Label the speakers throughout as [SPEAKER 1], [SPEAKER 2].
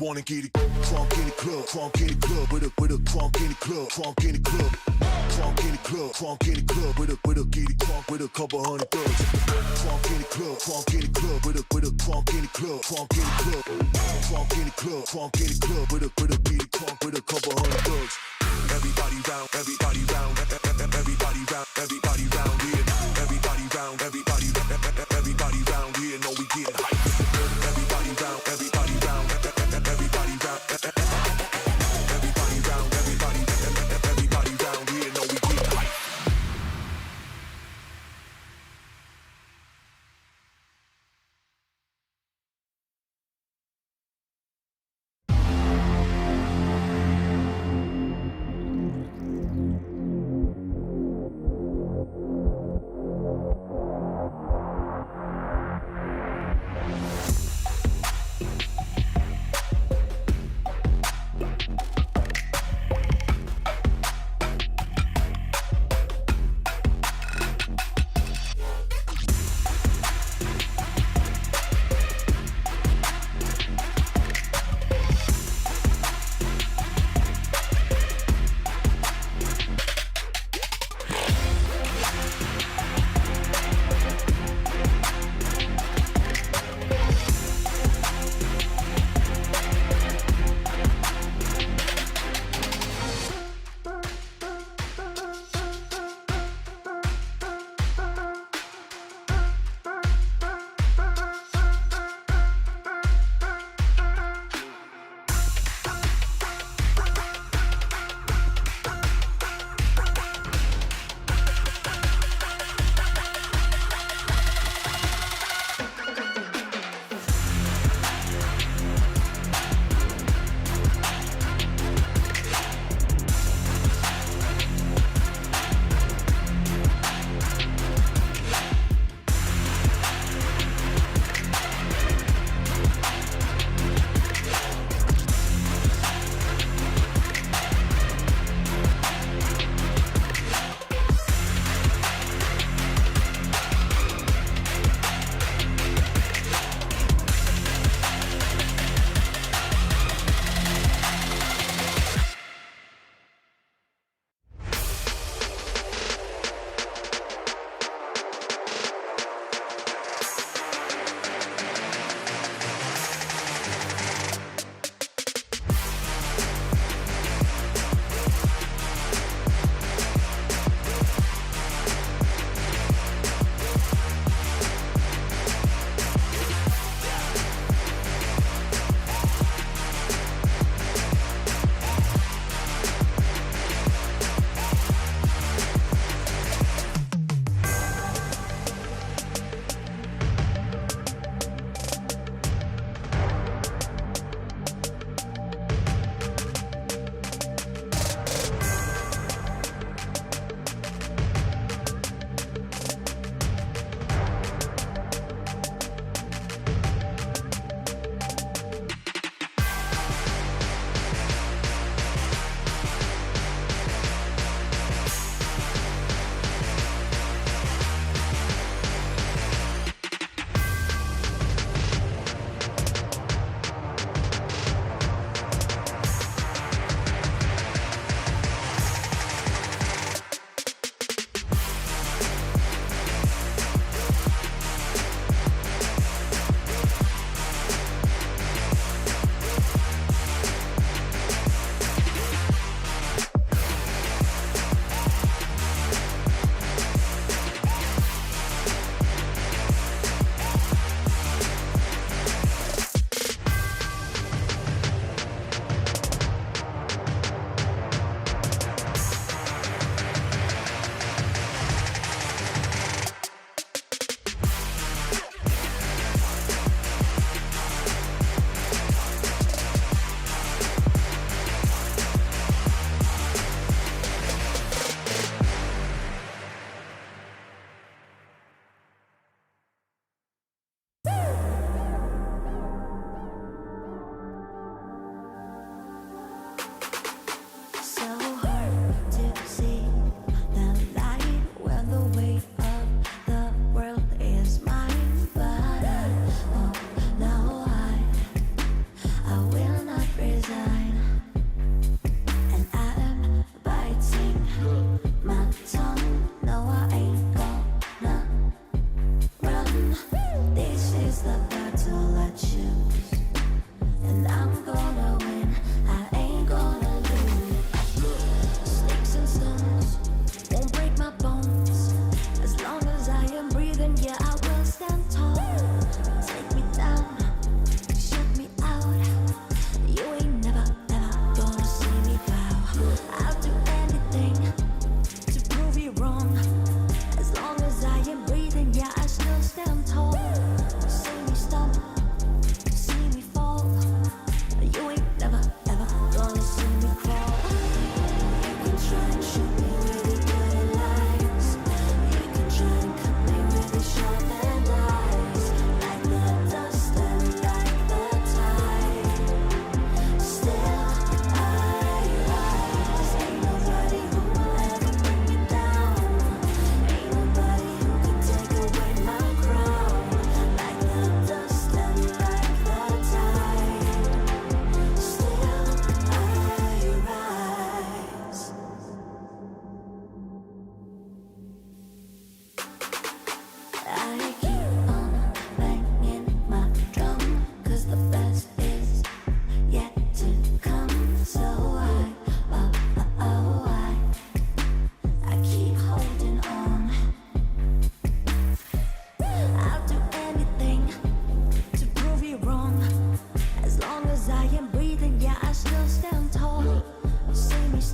[SPEAKER 1] wanna get it crunk in the club, crunk in the club, with a crunk in the club, crunk in the club, crunk in the club, crunk in the club, with a get it crunk with a couple hundred thugs. Crunk in the club, crunk in the club, with a crunk in the club, crunk in the club, crunk in the club, crunk in the club, with a get it crunk with a couple hundred thugs. Everybody round, everybody round, everybody round, everybody round here. Everybody round, everybody round here. Know we get hype. Everybody round, everybody round, everybody round, everybody round, everybody round here. Know we get hype.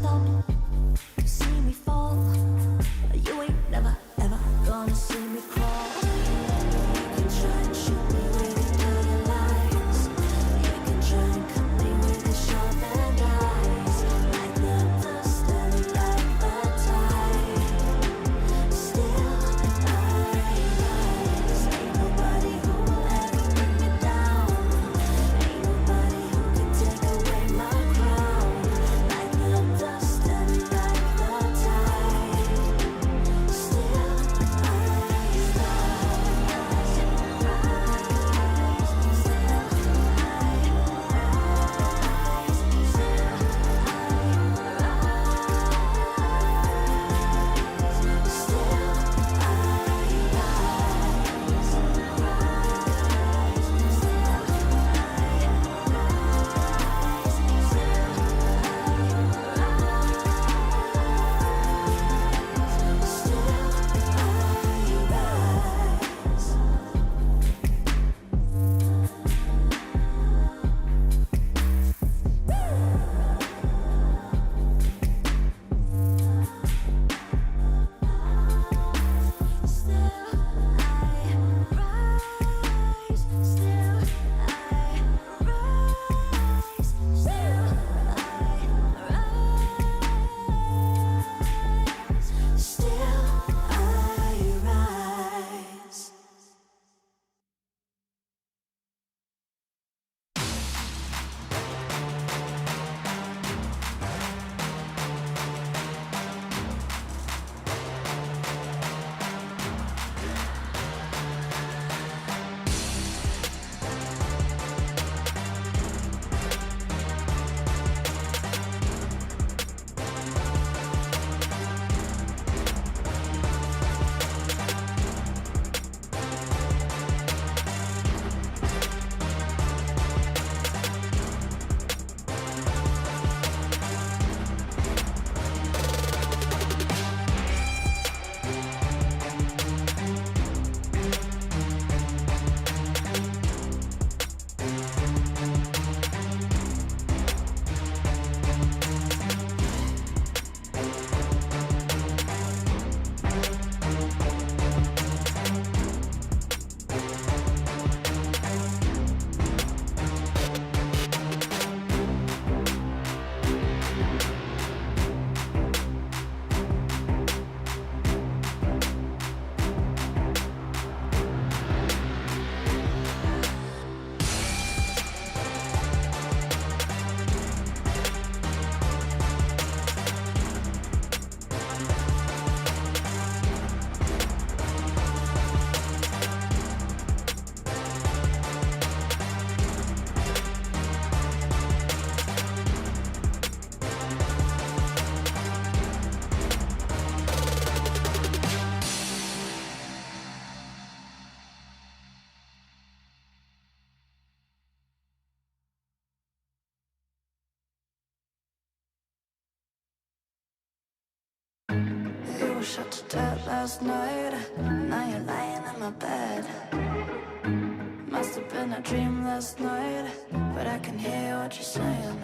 [SPEAKER 2] stop to see me fall. You ain't never ever gonna see me crawl. You can try and shoot me with your dirty lies. You can try and cut me with your sharpened eyes. Like the dust and like the tide, still I rise. Ain't nobody who will ever bring me down. Ain't nobody who can take away my crown. Like the dust and like the tide, still I rise.
[SPEAKER 3] You were shot to death last night. Now you're lying in my bed. Must have been a dream last night, but I can hear what you're saying.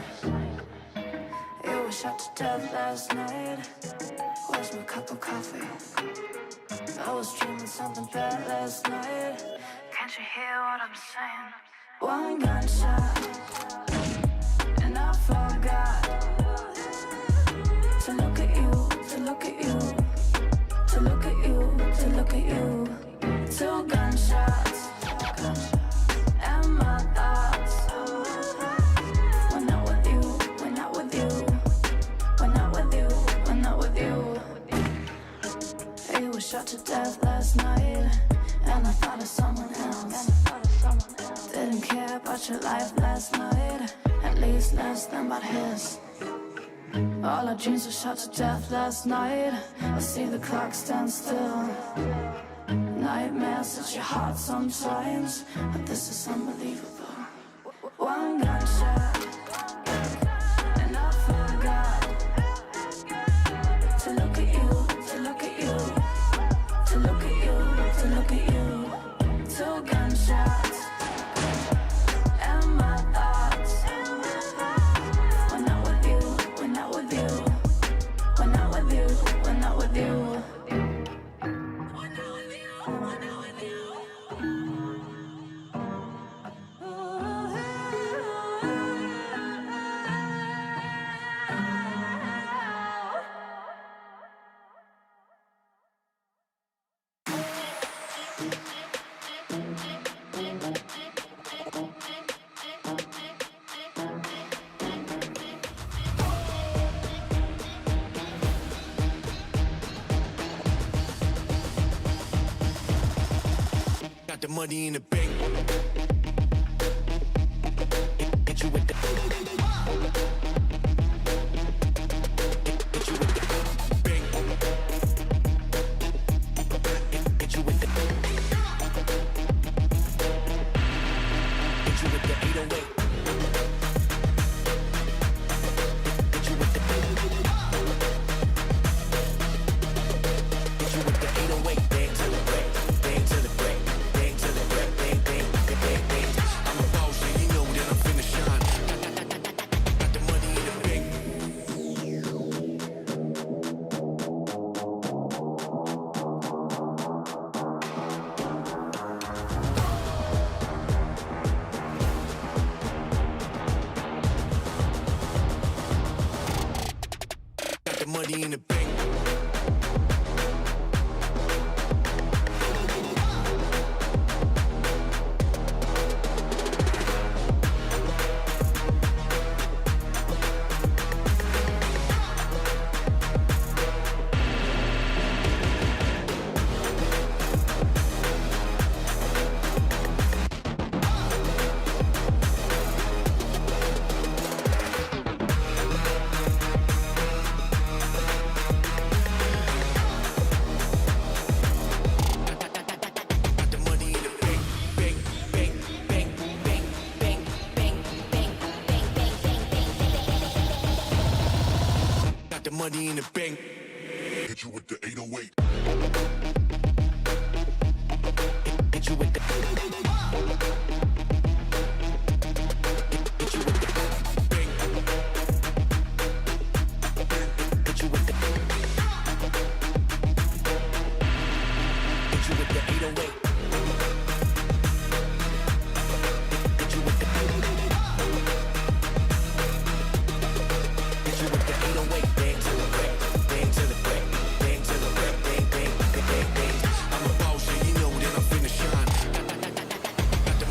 [SPEAKER 3] You were shot to death last night. Where's my cup of coffee? I was dreaming something bad last night. Can't you hear what I'm saying? One gunshot, and I forgot to look at you, to look at you, to look at you, to look at you. Two gunshots, and my thoughts. We're not with you, we're not with you, we're not with you, we're not with you. You were shot to death last night, and I thought of someone else. Didn't care about your life last night, at least less than about his. All our dreams were shot to death last night. I see the clock stand still. Nightmares at your heart sometimes, but this is unbelievable. One gunshot, and I forgot to look at you, to look at you, to look at you, to look at you. Two gunshots, and my thoughts. We're not with you, we're not with you,
[SPEAKER 1] Got the money in the bank. Hit you with the. Hit you with the bank. Hit you with the. Hit you with the 808. Hit you with the. Hit you with the 808. Bang to the break. Bang to the break. Bang to the break. Bang, bang, bang, bang, bang. I'm a boss, yeah, you know that I'm finna shine. Got the money in the bank. Got the money in the bank. Got the money in the bank. Bank, bank, bank, bank, bank, bank, bank, bank, bank, bank, bank. Got the money in the bank. Hit you with the 808. Hit you with the. Hit you with the bank. Hit you with the. Hit you with the 808. Hit you with the. Hit you with the 808. Bang to the break. Bang to the break. Bang to the break. Bang, bang, bang, bang, bang. I'm a boss, yeah, you know that I'm finna shine. Got the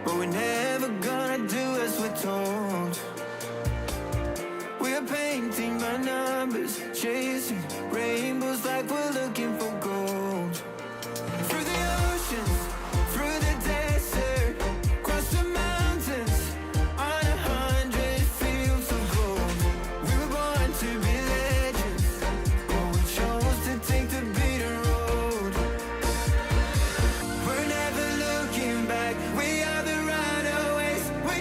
[SPEAKER 4] but we're never gonna do as we're told. We are painting by numbers, chasing rainbows like we're looking for gold. Through the oceans, through the desert, across the mountains, on 100 fields of gold. We were born to be legends, but we chose to take the beaten road. We're never looking back, we are the runaways. We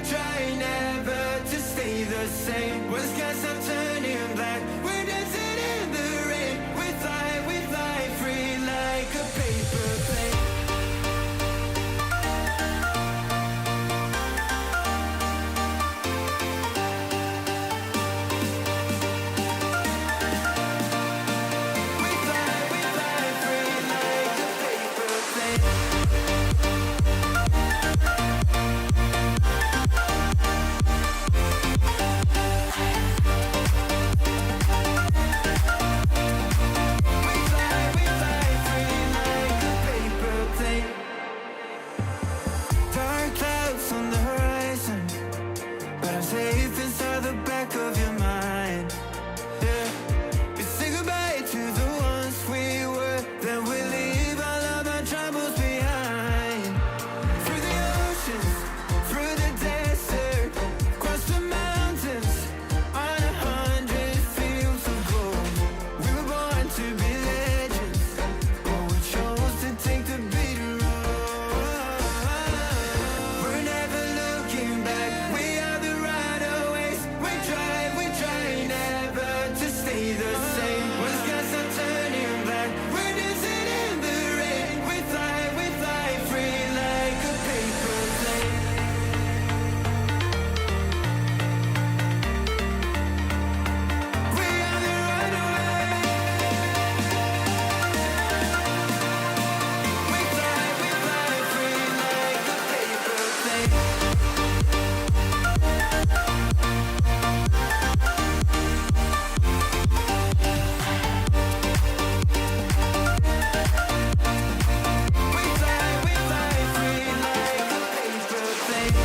[SPEAKER 4] try never to stay the same. When the skies are turning black, we're dancing in the rain. We fly free like a paper plane. We fly free like a paper plane. We fly free like a paper plane. Dark clouds on the horizon, but I'm safe inside the back of your mind. Yeah, we say goodbye to the ones we were, then we leave all of our troubles behind. Through the oceans, through the desert, across the mountains, on 100 fields of gold. We were born to be legends, but we chose to take the beaten road. We're never looking back, we are the runaways. We try never to stay the same. When the skies are turning black, we're dancing in the rain. We fly free like a paper plane. We are the runaways. We fly free like a paper plane. We fly free like a paper plane. We are the runaways. We fly free like a paper plane.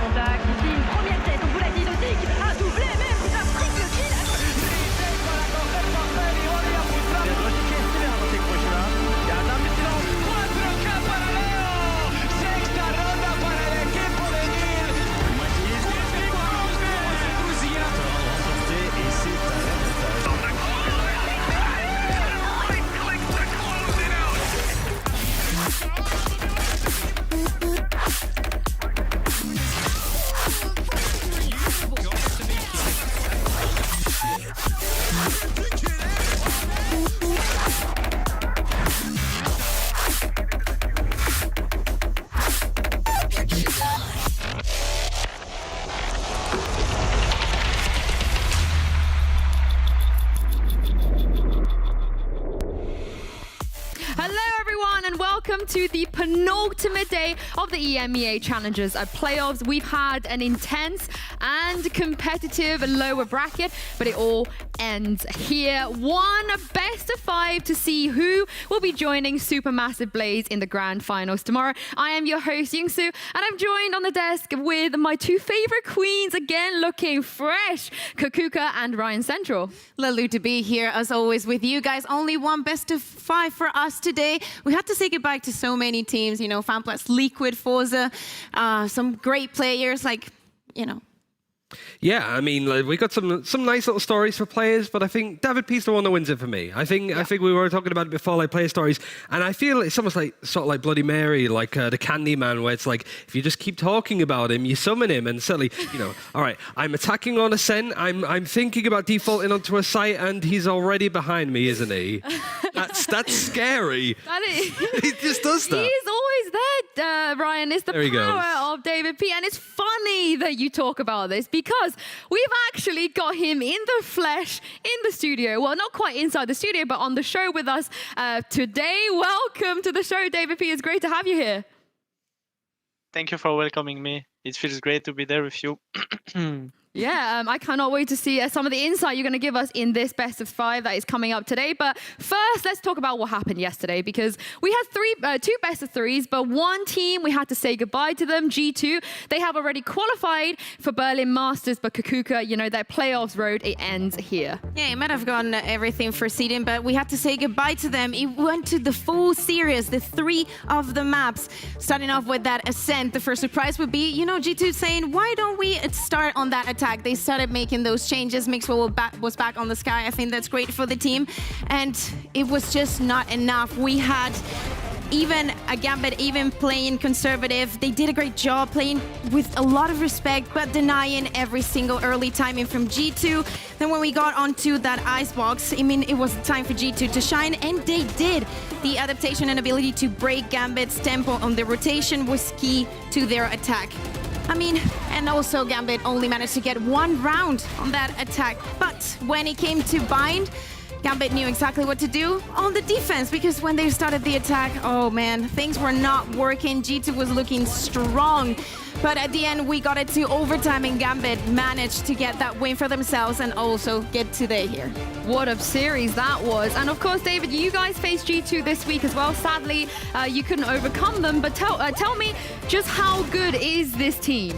[SPEAKER 5] Contact, ici une première tête, on vous l'a dit, Nautique a doublé même, ça triple kill.
[SPEAKER 6] Hello, everyone, and welcome to the penultimate day of the EMEA Challengers playoffs. We've had an intense and competitive lower bracket, but it all ends here. One best of 5 to see who will be joining Supermassive Blaze in the grand finals tomorrow. I am your host, Yinsu, and I'm joined on the desk with my two favorite queens, again looking fresh, Kaquka and RyanCentral.
[SPEAKER 7] Lovely to be here, as always, with you guys. Only one best of 5 for us today. We had to say goodbye to so many teams, FanPlus, Liquid, Forza, some great players like,
[SPEAKER 8] Yeah, I mean, like, we got some nice little stories for players, but I think David P's the one that wins it for me. I think we were talking about it before, like player stories, and I feel it's almost like sort of like Bloody Mary, like the Candyman, where it's like if you just keep talking about him, you summon him, and suddenly, all right, I'm attacking on ACEND, I'm thinking about defaulting onto a site, and he's already behind me, isn't he? That's scary.
[SPEAKER 6] That is.
[SPEAKER 8] He just does that.
[SPEAKER 6] He's always there, Ryan. It's the power of David P. And it's funny that you talk about this because we've actually got him in the flesh, in the studio. Well, not quite inside the studio, but on the show with us today. Welcome to the show, David P. It's great to have you here.
[SPEAKER 9] Thank you for welcoming me. It feels great to be there with you.
[SPEAKER 6] Yeah, I cannot wait to see some of the insight you're going to give us in this best of 5 that is coming up today. But first, let's talk about what happened yesterday, because we had two best of 3s, but one team, we had to say goodbye to them, G2. They have already qualified for Berlin Masters, but Kaquka, their playoffs road, it ends here.
[SPEAKER 7] Yeah, it might have gone everything for seeding, but we had to say goodbye to them. It went to the full series, the 3 of the maps. Starting off with that ACEND, the first surprise would be, G2 saying, why don't we start on that attack? They started making those changes. Mixwell was back on the sky. I think that's great for the team. And it was just not enough. We had even a Gambit, even playing conservative. They did a great job playing with a lot of respect, but denying every single early timing from G2. Then when we got onto that icebox, it was time for G2 to shine, and they did. The adaptation and ability to break Gambit's tempo on the rotation was key to their attack. And also Gambit only managed to get 1 round on that attack. But when it came to bind, Gambit knew exactly what to do on the defense, because when they started the attack, oh man, things were not working. G2 was looking strong. But at the end, we got it to overtime, and Gambit managed to get that win for themselves and also get today here.
[SPEAKER 6] What a series that was. And of course, David, you guys faced G2 this week as well. Sadly, you couldn't overcome them. But tell me, just how good is this team?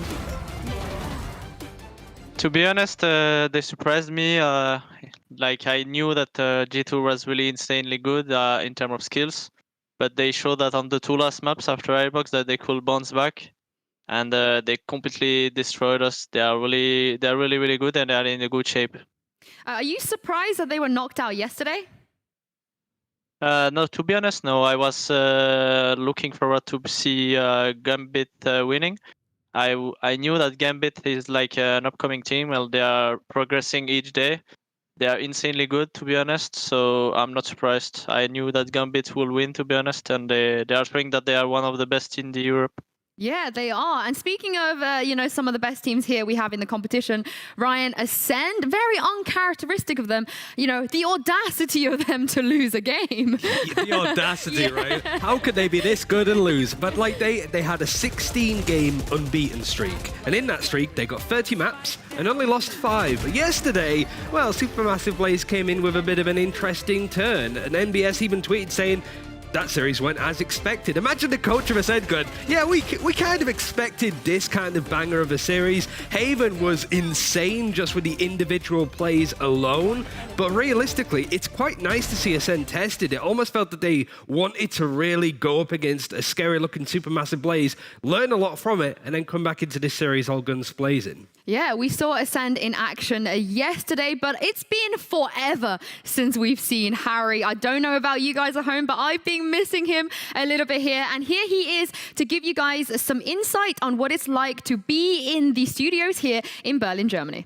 [SPEAKER 9] To be honest, they surprised me. I knew that G2 was really insanely good in terms of skills, but they showed that on the 2 last maps after Airbox that they could bounce back, and they completely destroyed us. They're really good, and they're in a good shape.
[SPEAKER 6] Are you surprised that they were knocked out yesterday?
[SPEAKER 9] No, to be honest, no. I was looking forward to see Gambit winning. I knew that Gambit is like an upcoming team. Well, they are progressing each day. They are insanely good, to be honest, so I'm not surprised. I knew that Gambit will win, to be honest, and they are showing that they are one of the best in the Europe.
[SPEAKER 6] Yeah, they are. And speaking of, some of the best teams here we have in the competition, Ryan, ACEND, very uncharacteristic of them, the audacity of them to lose a game.
[SPEAKER 8] The audacity, right? How could they be this good and lose? But they had a 16-game unbeaten streak. And in that streak, they got 30 maps and only lost 5. Yesterday, well, Supermassive Blaze came in with a bit of an interesting turn. And NBS even tweeted saying, that series went as expected. Imagine the coach of ACEND going, yeah, we kind of expected this kind of banger of a series. Haven was insane just with the individual plays alone, but realistically, it's quite nice to see ACEND tested. It almost felt that they wanted to really go up against a scary-looking Supermassive Blaze, learn a lot from it, and then come back into this series all guns blazing.
[SPEAKER 6] Yeah, we saw ACEND in action yesterday, but it's been forever since we've seen Harry. I don't know about you guys at home, but I've been missing him a little bit here. And here he is to give you guys some insight on what it's like to be in the studios here in Berlin, Germany.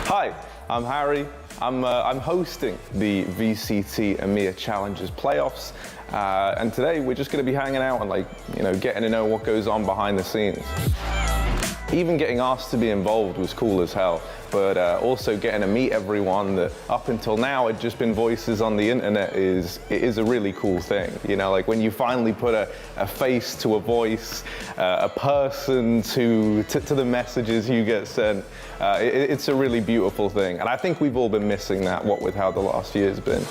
[SPEAKER 10] Hi, I'm Harry. I'm hosting the VCT EMEA Challengers playoffs, and today we're just going to be hanging out and getting to know what goes on behind the scenes. Even getting asked to be involved was cool as hell, but also getting to meet everyone that up until now had just been voices on the internet is a really cool thing. When you finally put a face to a voice, a person to the messages you get sent, it's a really beautiful thing. And I think we've all been missing that, what with how the last year's been.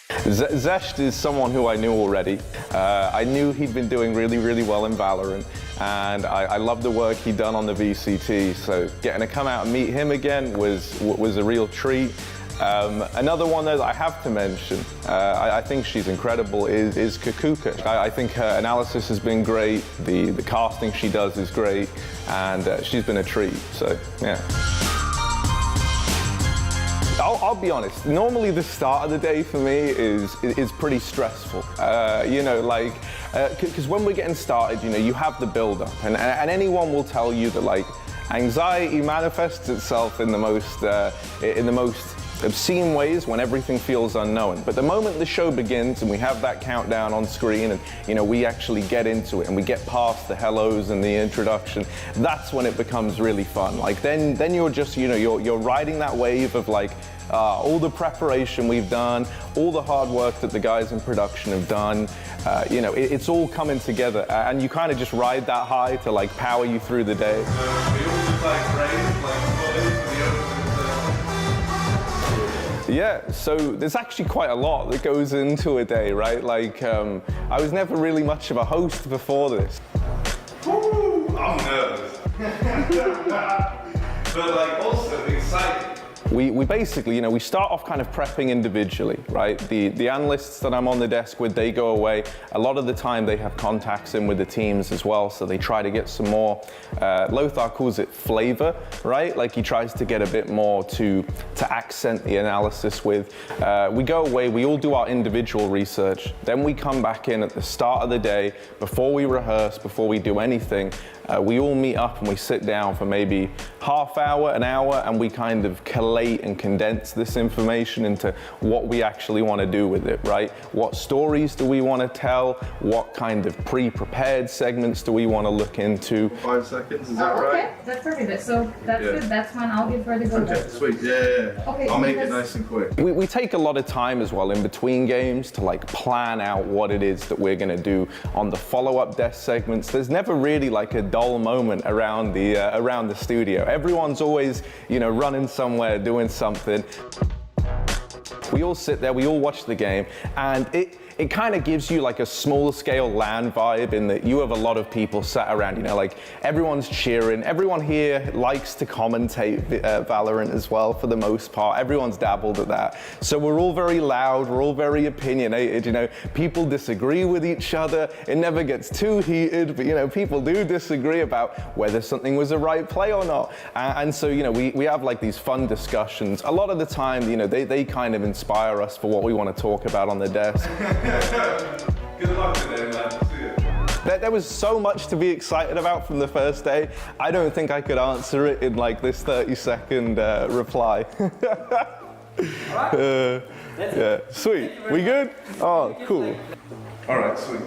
[SPEAKER 10] Zesht is someone who I knew already. I knew he'd been doing really well in VALORANT, and I loved the work he'd done on the VCT, so getting to come out and meet him again was a real treat. Another one though that I have to mention, I think she's incredible, is Kaquka. I think her analysis has been great, the casting she does is great, and she's been a treat, so yeah. I'll be honest, normally the start of the day for me is pretty stressful. You know, like, because when we're getting started, you know, you have the build-up, and anyone will tell you that, like, anxiety manifests itself in the most obscene ways when everything feels unknown. But the moment the show begins and we have that countdown on screen and, you know, we actually get into it and we get past the hellos and the introduction, that's when it becomes really fun. Like then you're just, you know, you're riding that wave of like all the preparation we've done, all the hard work that the guys in production have done. You know, it's all coming together, and you kind of just ride that high to like power you through the day. Yeah, so there's actually quite a lot that goes into a day, right? Like, I was never really much of a host before this.
[SPEAKER 11] Woo, I'm nervous. But like also excited.
[SPEAKER 10] We basically, you know, we start off kind of prepping individually, right? The analysts that I'm on the desk with, they go away. A lot of the time they have contacts in with the teams as well, so they try to get some more, Lothar calls it flavor, right? Like he tries to get a bit more to accent the analysis with. We go away, we all do our individual research, then we come back in at the start of the day, before we rehearse, before we do anything, we all meet up and we sit down for maybe half hour, an hour, and we kind of collate and condense this information into what we actually want to do with it, right? What stories do we want to tell? What kind of pre-prepared segments do we want to look into?
[SPEAKER 11] 5 seconds, is that right?
[SPEAKER 12] Okay, that's perfect. So that's good, that's fine. I'll give her the go.
[SPEAKER 11] Okay, sweet, yeah.
[SPEAKER 12] Okay,
[SPEAKER 11] I'll make it nice and quick.
[SPEAKER 10] We take a lot of time as well in between games to like plan out what it is that we're going to do on the follow-up desk segments. There's never really like a dull moment around the studio. Everyone's always, you know, running somewhere, doing something. We all sit there, we all watch the game, and it kind of gives you like a small scale LAN vibe in that you have a lot of people sat around, you know, like everyone's cheering. Everyone here likes to commentate Valorant as well for the most part. Everyone's dabbled at that. So we're all very loud, we're all very opinionated, you know. People disagree with each other. It never gets too heated, but you know, people do disagree about whether something was a right play or not. And so, you know, we have like these fun discussions. A lot of the time, you know, they kind of inspire us for what we want to talk about on the desk.
[SPEAKER 11] Good luck today, man. See you.
[SPEAKER 10] There was so much to be excited about from the first day. I don't think I could answer it in like this 30-second reply. Yeah, sweet. We good? Oh, cool.
[SPEAKER 11] All right, sweet.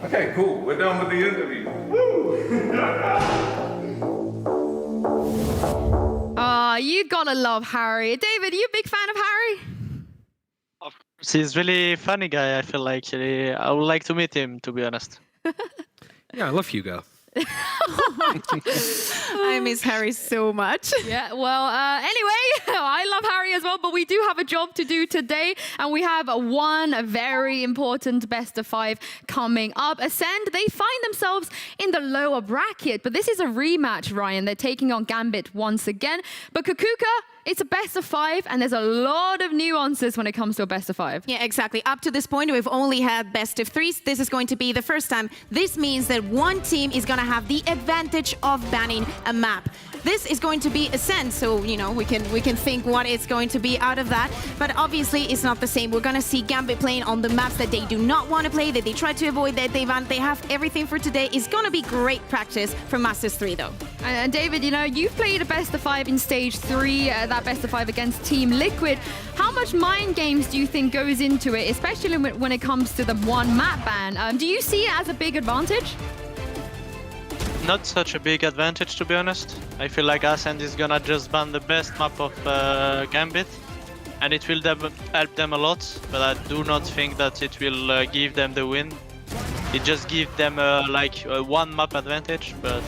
[SPEAKER 11] Okay, cool. We're done with the interview. Woo!
[SPEAKER 6] You gotta love Harry. David, are you a big fan of Harry?
[SPEAKER 9] He's really funny guy. I feel like I would like to meet him, to be honest.
[SPEAKER 8] Yeah, I love Hugo.
[SPEAKER 7] I miss Harry so much.
[SPEAKER 6] Yeah, well, anyway, I love Harry as well, but we do have a job to do today, and we have one very important best of 5 coming up. ACEND, they find themselves in the lower bracket, but this is a rematch, Ryan. They're taking on Gambit once again, but Kaquka, it's a best of 5, and there's a lot of nuances when it comes to a best of 5.
[SPEAKER 7] Yeah, exactly. Up to this point, we've only had best of 3s. This is going to be the first time. This means that one team is going to have the advantage of banning a map. This is going to be ACEND, so you know we can think what it's going to be out of that. But obviously, it's not the same. We're going to see Gambit playing on the maps that they do not want to play, that they try to avoid, that they want. They have everything for today. It's going to be great practice for Masters 3, though.
[SPEAKER 6] And David, you know, you've played a best of 5 in stage 3, that best of 5 against Team Liquid. How much mind games do you think goes into it, especially when it comes to the one map ban? Do you see it as a big advantage?
[SPEAKER 9] Not such a big advantage, to be honest. I feel like ACEND is gonna just ban the best map of Gambit, and it will help them a lot, but I do not think that it will give them the win. It just gives them like a one map advantage, but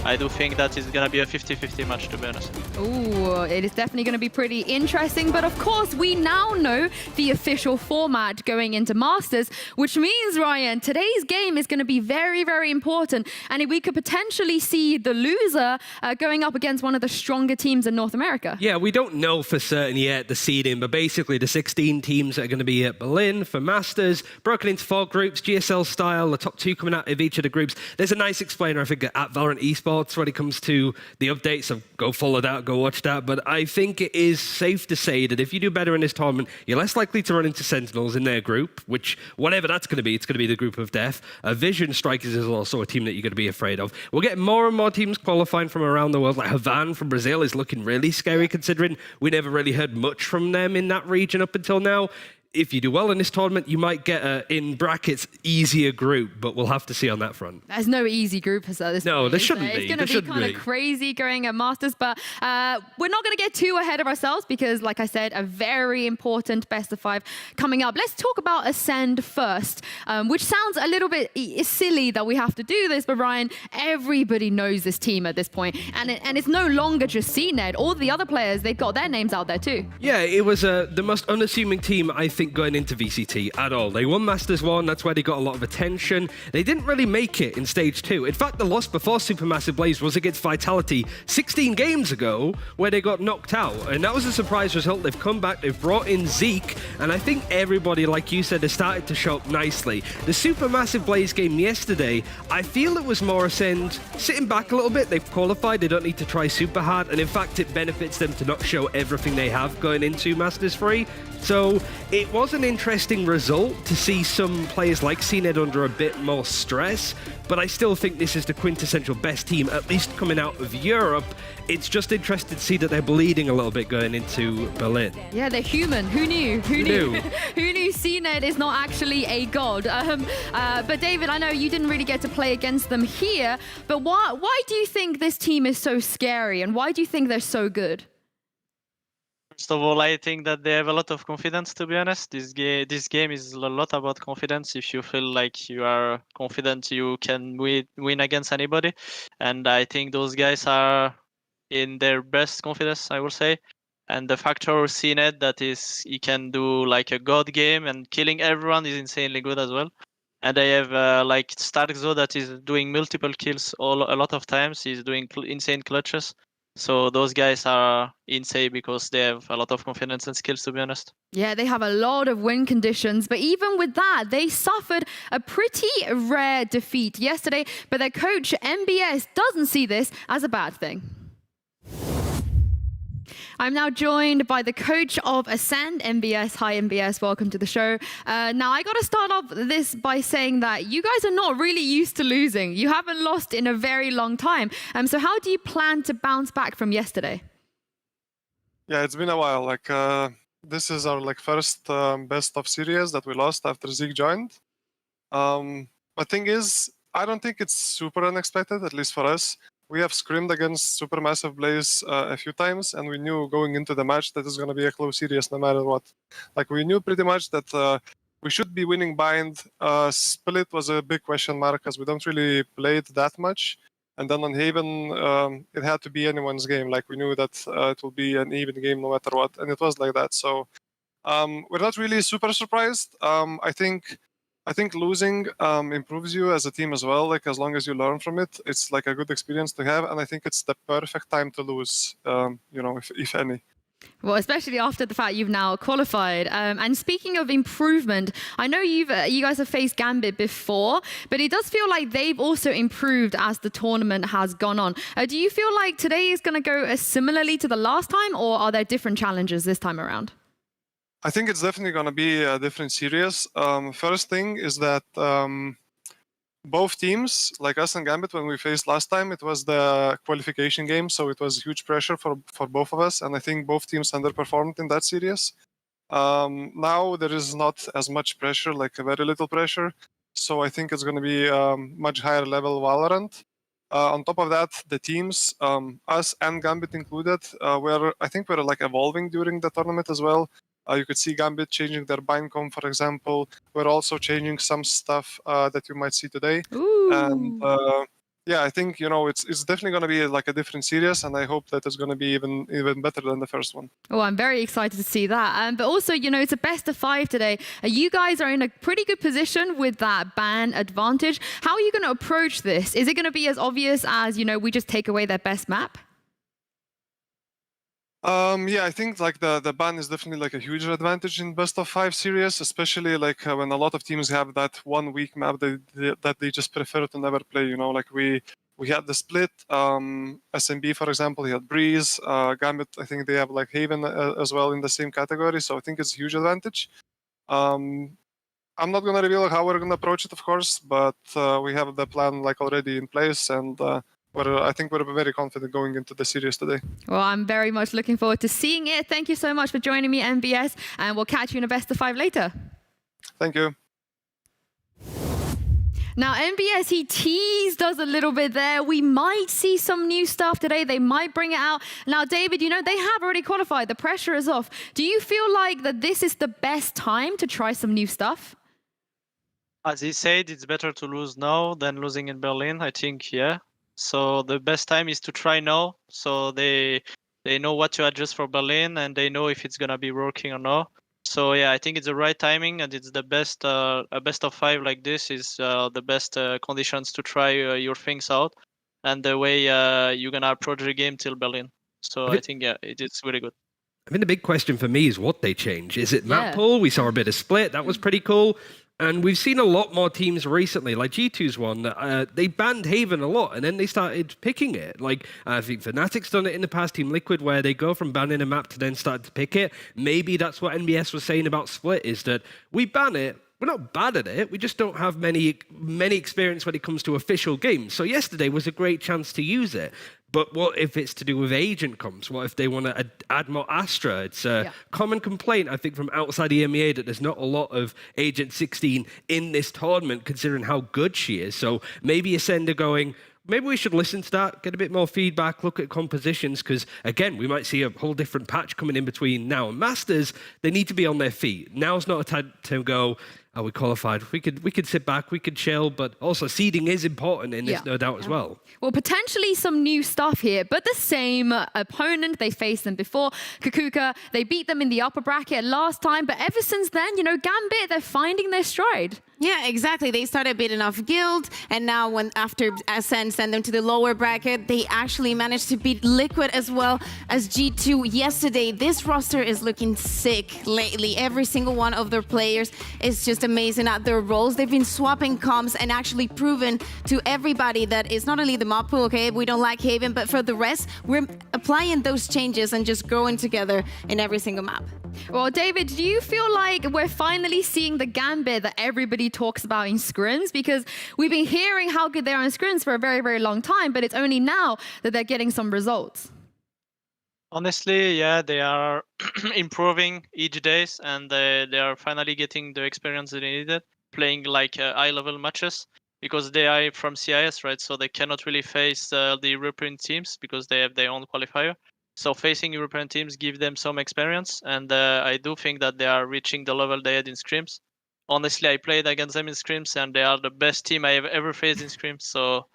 [SPEAKER 9] I do think that it's gonna be a 50-50 match, to be honest.
[SPEAKER 6] Ooh, it is definitely going to be pretty interesting. But of course, we now know the official format going into Masters, which means, Ryan, today's game is going to be very, very important. And we could potentially see the loser going up against one of the stronger teams in North America.
[SPEAKER 8] Yeah, we don't know for certain yet the seeding, but basically the 16 teams that are going to be at Berlin for Masters, broken into 4 groups, GSL style, the top 2 coming out of each of the groups. There's a nice explainer, I think, at VALORANT Esports when it comes to the updates, so go follow that, go watch that. But I think it is safe to say that if you do better in this tournament, you're less likely to run into Sentinels in their group, which, whatever that's going to be, it's going to be the group of death. Vision Strikers is also a team that you're going to be afraid of. We're getting more and more teams qualifying from around the world. Like Havan from Brazil is looking really scary, considering we never really heard much from them in that region up until now. If you do well in this tournament, you might get a, in brackets, easier group, but we'll have to see on that front.
[SPEAKER 6] There's no easy group as this.
[SPEAKER 8] No, there shouldn't be.
[SPEAKER 6] It's going to be kind of crazy going at Masters, but we're not going to get too ahead of ourselves because, like I said, a very important best of 5 coming up. Let's talk about ACEND first, which sounds a little bit silly that we have to do this, but Ryan, everybody knows this team at this point, and it's no longer just CNED. All the other players, they've got their names out there too.
[SPEAKER 8] Yeah, it was the most unassuming team, I think, going into VCT at all. They won Masters 1, that's where they got a lot of attention. They didn't really make it in Stage 2. In fact, the loss before Supermassive Blaze was against Vitality 16 games ago, where they got knocked out. And that was a surprise result. They've come back, they've brought in Zeke, and I think everybody, like you said, has started to show up nicely. The Supermassive Blaze game yesterday, I feel it was more ACEND sitting back a little bit. They've qualified, they don't need to try super hard, and in fact, it benefits them to not show everything they have going into Masters 3. So it was an interesting result to see some players like CNED under a bit more stress, but I still think this is the quintessential best team, at least coming out of Europe. It's just interesting to see that they're bleeding a little bit going into Berlin.
[SPEAKER 6] Yeah, they're human. Who knew? Who knew? Who knew CNED is not actually a god? But David, I know you didn't really get to play against them here, but why do you think this team is so scary, and why do you think they're so good?
[SPEAKER 9] First of all, I think that they have a lot of confidence, to be honest. This game is a lot about confidence. If you feel like you are confident, you can win against anybody. And I think those guys are in their best confidence, I would say. And the factor CNED that is, he can do like a god game and killing everyone is insanely good as well. And I have like Starkzo that is doing multiple kills a lot of times. He's doing insane clutches. So those guys are insane because they have a lot of confidence and skills, to be honest.
[SPEAKER 6] Yeah, they have a lot of win conditions, but even with that, they suffered a pretty rare defeat yesterday, but their coach, MBS, doesn't see this as a bad thing. I'm now joined by the coach of ACEND, MBS. Hi, MBS. Welcome to the show. Now, I got to start off this by saying that you guys are not really used to losing. You haven't lost in a very long time. So how do you plan to bounce back from yesterday?
[SPEAKER 13] Yeah, it's been a while. Like this is our first best of series that we lost after Zeke joined. But thing is, I don't think it's super unexpected, at least for us. We have scrimmed against Supermassive Blaze a few times, and we knew going into the match that it's going to be a close series no matter what. Like, we knew pretty much that we should be winning bind. Split was a big question mark because we don't really play it that much. And then on Haven, it had to be anyone's game. Like, we knew that it will be an even game no matter what, and it was like that. So we're not really super surprised. I think losing improves you as a team as well. Like, as long as you learn from it, it's like a good experience to have. And I think it's the perfect time to lose, if any.
[SPEAKER 6] Well, especially after the fact you've now qualified. And speaking of improvement, I know you guys have faced Gambit before, but it does feel like they've also improved as the tournament has gone on. Do you feel like today is going to go similarly to the last time, or are there different challenges this time around?
[SPEAKER 13] I think it's definitely going to be a different series. First thing is that both teams, like us and Gambit, when we faced last time, it was the qualification game, so it was huge pressure for both of us, and I think both teams underperformed in that series. Now there is not as much pressure, like very little pressure, so I think it's going to be much higher level Valorant. On top of that, the teams, us and Gambit included, I think we're like evolving during the tournament as well. You could see Gambit changing their bindcom, for example. We're also changing some stuff that you might see today.
[SPEAKER 6] Ooh.
[SPEAKER 13] And yeah, I think it's definitely going to be like a different series, and I hope that it's going to be even better than the first one.
[SPEAKER 6] Oh, I'm very excited to see that. But also, it's a best of 5 today. You guys are in a pretty good position with that ban advantage. How are you going to approach this? Is it going to be as obvious as we just take away their best map?
[SPEAKER 13] Yeah, I think like the ban is definitely like a huge advantage in best of 5 series, especially like when a lot of teams have that 1 weak map that they just prefer to never play. Like we had the split. SMB, for example, he had Breeze. Gambit, I think they have like Haven as well in the same category. So I think it's a huge advantage. I'm not gonna reveal how we're gonna approach it, of course, but we have the plan like already in place, and I think we're very confident going into the series today.
[SPEAKER 6] Well, I'm very much looking forward to seeing it. Thank you so much for joining me, MBS, and we'll catch you in a best of 5 later.
[SPEAKER 13] Thank you.
[SPEAKER 6] Now, MBS, he teased us a little bit there. We might see some new stuff today. They might bring it out. Now, David, they have already qualified. The pressure is off. Do you feel like that this is the best time to try some new stuff?
[SPEAKER 9] As he said, it's better to lose now than losing in Berlin. I think, yeah. So the best time is to try now. So they know what to adjust for Berlin, and they know if it's gonna be working or not. So yeah, I think it's the right timing, and it's the best. A best of 5 like this is the best conditions to try your things out, and the way you're gonna approach the game till Berlin. So I think it is really good.
[SPEAKER 8] I mean, the big question for me is what they change. Is it map pool? We saw a bit of split. That was pretty cool. And we've seen a lot more teams recently, like G2's one, they banned Haven a lot, and then they started picking it. Like, I think Fnatic's done it in the past, Team Liquid, where they go from banning a map to then start to pick it. Maybe that's what NBS was saying about Split, is that we ban it, we're not bad at it, we just don't have many experience when it comes to official games. So yesterday was a great chance to use it. But what if it's to do with agent comps? What if they want to add more Astra? It's a common complaint, I think, from outside EMEA that there's not a lot of Agent 16 in this tournament, considering how good she is. So maybe ACEND are going, maybe we should listen to that, get a bit more feedback, look at compositions, because, again, we might see a whole different patch coming in between now and Masters. They need to be on their feet. Now's not a time to go, we qualified. We could sit back, we could chill, but also seeding is important in this, no doubt, as well.
[SPEAKER 6] Well, potentially some new stuff here, but the same opponent. They faced them before. Kaquka, they beat them in the upper bracket last time, but ever since then, Gambit, they're finding their stride.
[SPEAKER 7] Yeah, exactly. They started beating off Guild, and now after ACEND sent them to the lower bracket, they actually managed to beat Liquid as well as G2 yesterday. This roster is looking sick lately. Every single one of their players is just amazing at their roles. They've been swapping comps and actually proven to everybody that it's not only the map pool, okay, we don't like Haven, but for the rest, we're applying those changes and just growing together in every single map.
[SPEAKER 6] Well, David, do you feel like we're finally seeing the Gambit that everybody talks about in scrims? Because we've been hearing how good they are in scrims for a very, very long time, but it's only now that they're getting some results.
[SPEAKER 9] Honestly, yeah, they are improving each day, and they are finally getting the experience they needed, playing like high-level matches, because they are from CIS, right? So they cannot really face the European teams because they have their own qualifier. So facing European teams give them some experience, and I do think that they are reaching the level they had in scrims. Honestly, I played against them in scrims, and they are the best team I have ever faced in scrims. So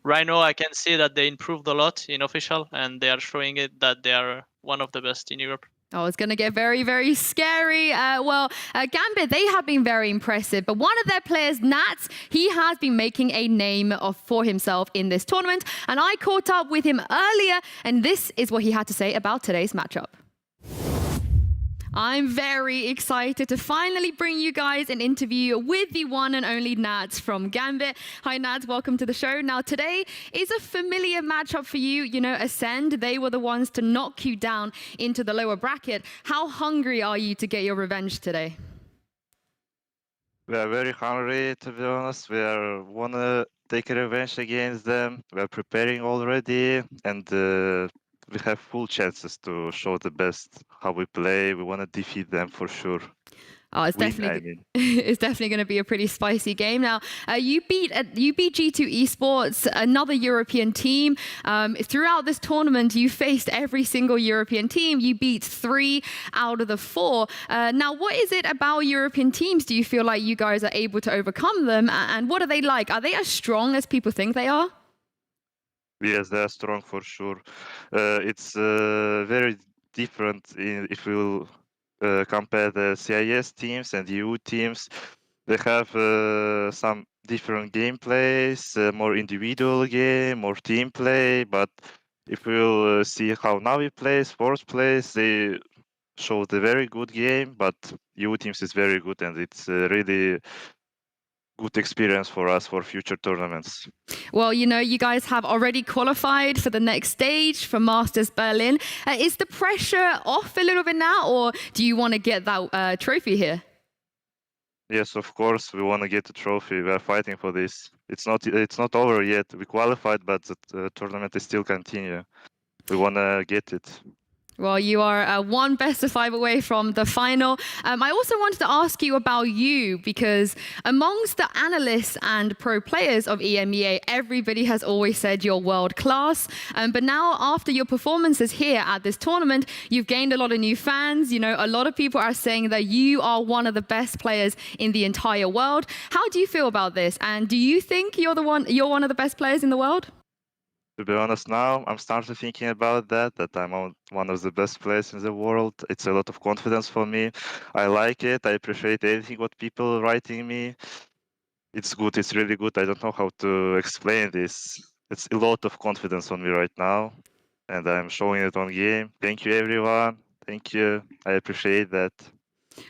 [SPEAKER 9] right now, I can see that they improved a lot in official, and they are showing it that they are one of the best in Europe.
[SPEAKER 6] Oh, it's going to get very, very scary. Gambit, they have been very impressive, but one of their players, Nats, he has been making a name for himself in this tournament, and I caught up with him earlier, and this is what he had to say about today's matchup. I'm very excited to finally bring you guys an interview with the one and only Nats from Gambit. Hi Nats, welcome to the show. Now today is a familiar matchup for you. ACEND, they were the ones to knock you down into the lower bracket. How hungry are you to get your revenge today?
[SPEAKER 14] We are very hungry, to be honest. We want to take a revenge against them. We are preparing already, and we have full chances to show the best how we play. We want to defeat them for sure.
[SPEAKER 6] Oh, it's definitely going to be a pretty spicy game. Now, you beat G2 Esports, another European team. Throughout this tournament, you faced every single European team. You beat 3 out of the 4. Now, what is it about European teams? Do you feel like you guys are able to overcome them? And what are they like? Are they as strong as people think they are?
[SPEAKER 14] Yes, they are strong for sure. It's very different if we compare the CIS teams and EU teams. They have some different gameplays, more individual game, more team play. But if we'll see how Navi plays, Force plays, they showed a very good game. But EU teams is very good, and it's really good experience for us for future tournaments.
[SPEAKER 6] Well, you guys have already qualified for the next stage for Masters Berlin. Is the pressure off a little bit now, or do you want to get that trophy here?
[SPEAKER 14] Yes, of course, we want to get the trophy. We are fighting for this. It's not over yet. We qualified, but the tournament is still continue. We want to get it.
[SPEAKER 6] Well, you are one best of 5 away from the final. I also wanted to ask you about you, because amongst the analysts and pro players of EMEA, everybody has always said you're world class. But now, after your performances here at this tournament, you've gained a lot of new fans. A lot of people are saying that you are one of the best players in the entire world. How do you feel about this? And do you think you're one of the best players in the world?
[SPEAKER 14] To be honest, now I'm starting thinking about that I'm one of the best players in the world. It's a lot of confidence for me. I like it. I appreciate anything what people writing me. It's good. It's really good. I don't know how to explain this. It's a lot of confidence on me right now, and I'm showing it on game. Thank you, everyone. Thank you. I appreciate that.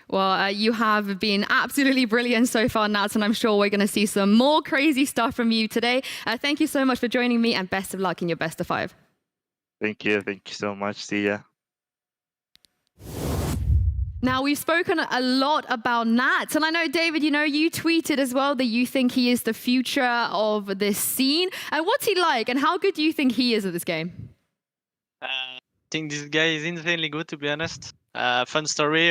[SPEAKER 6] Well, you have been absolutely brilliant so far, Nats, and I'm sure we're going to see some more crazy stuff from you today. Thank you so much for joining me, and best of luck in your best of 5.
[SPEAKER 14] Thank you. Thank you so much. See ya.
[SPEAKER 6] Now, we've spoken a lot about Nats, and I know, David, you tweeted as well that you think he is the future of this scene. And what's he like, and how good do you think he is at this game?
[SPEAKER 9] I think this guy is insanely good, to be honest. Fun story,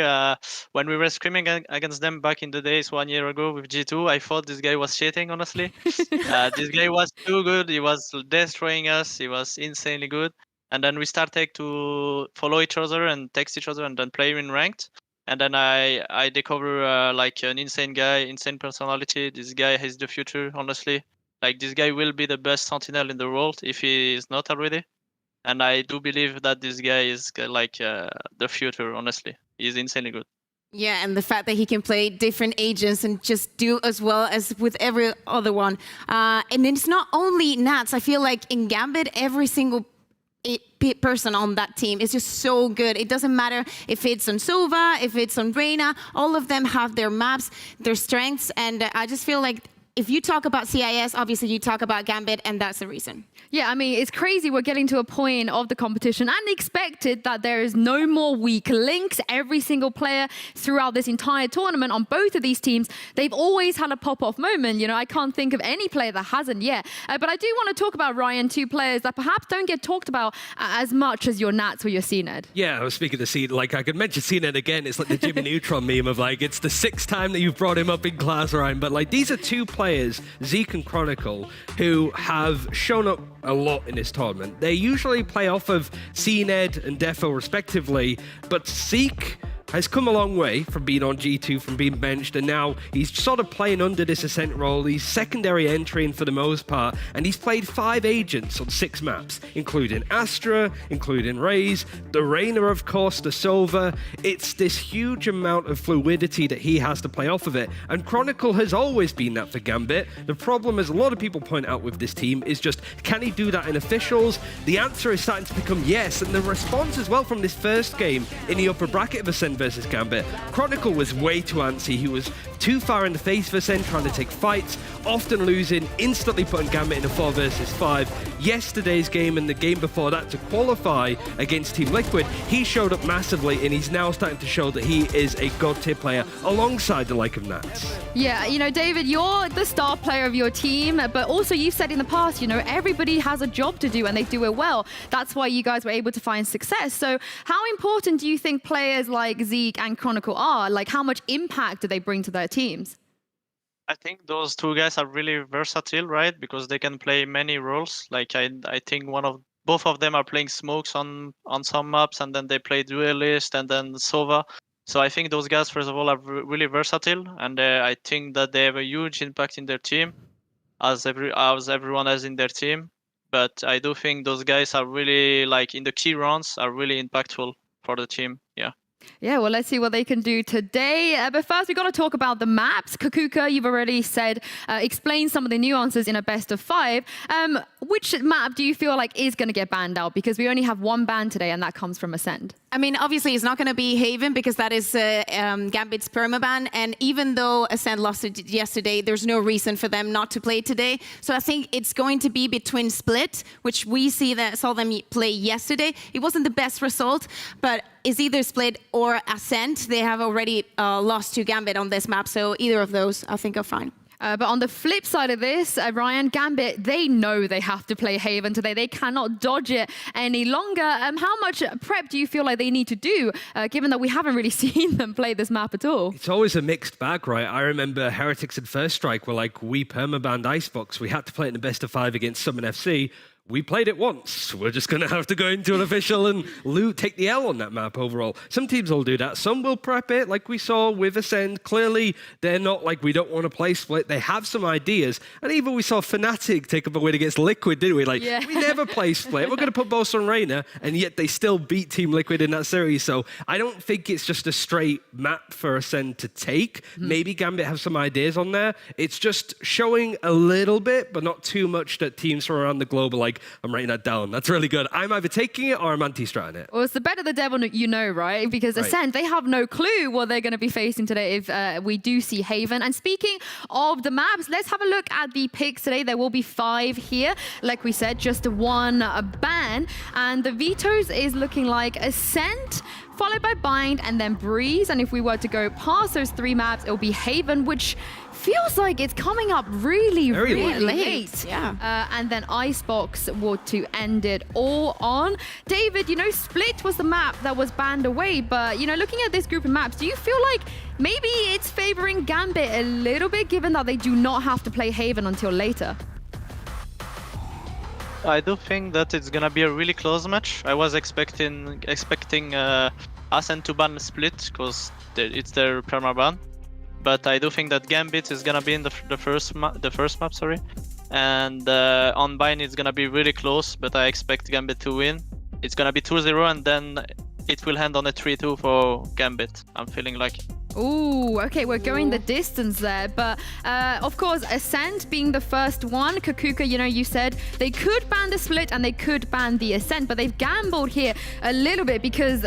[SPEAKER 9] when we were scrimming against them back in the days 1 year ago with G2, I thought this guy was cheating, honestly. This guy was too good. He was destroying us. He was insanely good. And then we started to follow each other and text each other and then play in ranked. And then I discover like an insane guy, insane personality. This guy has the future, honestly. Like, this guy will be the best sentinel in the world if he is not already. And I do believe that this guy is like the future, honestly. He's insanely good.
[SPEAKER 7] Yeah, and the fact that he can play different agents and just do as well as with every other one. And it's not only Nats. I feel like in Gambit, every single person on that team is just so good. It doesn't matter if it's on Sova, if it's on Reina. All of them have their maps, their strengths. And I just feel like if you talk about CIS, obviously you talk about Gambit, and that's the reason.
[SPEAKER 6] Yeah, I mean, it's crazy. We're getting to a point of the competition and expected that there is no more weak links. Every single player throughout this entire tournament on both of these teams, they've always had a pop-off moment. I can't think of any player that hasn't yet. But I do want to talk about, Ryan, 2 players that perhaps don't get talked about as much as your Nats or your CNED.
[SPEAKER 8] Yeah, I was speaking to CNED. Like, I could mention CNED again. It's like the Jimmy Neutron meme of, like, it's the 6th time that you've brought him up in class, Ryan. But, like, these are 2 players, Zeke and Chronicle, who have shown up a lot in this tournament. They usually play off of CNED and Defo respectively, but Zeke has come a long way from being on G2, from being benched, and now he's sort of playing under this Ascent role. He's secondary entering for the most part, and he's played 5 agents on 6 maps, including Astra, including Raze, the Reina, of course, the Sova. It's this huge amount of fluidity that he has to play off of it, and Chronicle has always been that for Gambit. The problem, as a lot of people point out with this team, is just, can he do that in officials? The answer is starting to become yes, and the response as well from this first game in the upper bracket of Ascent versus Gambit. Chronicle was way too antsy. He was too far in the face of Ascent, trying to take fights, often losing, instantly putting Gambit in a 4 versus 5. Yesterday's game and the game before that to qualify against Team Liquid, he showed up massively, and he's now starting to show that he is a god tier player alongside the like of Nats.
[SPEAKER 6] Yeah, David, you're the star player of your team, but also you've said in the past, everybody has a job to do and they do it well. That's why you guys were able to find success. So how important do you think players like Zeke and Chronicle are? Like, how much impact do they bring to their teams?
[SPEAKER 9] I think those 2 guys are really versatile, right? Because they can play many roles. Like, I think both of them are playing smokes on some maps, and then they play duelist and then Sova. So I think those guys, first of all, are really versatile, and I think that they have a huge impact in their team, as everyone has in their team. but I do think those guys are really like in the key rounds are really impactful for the team. Yeah.
[SPEAKER 6] Yeah, well, let's see what they can do today. But first, we've got to talk about the maps. Kaquka, you've already said, explain some of the nuances in a best of 5. Which map do you feel like is going to get banned out? Because we only have one ban today, and that comes from ACEND.
[SPEAKER 7] I mean, obviously, it's not going to be Haven because that is Gambit's permaban. And even though ACEND lost it yesterday, there's no reason for them not to play today. So I think it's going to be between Split, which we saw them play yesterday. It wasn't the best result, but it's either Split or ACEND. They have already lost to Gambit on this map, so either of those I think are fine.
[SPEAKER 6] But on the flip side of this, Ryan, Gambit, they know they have to play Haven today. They cannot dodge it any longer. How much prep do you feel like they need to do, given that we haven't really seen them play this map at all?
[SPEAKER 8] It's always a mixed bag, right? I remember Heretics and First Strike were like, we permabanned Icebox. We had to play it in the best of 5 against Summon FC. We played it once. We're just going to have to go into an official and take the L on that map overall. Some teams will do that. Some will prep it, like we saw with ACEND. Clearly, they're not like, we don't want to play Split. They have some ideas. And even we saw Fnatic take up a win against Liquid, didn't we? Like, we never play Split. We're going to put Bosa on Reyna, and yet they still beat Team Liquid in that series. So I don't think it's just a straight map for ACEND to take. Maybe Gambit have some ideas on there. It's just showing a little bit, but not too much that teams from around the globe are like, I'm writing that down. That's really good. I'm either taking it or I'm anti-stratting it.
[SPEAKER 6] Well, it's the better the devil you know, right? Because ACEND, they have no clue what they're going to be facing today if we do see Haven. And speaking of the maps, let's have a look at the picks today. There will be 5 here. Like we said, just one ban. And the vetoes is looking like ACEND, followed by Bind and then Breeze. And if we were to go past those 3 maps, it will be Haven, which feels like it's coming up really late.
[SPEAKER 7] Yeah.
[SPEAKER 6] And then Icebox were to end it all on. David, you know, Split was the map that was banned away, but, you know, looking at this group of maps, do you feel like maybe it's favoring Gambit a little bit, given that they do not have to play Haven until later?
[SPEAKER 9] I do think that it's gonna be a really close match. I was expecting ACEND to ban Split because it's their permaban. But I do think that Gambit is gonna be in the first map, sorry, and on Bind it's gonna be really close. But I expect Gambit to win. It's gonna be 2-0, and then it will end on a 3-2 for Gambit. I'm feeling like.
[SPEAKER 6] Ooh, okay, we're going the distance there. But of course, ACEND being the first one, Kaquka, you know, you said they could ban the Split and they could ban the ACEND, but they've gambled here a little bit because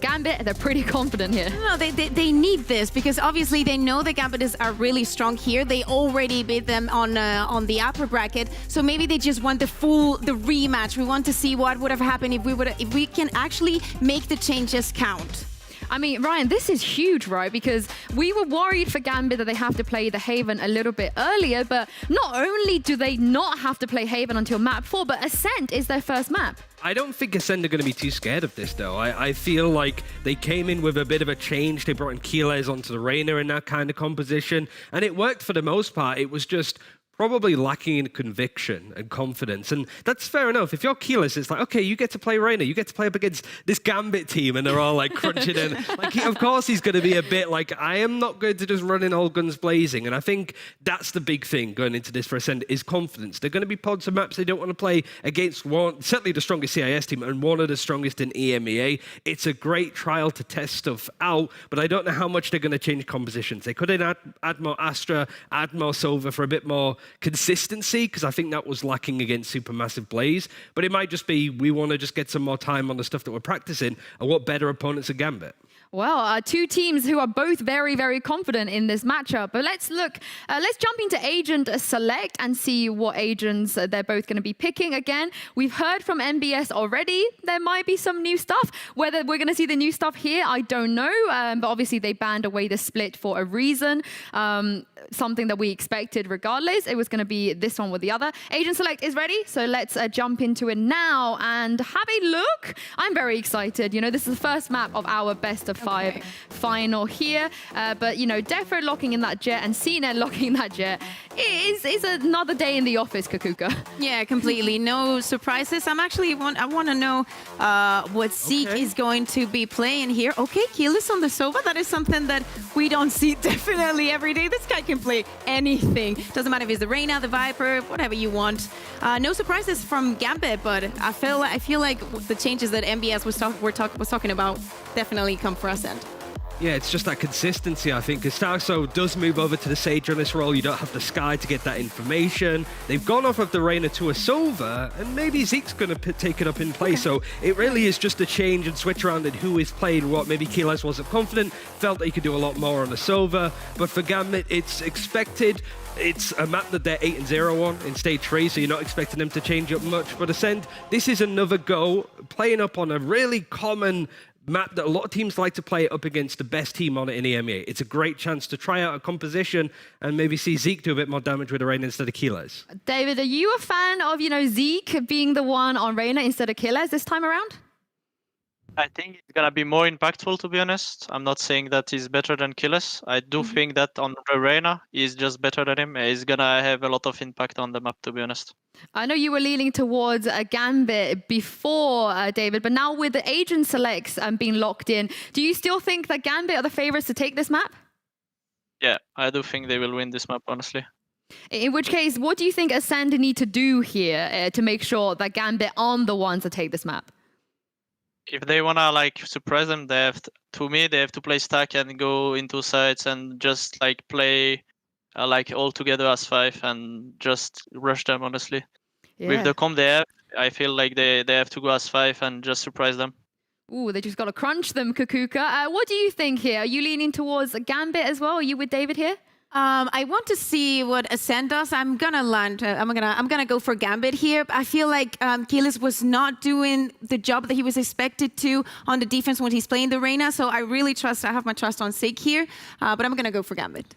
[SPEAKER 6] Gambit, they're pretty confident here.
[SPEAKER 7] No, they need this because obviously they know the Gambit are really strong here. They already beat them on the upper bracket, so maybe they just want the rematch. We want to see what would have happened if we can actually make the changes count.
[SPEAKER 6] I mean, Ryan, this is huge, right? Because we were worried for Gambit that they have to play the Haven a little bit earlier, but not only do they not have to play Haven until map 4, but ACEND is their first map.
[SPEAKER 8] I don't think ACEND are going to be too scared of this, though. I feel like they came in with a bit of a change. They brought in Keyless onto the Reyna in that kind of composition, and it worked for the most part. It was just probably lacking in conviction and confidence. And that's fair enough. If you're Keyless, it's like, okay, you get to play Reyna. You get to play up against this Gambit team, and they're all like crunching in. Like, of course, he's going to be a bit like, I am not going to just run in all guns blazing. And I think that's the big thing going into this for ACEND is confidence. They're going to be pods of maps they don't want to play against certainly the strongest CIS team and one of the strongest in EMEA. It's a great trial to test stuff out, but I don't know how much they're going to change compositions. They could add more Astra, add more Sova for a bit more consistency, because I think that was lacking against Supermassive Blaze. But it might just be we want to just get some more time on the stuff that we're practicing, and what better opponents are Gambit.
[SPEAKER 6] Well, 2 teams who are both very, very confident in this matchup. But let's jump into Agent Select and see what agents they're both going to be picking. Again, we've heard from MBS already. There might be some new stuff. Whether we're going to see the new stuff here, I don't know. But obviously, they banned away the Split for a reason. Something that we expected regardless. It was going to be this one with the other. Agent Select is ready. So let's jump into it now and have a look. I'm very excited. You know, this is the first map of our best of 5 final here. But, you know, Defo locking in that Jet and CNET locking in that Jet is another day in the office, Kaquka.
[SPEAKER 7] Yeah, completely. No surprises. I want to know what Zeke is going to be playing here. Okay, Keyless on the Sova. That is something that we don't see definitely every day. This guy can play anything. Doesn't matter if it's the Reyna, the Viper, whatever you want. No surprises from Gambit, but I feel like the changes that MBS was talking about definitely come for ACEND.
[SPEAKER 8] Yeah, it's just that consistency, I think, because Starso does move over to the Sage on this role. You don't have the Sky to get that information. They've gone off of the Reyna to a Silver, and maybe Zeke's going to take it up in play. So it really is just a change and switch around in who is playing what. Maybe Keyless wasn't confident, felt that he could do a lot more on the Silver. But for Gambit, it's expected. It's a map that they're 8-0 on in stage 3, so you're not expecting them to change up much. But ACEND, this is another go, playing up on a really common map that a lot of teams like to play up against the best team on it in EMEA. It's a great chance to try out a composition and maybe see Zeke do a bit more damage with a Reyna instead of Keyless.
[SPEAKER 6] David, are you a fan of, Zeke being the one on Reyna instead of Keyless this time around?
[SPEAKER 9] I think it's gonna be more impactful, to be honest. I'm not saying that he's better than Keyless. I do think that on the Reyna, he's just better than him. He's gonna have a lot of impact on the map, to be honest.
[SPEAKER 6] I know you were leaning towards a Gambit before, David, but now with the agent selects being locked in, do you still think that Gambit are the favorites to take this map?
[SPEAKER 9] Yeah, I do think they will win this map, honestly.
[SPEAKER 6] In which case, what do you think ACEND need to do here to make sure that Gambit aren't the ones to take this map?
[SPEAKER 9] If they wanna surprise them, they have to play stack and go into sides and just play all together as 5 and just rush them, honestly.
[SPEAKER 6] Yeah.
[SPEAKER 9] With the comp they have, I feel like they have to go as 5 and just surprise them.
[SPEAKER 6] Ooh, they just got to crunch them, Kaquka. What do you think here? Are you leaning towards Gambit as well? Are you with David here?
[SPEAKER 7] I want to see what ACEND does. I'm gonna go for Gambit here. I feel like Keyless was not doing the job that he was expected to on the defense when he's playing the Reyna. So I have my trust on Zeke here, but I'm gonna go for Gambit.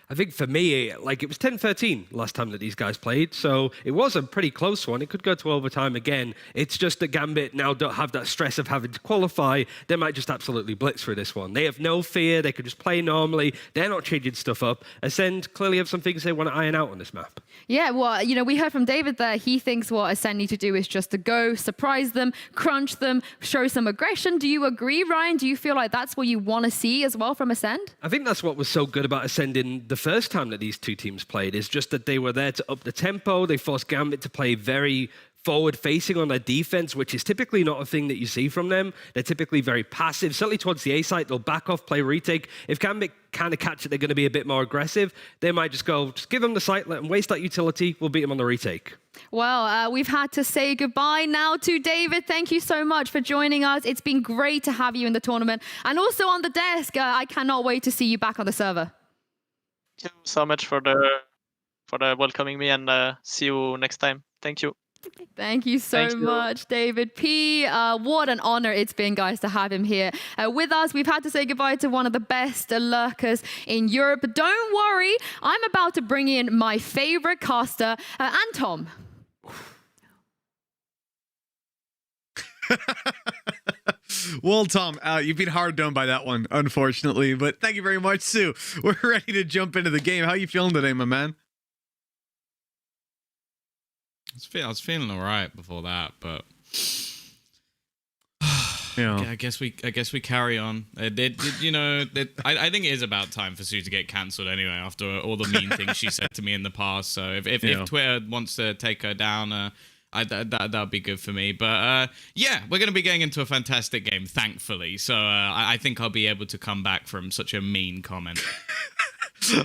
[SPEAKER 8] I think for me, it was 10-13 last time that these guys played, so it was a pretty close one. It could go to overtime again. It's just that Gambit now don't have that stress of having to qualify. They might just absolutely blitz through this one. They have no fear. They could just play normally. They're not changing stuff up. ACEND clearly have some things they want to iron out on this map.
[SPEAKER 6] Yeah, well, we heard from David there. He thinks what ACEND need to do is just to go, surprise them, crunch them, show some aggression. Do you agree, Ryan? Do you feel like that's what you want to see as well from ACEND?
[SPEAKER 8] I think that's what was so good about ACEND in the first time that these two teams played, is just that they were there to up the tempo. They forced Gambit to play very forward-facing on their defense, which is typically not a thing that you see from them. They're typically very passive. Certainly towards the A site, they'll back off, play retake. If Gambit kind of catch it, they're going to be a bit more aggressive. They might just give them the site, let them waste that utility. We'll beat them on the retake.
[SPEAKER 6] Well, we've had to say goodbye now to David. Thank you so much for joining us. It's been great to have you in the tournament. And also on the desk, I cannot wait to see you back on the server.
[SPEAKER 9] Thank you so much for the welcoming me, and see you next time. Thank you.
[SPEAKER 6] Thank you so much, David P. What an honor it's been, guys, to have him here with us. We've had to say goodbye to one of the best lurkers in Europe. But don't worry, I'm about to bring in my favorite caster, Antom.
[SPEAKER 15] Well, Tom, you've been hard done by that one, unfortunately. But thank you very much, Sue. We're ready to jump into the game. How are you feeling today, my man?
[SPEAKER 16] I was feeling all right before that, but
[SPEAKER 15] yeah.
[SPEAKER 16] I guess we carry on. I think it is about time for Sue to get cancelled anyway, after all the mean things she said to me in the past. So if Twitter wants to take her down, that'll be good for me. But yeah, we're going to be getting into a fantastic game, thankfully. So I think I'll be able to come back from such a mean comment.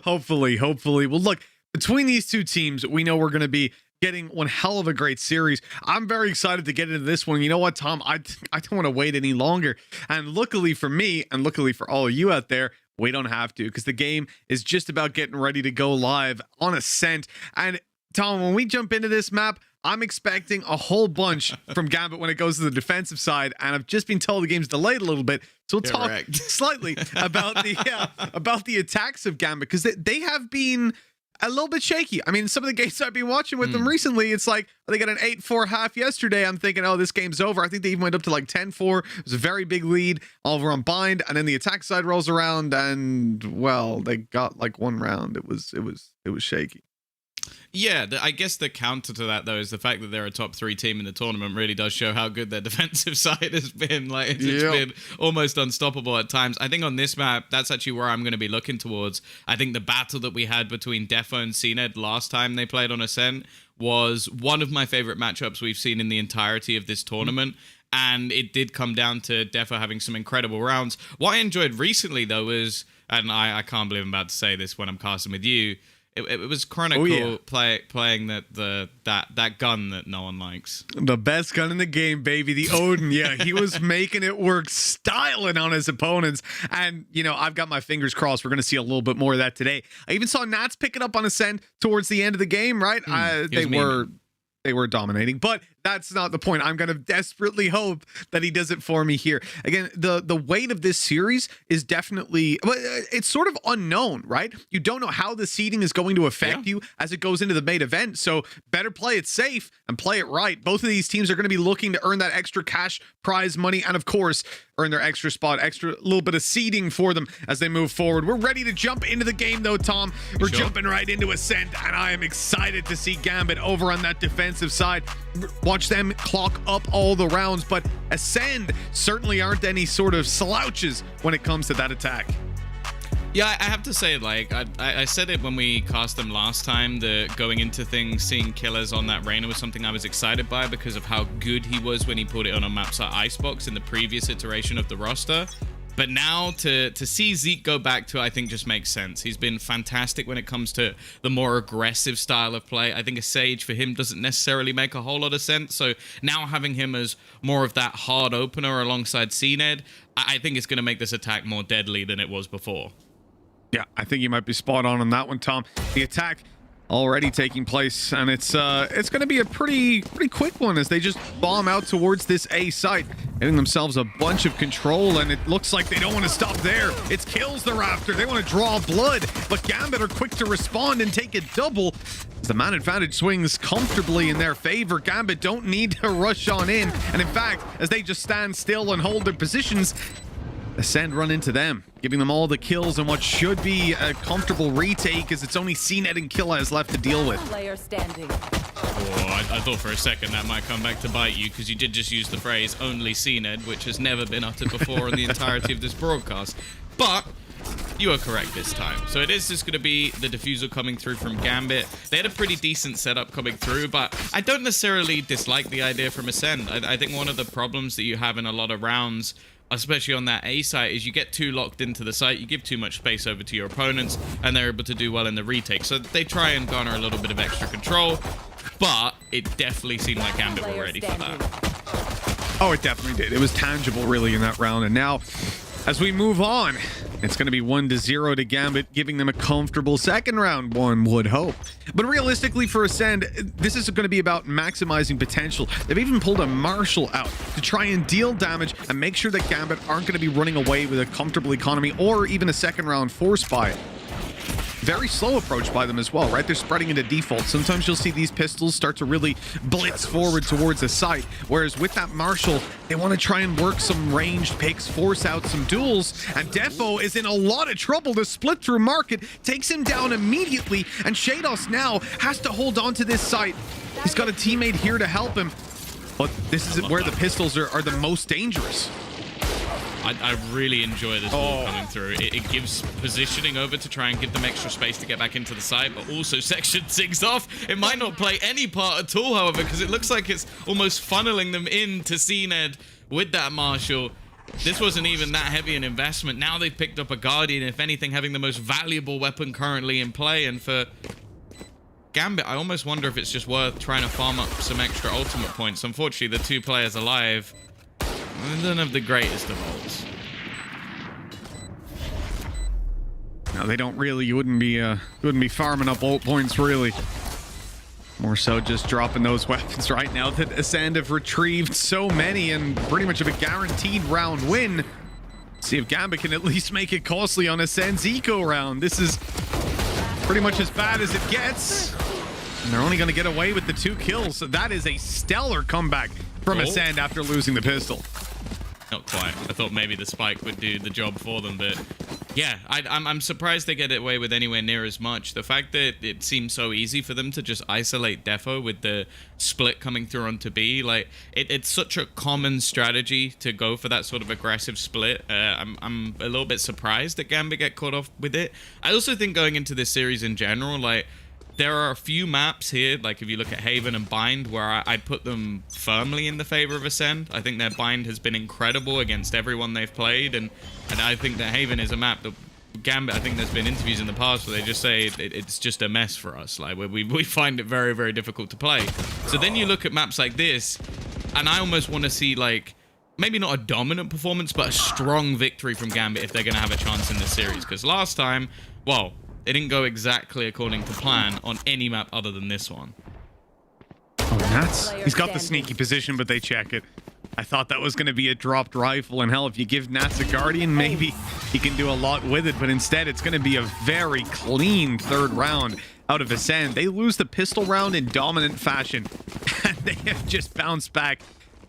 [SPEAKER 15] Hopefully. Well, look, between these two teams, we know we're going to be getting one hell of a great series. I'm very excited to get into this one. You know what, Tom? I don't want to wait any longer. And luckily for me, and luckily for all of you out there, we don't have to, because the game is just about getting ready to go live on ACEND. And Tom, when we jump into this map, I'm expecting a whole bunch from Gambit when it goes to the defensive side, and I've just been told the game's delayed a little bit, so we'll talk slightly about the attacks of Gambit, because they have been a little bit shaky. I mean, some of the games I've been watching with them recently, it's like they got an 8-4 half yesterday. I'm thinking, oh, this game's over. I think they even went up to like 10-4. It was a very big lead. All on bind, and then the attack side rolls around, and well, they got like one round. It was shaky.
[SPEAKER 16] Yeah, I guess the counter to that, though, is the fact that they're a top 3 team in the tournament really does show how good their defensive side has been. Like, it's been almost unstoppable at times. I think on this map, that's actually where I'm going to be looking towards. I think the battle that we had between Defo and CNED last time they played on Ascent was one of my favorite matchups we've seen in the entirety of this tournament. And it did come down to Defo having some incredible rounds. What I enjoyed recently, though, is, and I can't believe I'm about to say this when I'm casting with you, it was Chronicle playing that gun that no one likes.
[SPEAKER 15] The best gun in the game, baby. The Odin. Yeah, he was making it work, styling on his opponents. And, you know, I've got my fingers crossed. We're going to see a little bit more of that today. I even saw Nats pick it up on Ascend towards the end of the game, right? They were dominating, but that's not the point. I'm going to desperately hope that he does it for me here. Again, the weight of this series is definitely, it's sort of unknown, right? You don't know how the seeding is going to affect you as it goes into the main event. So better play it safe and play it right. Both of these teams are going to be looking to earn that extra cash prize money and, of course, earn their extra spot, extra little bit of seeding for them as they move forward. We're ready to jump into the game, though, Tom. We're jumping right into Ascent, and I am excited to see Gambit over on that defensive side. Watch them clock up all the rounds, but Ascend certainly aren't any sort of slouches when it comes to that attack.
[SPEAKER 16] Yeah, I have to say, like, I said it when we cast them last time, that going into things, seeing killers on that Reyna was something I was excited by because of how good he was when he put it on a maps like Icebox in the previous iteration of the roster. But now to see Zeke go back to it, I think just makes sense. He's been fantastic when it comes to the more aggressive style of play. I think a Sage for him doesn't necessarily make a whole lot of sense. So now having him as more of that hard opener alongside CNED, I think it's going to make this attack more deadly than it was before.
[SPEAKER 15] Yeah, I think you might be spot on that one, Tom. The attack already taking place, and it's going to be a pretty quick one as they just bomb out towards this A site, getting themselves a bunch of control, and it looks like they don't want to stop there. It's kills the Raptor. They want to draw blood, but Gambit are quick to respond and take it double. As the man advantage swings comfortably in their favor, Gambit don't need to rush on in, and in fact, as they just stand still and hold their positions, Ascend run into them, giving them all the kills and what should be a comfortable retake, as it's only CNED and Killaz left to deal with.
[SPEAKER 5] Player standing.
[SPEAKER 16] Oh, I thought for a second that might come back to bite you, because you did just use the phrase only CNED, which has never been uttered before in the entirety of this broadcast. But you are correct this time. So it is just going to be the diffusal coming through from Gambit. They had a pretty decent setup coming through, but I don't necessarily dislike the idea from Ascend. I think one of the problems that you have in a lot of rounds, especially on that A site, is you get too locked into the site, you give too much space over to your opponents, and they're able to do well in the retake. So they try and garner a little bit of extra control, but it definitely seemed like Gambit were ready for that.
[SPEAKER 15] Oh, it definitely did. It was tangible, really, in that round. And now, as we move on, it's going to be 1-0 to Gambit, giving them a comfortable second round, one would hope. But realistically for Ascend, this is going to be about maximizing potential. They've even pulled a Marshal out to try and deal damage and make sure that Gambit aren't going to be running away with a comfortable economy or even a second round force buy. Very slow approach by them as well, right? They're spreading into default. Sometimes you'll see these pistols start to really blitz forward towards the site, whereas with that Marshal, they want to try and work some ranged picks, force out some duels, and Defo is in a lot of trouble. The split through market takes him down immediately, and Shados now has to hold on to this site. He's got a teammate here to help him, but this is where the pistols are the most dangerous.
[SPEAKER 16] I really enjoy this ball coming through. It gives positioning over to try and give them extra space to get back into the site, but also section 6 off. It might not play any part at all, however, because it looks like it's almost funneling them into CNED with that Marshal. This wasn't even that heavy an investment. Now they've picked up a Guardian, if anything, having the most valuable weapon currently in play. And for Gambit, I almost wonder if it's just worth trying to farm up some extra ultimate points. Unfortunately, the 2 players alive, they don't have the greatest of ults.
[SPEAKER 15] No, they don't really. You wouldn't be farming up ult points, really. More so just dropping those weapons right now that Ascend have retrieved so many and pretty much of a guaranteed round win. See if Gambit can at least make it costly on Ascend's eco round. This is pretty much as bad as it gets. And they're only going to get away with the 2 kills. So that is a stellar comeback from Ascend after losing the pistol.
[SPEAKER 16] Not quite. I thought maybe the spike would do the job for them, but Yeah, I'm surprised they get away with anywhere near as much. The fact that it seems so easy for them to just isolate Defo with the split coming through onto B, like it's such a common strategy to go for that sort of aggressive split. I'm a little bit surprised that Gambit get caught off with it. I also think going into this series in general, like there are a few maps here, like if you look at Haven and Bind, where I put them firmly in the favor of Ascend. I think their Bind has been incredible against everyone they've played, and I think that Haven is a map that Gambit, I think there's been interviews in the past where they just say it's just a mess for us. Like we find it very, very difficult to play. So then you look at maps like this, and I almost want to see like, maybe not a dominant performance, but a strong victory from Gambit if they're going to have a chance in this series. Because last time, well, it didn't go exactly according to plan on any map other than this one.
[SPEAKER 15] Oh, Nats. He's got the sneaky position, but they check it. I thought that was going to be a dropped rifle, and hell, if you give Nats a Guardian, maybe he can do a lot with it, but instead it's going to be a very clean third round out of Ascend. They lose the pistol round in dominant fashion, and they have just bounced back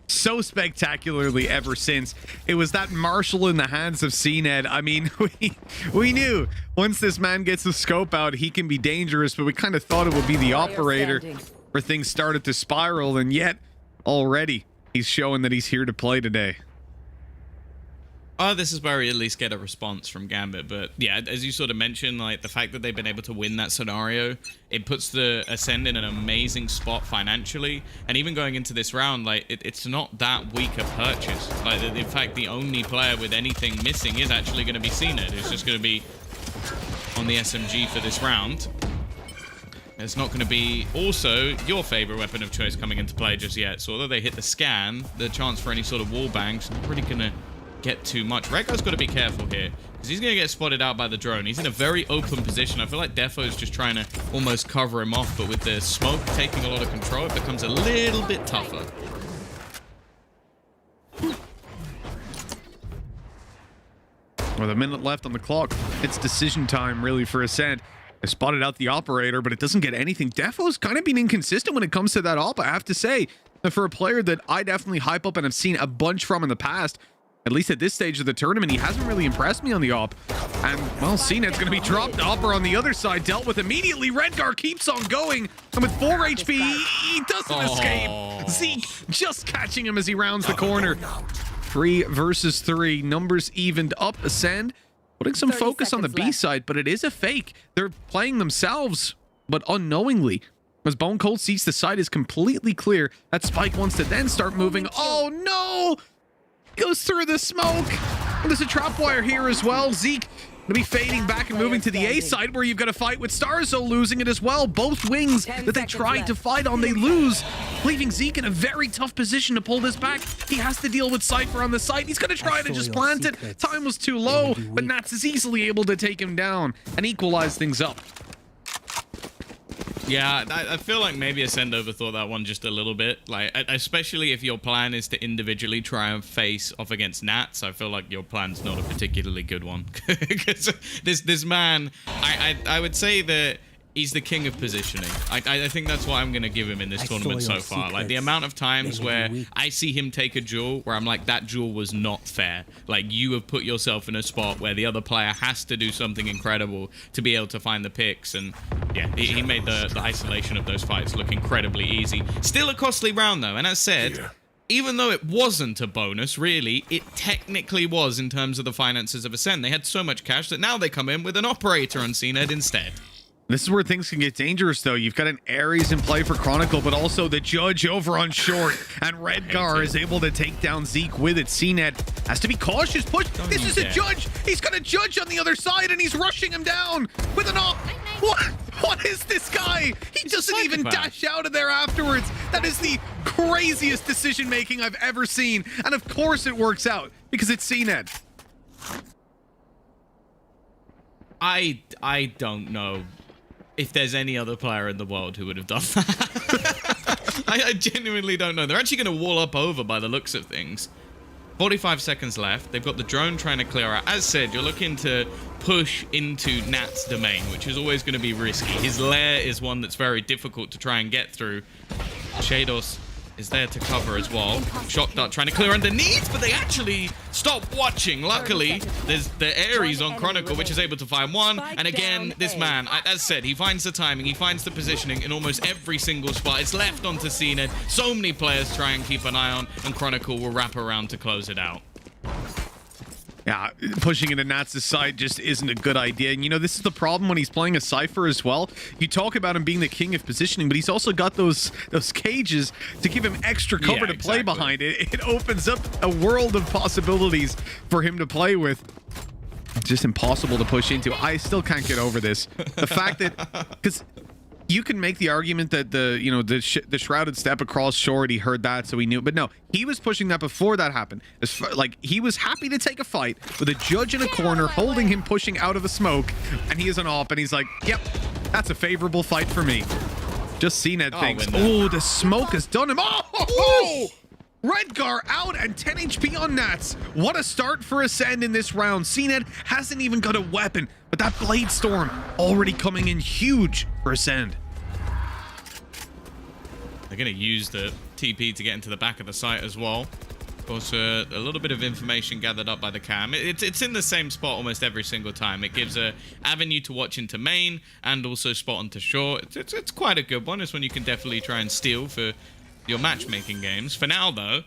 [SPEAKER 15] so spectacularly ever since. It was that Marshall in the hands of CNED. I mean, we knew once this man gets the scope out, he can be dangerous, but we kind of thought it would be the operator where things started to spiral, and yet already he's showing that he's here to play today.
[SPEAKER 16] Oh, this is where we at least get a response from Gambit. But yeah, as you sort of mentioned, like the fact that they've been able to win that scenario, it puts the Ascend in an amazing spot financially. And even going into this round, like it's not that weak a purchase. Like in fact, the only player with anything missing is actually going to be CNED. It's just going to be on the SMG for this round. It's not going to be also your favorite weapon of choice coming into play just yet. So although they hit the scan, the chance for any sort of wall bangs not really going to get too much. Reko's got to be careful here because he's going to get spotted out by the drone. He's in a very open position. I feel like Defo's just trying to almost cover him off, but with the smoke taking a lot of control, it becomes a little bit tougher.
[SPEAKER 15] With a minute left on the clock, it's decision time really for Ascend. They spotted out the operator, but it doesn't get anything. Defo's kind of been inconsistent when it comes to that op, I have to say. For a player that I definitely hype up and have seen a bunch from in the past, at least at this stage of the tournament, he hasn't really impressed me on the op. And, well, CNED's going to be dropped. Opera on the other side, dealt with immediately. Redgar keeps on going. And with 4 HP, he doesn't escape. Zeke just catching him as he rounds the corner. 3 versus 3. Numbers evened up. Ascend putting some focus on the B side, but it is a fake. They're playing themselves, but unknowingly. As Bone Cold sees the side is completely clear, that Spike wants to then start moving. Oh, no! Goes through the smoke. And there's a trap wire here as well. Zeke gonna be fading back and moving to the A side where you've got to fight with Starzo losing it as well. Both wings that they tried to fight on, they lose, leaving Zeke in a very tough position to pull this back. He has to deal with Cypher on the side. He's gonna try to just plant it. Time was too low, but Nats is easily able to take him down and equalize things up.
[SPEAKER 16] Yeah, I feel like maybe Ascend overthought that one just a little bit. Like, especially if your plan is to individually try and face off against Nats, I feel like your plan's not a particularly good one. Because this man, I would say that he's the king of positioning. I think that's what I'm going to give him in this tournament so far. Like, the amount of times where I see him take a duel where I'm like, that duel was not fair. Like, you have put yourself in a spot where the other player has to do something incredible to be able to find the picks. And yeah, he made the isolation of those fights look incredibly easy. Still a costly round, though. And as said, even though it wasn't a bonus, really, it technically was in terms of the finances of Ascend. They had so much cash that now they come in with an operator on CNED instead.
[SPEAKER 15] This is where things can get dangerous, though. You've got an Ares in play for Chronicle, but also the Judge over on short. And Redgar is able to take down Zeke with it. CNED has to be cautious. Push. This is a Judge. He's got a Judge on the other side, and he's rushing him down with an op. What is this guy? He doesn't even dash out of there afterwards. That is the craziest decision-making I've ever seen. And of course it works out, because it's CNED.
[SPEAKER 16] I don't know if there's any other player in the world who would have done that. I genuinely don't know. They're actually going to wall up over by the looks of things. 45 seconds left. They've got the drone trying to clear out. As said, you're looking to push into Nat's domain, which is always going to be risky. His lair is one that's very difficult to try and get through. Shados is there to cover as well. Shock Dart trying to clear underneath, but they actually stop watching. Luckily, there's the Ares on Chronicle, which is able to find one. And again, this man, as said, he finds the timing, he finds the positioning in almost every single spot. It's left onto CNED. So many players try and keep an eye on, and Chronicle will wrap around to close it out.
[SPEAKER 15] Yeah, pushing into Nats' side just isn't a good idea. And, you know, this is the problem when he's playing a sapphiRe as well. You talk about him being the king of positioning, but he's also got those cages to give him extra cover to play behind it. It opens up a world of possibilities for him to play with. It's just impossible to push into. I still can't get over this. The fact that... because you can make the argument that the shrouded step across short, he heard that, so he knew. But no, he was pushing that before that happened. Like, he was happy to take a fight with a judge in a corner holding him, pushing out of the smoke, and he is an op, and he's like, yep, that's a favorable fight for me. Just CNED thinks, oh, the smoke has done him. Oh! Redgar out and 10 HP on Nats. What a start for Ascend in this round. CNED hasn't even got a weapon, but that Blade Storm already coming in huge for Ascend.
[SPEAKER 16] They're going to use the TP to get into the back of the site as well. Of course, a little bit of information gathered up by the cam. It's in the same spot almost every single time. It gives a avenue to watch into main and also spot onto short. It's quite a good one. It's one you can definitely try and steal for your matchmaking games. For now, though,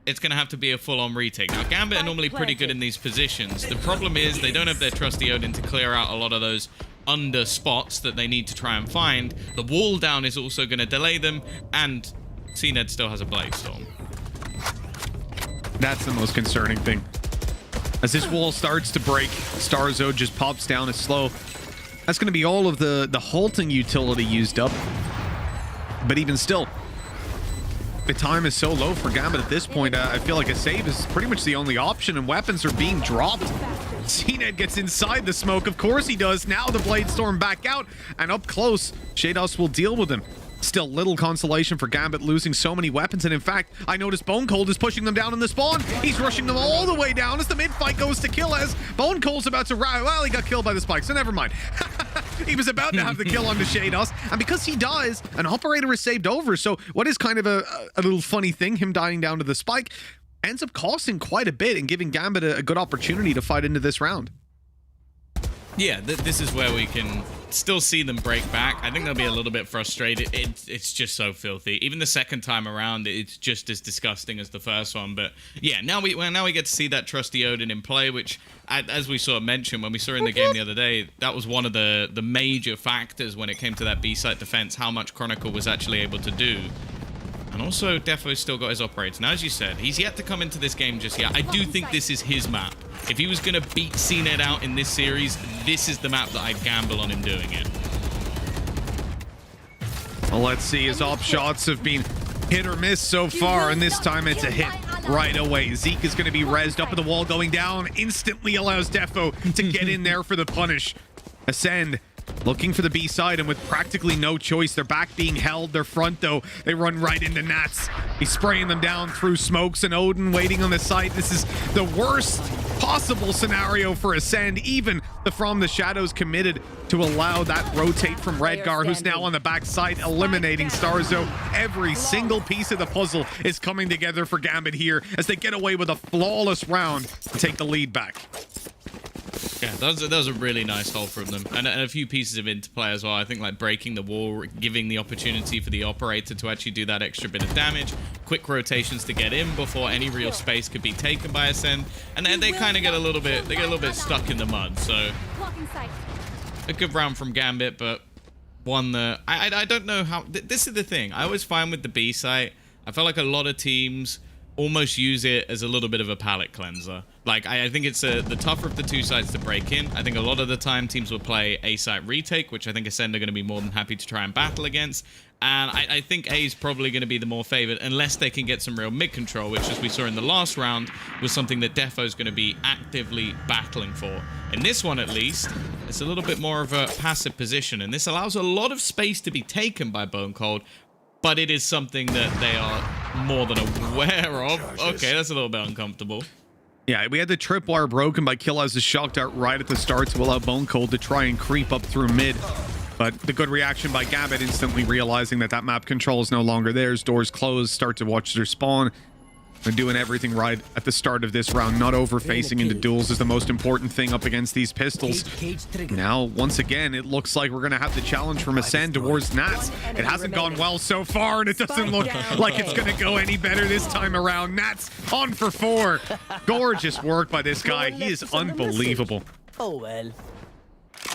[SPEAKER 16] it's going to have to be a full-on retake. Now, Gambit are normally pretty good in these positions. The problem is they don't have their trusty Odin to clear out a lot of those under spots that they need to try and find. The wall down is also going to delay them, and CNED still has a Blade Storm.
[SPEAKER 15] That's the most concerning thing. As this wall starts to break, Starzo just pops down as slow. That's going to be all of the halting utility used up. But even still, the time is so low for Gambit at this point. I feel like a save is pretty much the only option, and weapons are being dropped. CNED gets inside the smoke. Of course he does. Now the Blade Storm back out, and up close, Shados will deal with him. Still little consolation for Gambit losing so many weapons, and in fact, I noticed Bone Cold is pushing them down in the spawn. He's rushing them all the way down as the mid-fight goes to kill, as Bone Cold's about to ride. Well, he got killed by the spike, so never mind. He was about to have the kill on the Shados, and because he dies, an operator is saved over. So what is kind of a little funny thing, him dying down to the spike, ends up costing quite a bit and giving Gambit a good opportunity to fight into this round.
[SPEAKER 16] Yeah, this is where we can still see them break back. I think they'll be a little bit frustrated. It's just so filthy. Even the second time around, it's just as disgusting as the first one. But yeah, now we get to see that trusty Odin in play, which, as we sort of mentioned when we saw in the game the other day, that was one of the major factors when it came to that B-site defense, how much Chronicle was actually able to do. And also, Defo's still got his operator. Now, as you said, he's yet to come into this game just yet. I do think this is his map. If he was going to beat CNED out in this series, this is the map that I'd gamble on him doing it.
[SPEAKER 15] Well, let's see. His op shots have been hit or miss so far, and this time it's a hit right away. Zeke is going to be rezzed up at the wall, going down. Instantly allows Defo to get in there for the punish. Ascend looking for the B side, and with practically no choice, their back being held, their front though, they run right into Nats. He's spraying them down through smokes, and Odin waiting on the side. This is the worst possible scenario for Ascend. Even the From the Shadows committed to allow that rotate from Redgar, who's now on the back side, eliminating Starzo. Every single piece of the puzzle is coming together for Gambit here as they get away with a flawless round to take the lead back.
[SPEAKER 16] Yeah, that was a really nice hold from them. And a few pieces of interplay as well. I think like breaking the wall, giving the opportunity for the operator to actually do that extra bit of damage. Quick rotations to get in before any real space could be taken by Ascend. And then they kind of get a little bit, stuck in the mud. So a good round from Gambit, but one that I don't know how. This is the thing. I always find with the B site, I feel like a lot of teams almost use it as a little bit of a palate cleanser. Like, I think it's the tougher of the two sides to break in. I think a lot of the time teams will play A site retake, which I think Ascend are going to be more than happy to try and battle against. And I think A is probably going to be the more favored unless they can get some real mid control, which, as we saw in the last round, was something that Defo is going to be actively battling for. In this one, at least, it's a little bit more of a passive position, and this allows a lot of space to be taken by Bone Cold, but it is something that they are more than aware of. Okay, that's a little bit uncomfortable.
[SPEAKER 15] Yeah, we had the tripwire broken by Kill as a shock dart right at the start to allow Bone Cold to try and creep up through mid. But the good reaction by Gambit, instantly realizing that that map control is no longer theirs. Doors closed, start to watch their spawn. They're doing everything right at the start of this round. Not over-facing into duels is the most important thing up against these pistols. Now, once again, it looks like we're going to have the challenge from ACEND towards Nats. It hasn't gone well so far, and it doesn't look like it's going to go any better this time around. Nats on for 4. Gorgeous work by this guy. He is unbelievable.
[SPEAKER 17] Oh, well.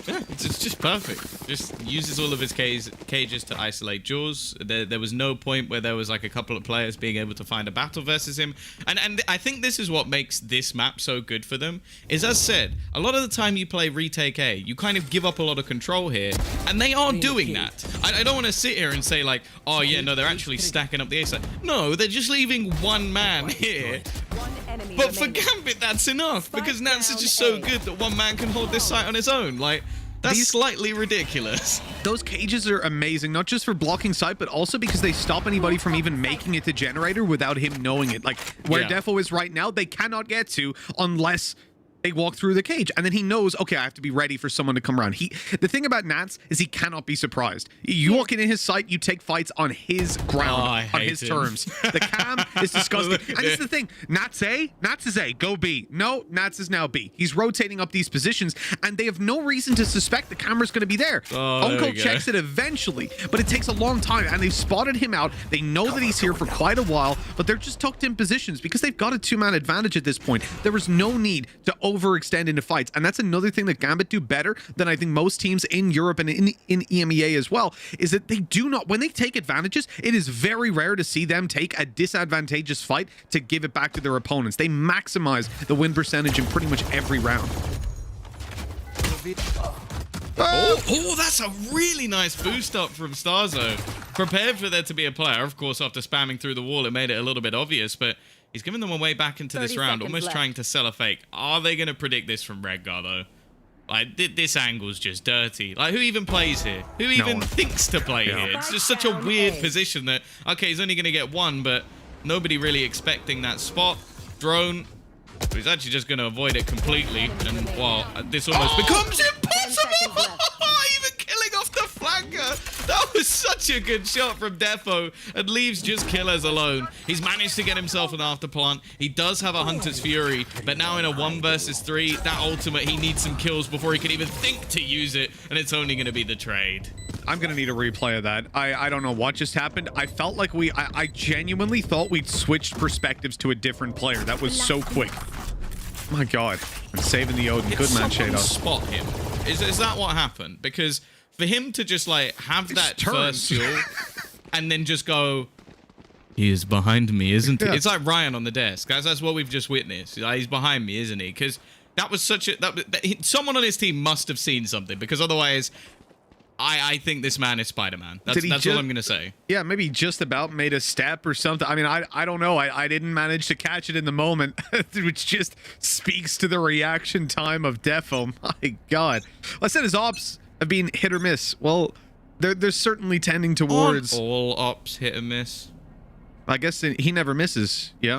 [SPEAKER 16] Yeah, it's just perfect. Just uses all of his cages to isolate Jaws. There was no point where there was like a couple of players being able to find a battle versus him. And I think this is what makes this map so good for them. Is, as said, a lot of the time you play retake A, you kind of give up a lot of control here, and they are doing that. I don't want to sit here and say like, oh yeah, no, they're actually stacking up the A side. No, they're just leaving one man here. But for Gambit, that's enough, because Nats is just so good that one man can hold this site on his own. Like, that's slightly ridiculous.
[SPEAKER 15] Those cages are amazing, not just for blocking sight, but also because they stop anybody from even making it to generator without him knowing it. Like, where Defo is right now, they cannot get to unless they walk through the cage, and then he knows, okay, I have to be ready for someone to come around. The thing about Nats is he cannot be surprised. You walk into his site, you take fights on his ground, on his terms. The cam is disgusting. And it's the thing, Nats A, Nats is A, go B. No, Nats is now B. He's rotating up these positions, and they have no reason to suspect the camera's going to be there. Uncle checks it eventually, but it takes a long time, and they've spotted him out. They know that he's here for quite a while, but they're just tucked in positions because they've got a 2-man advantage at this point. There is no need to overextend into fights, and that's another thing that Gambit do better than I think most teams in Europe and in EMEA as well, is that they do not, when they take advantages, it is very rare to see them take a disadvantageous fight to give it back to their opponents. They maximize the win percentage in pretty much every round.
[SPEAKER 16] Oh, that's a really nice boost up from Starzo. Prepared for there to be a player. Of course, after spamming through the wall, it made it a little bit obvious, but he's giving them a way back into this round, almost trying to sell a fake. Are they going to predict this from Redgar, though? Like, this angle's just dirty. Like, who even plays here? Who even thinks to play here? It's just such a weird position that, okay, he's only going to get one, but nobody really expecting that spot. Drone. He's actually just going to avoid it completely. And, well, this almost becomes impossible! Even killing off the flanker! That was such a good shot from Defo, and leaves just killers alone. He's managed to get himself an afterplant. He does have a Hunter's Fury, but now in a 1 versus 3, that ultimate, he needs some kills before he can even think to use it, and it's only going to be the trade.
[SPEAKER 15] I'm going to need a replay of that. I don't know what just happened. I felt like I genuinely thought we'd switched perspectives to a different player. That was so quick. My God. I'm saving the Odin. Good man, Shadow.
[SPEAKER 16] Spot him. Is that what happened? Because for him to just like have that first duel and then just go, he is behind me, isn't he? It's like Ryan on the desk, guys. That's what we've just witnessed. He's behind me, isn't he? Because that was such a someone on his team must have seen something, because otherwise I think this man is Spider-Man. That's all I'm going to say.
[SPEAKER 15] Yeah, maybe just about made a step or something. I mean, I don't know. I didn't manage to catch it in the moment, which just speaks to the reaction time of Defo. My God. I said his ops have been hit or miss. Well, they're certainly tending towards...
[SPEAKER 16] all ops hit or miss.
[SPEAKER 15] I guess he never misses, yeah?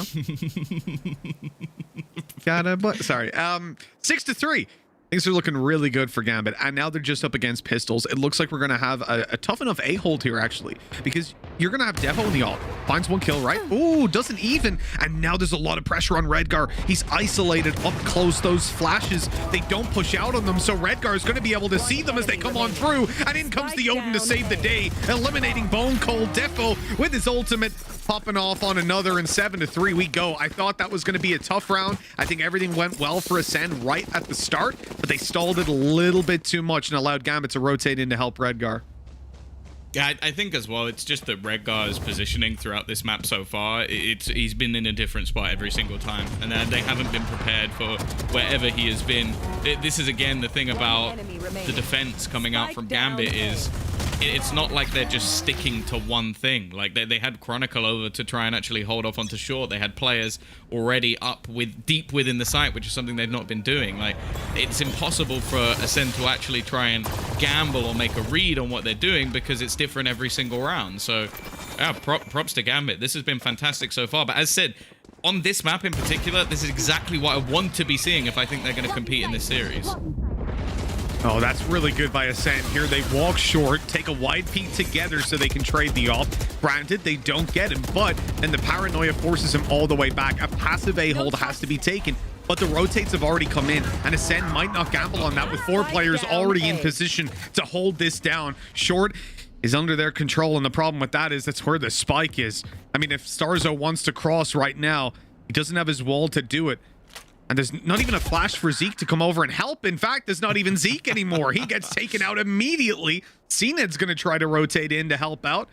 [SPEAKER 15] Sorry. 6-3. Things are looking really good for Gambit, and now they're just up against pistols. It looks like we're going to have a tough enough A-hold here, actually, because you're going to have Defo in the ult. Finds one kill, right? Ooh, doesn't even. And now there's a lot of pressure on Redgar. He's isolated up close. Those flashes, they don't push out on them, so Redgar is going to be able to see them as they come on through, and in comes the Odin to save the day, eliminating Bone Cold. Defo with his ultimate popping off on another, and 7-3 we go. I thought that was going to be a tough round. I think everything went well for ACEND right at the start, but they stalled it a little bit too much and allowed Gambit to rotate in to help Redgar.
[SPEAKER 16] Yeah, I think as well, it's just that Redgar's positioning throughout this map so far, he's been in a different spot every single time, and they haven't been prepared for wherever he has been. This is, again, the thing about the defense coming out from Gambit is it's not like they're just sticking to one thing. Like, they had Chronicle over to try and actually hold off onto short. They had players already up deep within the site, which is something they've not been doing. Like, it's impossible for ACEND to actually try and gamble or make a read on what they're doing, because it's different every single round. So, yeah, props to Gambit. This has been fantastic so far. But as said, on this map in particular, this is exactly what I want to be seeing if I think they're going to compete in this series.
[SPEAKER 15] Oh, that's really good by ACEND here. They walk short, take a wide peek together so they can trade the off. Granted, they don't get him, but then the paranoia forces him all the way back. A passive A-hold has to be taken, but the rotates have already come in, and ACEND might not gamble on that with 4 players already in position to hold this down. Short is under their control, and the problem with that is that's where the spike is. I mean, if Starzo wants to cross right now, he doesn't have his wall to do it. And there's not even a flash for Zeke to come over and help. In fact, there's not even Zeke anymore. He gets taken out immediately. CNED's going to try to rotate in to help out.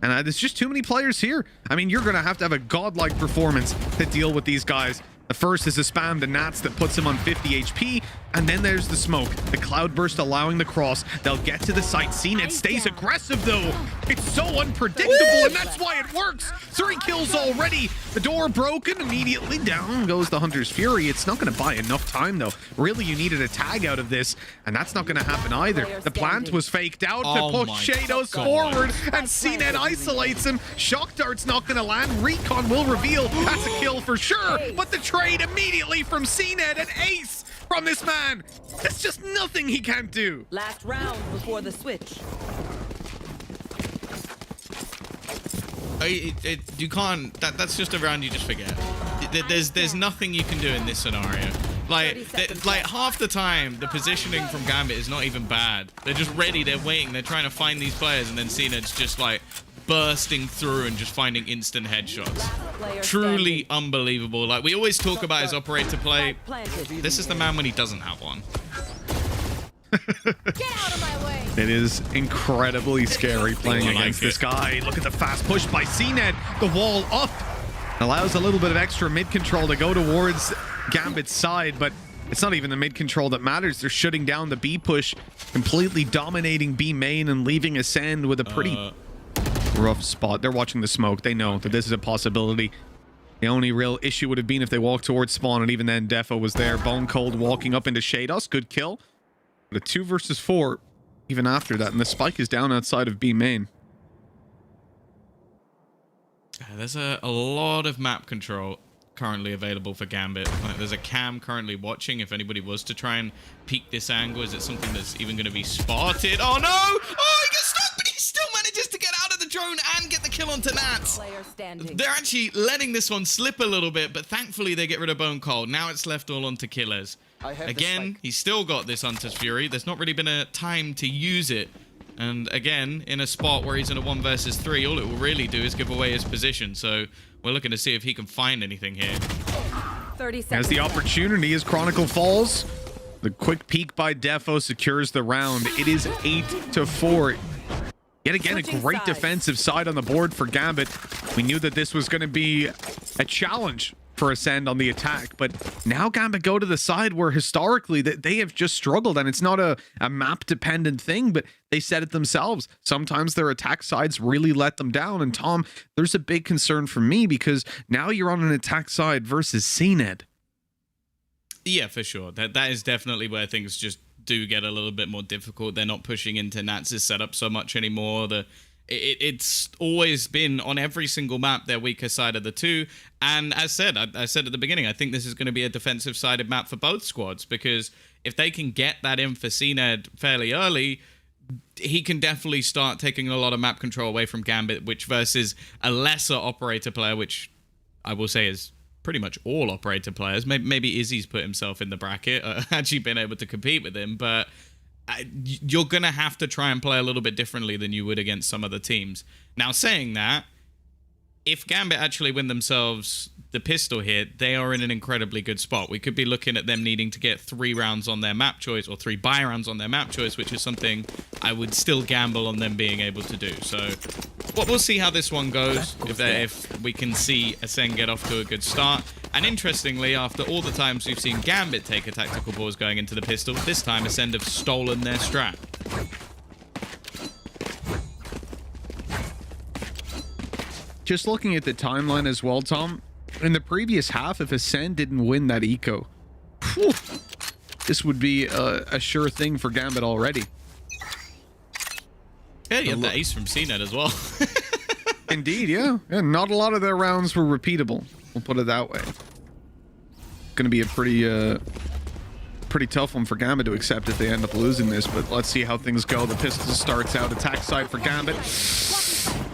[SPEAKER 15] And there's just too many players here. I mean, you're going to have a godlike performance to deal with these guys. The first is a spam to Nats that puts him on 50 HP. And then there's the smoke. The cloud burst allowing the cross. They'll get to the site. CNED stays aggressive, though. It's so unpredictable, and that's why it works. 3 kills already. The door broken. Immediately down goes the Hunter's Fury. It's not going to buy enough time, though. Really, you needed a tag out of this, and that's not going to happen either. The plant was faked out to push Shadows forward, and CNED isolates him. Shock Dart's not going to land. Recon will reveal. That's a kill for sure, but the trade immediately from CNED and Ace from this man. There's just nothing he can't do.
[SPEAKER 17] Last round before the switch.
[SPEAKER 16] You can't. That's just a round you just forget. There's nothing you can do in this scenario. Like half the time, the positioning from Gambit is not even bad. They're just ready. They're waiting. They're trying to find these players, and then CNED's just like bursting through and just finding instant headshots. Truly unbelievable. Like we always talk about his operator play. This is the man when he doesn't have one.
[SPEAKER 17] Get out of my way.
[SPEAKER 15] It is incredibly scary playing against this guy. Look at the fast push by CNED. The wall up. Allows a little bit of extra mid control to go towards Gambit's side, but it's not even the mid control that matters. They're shutting down the B push, completely dominating B main and leaving ACEND with a pretty rough spot. They're watching the smoke. They know that this is a possibility. The only real issue would have been if they walked towards spawn, and even then Defo was there. Bone Cold walking up into Shados. Good kill. But a 2 versus 4 even after that, and the spike is down outside of B main.
[SPEAKER 16] There's a lot of map control currently available for Gambit. Like, there's a cam currently watching. If anybody was to try and peek this angle, is it something that's even going to be spotted? Oh no! Oh, he gets stopped, but he still manages to get out of the drone and get the kill onto Nats. They're actually letting this one slip a little bit, but thankfully they get rid of Bone Cold. Now it's left all onto Killers. Again, he's still got this Hunter's Fury. There's not really been a time to use it. And again, in a spot where he's in a 1 versus 3, all it will really do is give away his position. So we're looking to see if he can find anything here.
[SPEAKER 17] 30 seconds.
[SPEAKER 15] As the opportunity as Chronicle falls, the quick peek by Defo secures the round. It is 8-4. Yet again, a great defensive side on the board for Gambit. We knew that this was going to be a challenge for ACEND on the attack, but now Gambit go to the side where historically they have just struggled, and it's not a map dependent thing, but they said it themselves. Sometimes their attack sides really let them down, and Tom, there's a big concern for me because now you're on an attack side versus CNED.
[SPEAKER 16] Yeah, for sure. That is definitely where things just do get a little bit more difficult. They're not pushing into Nats' setup so much anymore. It's always been on every single map their weaker side of the two. And as I said at the beginning, I think this is going to be a defensive sided map for both squads, because if they can get that in for CNED fairly early, he can definitely start taking a lot of map control away from Gambit, which versus a lesser operator player, which I will say is pretty much all operator players. Maybe Izzy's put himself in the bracket, actually been able to compete with him, but you're going to have to try and play a little bit differently than you would against some other teams. Now, saying that, if Gambit actually win themselves the pistol hit, they are in an incredibly good spot. We could be looking at them needing to get 3 rounds on their map choice, or 3 buy rounds on their map choice, which is something I would still gamble on them being able to do. So we'll see how this one goes, if we can see ACEND get off to a good start. And interestingly, after all the times we've seen Gambit take a tactical pause going into the pistol, this time ACEND have stolen their strat.
[SPEAKER 15] Just looking at the timeline as well, Tom, in the previous half, if ACEND didn't win that eco, this would be a sure thing for Gambit already.
[SPEAKER 16] Yeah, you have the ace from CNED as well.
[SPEAKER 15] Indeed, yeah. Not a lot of their rounds were repeatable. We'll put it that way. Going to be a pretty pretty tough one for Gambit to accept if they end up losing this, but let's see how things go. The pistol starts out attack side for Gambit.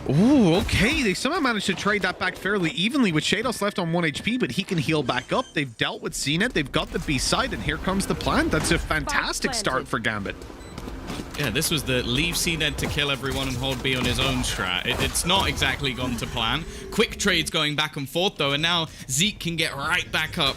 [SPEAKER 15] Ooh, okay. They somehow managed to trade that back fairly evenly with Shados left on 1 HP, but he can heal back up. They've dealt with CNET. They've got the B side, and here comes the plant. That's a fantastic start for Gambit.
[SPEAKER 16] Yeah, this was the leave CNED to kill everyone and hold B on his own strat. It's not exactly gone to plan. Quick trades going back and forth, though, and now Zeke can get right back up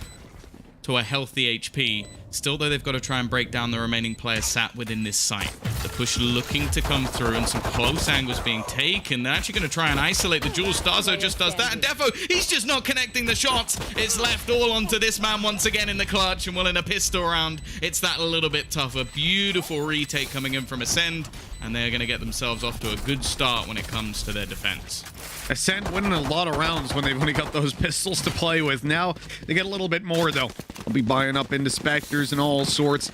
[SPEAKER 16] to a healthy HP. Still, though, they've got to try and break down the remaining players sat within this site. The push looking to come through and some close angles being taken. They're actually going to try and isolate the duel. Starzo just does that. And Defo, he's just not connecting the shots. It's left all onto this man once again in the clutch. And well, in a pistol round, it's that a little bit tougher. Beautiful retake coming in from ACEND. And they're going to get themselves off to a good start when it comes to their defense.
[SPEAKER 15] ACEND winning a lot of rounds when they've only got those pistols to play with. Now they get a little bit more, though. They'll be buying up into Spectres and all sorts.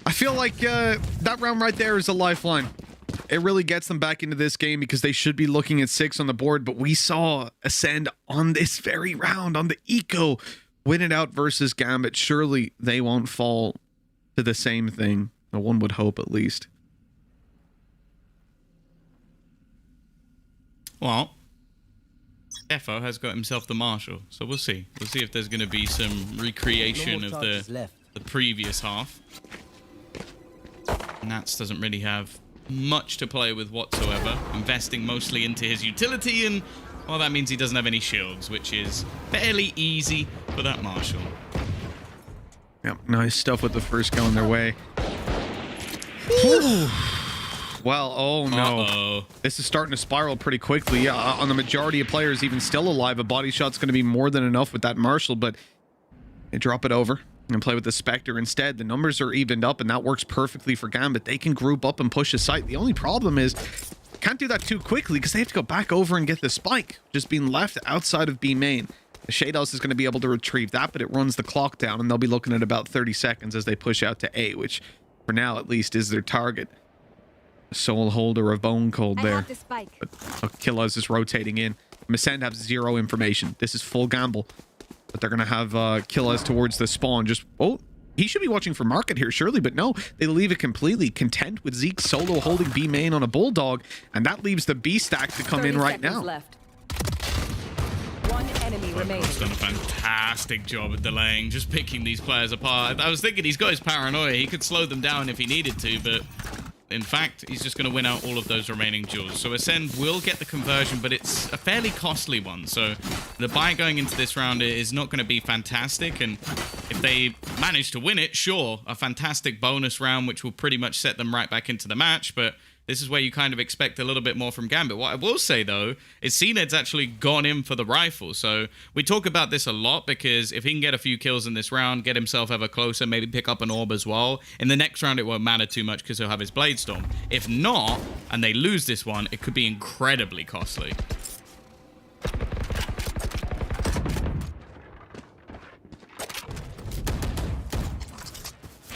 [SPEAKER 15] I feel like that round right there is a lifeline. It really gets them back into this game because they should be looking at 6 on the board, but we saw ACEND on this very round, on the Eco, win it out versus Gambit. Surely they won't fall to the same thing. No one would hope, at least.
[SPEAKER 16] Well, Defo has got himself the Marshal, so we'll see. We'll see if there's going to be some recreation of the previous half. Nats doesn't really have much to play with whatsoever, investing mostly into his utility, and, well, that means he doesn't have any shields, which is fairly easy for that Marshal.
[SPEAKER 15] Yep, nice stuff with the first going their way. Well, oh no. This is starting to spiral pretty quickly. On the majority of players even still alive, a body shot's going to be more than enough with that Marshal, but they drop it over and play with the Spectre instead. The numbers are evened up, and that works perfectly for Gambit. They can group up and push a site. The only problem is, can't do that too quickly because they have to go back over and get the spike, just being left outside of B main. The Shadehouse is going to be able to retrieve that, but it runs the clock down, and they'll be looking at about 30 seconds as they push out to A, which for now at least is their target. Soul holder of Bone Cold there. But Killaz is rotating in. ACEND have zero information. This is full gamble. But they're going to have Killaz towards the spawn. Just, oh, he should be watching for market here, surely. But no, they leave it completely content with Zeke solo holding B main on a Bulldog. And that leaves the B stack to come in right now.
[SPEAKER 17] Left. One enemy remaining.
[SPEAKER 16] He's done a fantastic job at delaying, just picking these players apart. I was thinking he's got his paranoia. He could slow them down if he needed to, but in fact, he's just going to win out all of those remaining duels. So ACEND will get the conversion, but it's a fairly costly one. So the buy going into this round is not going to be fantastic. And if they manage to win it, sure, a fantastic bonus round, which will pretty much set them right back into the match. But this is where you kind of expect a little bit more from Gambit. What I will say, though, is CNED's actually gone in for the rifle. So we talk about this a lot because if he can get a few kills in this round, get himself ever closer, maybe pick up an orb as well, in the next round it won't matter too much because he'll have his Blade Storm. If not, and they lose this one, it could be incredibly costly.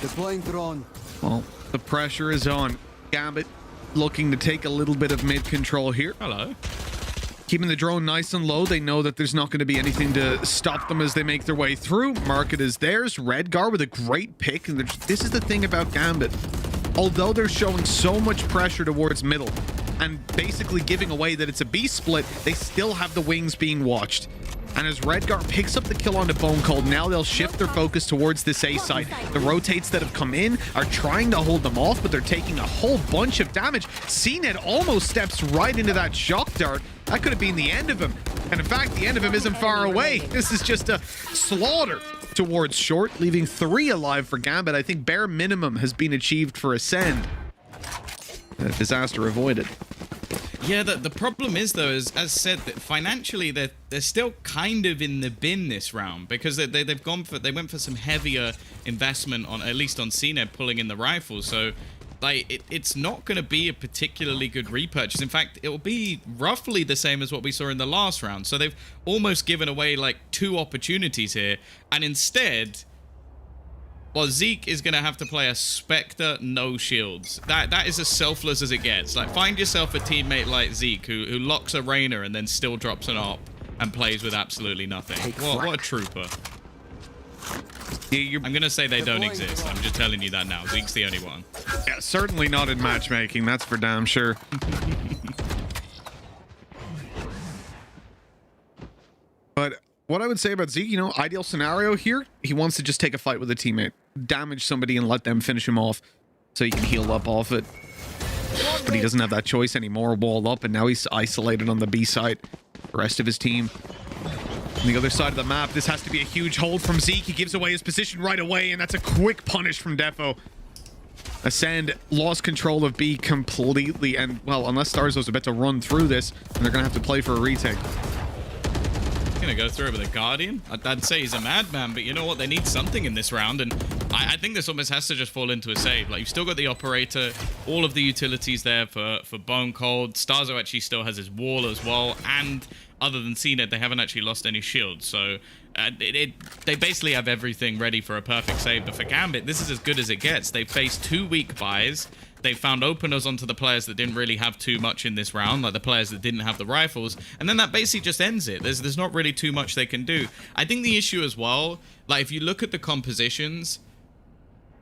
[SPEAKER 18] Deploying drone.
[SPEAKER 15] Well, the pressure is on. Gambit looking to take a little bit of mid control here.
[SPEAKER 16] Hello.
[SPEAKER 15] Keeping the drone nice and low. They know that there's not going to be anything to stop them as they make their way through. Market is theirs. Redgar with a great pick. And this is the thing about Gambit. Although they're showing so much pressure towards middle and basically giving away that it's a B split, they still have the wings being watched. And as Redgar picks up the kill onto Bone Cold, now they'll shift their focus towards this A site. The rotates that have come in are trying to hold them off, but they're taking a whole bunch of damage. CNED almost steps right into that shock dart. That could have been the end of him. And in fact, the end of him isn't far away. This is just a slaughter towards short, leaving 3 alive for Gambit. I think bare minimum has been achieved for ACEND. Disaster avoided.
[SPEAKER 16] Yeah, the problem is, though, as said, that financially they're still kind of in the bin this round because they went for some heavier investment on, at least on CNED, pulling in the rifles. So like it's not going to be a particularly good repurchase. In fact, it will be roughly the same as what we saw in the last round. So they've almost given away like 2 opportunities here, and instead, well, Zeke is going to have to play a Spectre, no shields. That is as selfless as it gets. Like, find yourself a teammate like Zeke who locks a Reyna and then still drops an op and plays with absolutely nothing. What a trooper.
[SPEAKER 15] Yeah,
[SPEAKER 16] I'm gonna say they don't exist. I'm just telling you that now. Zeke's the only one.
[SPEAKER 15] Yeah, certainly not in matchmaking. That's for damn sure. But what I would say about Zeke, you know, ideal scenario here, he wants to just take a fight with a teammate, damage somebody and let them finish him off so he can heal up off it. But he doesn't have that choice anymore. Wall up, and now he's isolated on the B side. The rest of his team on the other side of the map. This has to be a huge hold from Zeke. He gives away his position right away, and that's a quick punish from Defo. ACEND lost control of B completely, and, well, unless Starzo's about to run through this, and they're going to have to play for a retake.
[SPEAKER 16] Gonna go through it with a Guardian. I'd say he's a madman, but you know what? They need something in this round, and I think this almost has to just fall into a save. Like, you've still got the operator, all of the utilities there for Bone Cold. Starzo actually still has his wall as well, and other than CNED, they haven't actually lost any shields, so they basically have everything ready for a perfect save. But for Gambit, this is as good as it gets. They faced 2 weak buys. They found openers onto the players that didn't really have too much in this round, like the players that didn't have the rifles, and then that basically just ends it. There's not really too much they can do. I think the issue as well, like if you look at the compositions,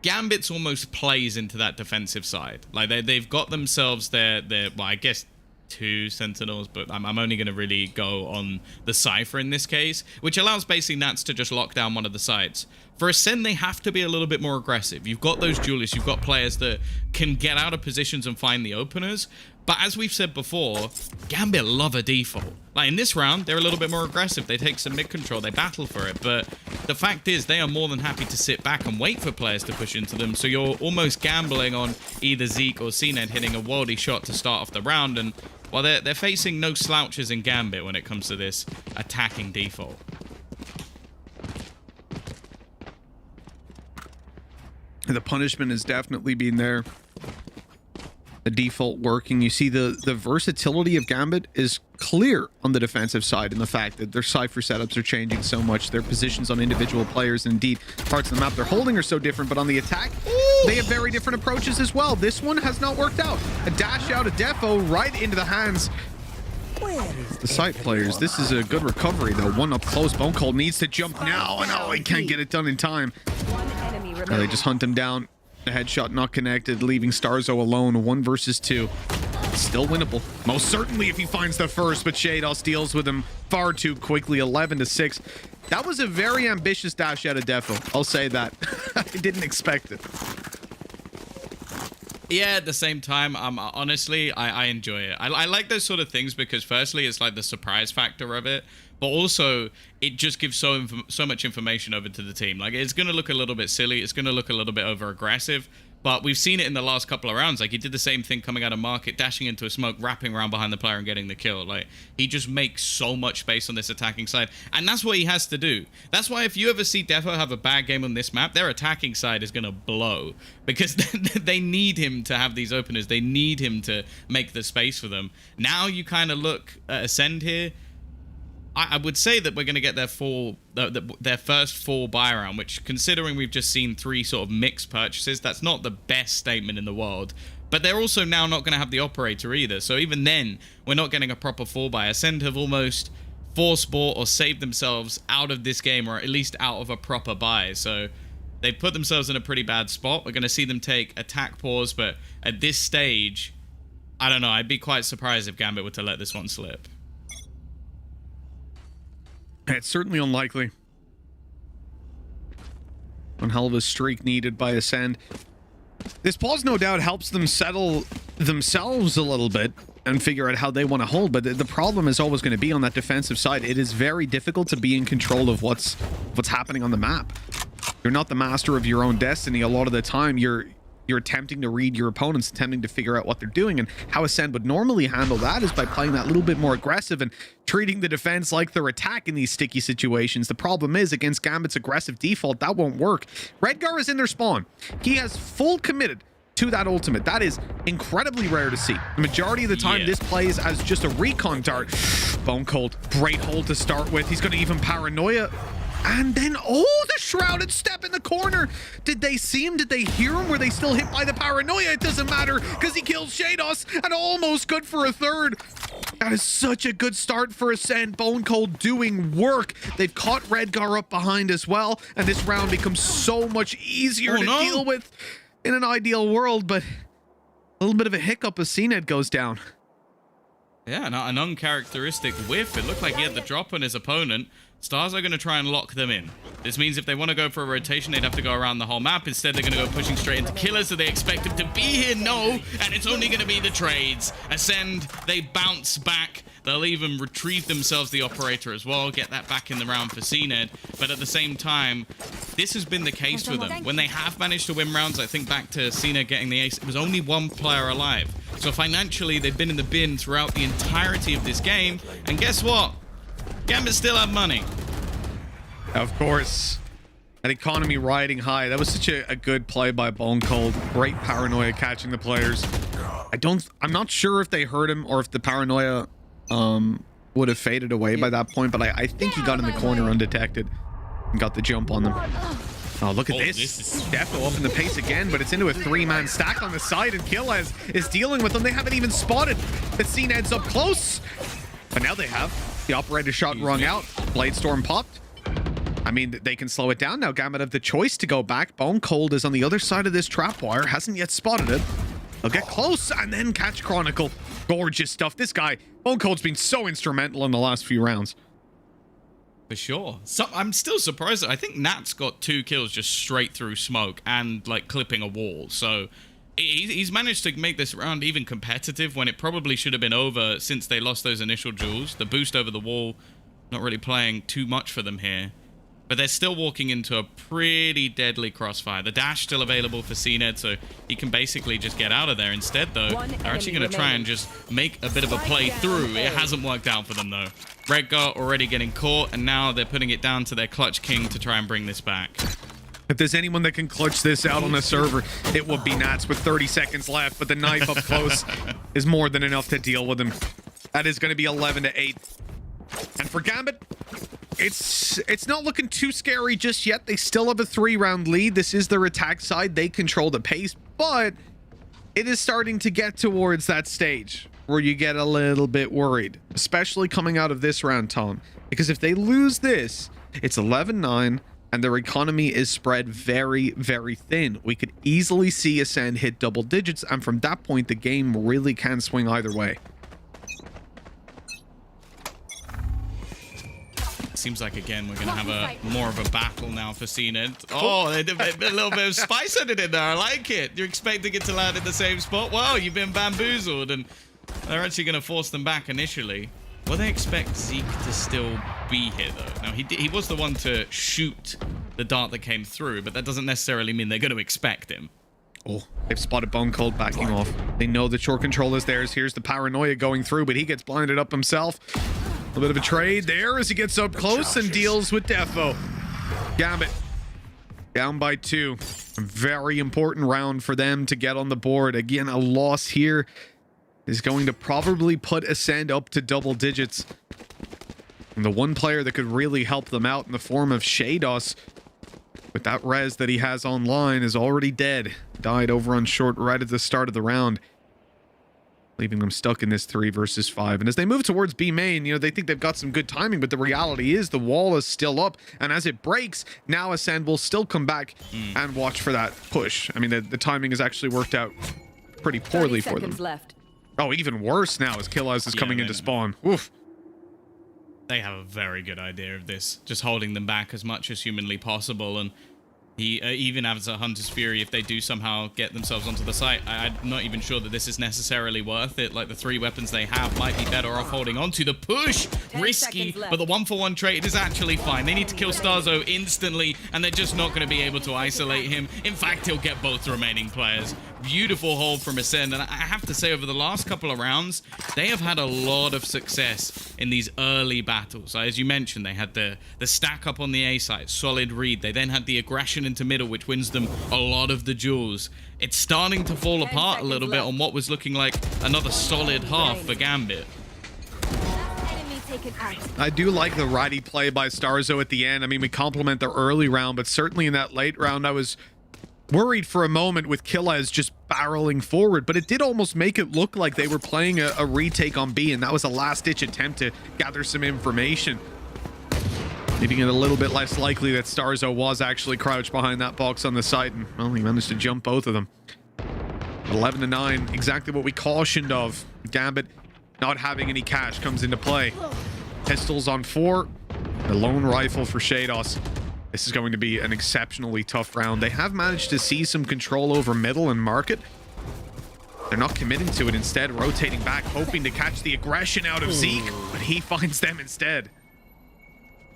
[SPEAKER 16] Gambit's almost plays into that defensive side. Like they've got themselves their well, I guess 2 Sentinels, but I'm only going to really go on the Cypher in this case, which allows basically Nats to just lock down one of the sides. For ACEND, they have to be a little bit more aggressive. You've got those duelists, you've got players that can get out of positions and find the openers, but as we've said before, Gambit love a default. Like in this round, they're a little bit more aggressive. They take some mid control, they battle for it, but the fact is they are more than happy to sit back and wait for players to push into them, so you're almost gambling on either Zeke or CNED hitting a worldy shot to start off the round, and well, they're facing no slouches in Gambit when it comes to this attacking default.
[SPEAKER 15] The punishment has definitely been there. The default working. You see the versatility of Gambit is clear on the defensive side, and the fact that their Cypher setups are changing so much, their positions on individual players, and indeed parts of the map they're holding are so different, but on the attack, they have very different approaches as well. This one has not worked out. A dash out of Defo right into the hands the site players. This is a good recovery though. One up close. Bone Cold needs to jump now, and oh, he can't get it done in time. They just hunt him down. The headshot not connected, leaving Starzo alone. 1 versus 2. Still winnable. Most certainly if he finds the first, but Shados deals with him far too quickly. 11-6. That was a very ambitious dash out of Defo. I'll say that. I didn't expect it.
[SPEAKER 16] Yeah, at the same time, honestly, I enjoy it. I like those sort of things because firstly, it's like the surprise factor of it, but also it just gives so much information over to the team. Like, it's going to look a little bit silly. It's going to look a little bit over aggressive, but we've seen it in the last couple of rounds. Like, he did the same thing coming out of market, dashing into a smoke, wrapping around behind the player and getting the kill. Like, he just makes so much space on this attacking side, and that's what he has to do. That's why if you ever see Defo have a bad game on this map, their attacking side is going to blow, because they need him to have these openers. They need him to make the space for them. Now you kind of look at ACEND here. I would say that we're going to get their first full buy round, which, considering we've just seen 3 sort of mixed purchases, that's not the best statement in the world. But they're also now not going to have the operator either. So even then, we're not getting a proper full buy. ACEND have almost force bought or saved themselves out of this game, or at least out of a proper buy. So they've put themselves in a pretty bad spot. We're going to see them take attack pause, but at this stage, I don't know. I'd be quite surprised if Gambit were to let this one slip.
[SPEAKER 15] It's certainly unlikely. One hell of a streak needed by ACEND. This pause no doubt helps them settle themselves a little bit and figure out how they want to hold, but the problem is always going to be on that defensive side. It is very difficult to be in control of what's happening on the map. You're not the master of your own destiny. A lot of the time you're attempting to read your opponents, attempting to figure out what they're doing, and how ACEND would normally handle that is by playing that little bit more aggressive and treating the defense like their attack in these sticky situations. The problem is, against Gambit's aggressive default, that won't work. Redgar is in their spawn. He has full committed to that ultimate. That is incredibly rare to see. The majority of the time, this plays as just a recon dart. Bone Cold, great hold to start with. He's going to even paranoia. And then, oh, the Shrouded step in the corner. Did they see him? Did they hear him? Were they still hit by the paranoia? It doesn't matter because he kills Shados and almost good for a third. That is such a good start for Ascend. Bone Cold doing work. They've caught Redgar up behind as well, and this round becomes so much easier to deal with in an ideal world, but a little bit of a hiccup as CNED goes down.
[SPEAKER 16] Yeah, an uncharacteristic whiff. It looked like he had the drop on his opponent. Stars are going to try and lock them in. This means if they want to go for a rotation, they'd have to go around the whole map. Instead, they're going to go pushing straight into Killer, so they expect him to be here. No, and it's only going to be the trades. Ascend, they bounce back. They'll even retrieve themselves the operator as well, get that back in the round for CNED. But at the same time, this has been the case for them. When they have managed to win rounds, I think back to CNED getting the ace, it was only one player alive. So financially, they've been in the bin throughout the entirety of this game. And guess what? Gambit still have money.
[SPEAKER 15] Of course. That economy riding high. That was such a good play by Bone Cold. Great paranoia catching the players. I'm not sure if they heard him or if the paranoia would have faded away by that point, but I think he got in the corner undetected and got the jump on them. Oh, look at this. Defo up in the pace again, but it's into a 3-man stack on the side, and Killaz is dealing with them. They haven't even spotted that CNED's up close. But now they have. The operator shot rung out. Blade Storm popped. I mean, they can slow it down now. Gambit have the choice to go back. Bone Cold is on the other side of this trap wire. Hasn't yet spotted it. They'll get close and then catch Chronicle. Gorgeous stuff. This guy, Bone Cold's been so instrumental in the last few rounds.
[SPEAKER 16] For sure. So I'm still surprised. I think Nat's got 2 kills just straight through smoke and like clipping a wall. So he's managed to make this round even competitive when it probably should have been over since they lost those initial duels. The boost over the wall, not really playing too much for them here. But they're still walking into a pretty deadly crossfire. The dash still available for CNED, so he can basically just get out of there. Instead, though, they're actually going to try and just make a bit of a play through. It hasn't worked out for them, though. Redgar already getting caught, and now they're putting it down to their Clutch King to try and bring this back.
[SPEAKER 15] If there's anyone that can clutch this out on the server, it would be Nats with 30 seconds left, but the knife up close is more than enough to deal with him. That is going to be 11-8. And for Gambit, it's not looking too scary just yet. They still have a 3-round lead. This is their attack side. They control the pace, but it is starting to get towards that stage where you get a little bit worried, especially coming out of this round, Tom. Because if they lose this, it's 11-9, and their economy is spread very, very thin. We could easily see Ascend hit double digits, and from that point, the game really can swing either way.
[SPEAKER 16] Seems like, again, we're going to have more of a battle now for CNED. Oh, a little bit of spice added in there. I like it. You're expecting it to land in the same spot. Wow, you've been bamboozled. And they're actually going to force them back initially. Will they expect Zeke to still be here, though? Now, he was the one to shoot the dart that came through, but that doesn't necessarily mean they're going to expect him.
[SPEAKER 15] Oh, they've spotted Bone Cold backing off. They know the short control is theirs. Here's the paranoia going through, but he gets blinded up himself. A little bit of a trade there as he gets up close and deals with Defo. Gambit down by 2. A very important round for them to get on the board. Again, a loss here is going to probably put Ascend up to double digits. And the one player that could really help them out in the form of Shados, with that res that he has online, is already dead. Died over on short right at the start of the round, leaving them stuck in this 3 versus 5. And as they move towards B main, you know, they think they've got some good timing, but the reality is the wall is still up, and as it breaks, now Ascend will still come back and watch for that push. I mean, the timing has actually worked out pretty poorly for them.
[SPEAKER 17] Left.
[SPEAKER 15] Oh, even worse now as Killaz is coming into spawn. Oof.
[SPEAKER 16] They have a very good idea of this, just holding them back as much as humanly possible. And he even has a Hunter's Fury if they do somehow get themselves onto the site. I'm not even sure that this is necessarily worth it. Like, the 3 weapons they have might be better off holding onto. The push, risky, but the 1-for-1 trade is actually fine. They need to kill Starzo instantly, and they're just not going to be able to isolate him. In fact, he'll get both the remaining players. Beautiful hold from Ascend, and I have to say, over the last couple of rounds, they have had a lot of success in these early battles. As you mentioned, they had the stack up on the A site, solid read. They then had the aggression into middle, which wins them a lot of the duels. It's starting to fall apart a little bit on what was looking like another solid half for Gambit.
[SPEAKER 15] I do like the ratty play by Starzo at the end. I mean, we compliment the early round, but certainly in that late round, I was worried for a moment with Killaz just barreling forward, but it did almost make it look like they were playing a retake on B, and that was a last-ditch attempt to gather some information. Making it a little bit less likely that Starzo was actually crouched behind that box on the side, and, well, he managed to jump both of them. 11-9, exactly what we cautioned of. Gambit not having any cash comes into play. Pistols on 4, the lone rifle for Shados. This is going to be an exceptionally tough round. They have managed to see some control over middle and market. They're not committing to it, instead rotating back, hoping to catch the aggression out of Zeke, but he finds them instead.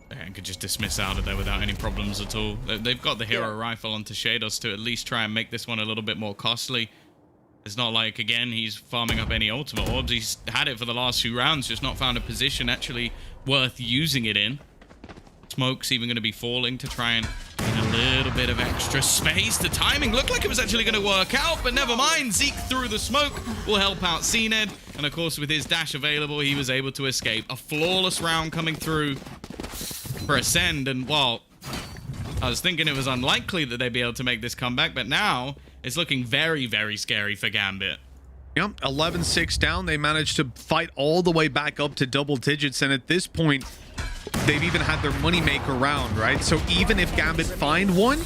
[SPEAKER 16] And could just dismiss out of there without any problems at all. They've got the hero rifle onto Shados to at least try and make this one a little bit more costly. It's not like, again, he's farming up any ultimate orbs. He's had it for the last few rounds, just not found a position actually worth using it in. Smoke's even going to be falling to try and get a little bit of extra space. The timing looked like it was actually going to work out, but never mind. Zeke through the smoke will help out CNED. And of course, with his dash available, he was able to escape. A flawless round coming through for ACEND. And, well, I was thinking it was unlikely that they'd be able to make this comeback, but now it's looking very, very scary for Gambit.
[SPEAKER 15] Yep, 11-6 down. They managed to fight all the way back up to double digits, and at this point, they've even had their moneymaker round, right? So even if Gambit find one,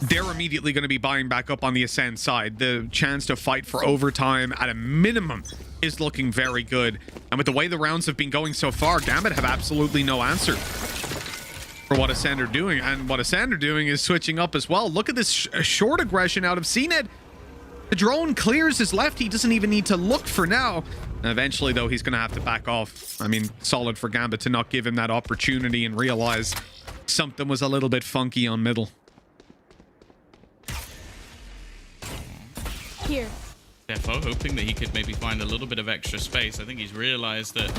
[SPEAKER 15] they're immediately going to be buying back up on the ACEND side. The chance to fight for overtime at a minimum is looking very good. And with the way the rounds have been going so far, Gambit have absolutely no answer for what ACEND are doing. And what ACEND are doing is switching up as well. Look at this short aggression out of CNED. The drone clears his left. He doesn't even need to look for now. And eventually, though, he's going to have to back off. I mean, solid for Gambit to not give him that opportunity and realize something was a little bit funky on middle.
[SPEAKER 12] Here.
[SPEAKER 16] Defo hoping that he could maybe find a little bit of extra space. I think he's realized that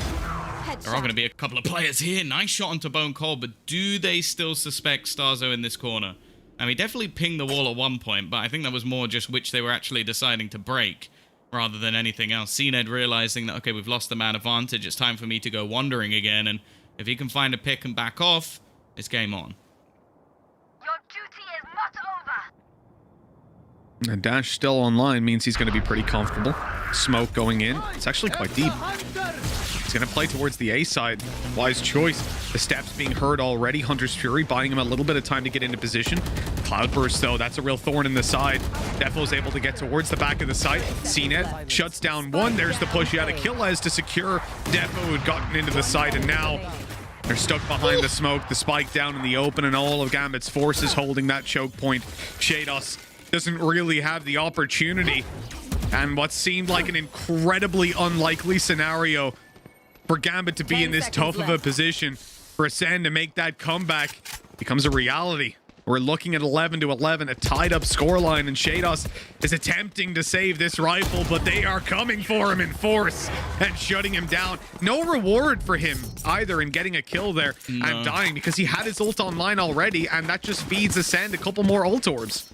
[SPEAKER 16] there are going to be a couple of players here. Nice shot onto Bone Cold, but do they still suspect Starzo in this corner? I mean, definitely pinged the wall at one point, but I think that was more just which they were actually deciding to break rather than anything else. CNED realizing that, okay, we've lost the man advantage. It's time for me to go wandering again. And if he can find a pick and back off, it's game on.
[SPEAKER 5] Your duty is not over.
[SPEAKER 15] And Dash still online means he's going to be pretty comfortable. Smoke going in. It's actually quite deep. He's going to play towards the A side. Wise choice. The steps being heard already. Hunter's Fury buying him a little bit of time to get into position. Cloudburst, though, that's a real thorn in the side. Defo's able to get towards the back of the site. CNED shuts down one. There's the push out of Killaz to secure Defo, who had gotten into the site, and now they're stuck behind the smoke. The spike down in the open, and all of Gambit's forces holding that choke point. Shados doesn't really have the opportunity. And what seemed like an incredibly unlikely scenario for Gambit to be in this tough of a position, for ACEND to make that comeback, becomes a reality. We're looking at 11-11, a tied-up scoreline, and Shados is attempting to save this rifle, but they are coming for him in force and shutting him down. No reward for him either in getting a kill there and dying, because he had his ult online already, and that just feeds ACEND a couple more ult orbs.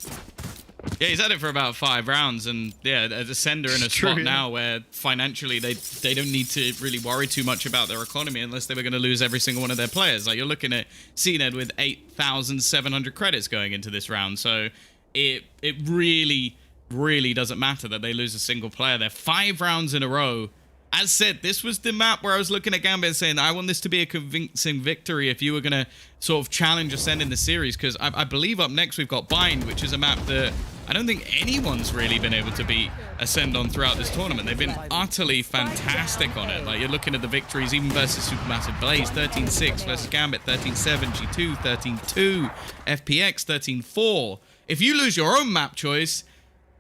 [SPEAKER 16] Yeah, he's had it for about 5 rounds, and yeah, as ACEND are in a spot now where financially they don't need to really worry too much about their economy unless they were going to lose every single one of their players. Like, you're looking at CNED with 8,700 credits going into this round, so it really, really doesn't matter that they lose a single player. They're 5 rounds in a row. As said, this was the map where I was looking at Gambit and saying, I want this to be a convincing victory if you were going to sort of challenge ACEND in the series, because I believe up next we've got Bind, which is a map that I don't think anyone's really been able to beat ACEND on throughout this tournament. They've been utterly fantastic on it. Like, you're looking at the victories, even versus Supermassive Blaze, 13-6 versus Gambit, 13-7, G2, 13-2, FPX, 13-4. If you lose your own map choice,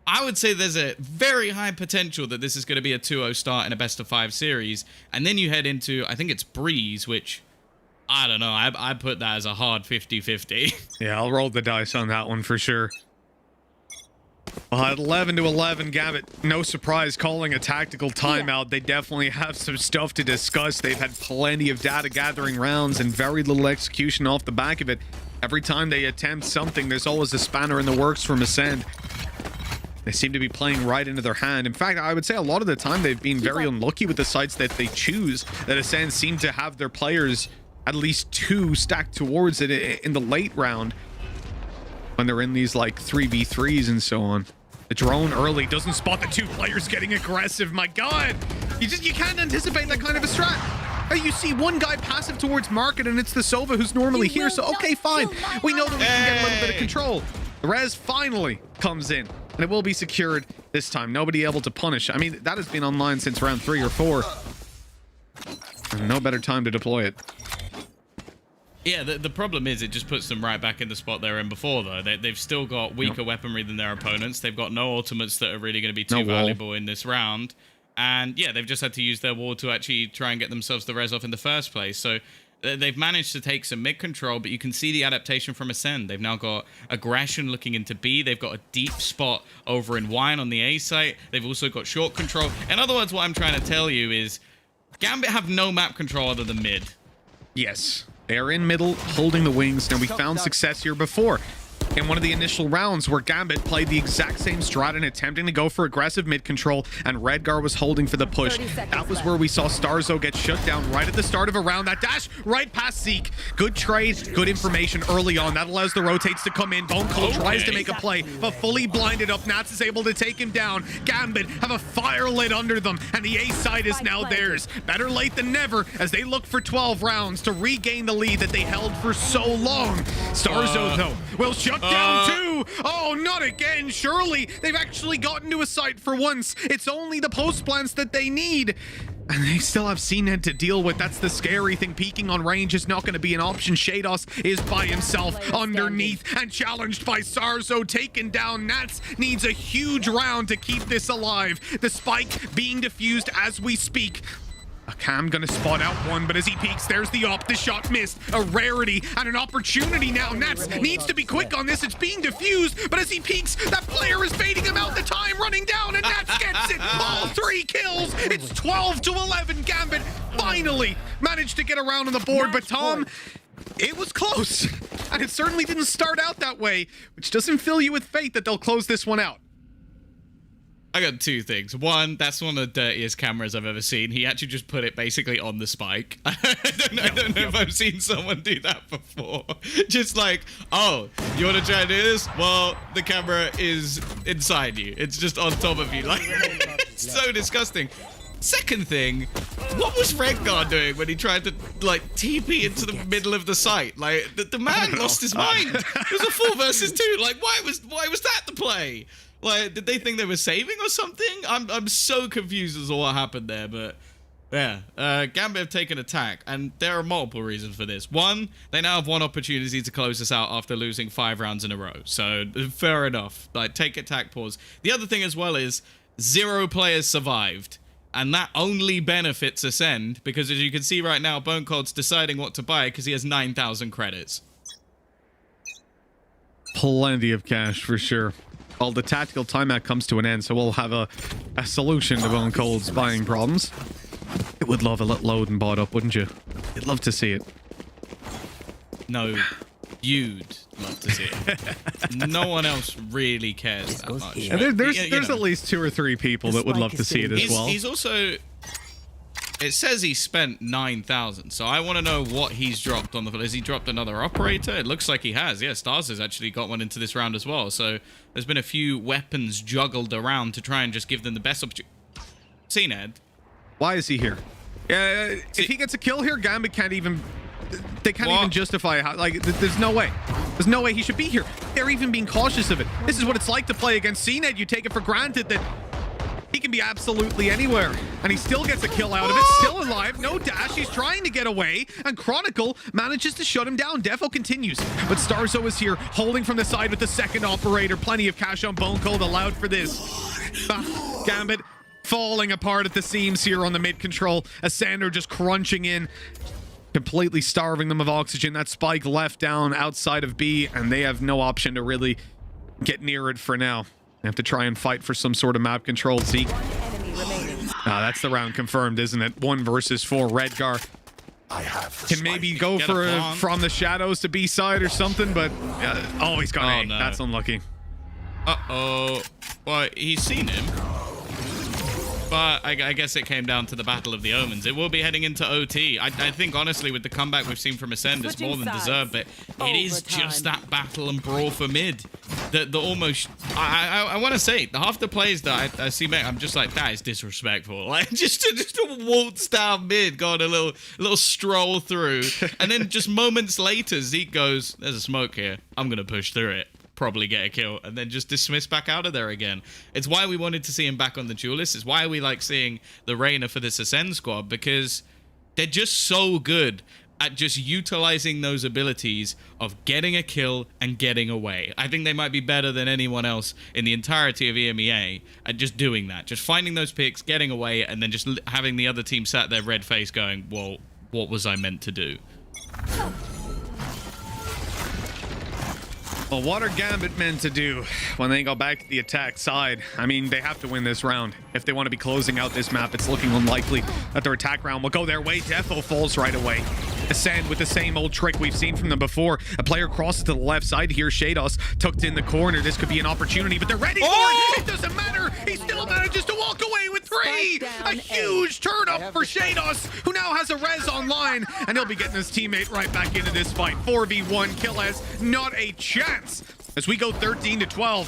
[SPEAKER 16] I would say there's a very high potential that this is going to be a 2-0 start in a best-of-5 series. And then you head into, I think it's Breeze, which, I don't know, I put that as a hard 50-50.
[SPEAKER 15] Yeah, I'll roll the dice on that one for sure. Well, at 11-11, Gambit, no surprise, calling a tactical timeout. They definitely have some stuff to discuss. They've had plenty of data gathering rounds and very little execution off the back of it. Every time they attempt something, there's always a spanner in the works from ACEND. They seem to be playing right into their hand. In fact, I would say a lot of the time they've been very unlucky with the sites that they choose. That ACEND seem to have their players at least 2 stacked towards it in the late round when they're in these like 3v3s and so on. The drone early doesn't spot the 2 players getting aggressive. My God, you can't anticipate that kind of a strat. You see one guy passive towards market and it's the Sova who's normally here. So okay, fine. We know that we can get a little bit of control. The res finally comes in and it will be secured this time. Nobody able to punish. I mean, that has been online since round 3 or 4. And no better time to deploy it.
[SPEAKER 16] Yeah, the problem is it just puts them right back in the spot they were in before, though. They've still got weaker weaponry than their opponents. They've got no ultimates that are really going to be too valuable in this round. And yeah, they've just had to use their wall to actually try and get themselves the res off in the first place. So they've managed to take some mid control, but you can see the adaptation from ACEND. They've now got aggression looking into B. They've got a deep spot over in Wine on the A site. They've also got short control. In other words, what I'm trying to tell you is Gambit have no map control other than mid.
[SPEAKER 15] Yes. They're in middle, holding the wings. Now, we found success here before in one of the initial rounds where Gambit played the exact same strat and attempting to go for aggressive mid control, and Redgar was holding for the push. That was where we saw Starzo get shut down right at the start of a round. That dash right past Zeke. Good trade, good information early on. That allows the rotates to come in. Bone Cold tries to make a play, but fully blinded up. Nats is able to take him down. Gambit have a fire lit under them, and the A side is now theirs. Better late than never as they look for 12 rounds to regain the lead that they held for so long. Starzo, though, will shut down 2. Oh, not again. Surely they've actually gotten to a site for once. It's only the post plants that they need. And they still have CNED to deal with. That's the scary thing. Peeking on range is not going to be an option. Shados is by himself underneath and challenged by Sarzo, taken down. Nats needs a huge round to keep this alive. The spike being diffused as we speak. A Cam gonna spot out one, but as he peeks, there's the op. The shot missed. A rarity and an opportunity now. Nats needs to be quick on this. It's being diffused, but as he peeks, that player is baiting him out. The time running down, and Nats gets it. All 3 kills. It's 12-11. Gambit finally managed to get around on the board, but Tom, it was close. And it certainly didn't start out that way, which doesn't fill you with faith that they'll close this one out.
[SPEAKER 16] I got 2 things. One, that's one of the dirtiest cameras I've ever seen. He actually just put it basically on the spike. I don't know if I've seen someone do that before. Just like, oh, you want to try and do this? Well, the camera is inside you. It's just on top of you. Like, it's so disgusting. Second thing, what was Redgar doing when he tried to, like, TP into the middle of the site? Like, the man lost his mind. It was a 4 versus 2. Like, why was that the play? Like, did they think they were saving or something? I'm so confused as to what happened there, but yeah. Gambit have taken attack, and there are multiple reasons for this. One, they now have one opportunity to close this out after losing 5 rounds in a row. So, fair enough. Like, take attack pause. The other thing as well is 0 players survived. And that only benefits ACEND, because as you can see right now, Bone Cold's deciding what to buy because he has 9,000 credits.
[SPEAKER 15] Plenty of cash for sure. Well, the tactical timeout comes to an end, so we'll have a solution to Bone Cold's buying problems. It would love a little load and bought up, wouldn't you? You'd love to see it.
[SPEAKER 16] No, you'd love to see it. No one else really cares that much.
[SPEAKER 15] And there's at least 2 or 3 people that would love to see it as well.
[SPEAKER 16] He's also... It says he spent 9,000, so I want to know what he's dropped on the... Has he dropped another operator? It looks like he has. Yeah, Stars has actually got one into this round as well, so there's been a few weapons juggled around to try and just give them the best opportunity. CNED.
[SPEAKER 15] Why is he here? If he gets a kill here, Gambit can't even... They can't even justify how... Like, there's no way. There's no way he should be here. They're even being cautious of it. This is what it's like to play against CNED. You take it for granted that he can be absolutely anywhere, and he still gets a kill out of it. Still alive, no dash. He's trying to get away, and Chronicle manages to shut him down. Defo continues, but Starzo is here, holding from the side with the second operator. Plenty of cash on Bone Cold, allowed for this. Gambit falling apart at the seams here on the mid control. ACEND just crunching in, completely starving them of oxygen. That spike left down outside of B, and they have no option to really get near it for now. They have to try and fight for some sort of map control. Zeke. That's the round confirmed, isn't it? 1 versus 4. Redgar can maybe go for a from the shadows to B side or something, but oh, he's got A. No. That's unlucky.
[SPEAKER 16] Uh-oh. Well, he's seen him. But I guess it came down to the Battle of the Omens. It will be heading into OT. I think, honestly, with the comeback we've seen from ACEND, it's more than deserved. But it is just that battle and brawl for mid that almost... I want to say, the half the plays that I see, I'm just like, that is disrespectful. Like, just to waltz down mid, got a little stroll through. And then just moments later, Zeke goes, there's a smoke here. I'm going to push through it. Probably get a kill, and then just dismiss back out of there again. It's why we wanted to see him back on the duelist. It's why we like seeing the Reyna for this ACEND squad, because they're just so good at just utilizing those abilities of getting a kill and getting away. I think they might be better than anyone else in the entirety of EMEA at just doing that. Just finding those picks, getting away, and then just having the other team sat there red face going, well, what was I meant to do?
[SPEAKER 15] Well, what are Gambit meant to do when they go back to the attack side? I mean, they have to win this round. If they want to be closing out this map, it's looking unlikely that their attack round will go their way. Defo falls right away. ACEND with the same old trick we've seen from them before. A player crosses to the left side here. Shados tucked in the corner. This could be an opportunity, but they're ready for it. It doesn't matter. He still manages to walk away with 3. A huge turn up for Shados, who now has a res online, and he'll be getting his teammate right back into this fight. 4v1 kill has not a chance as we go 13-12.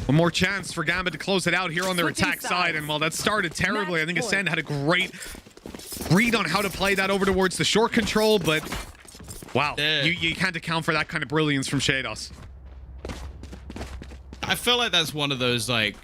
[SPEAKER 15] One more chance for Gambit to close it out here on their attack side, and while that started terribly, I think ACEND had a great read on how to play that over towards the short control, but wow, you can't account for that kind of brilliance from Shados.
[SPEAKER 16] I feel like that's one of those like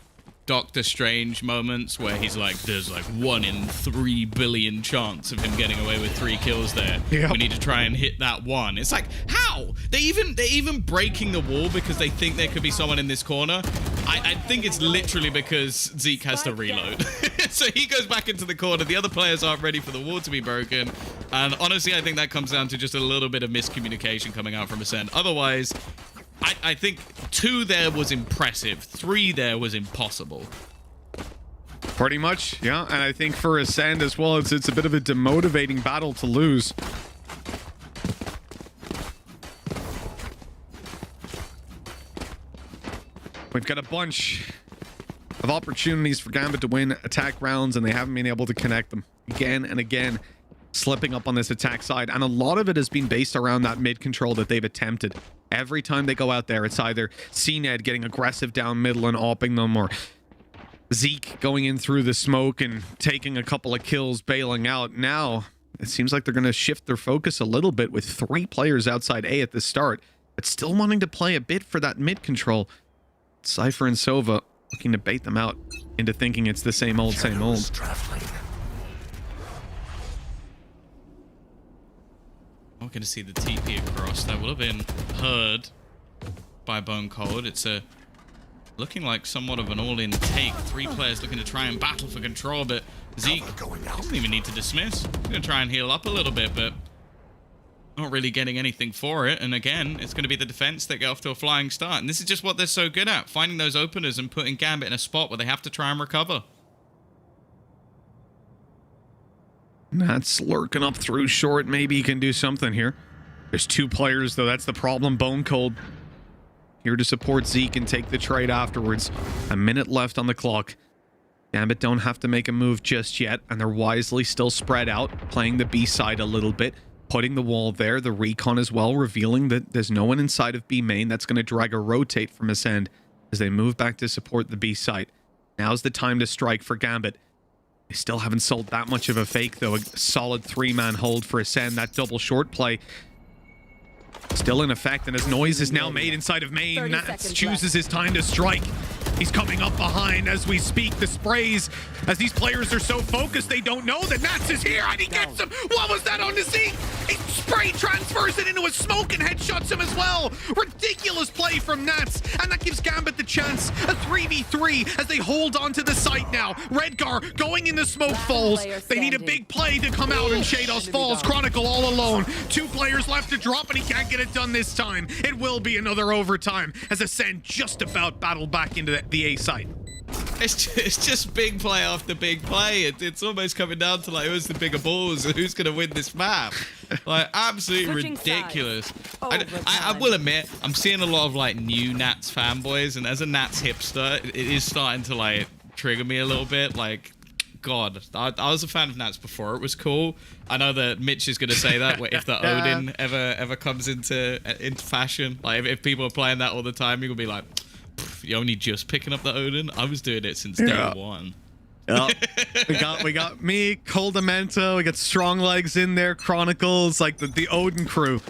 [SPEAKER 16] Doctor Strange moments where he's like, there's like 1 in 3 billion chance of him getting away with 3 kills there. Yep. We need to try and hit that one. It's like, how? They're even breaking the wall because they think there could be someone in this corner. I think it's literally because Zeke has to reload. So he goes back into the corner. The other players aren't ready for the wall to be broken. And honestly, I think that comes down to just a little bit of miscommunication coming out from ACEND. Otherwise, I think 2 there was impressive. 3 there was impossible.
[SPEAKER 15] Pretty much, yeah. And I think for ACEND as well, it's a bit of a demotivating battle to lose. We've got a bunch of opportunities for Gambit to win attack rounds, and they haven't been able to connect them again and again, slipping up on this attack side. And a lot of it has been based around that mid control that they've attempted. Every time they go out there, it's either CNED getting aggressive down middle and opping them, or Zeke going in through the smoke and taking a couple of kills, bailing out. Now, it seems like they're going to shift their focus a little bit with 3 players outside A at the start, but still wanting to play a bit for that mid control. Cypher and Sova looking to bait them out into thinking it's the same old, same old.
[SPEAKER 16] I'm going to see the TP across. That will have been heard by Bone Cold. It's looking like somewhat of an all-in take. 3 players looking to try and battle for control, but Zeke doesn't even need to dismiss. He's going to try and heal up a little bit, but not really getting anything for it. And again, it's going to be the defense that get off to a flying start. And this is just what they're so good at, finding those openers and putting Gambit in a spot where they have to try and recover.
[SPEAKER 15] That's lurking up through short. Maybe he can do something here. There's 2 players, though. That's the problem. Bone Cold here to support Zeke and take the trade afterwards. A minute left on the clock. Gambit don't have to make a move just yet, and they're wisely still spread out, playing the B side a little bit, putting the wall there, the recon as well, revealing that there's no one inside of B main. That's going to drag a rotate from ACEND as they move back to support the B site. Now's the time to strike for Gambit. They still haven't sold that much of a fake, though. A solid 3-man hold for ACEND. That double short play still in effect, and as noise is now made inside of main, Nats chooses his time to strike. He's coming up behind as we speak. The sprays, as these players are so focused, they don't know that Nats is here, and he gets him. What was that on the Zeke? He spray transfers it into a smoke and headshots him as well. Ridiculous play from Nats, and that gives Gambit the chance. A 3v3 as they hold on to the site now. Redgar going in the smoke falls. They need a big play to come out, and Shados falls. Chronicle all alone. 2 players left to drop, and he can't get it done this time. It will be another overtime as ACEND just about battle back into the A site.
[SPEAKER 16] It's just big play after big play. It's almost coming down to like who's the bigger balls and who's gonna win this map. Like absolutely ridiculous. I will admit I'm seeing a lot of like new Nats fanboys, and as a Nats hipster, it is starting to like trigger me a little bit. Like, God, I was a fan of Nats before it was cool. I know that Mitch is gonna say that if the Odin ever comes into fashion, like if people are playing that all the time, you're gonna be like, you're only just picking up the Odin. I was doing it since day one.
[SPEAKER 15] Yep. we got me, Coldamento, we got Strong Legs in there, Chronicles, like the Odin crew.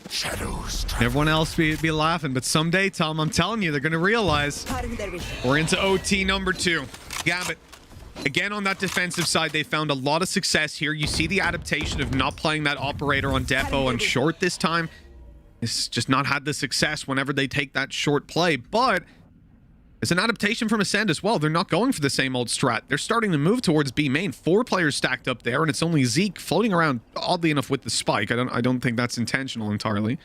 [SPEAKER 1] Shadows.
[SPEAKER 15] Everyone else be laughing, but someday, Tom, I'm telling you, they're gonna realize we're into OT number 2. Gambit. Again, on that defensive side, they found a lot of success here. You see the adaptation of not playing that operator on Defo and short this time. It's just not had the success whenever they take that short play, but it's an adaptation from ACEND as well. They're not going for the same old strat. They're starting to move towards B main. 4 players stacked up there, and it's only Zeke floating around, oddly enough, with the spike. I don't think that's intentional entirely.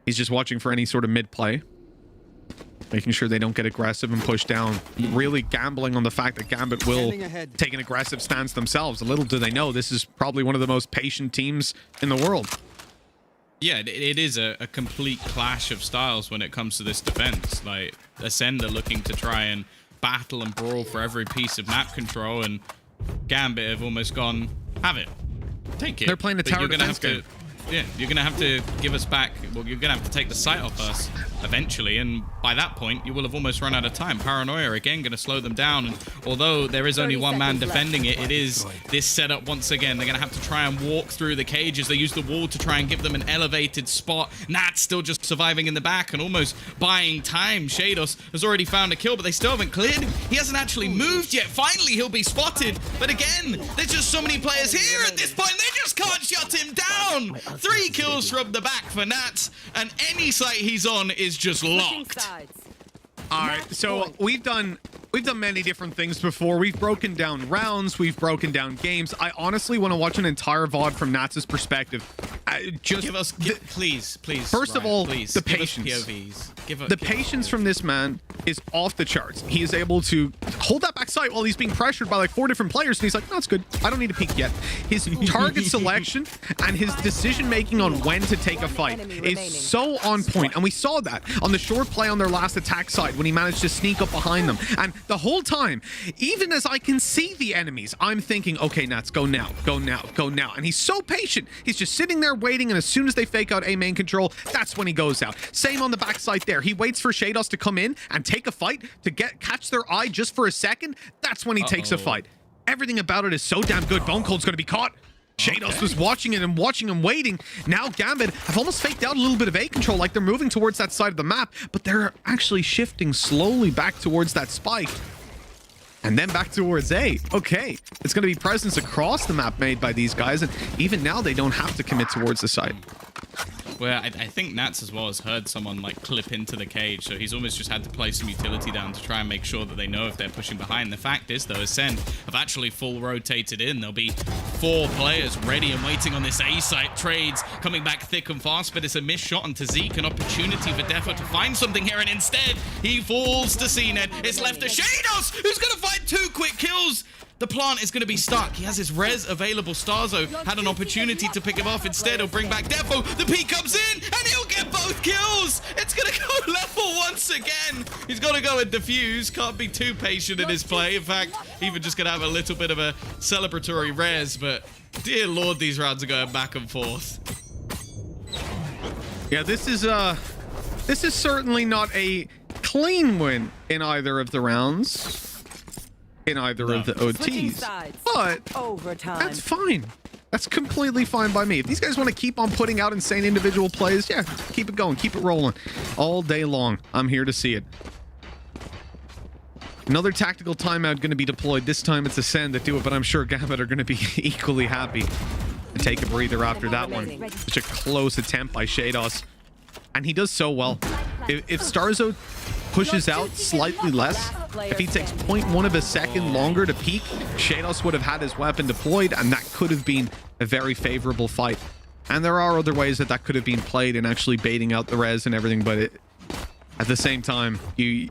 [SPEAKER 15] He's just watching for any sort of mid play, making sure they don't get aggressive and push down. Really gambling on the fact that Gambit will take an aggressive stance themselves. Little do they know, this is probably one of the most patient teams in the world.
[SPEAKER 16] Yeah, it is a complete clash of styles when it comes to this defense. Like, ACEND are looking to try and battle and brawl for every piece of map control, and Gambit have almost gone, have it. Take it.
[SPEAKER 15] They're playing the tower defense game.
[SPEAKER 16] Yeah, you're gonna have to give us back. Well, you're gonna have to take the sight off us eventually, and by that point, you will have almost run out of time. Paranoia again gonna slow them down, and although there is only one man defending it, it is this setup once again. They're gonna have to try and walk through the cages. They use the wall to try and give them an elevated spot. Nat's still just surviving in the back and almost buying time. Shados has already found a kill, but they still haven't cleared him. He hasn't actually moved yet. Finally, he'll be spotted, but again, there's just so many players here at this point. They just can't shut him down. 3 kills from the back for Nats, and any site he's on is just locked.
[SPEAKER 15] All right, so we've done many different things before. We've broken down rounds, we've broken down games. I honestly want to watch an entire VOD from Nats' perspective. Just
[SPEAKER 16] please.
[SPEAKER 15] First of all,
[SPEAKER 16] please,
[SPEAKER 15] the patience.
[SPEAKER 16] Give
[SPEAKER 15] the patience from this man is off the charts. He is able to hold that back sight while he's being pressured by like 4 different players, and he's like, no, it's good. I don't need to peek yet. His target selection and his decision making on when to take a fight is so on point, and we saw that on the short play on their last attack side when he managed to sneak up behind them. And the whole time, even as I can see the enemies, I'm thinking, okay, Nats, go now, go now, go now. And he's so patient. He's just sitting there waiting, and as soon as they fake out A main control, that's when he goes out. Same on the backside there. He waits for Shados to come in and take a fight to catch their eye just for a second. That's when he takes a fight. Everything about it is so damn good. Bone Cold's going to be caught. Shados was watching it and watching him waiting. Now Gambit have almost faked out a little bit of A control, like they're moving towards that side of the map, but they're actually shifting slowly back towards that spike. And then back towards A. Okay, it's going to be presence across the map made by these guys, and even now they don't have to commit towards the side.
[SPEAKER 16] Well, I think Nats as well has heard someone like clip into the cage, so he's almost just had to play some utility down to try and make sure that they know if they're pushing behind. The fact is, though, ACEND have actually full rotated in. There'll be 4 players ready and waiting on this A site. Trades coming back thick and fast, but it's a missed shot onto Zeke, an opportunity for Defo to find something here, and instead he falls to CNED. It's left to Shados, who's going to find 2 quick kills. The plant is going to be stuck. He has his res available. Starzo had an opportunity to pick him off. Instead, he'll bring back Defo. The P comes in, and he'll get both kills. It's going to go level once again. He's got to go and defuse. Can't be too patient in his play. In fact, even just going to have a little bit of a celebratory res. But dear Lord, these rounds are going back and forth.
[SPEAKER 15] Yeah, this is certainly not a clean win in either of the rounds. In either of the OTs, but that's fine. That's completely fine by me. If these guys want to keep on putting out insane individual plays, yeah, keep it going, keep it rolling all day long. I'm here to see it. Another tactical timeout going to be deployed. This time it's ACEND that do it, but I'm sure Gambit are going to be equally happy to take a breather after that one. Such a close attempt by Shados, and he does so well. If Starzo pushes out slightly less, if he takes 0.1 of a second longer to peek, Shados would have had his weapon deployed, and that could have been a very favorable fight. And there are other ways that could have been played in actually baiting out the res and everything, but at the same time, you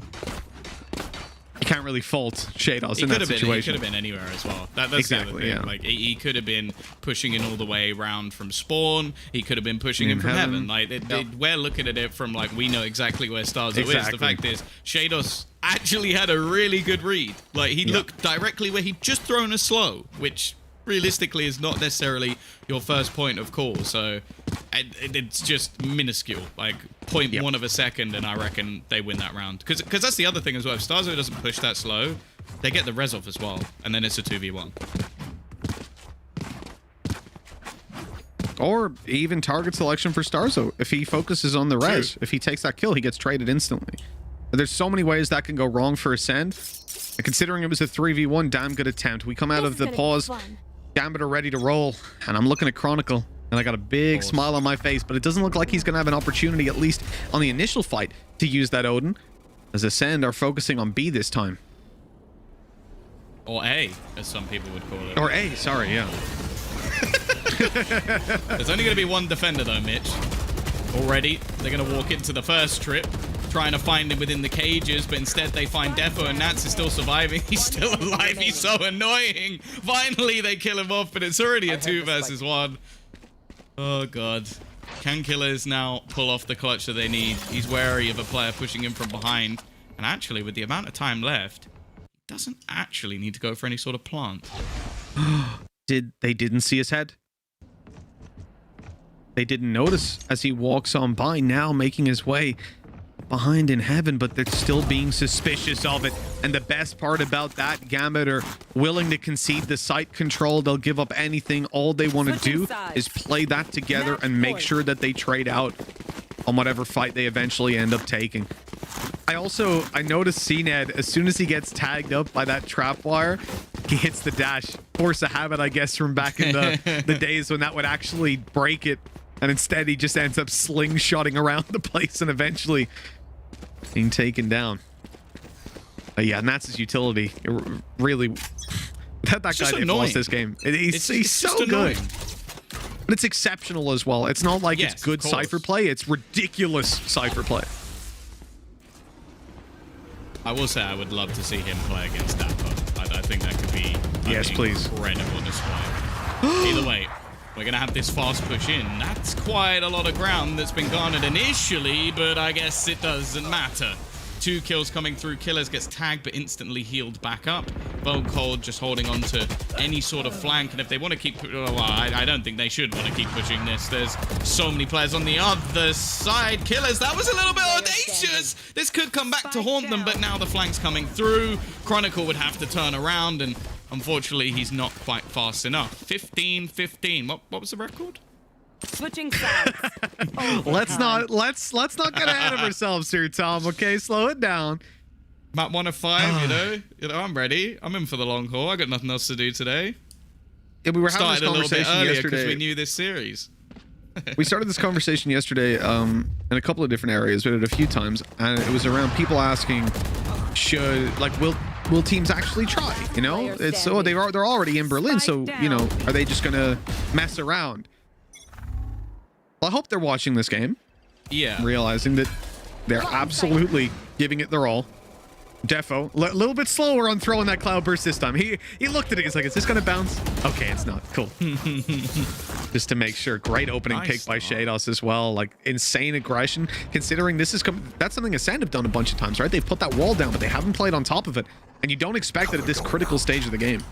[SPEAKER 15] can't really fault Shados in
[SPEAKER 16] He
[SPEAKER 15] that
[SPEAKER 16] could
[SPEAKER 15] situation.
[SPEAKER 16] have been anywhere as well. That's
[SPEAKER 15] Exactly,
[SPEAKER 16] the other thing.
[SPEAKER 15] yeah.
[SPEAKER 16] Like he could have been pushing in all the way around from spawn. He could have been pushing in from heaven. Like we're looking at it from like we know exactly where Starzo is. The fact is, Shados actually had a really good read. Like he looked directly where he'd just thrown a slow, which realistically is not necessarily your first point of call. So it's just minuscule, like 0.1 of a second, and I reckon they win that round. Because that's the other thing as well. If Starzo doesn't push that slow, they get the res off as well, and then it's a 2v1.
[SPEAKER 15] Or even target selection for Starzo. If he focuses on the res, if he takes that kill, he gets traded instantly. But there's so many ways that can go wrong for ACEND. And considering it was a 3v1, damn good attempt. We come out of the pause. Gambit are ready to roll. And I'm looking at Chronicle. And I got a big smile on my face. But it doesn't look like he's going to have an opportunity, at least on the initial fight, to use that Odin. As ACEND are focusing on B this time.
[SPEAKER 16] Or A, as some people would call it.
[SPEAKER 15] Or A, sorry, yeah.
[SPEAKER 16] There's only going to be one defender though, Mitch. Already, they're going to walk into the first trip, trying to find him within the cages, but instead they find Defo, and Nats is still surviving. He's still alive. He's so annoying. Finally, they kill him off, but it's already a 2 versus 1. Oh, God. Can Killers now pull off the clutch that they need? He's wary of a player pushing him from behind. And actually, with the amount of time left, he doesn't actually need to go for any sort of plant.
[SPEAKER 15] They didn't see his head? They didn't notice as he walks on by, now making his way behind in heaven, but they're still being suspicious of it. And the best part about that, Gambit are willing to concede the site control. They'll give up anything. All they want to do is play that together and make sure that they trade out on whatever fight they eventually end up taking. I noticed CNED, as soon as he gets tagged up by that trap wire, he hits the dash. Force a habit, I guess, from back in the days when that would actually break it. And instead, he just ends up slingshotting around the place and eventually being taken down. But yeah, and that's his utility. It really, that guy didn't lost this game. He's so good. But it's exceptional as well. It's not like it's good Cypher play. It's ridiculous Cypher play.
[SPEAKER 16] I will say I would love to see him play against Dapper. I think that could be incredible display. Either way, we're going to have this fast push in. That's quite a lot of ground that's been garnered initially, but I guess it doesn't matter. 2 kills coming through. Killers gets tagged, but instantly healed back up. Bone Cold just holding on to any sort of flank, and if they want to keep... Well, I don't think they should want to keep pushing this. There's so many players on the other side. Killers, that was a little bit audacious. This could come back to haunt them, but now the flank's coming through. Chronicle would have to turn around, and unfortunately, he's not quite fast enough. 15-15. What was the record?
[SPEAKER 17] Switching sides.
[SPEAKER 15] Let's not get ahead of ourselves here, Tom. Okay, slow it down.
[SPEAKER 16] Map 1 of 5, you know, I'm ready. I'm in for the long haul. I got nothing else to do today.
[SPEAKER 15] Yeah, we were having this conversation yesterday
[SPEAKER 16] because we knew this series.
[SPEAKER 15] We started this conversation yesterday in a couple of different areas. We did it a few times, and it was around people asking, will teams actually try? You know, they're already in Berlin, so you know, are they just gonna mess around? Well, I hope they're watching this game.
[SPEAKER 16] Yeah.
[SPEAKER 15] Realizing that they're absolutely giving it their all. Defo, a little bit slower on throwing that cloud burst this time. He looked at it. He's like, is this going to bounce? Okay, it's not. Cool. Just to make sure. Great opening pick by Shados as well. Like, insane aggression. Considering this is... That's something ACEND have done a bunch of times, right? They've put that wall down, but they haven't played on top of it. And you don't expect it at this critical stage of the game.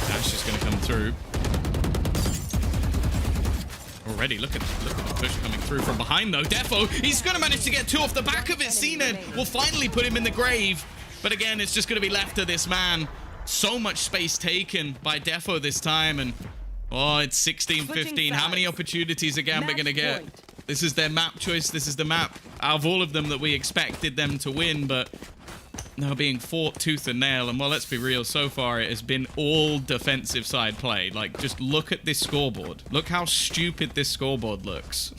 [SPEAKER 16] Dash is going to come through. Already, look at the push coming through from behind, though. Defo, he's going to manage to get 2 off the back of it. CNED will finally put him in the grave. But again, it's just going to be left to this man. So much space taken by Defo this time. And, oh, it's 16-15. How many opportunities are Gambit going to get? This is their map choice. This is the map out of all of them that we expected them to win. But now being fought tooth and nail. And, well, let's be real. So far, it has been all defensive side play. Like, just look at this scoreboard. Look how stupid this scoreboard looks.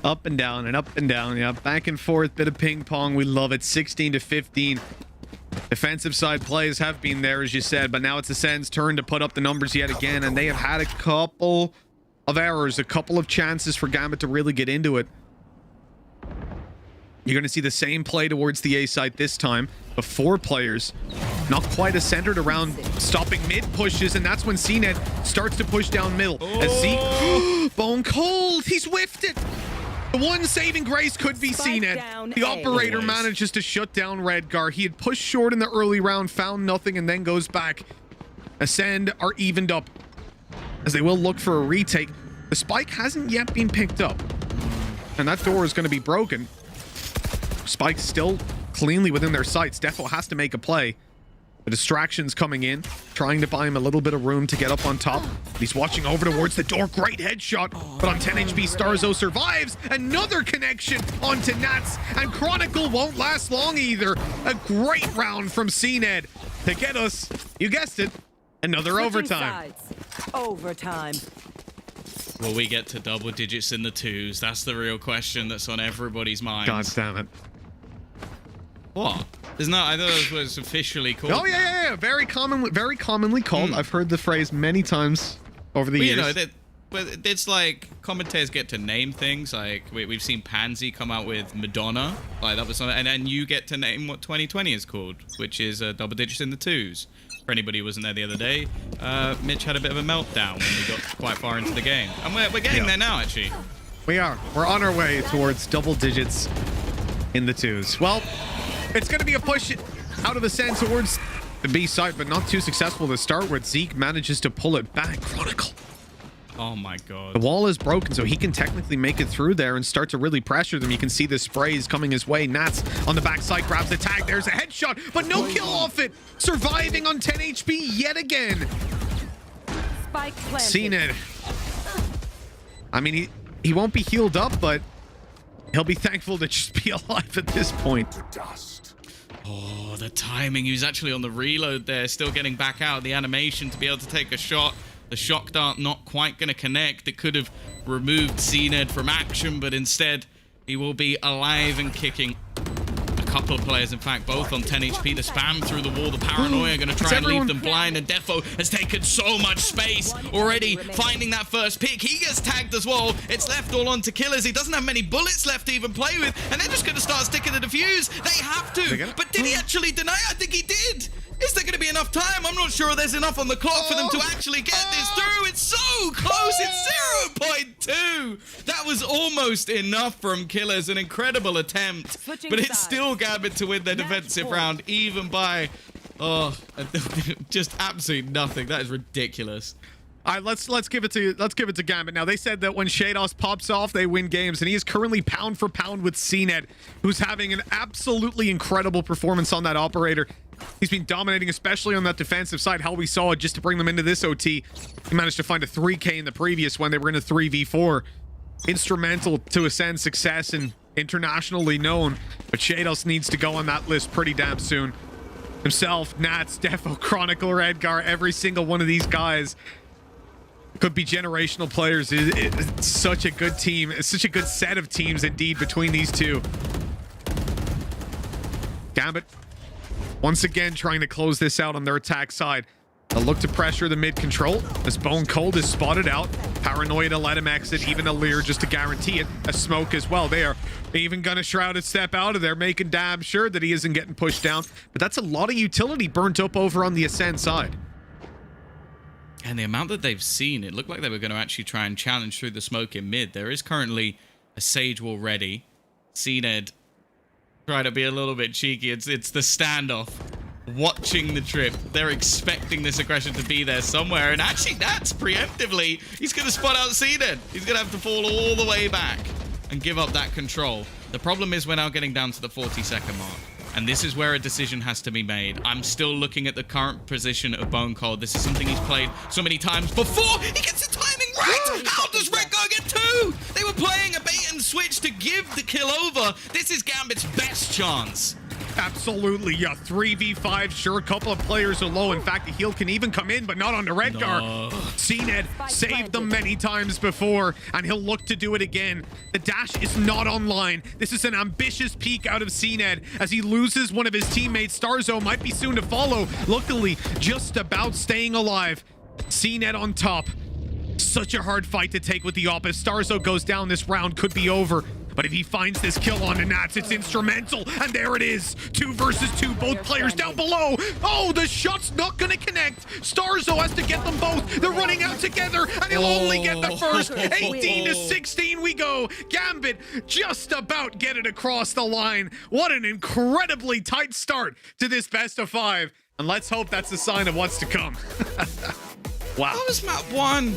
[SPEAKER 15] Up and down and up and down. Yeah, back and forth. Bit of ping pong. We love it. 16-15. Defensive side plays have been there, as you said. But now it's ACEND's turn to put up the numbers yet again. And they have had a couple of errors. A couple of chances for Gambit to really get into it. You're going to see the same play towards the A site this time, but 4 players, not quite as centered around stopping mid pushes, and that's when CNED starts to push down middle. As Zeke, bone cold, he's whiffed it. The one saving grace could be CNED. The operator manages to shut down Redgar. He had pushed short in the early round, found nothing, and then goes back. ACEND are evened up, as they will look for a retake. The spike hasn't yet been picked up, and that door is going to be broken. Spike's still cleanly within their sights. Defo has to make a play. The distraction's coming in, trying to buy him a little bit of room to get up on top. He's watching over towards the door. Great headshot, but on 10 HP, Starzo survives. Another connection onto Nats, and Chronicle won't last long either. A great round from CNED to get us, you guessed it, another overtime.
[SPEAKER 17] Overtime.
[SPEAKER 16] Will we get to double digits in the 2s? That's the real question that's on everybody's mind.
[SPEAKER 15] God damn it.
[SPEAKER 16] What? There's not. I thought it was officially called.
[SPEAKER 15] Oh yeah. Very commonly called. I've heard the phrase many times over the years.
[SPEAKER 16] You know, but it's like commentators get to name things. Like we've seen Pansy come out with Madonna. Like that was something, and then you get to name what 2020 is called, which is double digits in the 2s. For anybody who wasn't there the other day, Mitch had a bit of a meltdown when we got quite far into the game, and we're getting there now. Actually,
[SPEAKER 15] we are. We're on our way towards double digits in the 2s. Well, it's going to be a push out of ACEND towards the B site, but not too successful to start with. Zeke manages to pull it back. Chronicle.
[SPEAKER 16] Oh my god.
[SPEAKER 15] The wall is broken, so he can technically make it through there and start to really pressure them. You can see the sprays coming his way. Nats on the backside grabs the tag. There's a headshot, but no kill off it. Surviving on 10 HP yet again.
[SPEAKER 17] Spike planted.
[SPEAKER 15] CNED. I mean, he won't be healed up, but he'll be thankful to just be alive at this point.
[SPEAKER 16] Oh, the timing. He was actually on the reload there, still getting back out. The animation to be able to take a shot. The shock dart not quite going to connect. It could have removed CNED from action, but instead he will be alive and kicking. A couple of players, in fact, both on 10 HP. The spam through the wall, the paranoia going to try and leave them blind, and Defo has taken so much space already, finding that first pick. He gets tagged as well. It's left all on to Killers. He doesn't have many bullets left to even play with, and they're just going to start sticking the defuse. They have to, but did he actually deny? I think he did. Is there going to be enough time? I'm not sure there's enough on the clock for them to actually get this through. It's so close. It's 0.2. That was almost enough from Killers. An incredible attempt. But it's still Gambit to win their defensive round, even by, just absolutely nothing. That is ridiculous.
[SPEAKER 15] All right, let's give it to Gambit. Now, they said that when Shados pops off, they win games, and he is currently pound for pound with CNED, who's having an absolutely incredible performance on that operator. He's been dominating, especially on that defensive side. How we saw it just to bring them into this OT. He managed to find a 3K in the previous one. They were in a 3v4. Instrumental to ACEND's success and internationally known. But Shados needs to go on that list pretty damn soon. Himself, Nats, Defo, Chronicle, Redgar, every single one of these guys could be generational players. It's such a good team. It's such a good set of teams indeed between these two. Gambit once again trying to close this out on their attack side. They'll look to pressure the mid control as Bone Cold is spotted out. Paranoia to let him exit, even a Lear just to guarantee it. A smoke as well. They are even gonna Shrouded step out of there, making damn sure that he isn't getting pushed down. But that's a lot of utility burnt up over on the ACEND side.
[SPEAKER 16] And the amount that they've seen, it looked like they were going to actually try and challenge through the smoke in mid. There is currently a Sage wall ready. CNED try to be a little bit cheeky. It's the standoff. Watching the trip. They're expecting this aggression to be there somewhere. And actually, that's preemptively. He's going to spot out CNED. He's going to have to fall all the way back and give up that control. The problem is we're now getting down to the 40-second mark. And this is where a decision has to be made. I'm still looking at the current position of Bone Cold. This is something he's played so many times before. He gets the timing right. How does Redgar get 2? They were playing a bait and switch to give the kill over. This is Gambit's best chance.
[SPEAKER 15] Absolutely, yeah. 3v5, sure, a couple of players are low. In fact, the heal can even come in, but not onto Redgar.
[SPEAKER 16] No.
[SPEAKER 15] CNED saved them many times before, and he'll look to do it again. The dash is not online. This is an ambitious peek out of CNED as he loses one of his teammates. Starzo might be soon to follow. Luckily, just about staying alive. CNED on top. Such a hard fight to take with the op. If Starzo goes down, this round could be over. But if he finds this kill on the Nats, it's instrumental. And there it is. 2 versus 2. Both players down below. Oh, the shot's not going to connect. Starzo has to get them both. They're running out together, and he'll only get the first. 18 to 16 we go. Gambit just about get it across the line. What an incredibly tight start to this best of 5. And let's hope that's a sign of what's to come. Wow.
[SPEAKER 16] That was map 1.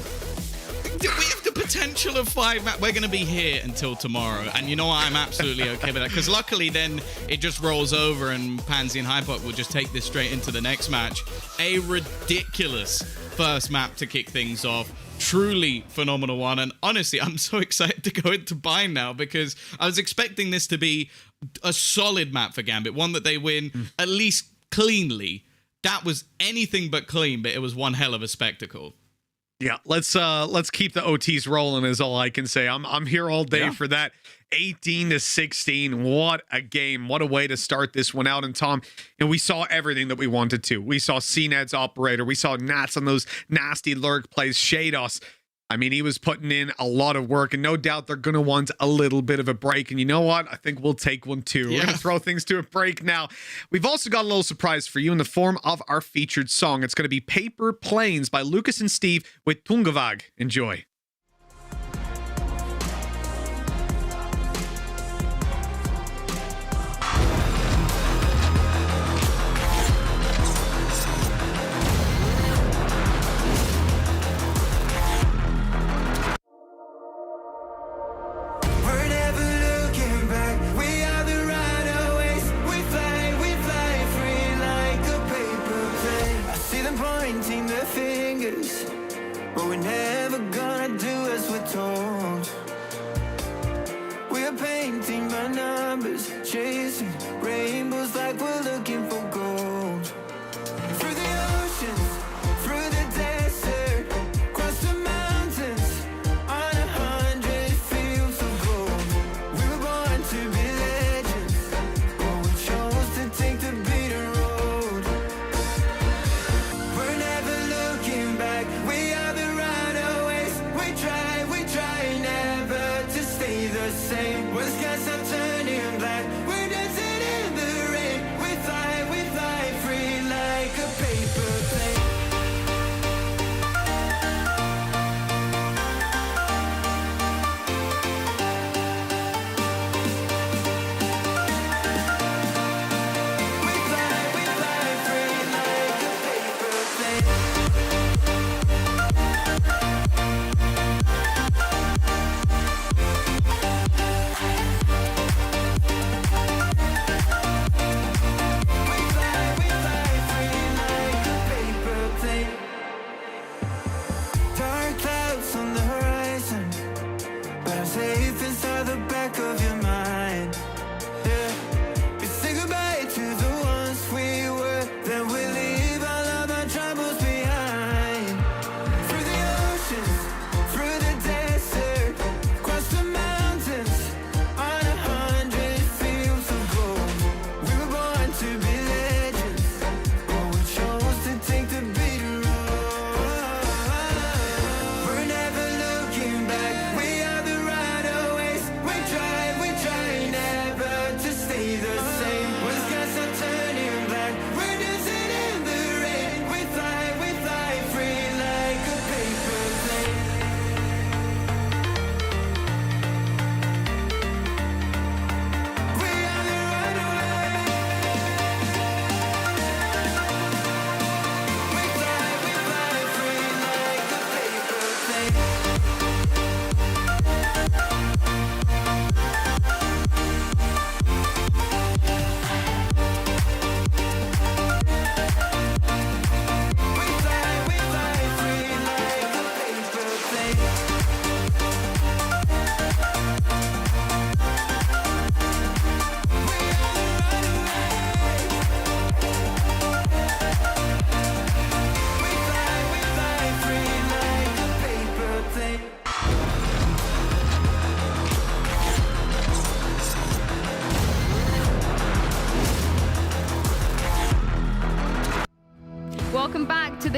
[SPEAKER 16] We have the potential of 5 map. We're going to be here until tomorrow. And you know what? I'm absolutely okay with that. Because luckily then it just rolls over and Pansy and Hypop will just take this straight into the next match. A ridiculous first map to kick things off. Truly phenomenal one. And honestly, I'm so excited to go into Bind now because I was expecting this to be a solid map for Gambit. One that they win at least cleanly. That was anything but clean, but it was one hell of a spectacle.
[SPEAKER 15] Yeah, let's keep the OTs rolling is all I can say. I'm here all day for that. 18 to 16. What a game. What a way to start this one out. And Tom, and we saw everything that we wanted to. We saw CNED's operator. We saw Nats on those nasty lurk plays. Shados. I mean, he was putting in a lot of work, and no doubt they're going to want a little bit of a break. And you know what? I think we'll take one too. We're going to throw things to a break now. We've also got a little surprise for you in the form of our featured song. It's going to be Paper Planes by Lucas and Steve with Tungavag. Enjoy.
[SPEAKER 4] But we're never gonna do as we're told. We're painting by numbers, chasing rainbows like we're looking for gold. Through the oceans, through the desert, across the mountains, on 100 fields of gold. We were born to be legends, but we chose to take the beaten road. We're never looking back, we are the right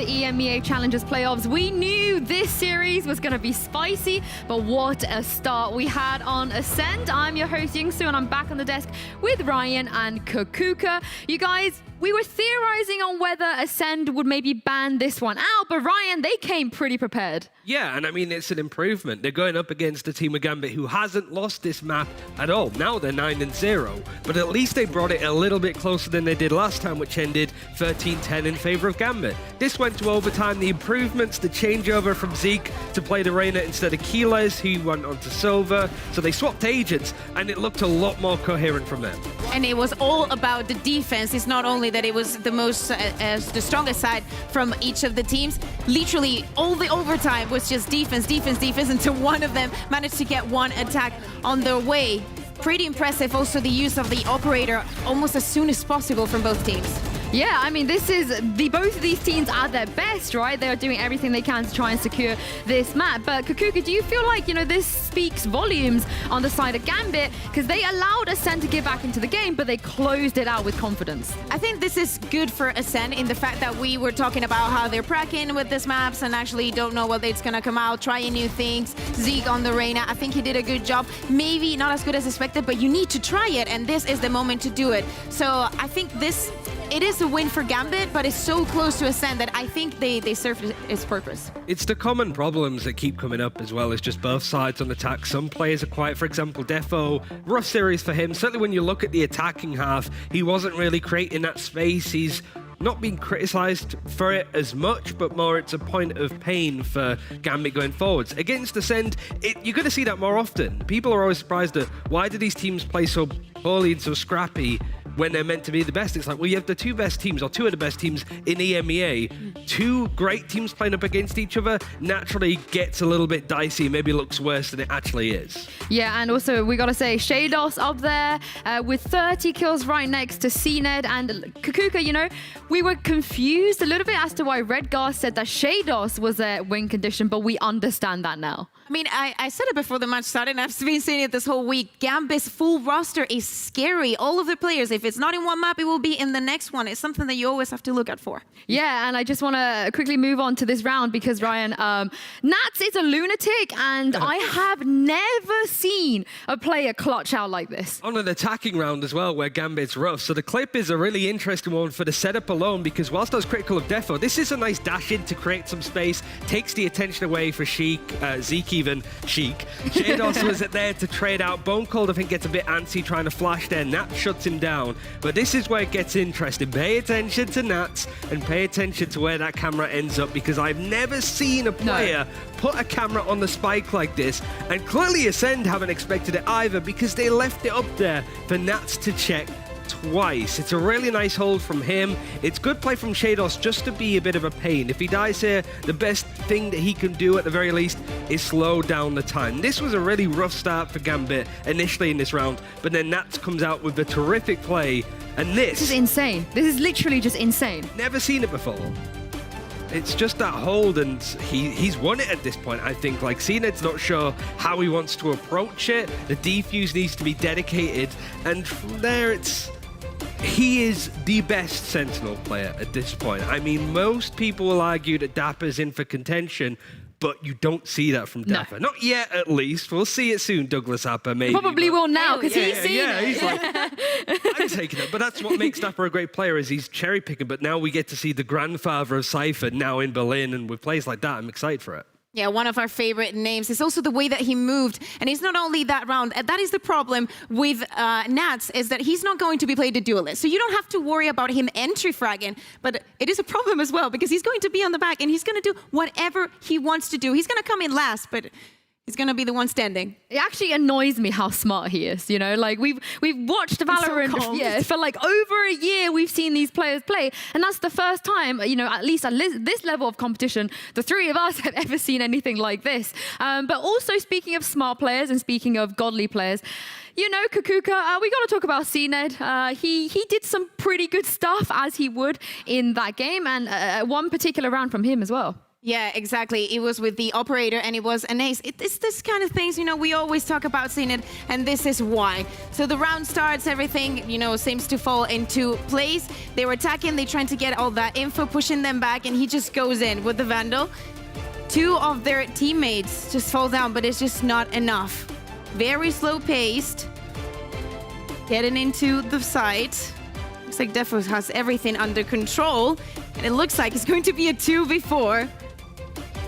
[SPEAKER 6] the EMEA Challengers playoffs. We knew this series was going to be spicy, but what a start we had on ACEND. I'm your host, Yinsu, and I'm back on the desk with Ryan and Kaquka. You guys, we were theorizing on whether ACEND would maybe ban this one out, but Ryan, they came pretty prepared.
[SPEAKER 8] Yeah, and I mean, it's an improvement. They're going up against a team of Gambit who hasn't lost this map at all. Now they're 9-0, but at least they brought it a little bit closer than they did last time, which ended 13-10 in favor of Gambit. This went to overtime. The improvements, the changeover from Zeke to play the Reyna instead of Keyless, who went on to Silver. So they swapped agents, and it looked a lot more coherent from them.
[SPEAKER 7] And it was all about the defense. It's not only that it was the most, the strongest side from each of the teams. Literally, all the overtime was just defense, defense, defense, until one of them managed to get one attack on their way. Pretty impressive also the use of the operator almost as soon as possible from both teams.
[SPEAKER 6] Yeah, I mean, this is both of these teams are their best, right? They are doing everything they can to try and secure this map. But Kaquka, do you feel like, this speaks volumes on the side of Gambit? Because they allowed ACEND to get back into the game, but they closed it out with confidence.
[SPEAKER 7] I think this is good for ACEND in the fact that we were talking about how they're pracking with these maps and actually don't know what it's going to come out, trying new things. Zeke on the Reyna, I think he did a good job. Maybe not as good as expected, but you need to try it, and this is the moment to do it. So I think it is a win for Gambit, but it's so close to ACEND that I think they served its purpose.
[SPEAKER 8] It's the common problems that keep coming up as well as just both sides on attack. Some players are quiet. For example, Defo, rough series for him. Certainly when you look at the attacking half, he wasn't really creating that space. He's not being criticized for it as much, but more it's a point of pain for Gambit going forwards. Against ACEND, you're going to see that more often. People are always surprised at why do these teams play so poorly and so scrappy when they're meant to be the best. It's like, well, you have the two best teams, or two of the best teams in EMEA. Two great teams playing up against each other naturally gets a little bit dicey, maybe looks worse than it actually is.
[SPEAKER 6] Yeah, and also we got to say, Shados up there with 30 kills right next to CNED. And Kaquka, we were confused a little bit as to why Redgar said that Shados was a win condition, but we understand that now.
[SPEAKER 7] I mean, I said it before the match started, and I've been saying it this whole week. Gambit's full roster is scary. All of the players, if it's not in one map, it will be in the next one. It's something that you always have to look out for.
[SPEAKER 6] Yeah, and I just want to quickly move on to this round because, Ryan, Nats is a lunatic, and I have never seen a player clutch out like this.
[SPEAKER 8] On an attacking round as well, where Gambit's rough. So the clip is a really interesting one for the setup alone, because whilst I was critical of Defo, this is a nice dash in to create some space, takes the attention away for Zeke even, Sheik. Shados was there to trade out. Bone Cold, I think, gets a bit antsy trying to flash there. Nat shuts him down. But this is where it gets interesting. Pay attention to Nats and pay attention to where that camera ends up, because I've never seen a player put a camera on the spike like this. And clearly ACEND haven't expected it either, because they left it up there for Nats to check twice. It's a really nice hold from him. It's good play from Shados just to be a bit of a pain. If he dies here, the best thing that he can do at the very least is slow down the time. This was a really rough start for Gambit initially in this round, but then Nats comes out with a terrific play, and this
[SPEAKER 6] is insane. This is literally just insane.
[SPEAKER 8] Never seen it before. It's just that hold, and he's won it at this point, I think. Like, CNED's not sure how he wants to approach it. The defuse needs to be dedicated, and from there he is the best Sentinel player at this point. I mean, most people will argue that Dapper's in for contention, but you don't see that from Dapper. Not yet, at least. We'll see it soon, Douglas Apper, maybe.
[SPEAKER 6] Probably will now, because he's seen it.
[SPEAKER 8] He's like, I'm taking it. But that's what makes Dapper a great player, is he's cherry-picking, but now we get to see the grandfather of Cypher now in Berlin, and with plays like that, I'm excited for it.
[SPEAKER 7] Yeah, one of our favorite names. It's also the way that he moved. And it's not only that round. That is the problem with Nats, is that he's not going to be played a duelist. So you don't have to worry about him entry fragging. But it is a problem as well, because he's going to be on the back and he's going to do whatever he wants to do. He's going to come in last, but he's going to be the one standing.
[SPEAKER 6] It actually annoys me how smart he is, Like, we've watched VALORANT for like over a year. We've seen these players play, and that's the first time, at least at this level of competition, the three of us have ever seen anything like this. But also, speaking of smart players and speaking of godly players, Kaquka, we got to talk about CNED. He did some pretty good stuff, as he would in that game, and one particular round from him as well.
[SPEAKER 7] Yeah, exactly. It was with the operator and it was an ace. It's this kind of things, we always talk about seeing it, and this is why. So the round starts, everything, seems to fall into place. They were attacking, they trying to get all that info, pushing them back, and he just goes in with the Vandal. 2 of their teammates just fall down, but it's just not enough. Very slow paced. Getting into the site. Looks like Defo has everything under control, and it looks like it's going to be a 2v4.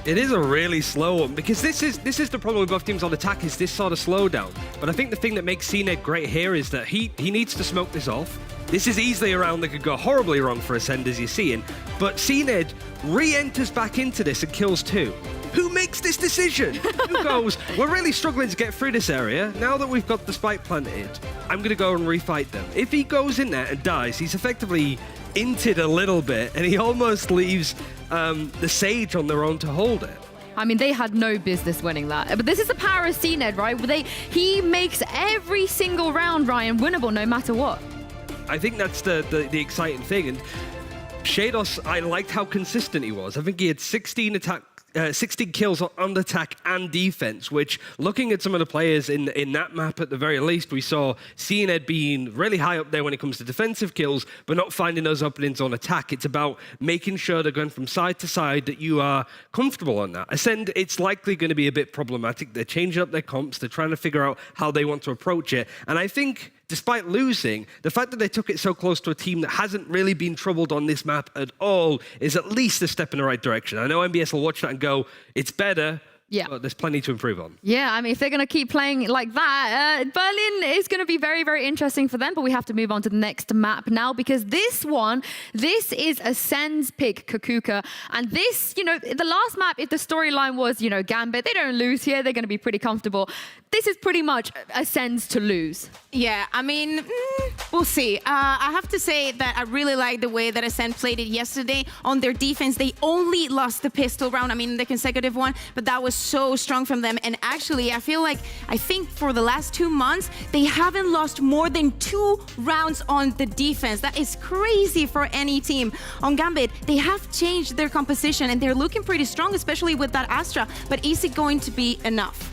[SPEAKER 8] It is a really slow one, because this is the problem with both teams on attack, is this sort of slowdown. But I think the thing that makes CNED great here is that he needs to smoke this off. This is easily a round that could go horribly wrong for ACEND, as you're seeing. But CNED re-enters back into this and kills 2. Who makes this decision? Who goes, we're really struggling to get through this area. Now that we've got the spike planted, I'm going to go and refight them. If he goes in there and dies, he's effectively inted a little bit, and he almost leaves the Sage on their own to hold it.
[SPEAKER 6] I mean, they had no business winning that. But this is the power of CNED, right? He makes every single round, Ryan, winnable no matter what.
[SPEAKER 8] I think that's the exciting thing. And Shados, I liked how consistent he was. I think he had 16 kills on attack and defense, which, looking at some of the players in that map at the very least, we saw CNED being really high up there when it comes to defensive kills, but not finding those openings on attack. It's about making sure they're going from side to side, that you are comfortable on that. ACEND, it's likely going to be a bit problematic. They're changing up their comps. They're trying to figure out how they want to approach it. And I think, despite losing, the fact that they took it so close to a team that hasn't really been troubled on this map at all is at least a step in the right direction. I know MBS will watch that and go, it's better, but there's plenty to improve on.
[SPEAKER 6] Yeah, I mean, if they're going to keep playing like that, Berlin is going to be very, very interesting for them, but we have to move on to the next map now, because this is ACEND's pick, Kaquka. And this, the last map, if the storyline was, Gambit, they don't lose here, they're going to be pretty comfortable. This is pretty much ACEND's to lose.
[SPEAKER 7] Yeah, I mean, we'll see. I have to say that I really like the way that ACEND played it yesterday. On their defense, they only lost the pistol round, the consecutive one, but that was so strong from them. And actually, I think for the last 2 months, they haven't lost more than 2 rounds on the defense. That is crazy for any team. On Gambit, they have changed their composition, and they're looking pretty strong, especially with that Astra. But is it going to be enough?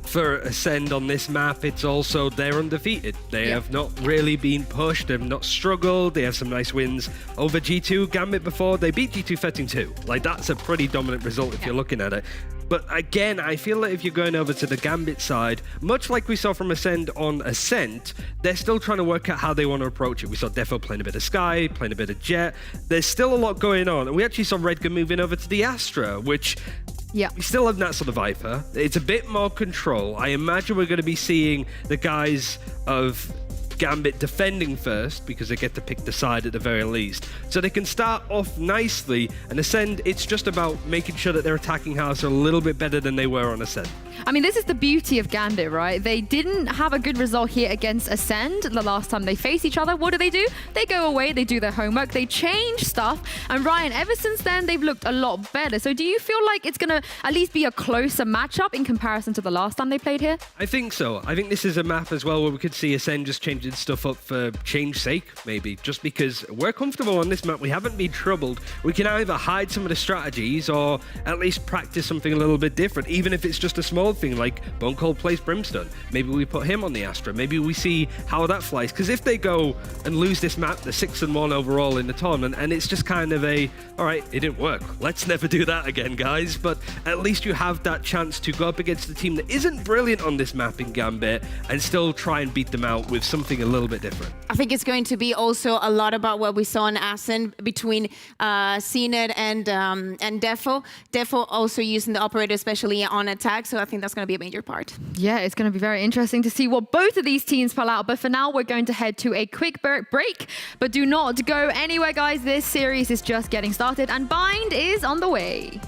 [SPEAKER 8] For ACEND on this map, it's also they're undefeated. They have not really been pushed. They've not struggled. They have some nice wins over G2 Gambit before. They beat G2 Fetting 2. Like, that's a pretty dominant result if you're looking at it. But again, I feel that if you're going over to the Gambit side, much like we saw from ACEND on Ascent, they're still trying to work out how they want to approach it. We saw Defo playing a bit of Sky, playing a bit of Jet. There's still a lot going on. And we actually saw Redgar moving over to the Astra, which...
[SPEAKER 6] yeah,
[SPEAKER 8] we still have that sort of Viper. It's a bit more control. I imagine we're going to be seeing the guys of Gambit defending first, because they get to pick the side at the very least. So they can start off nicely, and ACEND, it's just about making sure that their attacking house are a little bit better than they were on ACEND.
[SPEAKER 6] I mean, this is the beauty of Gambit, right? They didn't have a good result here against ACEND the last time they faced each other. What do? They go away, they do their homework, they change stuff. And Ryan, ever since then, they've looked a lot better. So do you feel like it's going to at least be a closer matchup in comparison to the last time they played here?
[SPEAKER 8] I think so. I think this is a map as well where we could see ACEND just changing stuff up for change's sake, maybe. Just because we're comfortable on this map, we haven't been troubled. We can either hide some of the strategies or at least practice something a little bit different, even if it's just a small thing like Bone Cold plays Brimstone. Maybe we put him on the Astra. Maybe we see how that flies. Because if they go and lose this map, they're 6-1 overall in the tournament, and it's just kind of a, all right, it didn't work. Let's never do that again, guys. But at least you have that chance to go up against a team that isn't brilliant on this map in Gambit and still try and beat them out with something a little bit different.
[SPEAKER 7] I think it's going to be also a lot about what we saw in ACEND between CNED and Defo. Defo also using the operator, especially on attack. So I think that's going to be a major part.
[SPEAKER 6] Yeah, it's going to be very interesting to see what both of these teams pull out. But for now, we're going to head to a quick break. But do not go anywhere, guys. This series is just getting started, and Bind is on the way.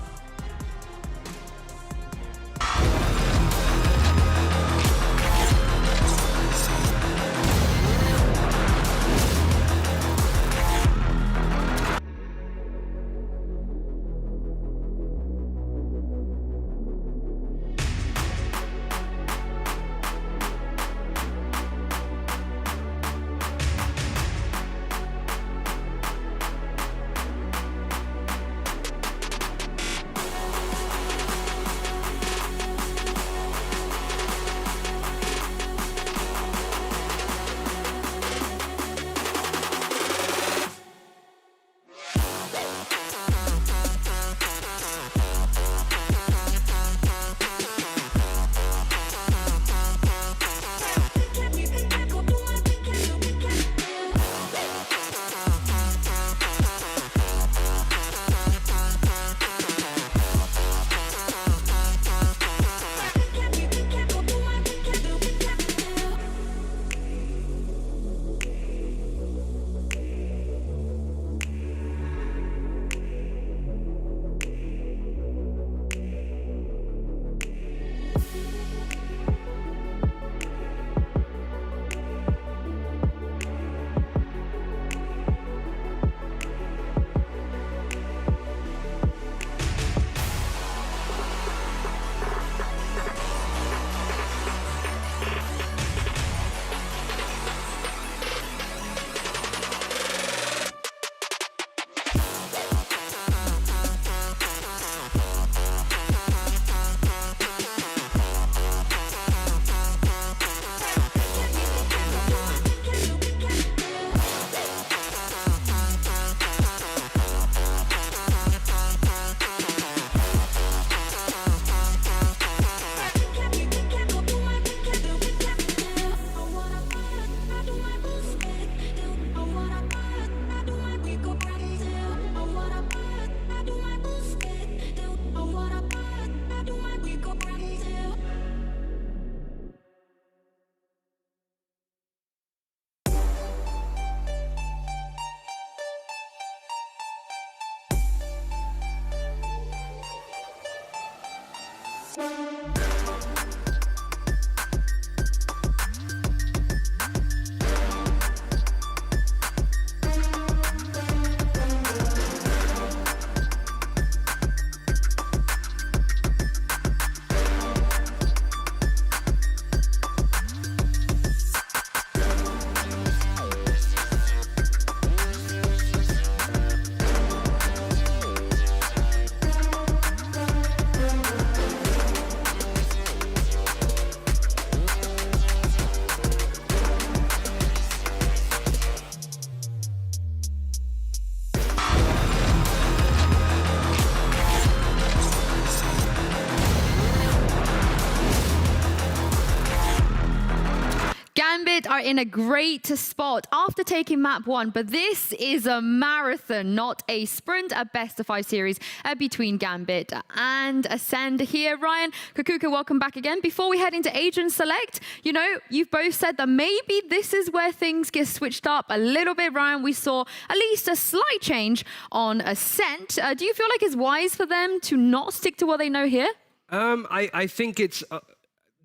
[SPEAKER 6] Gambit are in a great spot after taking map 1, but this is a marathon, not a sprint, a best of 5 series between Gambit and ACEND here. Ryan, Kaquka, welcome back again. Before we head into Agent Select, you know, you've both said that maybe this is where things get switched up a little bit. Ryan, we saw at least a slight change on ACEND. Do you feel like it's wise for them to not stick to what they know here?
[SPEAKER 8] I think it's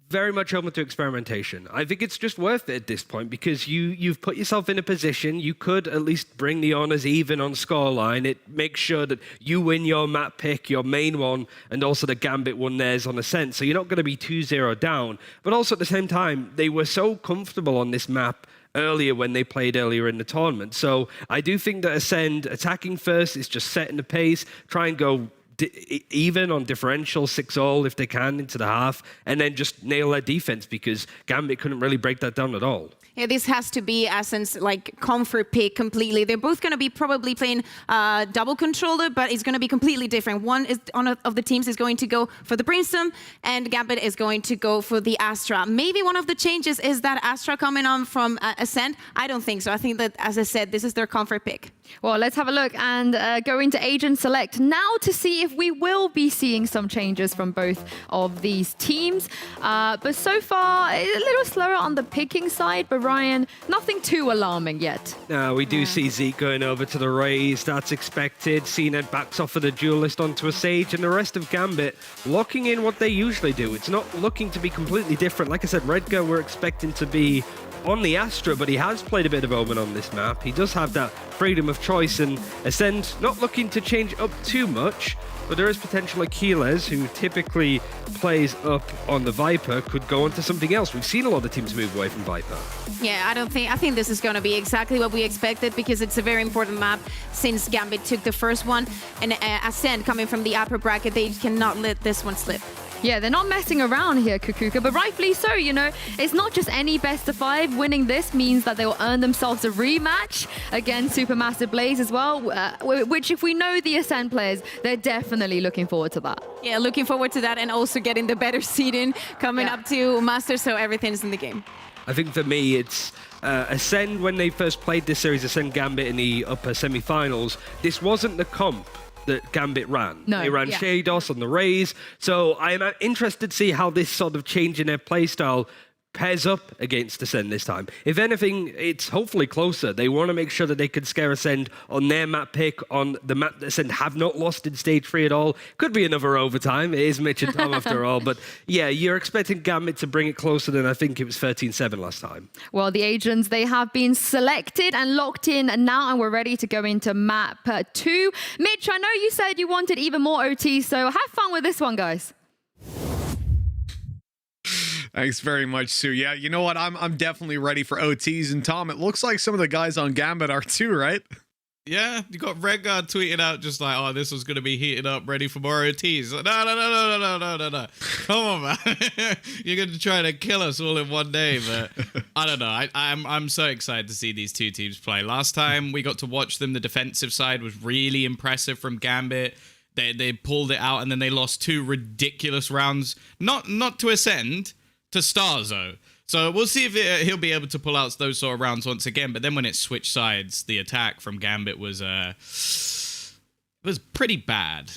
[SPEAKER 8] very much open to experimentation. I think it's just worth it at this point because you've put yourself in a position you could at least bring the honors even on scoreline. It makes sure that you win your map pick, your main one, and also the Gambit won theirs on ACEND. So you're not going to be 2-0 down. But also at the same time, they were so comfortable on this map earlier when they played earlier in the tournament. So I do think that ACEND attacking first is just setting the pace, try and go even on differential 6-all if they can into the half, and then just nail their defense because Gambit couldn't really break that down at all.
[SPEAKER 7] Yeah, this has to be ACEND's like comfort pick completely. They're both going to be probably playing double controller, but it's going to be completely different. One is of the teams is going to go for the Brimstone, and Gambit is going to go for the Astra. Maybe one of the changes is that Astra coming on from ACEND. I don't think so. I think that, as I said, this is their comfort pick.
[SPEAKER 6] Well, let's have a look and go into Agent Select now to see if we will be seeing some changes from both of these teams. But so far, a little slower on the picking side, but Ryan, nothing too alarming yet.
[SPEAKER 8] Now, we do see Zeke going over to the Raze. That's expected. CNED backs off of the Duelist onto a Sage, and the rest of Gambit locking in what they usually do. It's not looking to be completely different. Like I said, Redgar we're expecting to be on the Astra, but he has played a bit of Omen on this map. He does have that freedom of choice, and ACEND not looking to change up too much, but there is potential Achilles, who typically plays up on the Viper, could go on to something else. We've seen a lot of teams move away from Viper.
[SPEAKER 7] Yeah, I think this is going to be exactly what we expected because it's a very important map since Gambit took the first one, and ACEND coming from the upper bracket, they cannot let this one slip.
[SPEAKER 6] Yeah, they're not messing around here, Kaquka, but rightfully so, you know. It's not just any best of 5. Winning this means that they will earn themselves a rematch against Supermassive Blaze as well, which if we know the ACEND players, they're definitely looking forward to that.
[SPEAKER 7] Yeah, looking forward to that and also getting the better seeding coming up to Masters, so everything's in the game.
[SPEAKER 8] I think for me, it's ACEND when they first played this series, ACEND Gambit in the upper semi-finals. This wasn't the comp that Gambit ran.
[SPEAKER 6] No,
[SPEAKER 8] they ran Shados on the Raze. So I am interested to see how this sort of change in their playstyle pairs up against ACEND this time. If anything, it's hopefully closer. They want to make sure that they can scare ACEND on their map pick, on the map that ACEND have not lost in stage 3 at all. Could be another overtime. It is Mitch and Tom after all. But yeah, you're expecting Gambit to bring it closer than I think it was 13-7 last time.
[SPEAKER 6] Well, the agents, they have been selected and locked in now, and we're ready to go into map 2. Mitch, I know you said you wanted even more OT, so have fun with this one, guys.
[SPEAKER 15] Thanks very much, Sue. Yeah, you know what? I'm definitely ready for OTs. And Tom, it looks like some of the guys on Gambit are too, right?
[SPEAKER 16] Yeah, you got Redgar tweeting out just like, oh, this was going to be heated up, ready for more OTs. No. Come on, man. You're going to try to kill us all in one day, but I don't know. I'm so excited to see these two teams play. Last time we got to watch them, the defensive side was really impressive from Gambit. They pulled it out, and then they lost 2 ridiculous rounds. Not to ACEND, to Starzo. So we'll see if he'll be able to pull out those sort of rounds once again. But then when it switched sides, the attack from Gambit was pretty bad.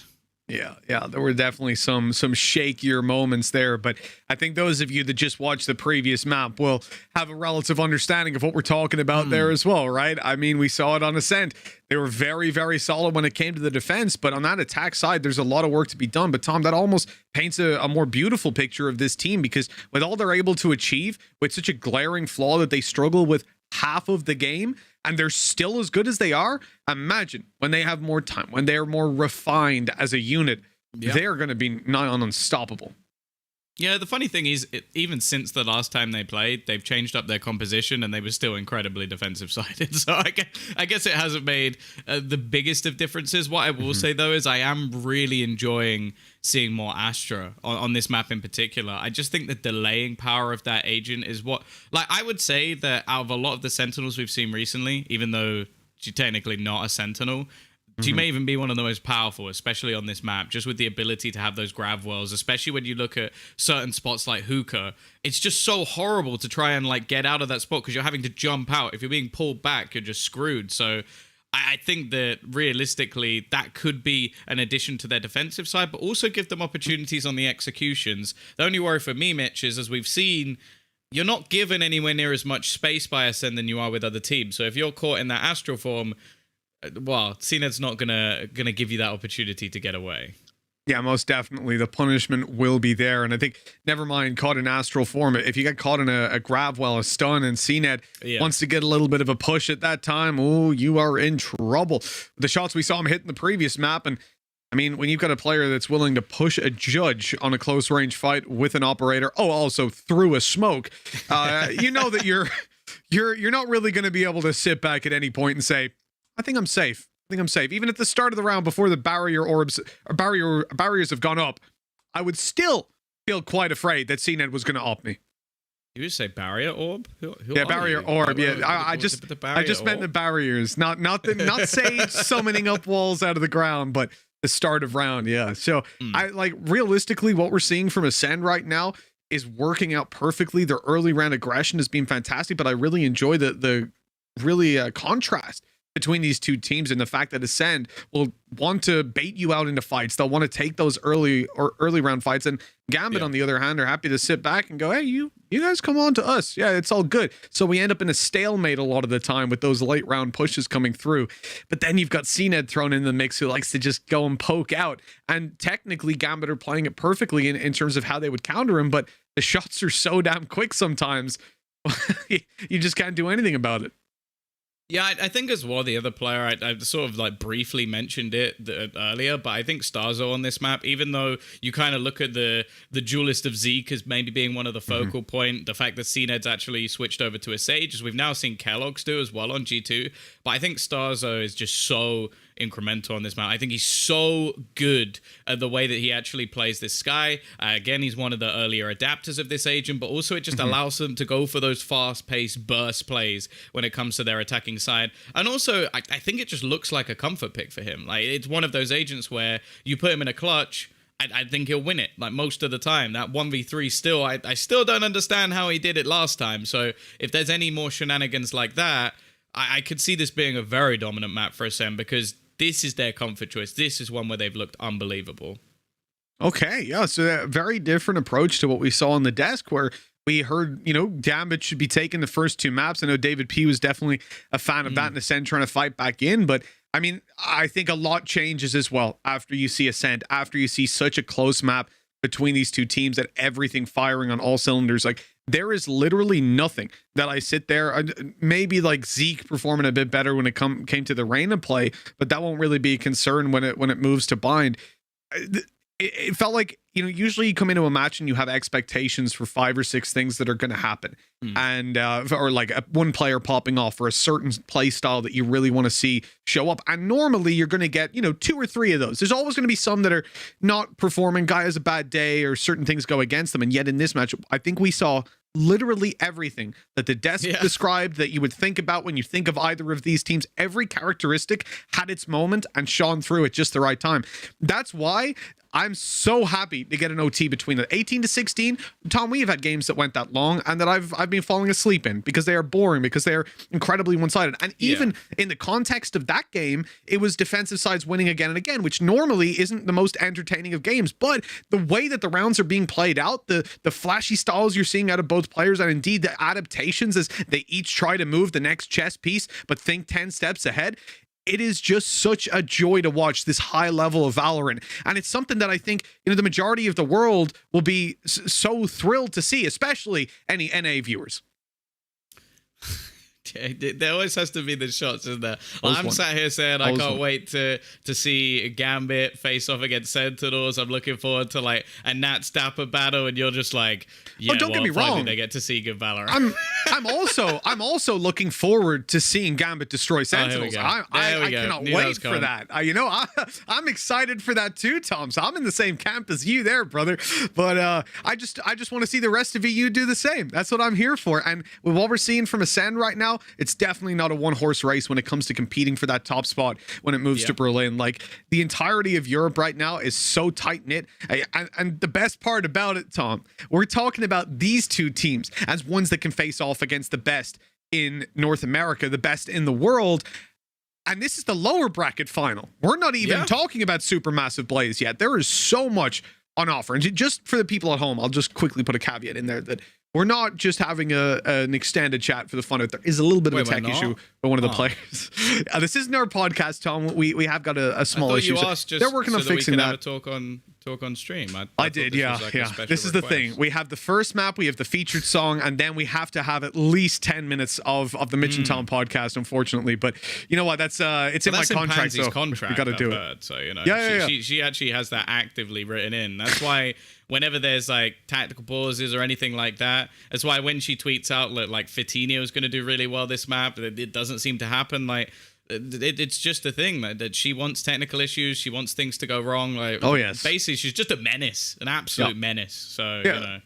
[SPEAKER 15] Yeah, there were definitely some shakier moments there, but I think those of you that just watched the previous map will have a relative understanding of what we're talking about there as well, right? I mean, we saw it on ACEND. They were very, very solid when it came to the defense, but on that attack side, there's a lot of work to be done. But Tom, that almost paints a more beautiful picture of this team because with all they're able to achieve, with such a glaring flaw that they struggle with half of the game, and they're still as good as they are, imagine when they have more time, when they're more refined as a unit, they're going to be nigh on unstoppable.
[SPEAKER 16] Yeah, the funny thing is, even since the last time they played, they've changed up their composition and they were still incredibly defensive-sided. So I guess it hasn't made the biggest of differences. What I will say, though, is I am really enjoying seeing more Astra on this map in particular. I just think the delaying power of that agent is what... Like, I would say that out of a lot of the Sentinels we've seen recently, even though she's technically not a Sentinel, She may even be one of the most powerful, especially on this map, just with the ability to have those grab wells, especially when you look at certain spots like hookah. It's just so horrible to try and like get out of that spot because you're having to jump out. If you're being pulled back, you're just screwed. So I think that realistically, that could be an addition to their defensive side, but also give them opportunities on the executions. The only worry for me, Mitch, is as we've seen, you're not given anywhere near as much space by ACEND than you are with other teams. So if you're caught in that astral form, well, CNED's not gonna give you that opportunity to get away.
[SPEAKER 15] Yeah, most definitely. The punishment will be there. And I think, never mind caught in astral form, if you get caught in a grab well, a stun, and CNED wants to get a little bit of a push at that time, oh, you are in trouble. The shots we saw him hit in the previous map, and I mean, when you've got a player that's willing to push a judge on a close range fight with an operator, also through a smoke, you know that you're not really going to be able to sit back at any point and say, I think I'm safe. Even at the start of the round, before the barriers have gone up, I would still feel quite afraid that CNED was going to op me.
[SPEAKER 16] You would say barrier orb? Who
[SPEAKER 15] barrier orb. Yeah, I just meant the barriers, not Sage summoning up walls out of the ground, but the start of round. Yeah. So I like realistically, what we're seeing from ACEND right now is working out perfectly. Their early round aggression has been fantastic, but I really enjoy the really contrast between these two teams, and the fact that ACEND will want to bait you out into fights. They'll want to take those early round fights, and Gambit on the other hand are happy to sit back and go, hey, you guys come on to us. Yeah, it's all good. So we end up in a stalemate a lot of the time with those late round pushes coming through. But then you've got CNED thrown in the mix, who likes to just go and poke out. And technically Gambit are playing it perfectly in terms of how they would counter him, but the shots are so damn quick sometimes. You just can't do anything about it.
[SPEAKER 16] Yeah, I think as well, the other player, I sort of like briefly mentioned it earlier, but I think Starzo on this map, even though you kind of look at the duelist of Zeke as maybe being one of the focal point, the fact that CNED's actually switched over to a Sage, as we've now seen Kellogg's do as well on G2, but I think Starzo is just so incremental on this map. I think he's so good at the way that he actually plays this Skye. Again, he's one of the earlier adapters of this agent, but also it just allows them to go for those fast-paced burst plays when it comes to their attacking side. And also, I think it just looks like a comfort pick for him. Like, it's one of those agents where you put him in a clutch, I think he'll win it, like most of the time. That 1v3 still, I still don't understand how he did it last time. So if there's any more shenanigans like that, I could see this being a very dominant map for ACEND, because this is their comfort choice. This is one where they've looked unbelievable.
[SPEAKER 15] Okay, yeah, so a very different approach to what we saw on the desk, where we heard, Gambit should be taking the first two maps. I know David P was definitely a fan of that, and ACEND trying to fight back in, but I mean, I think a lot changes as well after you see ACEND, after you see such a close map between these two teams, that everything firing on all cylinders. Like, there is literally nothing that I sit there, maybe like Zeke performing a bit better when it came to the Reyna play, but that won't really be a concern when it moves to bind. It felt like, usually you come into a match and you have expectations for 5 or 6 things that are going to happen. And, or like one player popping off, or a certain play style that you really want to see show up. And normally you're going to get, 2 or 3 of those. There's always going to be some that are not performing. Guy has a bad day, or certain things go against them. And yet in this match, I think we saw literally everything that the desk described that you would think about when you think of either of these teams. Every characteristic had its moment and shone through at just the right time. That's why I'm so happy to get an OT between the 18 to 16. Tom, we have had games that went that long and that I've been falling asleep in because they are boring, because they are incredibly one-sided. And even in the context of that game, it was defensive sides winning again and again, which normally isn't the most entertaining of games. But the way that the rounds are being played out, the flashy styles you're seeing out of both players, and indeed the adaptations as they each try to move the next chess piece but think 10 steps ahead, it is just such a joy to watch this high level of Valorant. And it's something that I think, the majority of the world will be so thrilled to see, especially any NA viewers.
[SPEAKER 16] There always has to be the shots, isn't there? I'm sat here saying I can't wait to see Gambit face off against Sentinels. I'm looking forward to like a Nats Dapper battle, and you're just like,
[SPEAKER 15] don't get me wrong.
[SPEAKER 16] They get to see good Valorant.
[SPEAKER 15] I'm also looking forward to seeing Gambit destroy Sentinels. I cannot wait for that. I'm excited for that too, Tom. So I'm in the same camp as you there, brother. But I just want to see the rest of EU do the same. That's what I'm here for. And with what we're seeing from ACEND right now, It's definitely not a one-horse race when it comes to competing for that top spot when it moves to Berlin. Like, the entirety of Europe right now is so tight-knit. And the best part about it, Tom, we're talking about these two teams as ones that can face off against the best in North America, the best in the world. And this is the lower bracket final. We're not even talking about Supermassive Blaze yet. There is so much on offer. And just for the people at home, I'll just quickly put a caveat in there that we're not just having an extended chat for the fun of it. There is a little bit of a tech issue with one of the players. This isn't our podcast, Tom. We have got a small issue. They're working on fixing that.
[SPEAKER 16] Talk on stream.
[SPEAKER 15] I did, yeah. This is the thing. We have the first map, we have the featured song, and then we have to have at least 10 minutes of the Mitch and Tom podcast, unfortunately. But you know what? That's it's in my contract, so we got to do it.
[SPEAKER 16] So she actually has that actively written in. That's why whenever there's like tactical pauses or anything like that, that's why when she tweets out like Fitinho is going to do really well this map, it doesn't seem to happen. Like, it's just a thing that she wants technical issues. She wants things to go wrong. Like, basically, she's just a menace, an absolute menace. So, you know,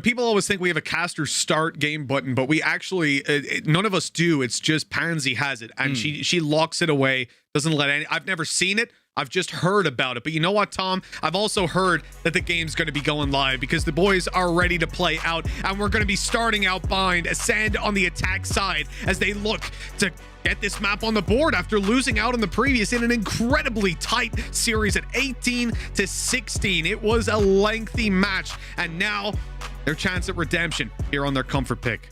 [SPEAKER 15] people always think we have a caster start game button, but we actually, none of us do. It's just Pansy has it, and she locks it away, doesn't let any. I've never seen it. I've just heard about it. But you know what, Tom? I've also heard that the game's going to be going live because the boys are ready to play out, and we're going to be starting out behind ACEND on the attack side as they look to get this map on the board after losing out on the previous in an incredibly tight series at 18-16. It was a lengthy match, and now their chance at redemption here on their comfort pick.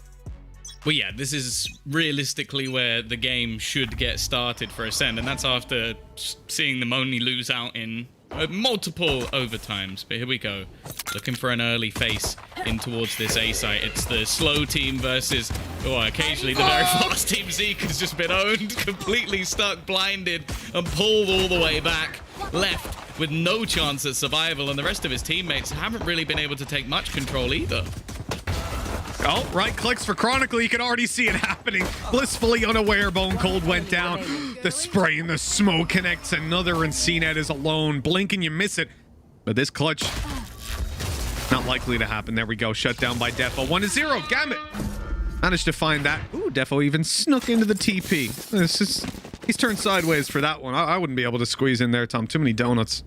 [SPEAKER 16] Well, yeah, this is realistically where the game should get started for ACEND, and that's after seeing them only lose out in multiple overtimes. But here we go, looking for an early face in towards this A site. It's the slow team versus, occasionally the very fast team. Zeke has just been owned, completely stuck, blinded, and pulled all the way back, left with no chance at survival, and the rest of his teammates haven't really been able to take much control either.
[SPEAKER 15] Oh, right clicks for Chronicle. You can already see it happening. Blissfully unaware, Bone Cold went down. The spray and the smoke connects another, and CNET is alone. Blink and you miss it. But this clutch, not likely to happen. There we go. Shut down by Defo. 1-0. Gambit managed to find that. Ooh, Defo even snuck into the TP. He's turned sideways for that one. I wouldn't be able to squeeze in there, Tom. Too many donuts.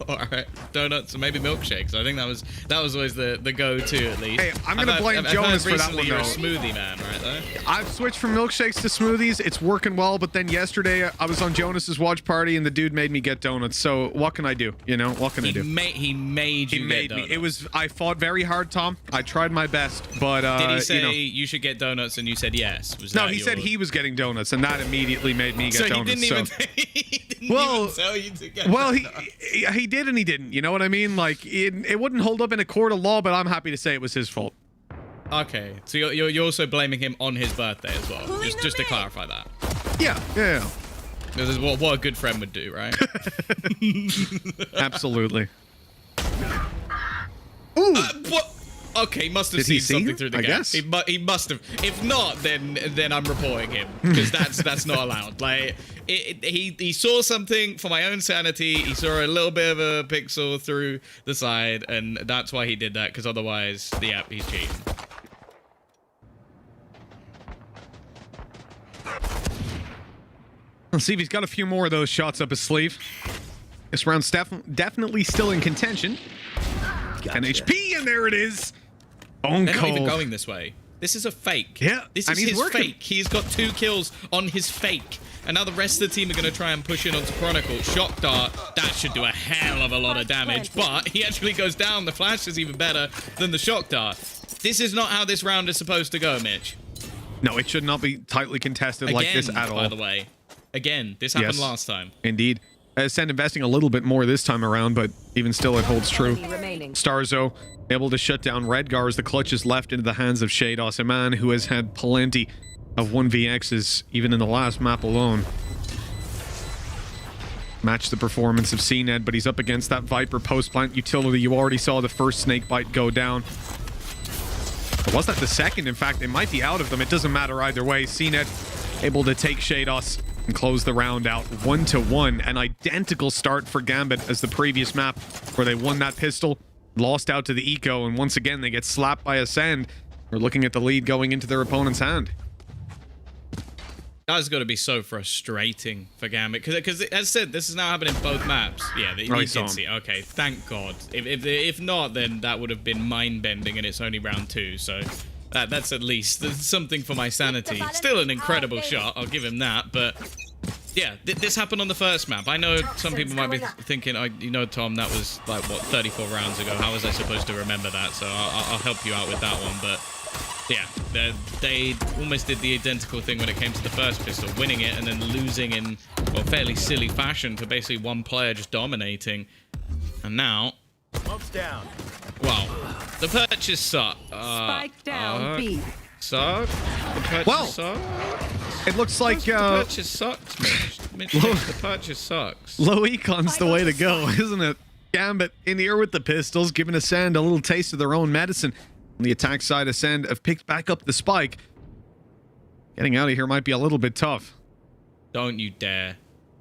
[SPEAKER 16] All right, donuts and maybe milkshakes. I think that was always the go-to, at least.
[SPEAKER 15] Hey, I'm gonna blame Jonas for that one,
[SPEAKER 16] you're
[SPEAKER 15] though.
[SPEAKER 16] a smoothie man, right there.
[SPEAKER 15] I've switched from milkshakes to smoothies. It's working well, but then yesterday I was on Jonas's watch party and the dude made me get donuts. So what can I do? You know, what can I do?
[SPEAKER 16] He made you get donuts.
[SPEAKER 15] I fought very hard, Tom. I tried my best, but
[SPEAKER 16] did he say you should get donuts and you said yes?
[SPEAKER 15] No, he said he was getting donuts, and that immediately made me get donuts.
[SPEAKER 16] He didn't even tell you to get donuts.
[SPEAKER 15] He did and he didn't. You know what I mean? Like, it wouldn't hold up in a court of law, but I'm happy to say it was his fault.
[SPEAKER 16] Okay, so you're also blaming him on his birthday as well, just to clarify that.
[SPEAKER 15] Yeah.
[SPEAKER 16] This is what a good friend would do, right?
[SPEAKER 15] Absolutely. Ooh.
[SPEAKER 16] What? Okay, must have seen something through the gap.
[SPEAKER 15] Guess.
[SPEAKER 16] He must have. If not, then I'm reporting him, because that's not allowed. Like, he saw something for my own sanity. He saw a little bit of a pixel through the side, and that's why he did that. Because otherwise, he's cheating.
[SPEAKER 15] Let's see if he's got a few more of those shots up his sleeve. This round's definitely still in contention. Gotcha. 10 HP, and there it is. Bone
[SPEAKER 16] They're
[SPEAKER 15] Cold.
[SPEAKER 16] not even going this way. This is a fake.
[SPEAKER 15] Yeah,
[SPEAKER 16] this is his fake. He's got 2 kills on his fake. And now the rest of the team are going to try and push in onto Chronicle. Shock Dart, that should do a hell of a lot of damage. But he actually goes down. The flash is even better than the Shock Dart. This is not how this round is supposed to go, Mitch.
[SPEAKER 15] No, it should not be tightly contested like this at all.
[SPEAKER 16] By the way. Again, this happened last time.
[SPEAKER 15] Indeed. ACEND investing a little bit more this time around, but even still it holds true. Starzo able to shut down Redgar as the clutch is left into the hands of Shados, a man who has had plenty of 1vx's even in the last map alone. Match the performance of CNED, but he's up against that Viper post-plant utility. You already saw the first snake bite go down. Or was that the second? In fact, it might be out of them. It doesn't matter either way. CNED able to take Shados and close the round out 1-1. An identical start for Gambit as the previous map, where they won that pistol, lost out to the eco, and once again they get slapped by ACEND. We're looking at the lead going into their opponent's hand.
[SPEAKER 16] That's got to be so frustrating for Gambit because as I said, this is now happening in both maps. Yeah, you did see. Okay, thank God. If not, then that would have been mind-bending, and it's only round 2. So that's at least something for my sanity. Still an incredible shot. I'll give him that. But yeah, this happened on the first map. I know some people might be thinking, you know, Tom, that was like what 34 rounds ago. How was I supposed to remember that? So I'll help you out with that one, but. Yeah, they almost did the identical thing when it came to the first pistol, winning it and then losing in, well, fairly silly fashion to basically one player just dominating. And now,
[SPEAKER 18] down.
[SPEAKER 16] Well, the purchase suck.
[SPEAKER 17] Spike down, B.
[SPEAKER 16] Suck? The purchase suck?
[SPEAKER 15] It looks like
[SPEAKER 16] the purchase sucks, Mitch. The purchase sucks.
[SPEAKER 15] Low econ's the way to go, isn't it? Gambit in the air with the pistols, giving ACEND a little taste of their own medicine. On the attack side, ACEND have picked back up the spike. Getting out of here might be a little bit tough.
[SPEAKER 16] Don't you dare.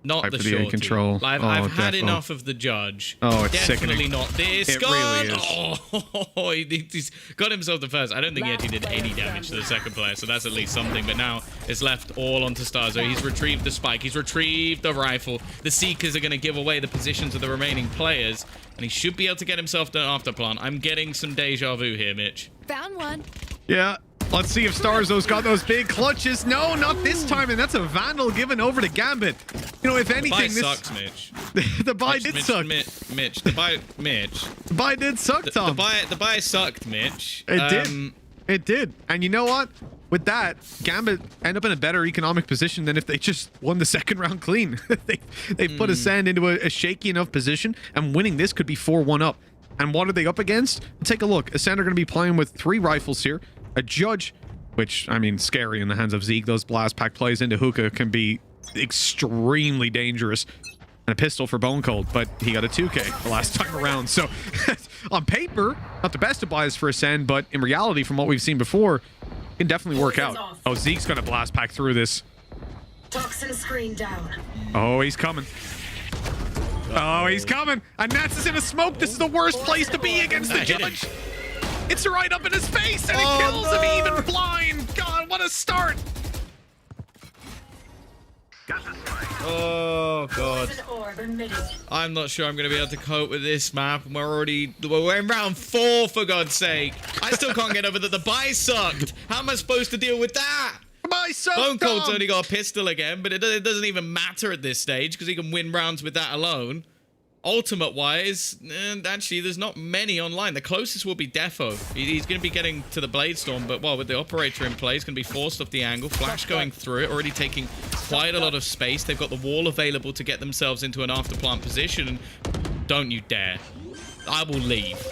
[SPEAKER 16] Not the
[SPEAKER 15] shorty.
[SPEAKER 16] shorty.
[SPEAKER 15] Control.
[SPEAKER 16] I've had enough of the judge.
[SPEAKER 15] Oh, it's
[SPEAKER 16] definitely
[SPEAKER 15] sickening.
[SPEAKER 16] Not this.
[SPEAKER 15] It
[SPEAKER 16] Gone.
[SPEAKER 15] really is.
[SPEAKER 16] Oh, he's got himself the first. I don't think he actually did any damage to the second player, so that's at least something. But now it's left all onto Starzo. He's retrieved the spike. He's retrieved the rifle. The Seekers are going to give away the positions of the remaining players, and he should be able to get himself to an afterplant. I'm getting some deja vu here, Mitch.
[SPEAKER 17] Found one.
[SPEAKER 15] Yeah. Let's see if Starzo's got those big clutches. No, not this time, and that's a Vandal given over to Gambit. You know, if anything,
[SPEAKER 16] the buy sucks, Mitch.
[SPEAKER 15] The buy did suck.
[SPEAKER 16] Mitch, the
[SPEAKER 15] buy did suck, Tom.
[SPEAKER 16] The buy sucked, Mitch.
[SPEAKER 15] It did. It did. And you know what? With that, Gambit end up in a better economic position than if they just won the second round clean. they put ACEND into a shaky enough position, and winning this could be 4-1 up. And what are they up against? Take a look. ACEND are going to be playing with 3 rifles here. A Judge, which, I mean, scary in the hands of Zeke. Those blast pack plays into hookah can be extremely dangerous. And a pistol for Bone Cold, but he got a 2K the last time around. So, on paper, not the best of buys for ACEND, but in reality, from what we've seen before, it can definitely work out. Oh, Zeke's going to blast pack through this.
[SPEAKER 17] Toxin screen down.
[SPEAKER 15] Oh, he's coming. Oh, he's coming. And Nats is in a smoke. This is the worst place to be against the Judge. It's right up in his face, and it kills him even blind. God, what a start.
[SPEAKER 16] Oh, God. I'm not sure I'm going to be able to cope with this map. We're in round 4, for God's sake. I still can't get over that the buy sucked. How am I supposed to deal with that?
[SPEAKER 15] Buy sucked,
[SPEAKER 16] Bone Cold's only got a pistol again, but it doesn't even matter at this stage because he can win rounds with that alone. Ultimate-wise, actually, there's not many online. The closest will be Defo. He's going to be getting to the Blade Storm, but, well, with the Operator in play, he's going to be forced off the angle. Flash going through it, already taking quite a lot of space. They've got the wall available to get themselves into an afterplant position, and don't you dare. I will leave.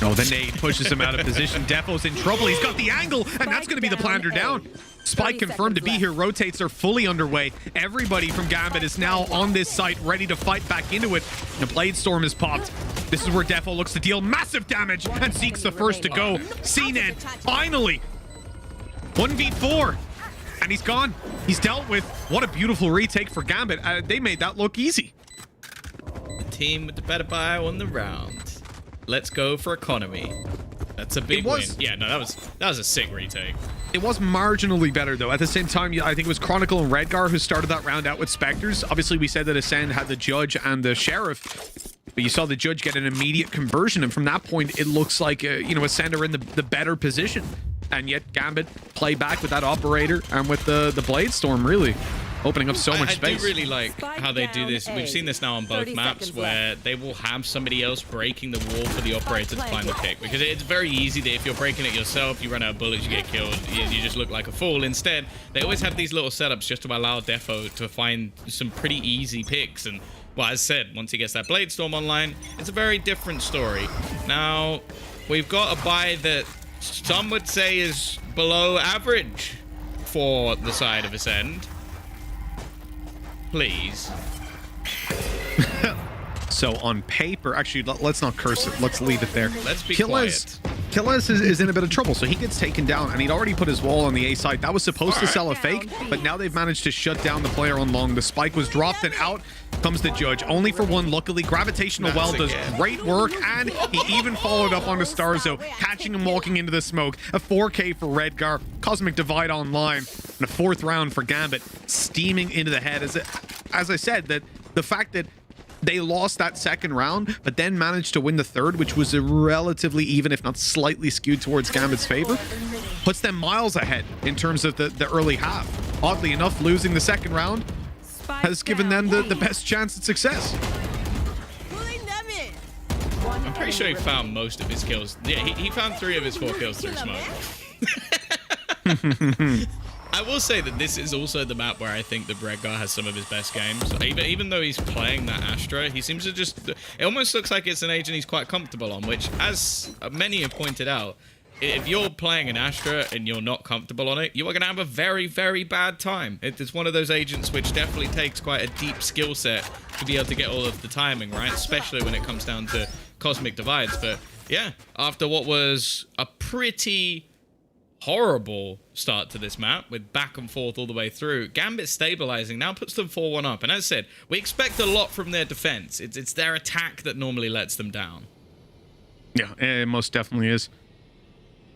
[SPEAKER 15] Oh, the nade pushes him out of position. Defo's in trouble. He's got the angle, and that's going to be the planter down. Spike confirmed to be here. Rotates are fully underway. Everybody from Gambit is now on this site, ready to fight back into it. The Blade Storm is popped. This is where Defo looks to deal massive damage, and Zeke's the first to go. CNED, finally! 1v4, and he's gone. He's dealt with. What a beautiful retake for Gambit. They made that look easy.
[SPEAKER 16] The team with the better buy won the round. Let's go for economy. That's a big win. Yeah, no, that was a sick retake.
[SPEAKER 15] It was marginally better, though. At the same time, I think it was Chronicle and Redgar who started that round out with Spectres. Obviously, we said that ACEND had the Judge and the Sheriff, but you saw the Judge get an immediate conversion, and from that point, it looks like, ACEND are in the better position. And yet, Gambit play back with that Operator and with the Blade Storm, really opening up so much space.
[SPEAKER 16] I do really like how they do this. We've seen this now on both maps where they will have somebody else breaking the wall for the Operator to find the pick. Because it's very easy that if you're breaking it yourself, you run out of bullets, you get killed, you just look like a fool. Instead, they always have these little setups just to allow Defo to find some pretty easy picks. And, well, as said, once he gets that Blade Storm online, it's a very different story. Now, we've got a buy that some would say is below average for the side of ACEND. Please.
[SPEAKER 15] So on paper, actually, let's not curse it. Let's leave it there.
[SPEAKER 16] Let's be quiet.
[SPEAKER 15] Killes is in a bit of trouble, so he gets taken down, and he'd already put his wall on the A side. That was supposed to sell a fake, but now they've managed to shut down the player on long. The spike was dropped and out. comes the judge. Only for one, luckily. Gravitational Well does great work, and he even followed up on the Starzo, catching him walking into the smoke. A 4K for Redgar, Cosmic Divide online, and a 4th round for Gambit, steaming into the head. As I said, that the fact that they lost that 2nd round, but then managed to win the 3rd, which was a relatively even, if not slightly skewed towards Gambit's favor, puts them miles ahead in terms of the early half. Oddly enough, losing the 2nd round has given them the best chance at success.
[SPEAKER 16] I'm pretty sure he found most of his kills. Yeah, he found 3 of his 4 kills through smoke. I will say that this is also the map where I think that Redgar has some of his best games. Even though he's playing that Astra, he seems to just... It almost looks like it's an agent he's quite comfortable on, which, as many have pointed out, if you're playing an Astra and you're not comfortable on it, you are going to have a very, very bad time. It's one of those agents which definitely takes quite a deep skill set to be able to get all of the timing, right? Especially when it comes down to Cosmic Divides. But yeah, after what was a pretty horrible start to this map with back and forth all the way through, Gambit stabilizing now puts them 4-1 up. And as I said, we expect a lot from their defense. It's their attack that normally lets them down.
[SPEAKER 15] Yeah, it most definitely is.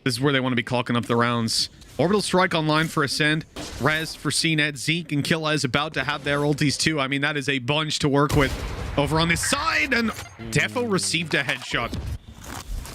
[SPEAKER 15] This is where they want to be clocking up the rounds. Orbital Strike online for Ascend. Rez for CNET. Zeke and Killa is about to have their ultis too. I mean, that is a bunch to work with over on this side. And Defo received a headshot.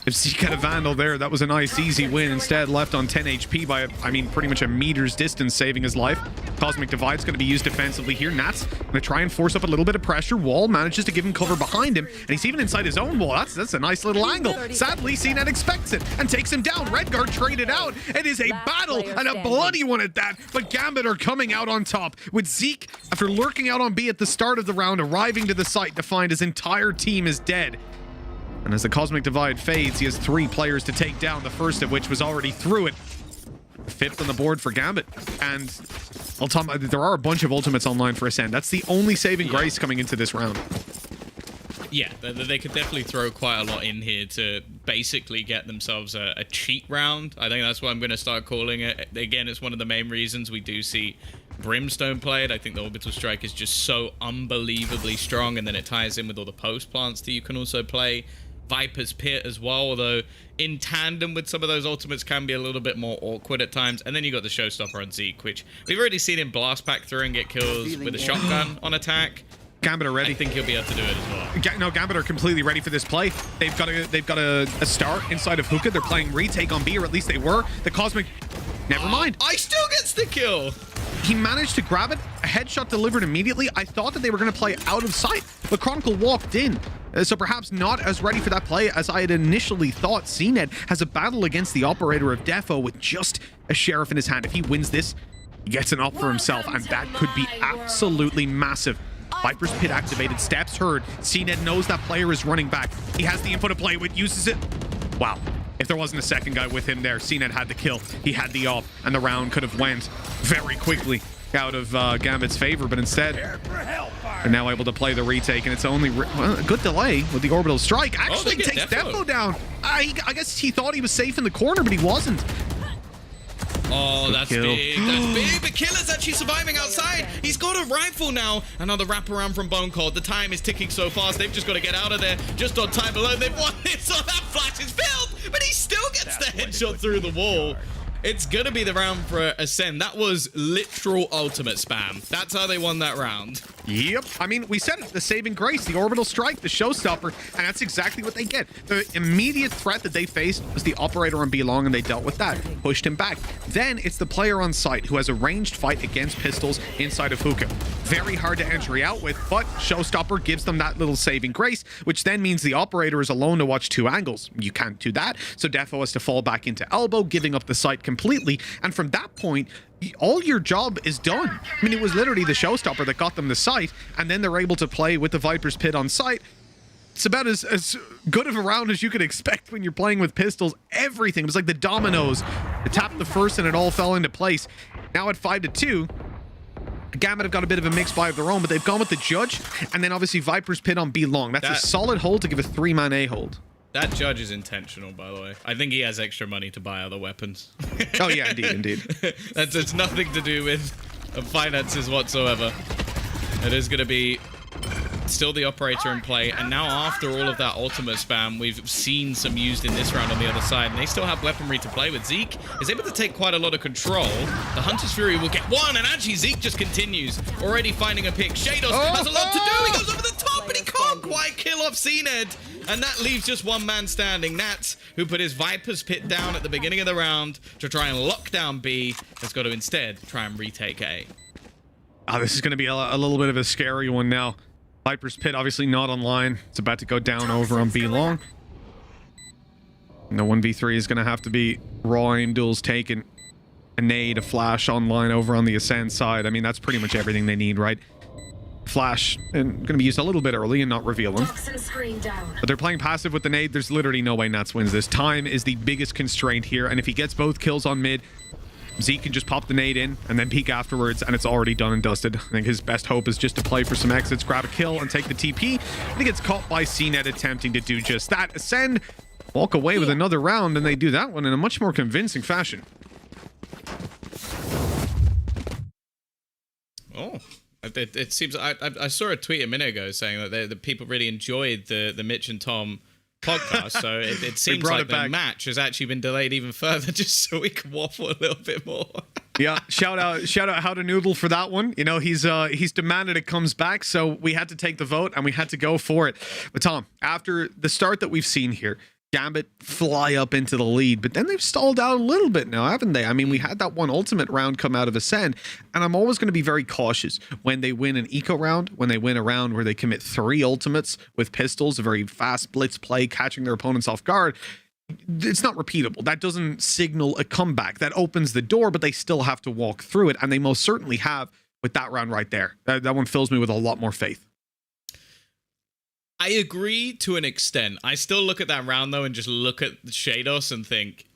[SPEAKER 15] If Zeke had a Vandal there, that was a nice, easy win. Instead, left on 10 HP by, I mean, pretty much a meter's distance, saving his life. Cosmic Divide's going to be used defensively here. Nat's going to try and force up a little bit of pressure. Wall manages to give him cover behind him, and he's even inside his own wall. That's a nice little angle. Sadly, CNET expects it and takes him down. Redgar traded out. It is a battle, and a bloody one at that, but Gambit are coming out on top, with Zeke, after lurking out on B at the start of the round, arriving to the site to find his entire team is dead. And as the Cosmic Divide fades, he has 3 players to take down, the first of which was already through it. 5th on the board for Gambit. And well, Tom, there are a bunch of ultimates online for Ascend. That's the only saving grace coming into this round.
[SPEAKER 16] Yeah, they could definitely throw quite a lot in here to basically get themselves a cheat round. I think that's what I'm going to start calling it. Again, it's one of the main reasons we do see Brimstone played. I think the Orbital Strike is just so unbelievably strong, and then it ties in with all the post plants that you can also play. Viper's Pit as well, although in tandem with some of those ultimates can be a little bit more awkward at times. And then you got the Showstopper on Zeke, which we've already seen him blast back through and get kills with a shotgun on attack.
[SPEAKER 15] Gambit are ready.
[SPEAKER 16] I think he'll be able to do it as well.
[SPEAKER 15] No, Gambit are completely ready for this play. They've got a start inside of Hookah. They're playing retake on B, or at least they were. The Cosmic... Never mind.
[SPEAKER 16] I still gets the kill.
[SPEAKER 15] He managed to grab it. A headshot delivered immediately. I thought that they were going to play out of sight, but Chronicle walked in. So perhaps not as ready for that play as I had initially thought. CNET has a battle against the operator of Defo with just a Sheriff in his hand. If he wins this, he gets an up for himself, and that could be absolutely massive. Viper's Pit activated, steps heard. CNET knows that player is running back. He has the info to play with, uses it. Wow. If there wasn't a second guy with him there, CNET had the kill. He had the op, and the round could have went very quickly out of Gambit's favor, but instead they're now able to play the retake, and it's only a good delay with the Orbital Strike. Actually takes Defo down. I guess he thought he was safe in the corner, but he wasn't.
[SPEAKER 16] Oh, that's big. That's big. But Killer's actually surviving outside. He's got a rifle now. Another wraparound from Bone Cold. The time is ticking so fast. They've just got to get out of there. Just on time alone. They've won it. So that flash is filled. But he still gets the headshot through the wall. It's going to be the round for Ascend. That was literal ultimate spam. That's how they won that round.
[SPEAKER 15] Yep. I mean, we said it. The saving grace, the Orbital Strike, the Showstopper, and that's exactly what they get. The immediate threat that they faced was the operator on B-Long, and they dealt with that. Pushed him back. Then it's the player on site who has a ranged fight against pistols inside of Hookah. Very hard to entry out with, but Showstopper gives them that little saving grace, which then means the operator is alone to watch 2 angles. You can't do that, so Defo has to fall back into elbow, giving up the site completely, and from that point, all your job is done. I mean, it was literally the Showstopper that got them the site, and then they're able to play with the Viper's Pit on site. It's about as good of a round as you could expect when you're playing with pistols. Everything, it was like the dominoes. They tapped the first and it all fell into place. Now at 5-2, Gambit have got a bit of a mixed buy of their own, but they've gone with the Judge, and then obviously Viper's Pit on B long. That's a solid hold to give a 3-man A hold.
[SPEAKER 16] That Judge is intentional, by the way. I think he has extra money to buy other weapons.
[SPEAKER 15] Oh yeah, indeed.
[SPEAKER 16] It's nothing to do with finances whatsoever. It is going to be Still the operator in play, and now after all of that ultimate spam, we've seen some used in this round on the other side, and they still have weaponry to play with. Zeke is able to take quite a lot of control. The Hunter's Fury will get one, and actually Zeke just continues, already finding a pick. Shados has a lot to do. He goes over the top, but he can't quite kill off CNED, and that leaves just one man standing. Nats, who put his Viper's Pit down at the beginning of the round to try and lock down B, has got to instead try and retake A.
[SPEAKER 15] Oh, this is going to be a little bit of a scary one now. Viper's Pit obviously not online. It's about to go down over on B long. And the 1v3 is going to have to be raw aim duels taken. A nade, a flash online over on the Ascend side. I mean, that's pretty much everything they need, right? Flash, and going to be used a little bit early and not reveal them. But they're playing passive with the nade. There's literally no way Nats wins this. Time is the biggest constraint here, and if he gets both kills on mid, Zeke can just pop the nade in and then peek afterwards, and it's already done and dusted. I think his best hope is just to play for some exits, grab a kill, and take the TP. And he gets caught by CNED attempting to do just that. Ascend walk away with another round, and they do that one in a much more convincing fashion.
[SPEAKER 16] Oh, it seems I saw a tweet a minute ago saying that the people really enjoyed the Mitch and Tom podcast, so it seems like the match has actually been delayed even further just so we can waffle a little bit more.
[SPEAKER 15] Yeah, shout out How to Noodle for that one. You know, he's demanded it comes back, so we had to take the vote and we had to go for it. But Tom, after the start that we've seen here, Gambit fly up into the lead, but then they've stalled out a little bit now, haven't they? I mean, we had that one ultimate round come out of Ascend, and I'm always going to be very cautious when they win an eco round, when they win a round where they commit 3 ultimates with pistols, a very fast blitz play, catching their opponents off guard. It's not repeatable. That doesn't signal a comeback. That opens the door, but they still have to walk through it, and they most certainly have with that round right there. That one fills me with a lot more faith.
[SPEAKER 16] I agree to an extent. I still look at that round, though, and just look at Shados and think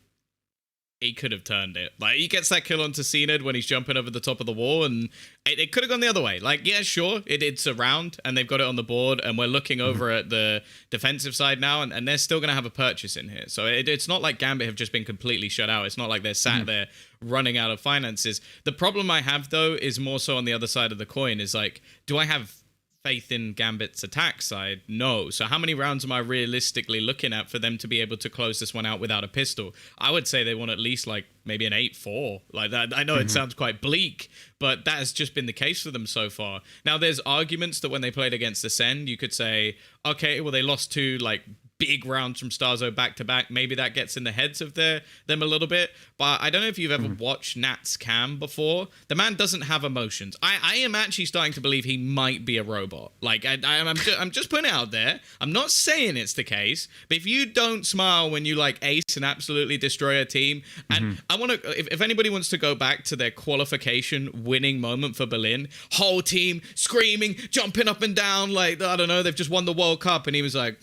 [SPEAKER 16] he could have turned it. Like, he gets that kill onto CNED when he's jumping over the top of the wall, and it could have gone the other way. Like, yeah, sure, it's a round, and they've got it on the board, and we're looking over at the defensive side now, and they're still going to have a purchase in here. So it's not like Gambit have just been completely shut out. It's not like they're sat there running out of finances. The problem I have, though, is more so on the other side of the coin, is like, do I have faith in Gambit's attack side? No. So how many rounds am I realistically looking at for them to be able to close this one out without a pistol? I would say they want at least like maybe an 8-4 like that. I know it sounds quite bleak, but that has just been the case for them so far. Now there's arguments that when they played against Ascend, you could say, okay, well they lost 2 like big rounds from Starzo back to back. Maybe that gets in the heads of them a little bit. But I don't know if you've ever watched Nat's cam before. The man doesn't have emotions. I am actually starting to believe he might be a robot. Like I'm just putting it out there. I'm not saying it's the case, but if you don't smile when you like ace and absolutely destroy a team, and I want to, if anybody wants to go back to their qualification winning moment for Berlin, whole team screaming, jumping up and down, like I don't know, they've just won the World Cup, and he was like,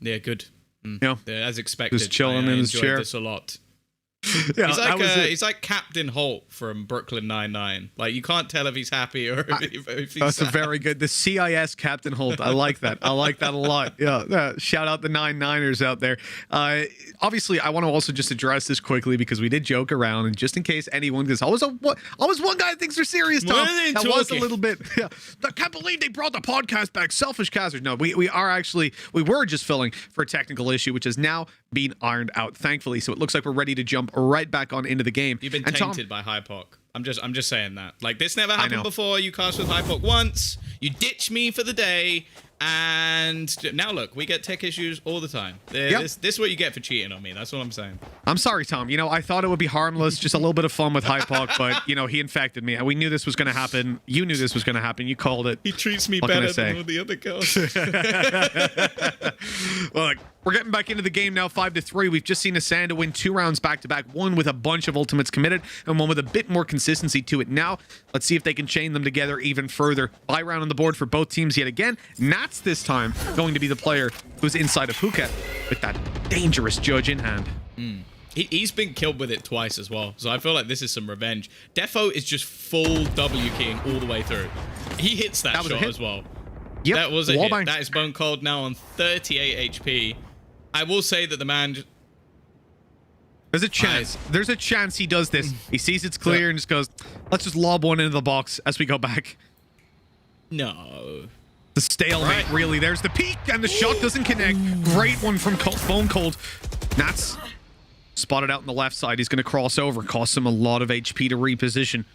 [SPEAKER 16] yeah, good.
[SPEAKER 15] Yeah,
[SPEAKER 16] as expected.
[SPEAKER 15] Just chilling in his chair.
[SPEAKER 16] This a lot.
[SPEAKER 15] Yeah,
[SPEAKER 16] he's like Captain Holt from Brooklyn Nine-Nine. Like you can't tell if he's happy or if he's
[SPEAKER 15] that's
[SPEAKER 16] sad.
[SPEAKER 15] a very good. The CIS Captain Holt. I like that. I like that a lot. Yeah. Shout out the 9-9ers out there. Obviously, I want to also just address this quickly because we did joke around, and just in case anyone, because always one guy thinks they're serious. Tom, that was a little bit. Yeah, I can't believe they brought the podcast back. Selfish casters. No, we were just filling for a technical issue, which has now been ironed out, thankfully. So it looks like we're ready to jump right back on into the game.
[SPEAKER 16] You've been tainted by Hypoc. I'm just saying that. Like this never happened before. You cast with Hypoc once. You ditched me for the day. And now look, we get tech issues all the time. This is what you get for cheating on me. That's what I'm saying.
[SPEAKER 15] I'm sorry, Tom. You know, I thought it would be harmless, just a little bit of fun with Hypoc, but you know, he infected me. We knew this was going to happen. You knew this was going to happen. You called it.
[SPEAKER 16] He treats me better than all the other girls.
[SPEAKER 15] Well, look, we're getting back into the game now, 5-3. We've just seen Ascend win 2 rounds back-to-back, one with a bunch of ultimates committed and one with a bit more consistency to it. Now, let's see if they can chain them together even further. Buy round on the board for both teams yet again. Nats this time going to be the player who's inside of Phuket with that dangerous judge in hand.
[SPEAKER 16] He's been killed with it twice as well, so I feel like this is some revenge. Defo is just full W keying all the way through. He hits that shot as well.
[SPEAKER 15] Yep.
[SPEAKER 16] That was a hit. That is bone cold now on 38 HP. I will say that the man...
[SPEAKER 15] There's a chance. There's a chance he does this. He sees it's clear and just goes, let's just lob one into the box as we go back.
[SPEAKER 16] No.
[SPEAKER 15] The stalemate, really. There's the peak, and the shot doesn't connect. Great one from Bone Cold. Nats spotted out on the left side. He's going to cross over. Costs him a lot of HP to reposition.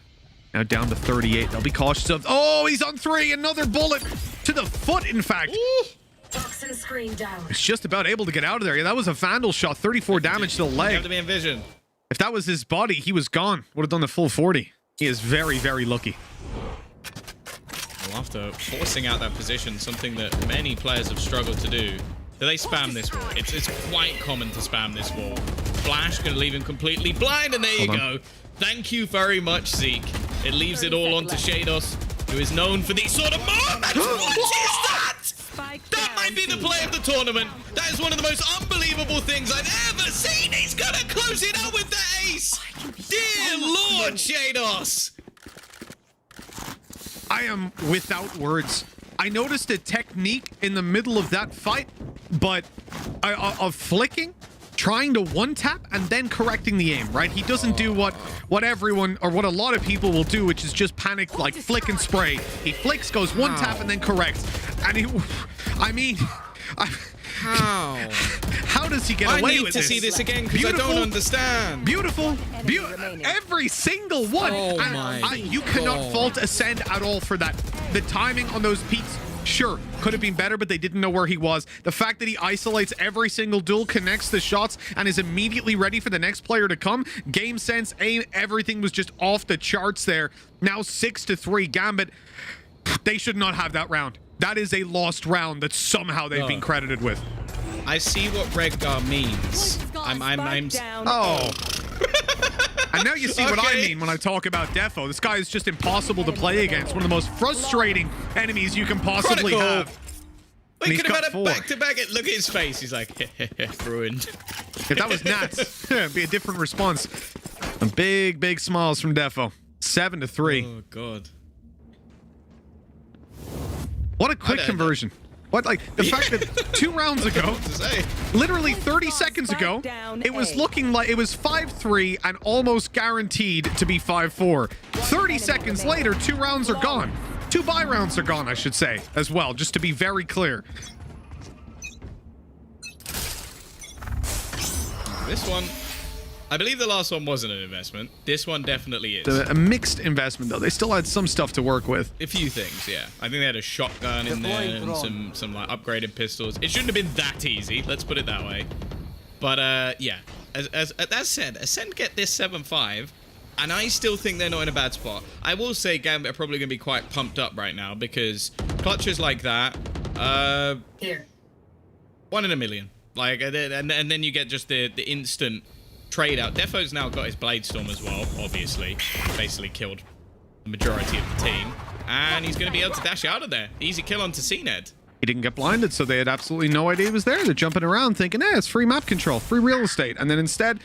[SPEAKER 15] Now down to 38. They'll be cautious of... Oh, he's on 3. Another bullet to the foot, in fact.
[SPEAKER 17] Toxin screen down.
[SPEAKER 15] He's just about able to get out of there. Yeah, that was a Vandal shot. 34 damage to the leg.
[SPEAKER 16] You have to be in vision.
[SPEAKER 15] If that was his body, he was gone. Would have done the full 40. He is very, very lucky.
[SPEAKER 16] Well, after forcing out that position, something that many players have struggled to do, they spam this wall. It's quite common to spam this wall. Flash going to leave him completely blind, and there you go. Thank you very much, Zeke. It leaves it all on to Shados, who is known for these sort of moments. What is that? That might be the play of the tournament. That is one of the most unbelievable things I've ever seen. He's going to close it out with the ace. Dear Lord, Shados.
[SPEAKER 15] I am without words. I noticed a technique in the middle of that fight, but of flicking, trying to one-tap and then correcting the aim, right? He doesn't do what everyone, or what a lot of people will do, which is just panic, like flick and spray. He flicks, goes one-tap, and then corrects. And he, I mean... How does he get away with this?
[SPEAKER 16] I need to see this again because I don't understand.
[SPEAKER 15] Beautiful. Every single one.
[SPEAKER 16] Oh my
[SPEAKER 15] you cannot fault Ascend at all for that. The timing on those peaks, sure, could have been better, but they didn't know where he was. The fact that he isolates every single duel, connects the shots, and is immediately ready for the next player to come. Game sense, aim, everything was just off the charts there. Now 6-3 Gambit. They should not have that round. That is a lost round that somehow they've been credited with.
[SPEAKER 16] I see what Redgar means.
[SPEAKER 15] Oh. And now you see what I mean when I talk about Defo. This guy is just impossible to play against. One of the most frustrating enemies you can possibly have.
[SPEAKER 16] We could have had a back-to-back. Look at his face. He's like, ruined.
[SPEAKER 15] If that was Nats, it'd be a different response. And big smiles from Defo. 7-3.
[SPEAKER 16] Oh, God.
[SPEAKER 15] What a quick conversion. What, like, the fact that 2 rounds ago, literally 30 seconds ago, it was looking like it was 5-3 and almost guaranteed to be 5-4. 30 seconds later, 2 rounds are gone. 2 buy rounds are gone, I should say, as well, just to be very clear.
[SPEAKER 16] This one, I believe the last one wasn't an investment. This one definitely is.
[SPEAKER 15] A mixed investment, though. They still had some stuff to work with.
[SPEAKER 16] A few things, yeah. I think they had a shotgun in there and some like upgraded pistols. It shouldn't have been that easy. Let's put it that way. But yeah, as that said, Ascend get this 7-5, and I still think they're not in a bad spot. I will say Gambit are probably going to be quite pumped up right now because clutches like that,
[SPEAKER 17] Here.
[SPEAKER 16] 1 in a million. Like, and then you get just the instant trade out. Defo's now got his Blade Storm as well, obviously. Basically killed the majority of the team. And he's going to be able to dash out of there. Easy kill onto CNED.
[SPEAKER 15] He didn't get blinded, so they had absolutely no idea he was there. They're jumping around thinking, it's free map control, free real estate. And then instead,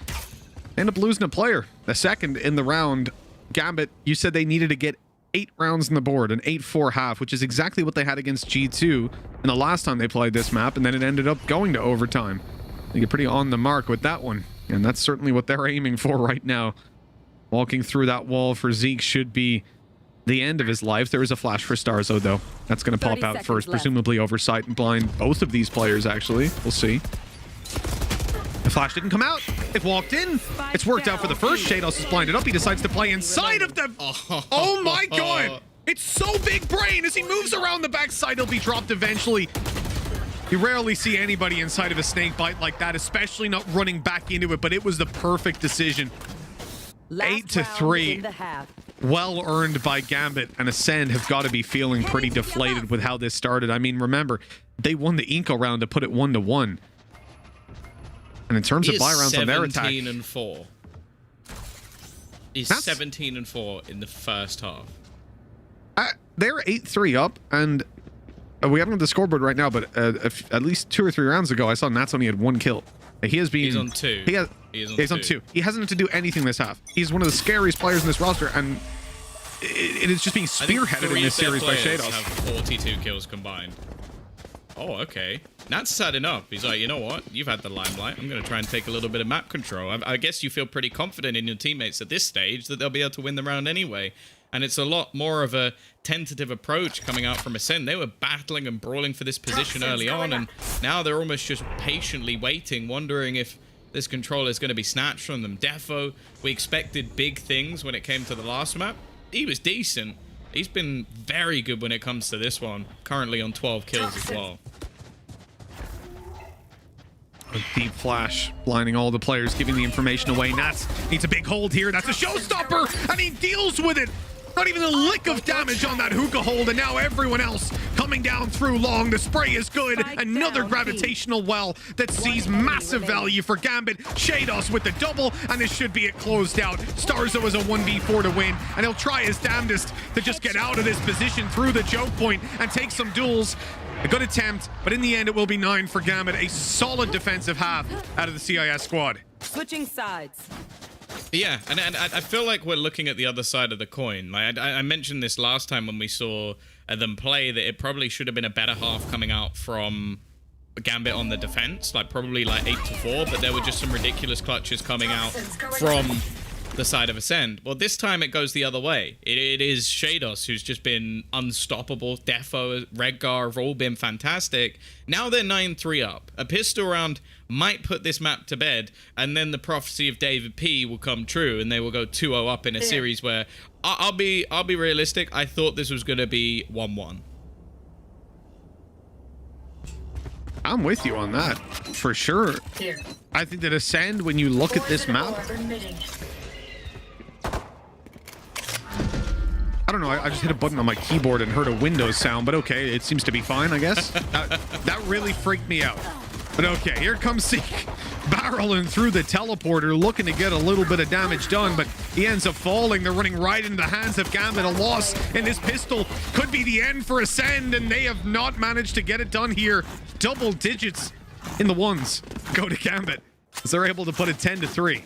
[SPEAKER 15] they end up losing a player. The second in the round, Gambit, you said they needed to get 8 rounds on the board, an 8-4 half, which is exactly what they had against G2 in the last time they played this map, and then it ended up going to overtime. They get pretty on the mark with that one. And that's certainly what they're aiming for right now. Walking through that wall for Zeke should be the end of his life. There is a flash for Starzo, though. That's going to pop out first, presumably oversight and blind both of these players, actually. We'll see. The flash didn't come out. It walked in. It's worked out for the first. Shados is blinded up. He decides to play inside of them. Oh my God. It's so big brain. As he moves around the backside, he'll be dropped eventually. You rarely see anybody inside of a snake bite like that, especially not running back into it, but it was the perfect decision. 8-3. Well earned by Gambit, and Ascend have got to be feeling pretty deflated with how this started. I mean, remember, they won the Inco round to put it 1-1. And in terms of buy rounds on their attack...
[SPEAKER 16] 17-4. He's 17-4 in the first half.
[SPEAKER 15] They're 8-3 up, and... we haven't got the scoreboard right now, but at least 2 or 3 rounds ago, I saw Nats only had 1 kill. He has been...
[SPEAKER 16] He's on 2.
[SPEAKER 15] He's on 2. He hasn't had to do anything this half. He's one of the scariest players in this roster, and it is just being spearheaded in this series by Shados.
[SPEAKER 16] Have 42 kills combined. Oh, okay. Nats had enough. He's like, you know what? You've had the limelight. I'm going to try and take a little bit of map control. I guess you feel pretty confident in your teammates at this stage that they'll be able to win the round anyway. And it's a lot more of a tentative approach coming out from Ascend. They were battling and brawling for this position early on, and now they're almost just patiently waiting, wondering if this control is going to be snatched from them. Defo, we expected big things when it came to the last map. He was decent. He's been very good when it comes to this one. Currently on 12 kills as well.
[SPEAKER 15] A deep flash, blinding all the players, giving the information away. Nats needs a big hold here. That's a showstopper, and he deals with it. Not even a lick of damage on that hookah hold, and now everyone else coming down through long. The spray is good. Another gravitational well that sees massive value for Gambit. Shados with the double, and this should be it closed out. Starzo is a 1v4 to win, and he'll try his damnedest to just get out of this position through the choke point and take some duels. A good attempt, but in the end, it will be 9 for Gambit. A solid defensive half out of the CIS squad.
[SPEAKER 18] Switching sides.
[SPEAKER 16] Yeah, and I feel like we're looking at the other side of the coin. Like I mentioned this last time when we saw them play, that it probably should have been a better half coming out from Gambit on the defense, like probably like 8-4, but there were just some ridiculous clutches coming out from the side of Ascend. Well, this time it goes the other way. It is Shados who's just been unstoppable. Defo, Redgar have all been fantastic. Now they're 9-3 up. A pistol round might put this map to bed, and then the prophecy of David P will come true, and they will go 2-0 up in a series where I'll be realistic. I thought this was going to be 1-1.
[SPEAKER 15] I'm with you on that, for sure. I think that Ascend, when you look at this map, I don't know, I just hit a button on my keyboard and heard a Windows sound, but okay, it seems to be fine, I guess. That really freaked me out. But okay, here comes Seek, barreling through the teleporter, looking to get a little bit of damage done, but he ends up falling. They're running right into the hands of Gambit. A loss in this pistol could be the end for Ascend, and they have not managed to get it done here. Double digits in the ones go to Gambit, as they're able to put it 10-3.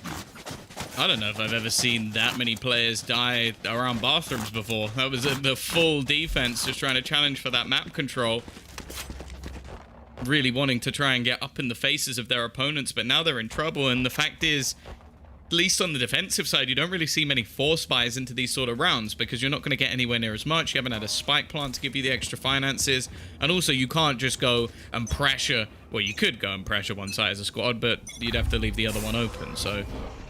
[SPEAKER 16] I don't know if I've ever seen that many players die around bathrooms before. That was the full defense just trying to challenge for that map control. Really wanting to try and get up in the faces of their opponents, but now they're in trouble. And the fact is, at least on the defensive side, you don't really see many force buys into these sort of rounds because you're not going to get anywhere near as much. You haven't had a spike plant to give you the extra finances. And also, you can't just go and pressure. Well, you could go and pressure one side as a squad, but you'd have to leave the other one open. So it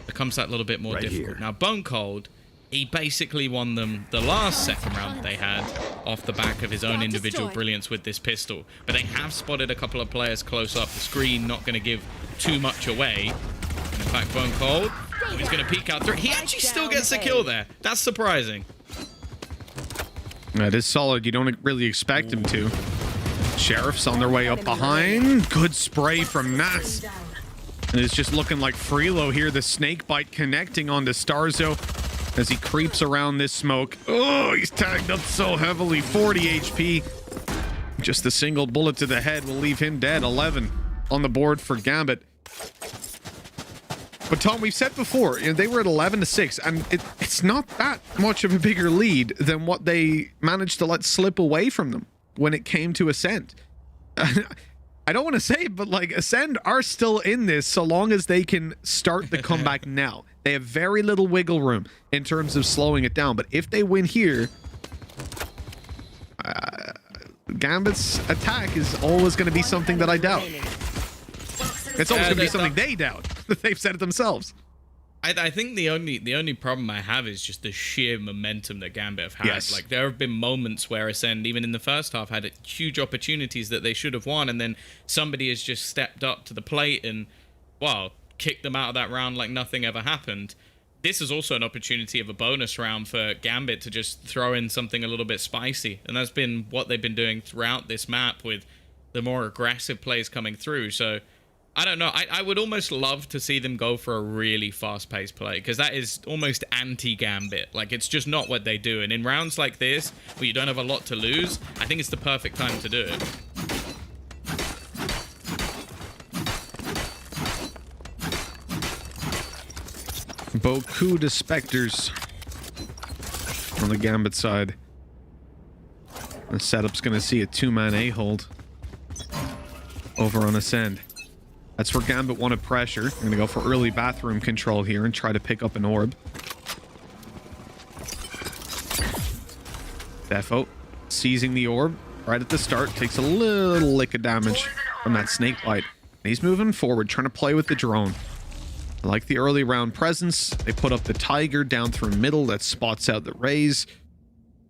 [SPEAKER 16] becomes that little bit more difficult. Now, Bone Cold, he basically won them the last second round they had off the back of his own individual brilliance with this pistol. But they have spotted a couple of players close up. The screen not going to give too much away. And in fact, Bone Cold, he's going to peek out through. He actually still gets a kill there. That's surprising.
[SPEAKER 15] That is solid. You don't really expect him to. Sheriff's on their way up behind. Good spray from Nats. And it's just looking like Freelo here. The snake bite connecting onto Starzo as he creeps around this smoke. Oh, he's tagged up so heavily. 40 HP. Just a single bullet to the head will leave him dead. 11 on the board for Gambit. But Tom, we've said before, they were at 11-6, and it's not that much of a bigger lead than what they managed to let slip away from them when it came to Ascend. I don't want to say it, but like Ascend are still in this so long as they can start the comeback now. They have very little wiggle room in terms of slowing it down. But if they win here, Gambit's attack is always going to be something that I doubt. It's always going to be something they doubt. They've said it themselves.
[SPEAKER 16] I think the only problem I have is just the sheer momentum that Gambit have had.
[SPEAKER 15] Yes.
[SPEAKER 16] Like, there have been moments where Ascend, even in the first half, had huge opportunities that they should have won, and then somebody has just stepped up to the plate and, well, kicked them out of that round like nothing ever happened. This is also an opportunity of a bonus round for Gambit to just throw in something a little bit spicy, and that's been what they've been doing throughout this map with the more aggressive plays coming through. So I don't know. I would almost love to see them go for a really fast-paced play, because that is almost anti-Gambit. Like, it's just not what they do. And in rounds like this, where you don't have a lot to lose, I think it's the perfect time to do it.
[SPEAKER 15] Beaucoup de Spectres on the Gambit side. The setup's going to see a two-man A-hold over on Ascend. That's where Gambit wanted pressure. I'm going to go for early bathroom control here and try to pick up an orb. Defo seizing the orb right at the start. Takes a little lick of damage from that snake bite. And he's moving forward, trying to play with the drone. I like the early round presence. They put up the Tiger down through middle that spots out the Rays.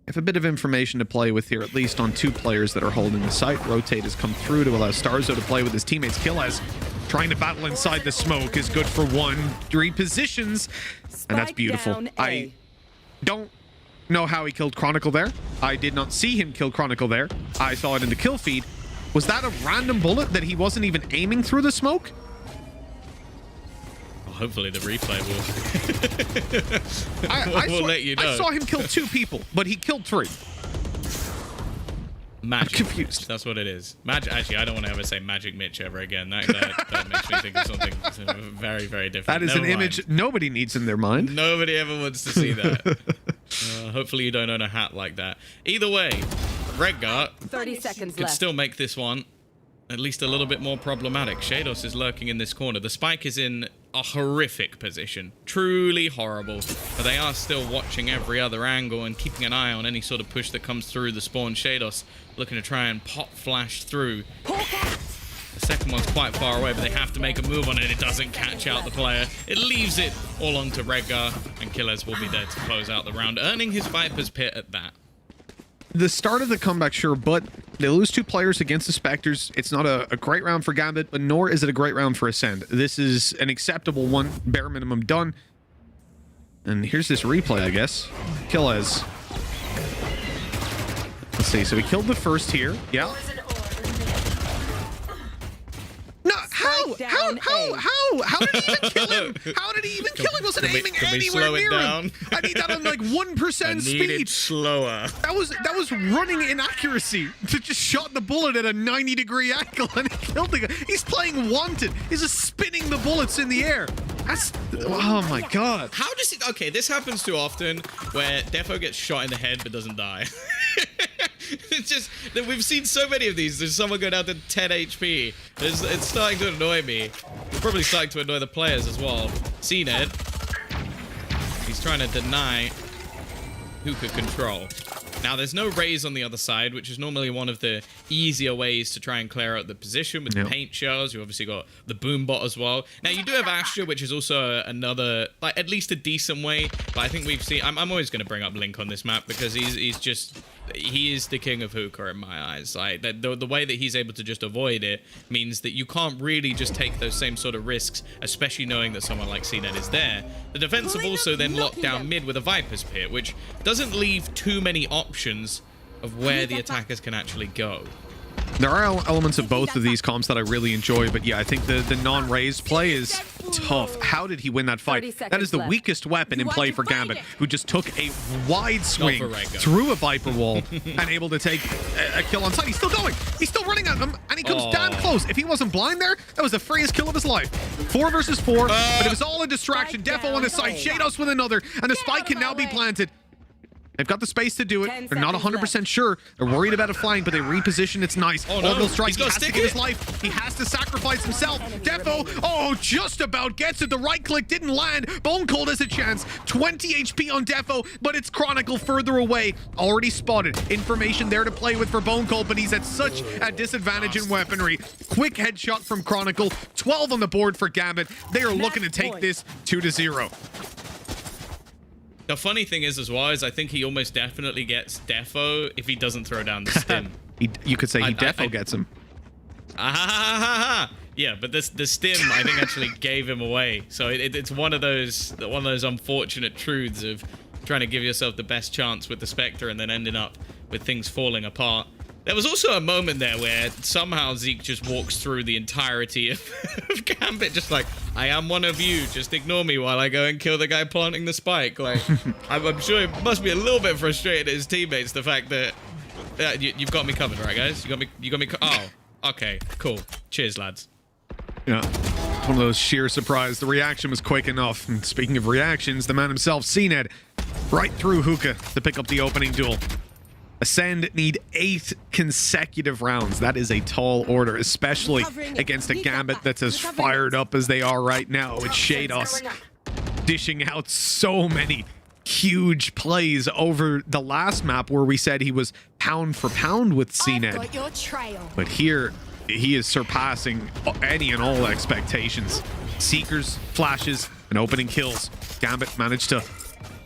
[SPEAKER 15] Have a bit of information to play with here, at least on 2 players that are holding the site. Rotate has come through to allow Starzo to play with his teammates. Killaz trying to battle inside the smoke is good for 1. Repositions, and that's beautiful. I don't know how he killed Chronicle there. I did not see him kill Chronicle there. I saw it in the kill feed. Was that a random bullet that he wasn't even aiming through the smoke?
[SPEAKER 16] Hopefully the replay will
[SPEAKER 15] will
[SPEAKER 16] let you know.
[SPEAKER 15] I saw him kill 2 people, but he killed 3.
[SPEAKER 16] Magic.
[SPEAKER 15] I'm confused.
[SPEAKER 16] That's what it is. Actually, I don't want to ever say Magic Mitch ever again. That makes me think of something very, very different.
[SPEAKER 15] That is an image nobody needs in their mind.
[SPEAKER 16] Nobody ever wants to see that. Hopefully you don't own a hat like that. Either way, Redgar
[SPEAKER 17] 30 seconds
[SPEAKER 16] could
[SPEAKER 17] left.
[SPEAKER 16] still make this one at least a little bit more problematic. Shados is lurking in this corner. The spike is in a horrific position. Truly horrible. But they are still watching every other angle and keeping an eye on any sort of push that comes through the spawn. Shados looking to try and pop flash through. The second one's quite far away, but they have to make a move on it. It doesn't catch out the player. It leaves it all onto Redgar, and Killaz will be there to close out the round, earning his Viper's Pit at that.
[SPEAKER 15] The start of the comeback, sure, but they lose 2 players against the Spectres. It's not a great round for Gambit, but nor is it a great round for Ascend. This is an acceptable one, bare minimum done. And here's this replay, I guess. Killaz. Let's see, so he killed the first here. Yeah. No, how did he even kill him? How did he even kill him? He wasn't aiming anywhere near him. I need that on like 1% speed.
[SPEAKER 16] Slower.
[SPEAKER 15] That was running inaccuracy to just shot the bullet at a 90-degree angle and he killed the guy. He's playing Wanted. He's just spinning the bullets in the air. That's, oh my god.
[SPEAKER 16] How does it? Okay, this happens too often where Defo gets shot in the head but doesn't die. It's just that we've seen so many of these. There's someone go down to 10 HP. It's starting to annoy me. It's probably starting to annoy the players as well. CNED. He's trying to deny Hookah control. Now, there's no raise on the other side, which is normally one of the easier ways to try and clear out the position with the paint shells. You've obviously got the boom bot as well. Now, you do have Astra, which is also another, like, at least a decent way. But I think we've seen... I'm always going to bring up Link on this map because he's just... He is the king of hookah in my eyes. Like the way that he's able to just avoid it means that you can't really just take those same sort of risks, especially knowing that someone like CNED is there. The defense have also then locked down mid with a Viper's Pit, which doesn't leave too many options of where the attackers can actually go.
[SPEAKER 15] There are elements of both of these comps that I really enjoy, but yeah, I think the non-raised play is tough. How did he win that fight? That is the weakest weapon in play for Gambit, who just took a wide swing through a Viper wall and able to take a kill on sight. He's still going. He's still running at them, and he comes damn close. If he wasn't blind there, that was the freest kill of his life. 4 versus 4, but it was all a distraction. Defo on the side, Shados with another, and the spike can now be planted. They've got the space to do it. They're not 100% sure. They're worried about it flying, but they reposition. It's nice.
[SPEAKER 16] Oh, no.
[SPEAKER 15] Orbital strike. He has to
[SPEAKER 16] stick
[SPEAKER 15] give
[SPEAKER 16] it.
[SPEAKER 15] his life. He has to sacrifice himself. Defo, just about gets it. The right click didn't land. Bone Cold has a chance. 20 HP on Defo, but it's Chronicle further away. Already spotted. Information there to play with for Bone Cold, but he's at such a disadvantage in weaponry. Quick headshot from Chronicle. 12 on the board for Gambit. They are looking to take this 2-0.
[SPEAKER 16] The funny thing is as well is I think he almost definitely gets Defo if he doesn't throw down the stim.
[SPEAKER 15] You could say he defo gets him.
[SPEAKER 16] Yeah, but the stim I think actually gave him away. So it's one of those unfortunate truths of trying to give yourself the best chance with the Spectre and then ending up with things falling apart. There was also a moment there where somehow Zeke just walks through the entirety of Gambit, just like, I am one of you, just ignore me while I go and kill the guy planting the spike. Like, I'm sure it must be a little bit frustrated at his teammates, the fact that you've got me covered, right, guys? You got me. Oh, okay, cool. Cheers, lads.
[SPEAKER 15] Yeah, one of those sheer surprise. The reaction was quick enough. And speaking of reactions, the man himself, CNED, right through Hookah to pick up the opening duel. Ascend need 8 consecutive rounds. That is a tall order, especially against a Gambit that's as fired up as they are right now. It's Shados dishing out so many huge plays over the last map where we said he was pound for pound with CNED. But here, he is surpassing any and all expectations. Seekers, flashes, and opening kills. Gambit managed to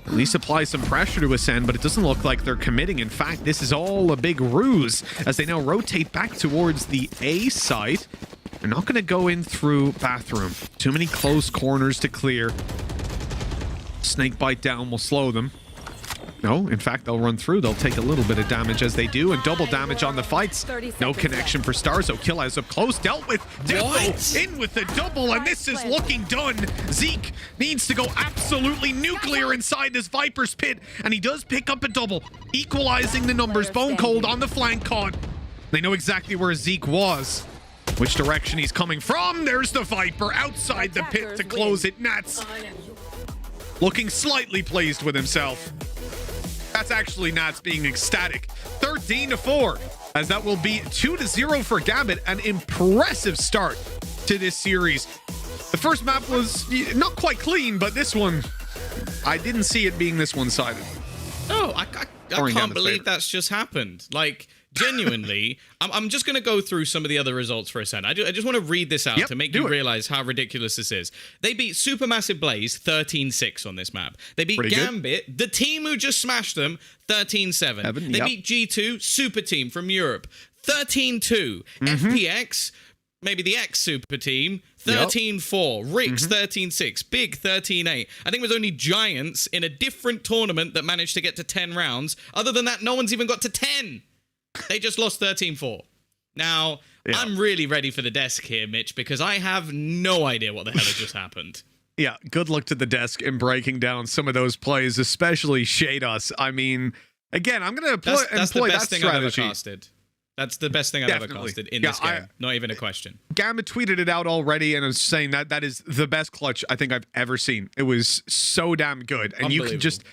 [SPEAKER 15] at least apply some pressure to ACEND, but it doesn't look like they're committing. In fact, this is all a big ruse as they now rotate back towards the A site. They're not going to go in through bathroom. Too many close corners to clear. Snake bite down will slow them. No, in fact, they'll run through. They'll take a little bit of damage as they do, and double damage on the fights. No connection for Starzo. Kill as up close. Dealt with. What? In with the double, and this is looking done. Zeke needs to go absolutely nuclear inside this Viper's pit, and he does pick up a double, equalizing the numbers. Bone Cold on the flank caught. They know exactly where Zeke was, which direction he's coming from. There's the Viper outside the pit to close it. Nats looking slightly pleased with himself. That's actually Nats being ecstatic. 13-4, as that will be 2-0 for Gambit. An impressive start to this series. The first map was not quite clean, but this one, I didn't see it being this one-sided.
[SPEAKER 16] Oh, I can't believe that's just happened. Like, genuinely, I'm just going to go through some of the other results for ACEND. I just want to read this out to make you realize how ridiculous this is. They beat Supermassive Blaze 13-6 on this map. They beat Gambit, the team who just smashed them, 13-7. They beat G2, super team from Europe, 13-2. FPX, maybe the X super team, 13-4. Rix, 13-6. Big, 13-8. I think it was only Giants in a different tournament that managed to get to 10 rounds. Other than that, no one's even got to 10. They just lost 13-4. Now, I'm really ready for the desk here, Mitch, because I have no idea what the hell had just happened.
[SPEAKER 15] Yeah, good luck to the desk in breaking down some of those plays, especially Shados. I mean, again, I'm going to employ that strategy.
[SPEAKER 16] I've ever casted. That's the best thing I've ever casted in this game. Not even a question.
[SPEAKER 15] Gambit tweeted it out already and was saying that that is the best clutch I think I've ever seen. It was so damn good. And you can just...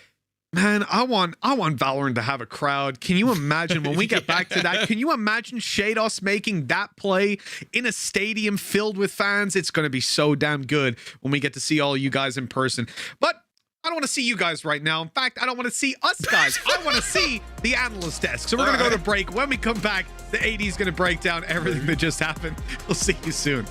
[SPEAKER 15] Man, I want VALORANT to have a crowd. Can you imagine when we get back to that? Can you imagine Shados making that play in a stadium filled with fans? It's going to be so damn good when we get to see all you guys in person. But I don't want to see you guys right now. In fact, I don't want to see us guys. I want to see the analyst desk. So we're going to go to break. When we come back, the AD is going to break down everything that just happened. We'll see you soon.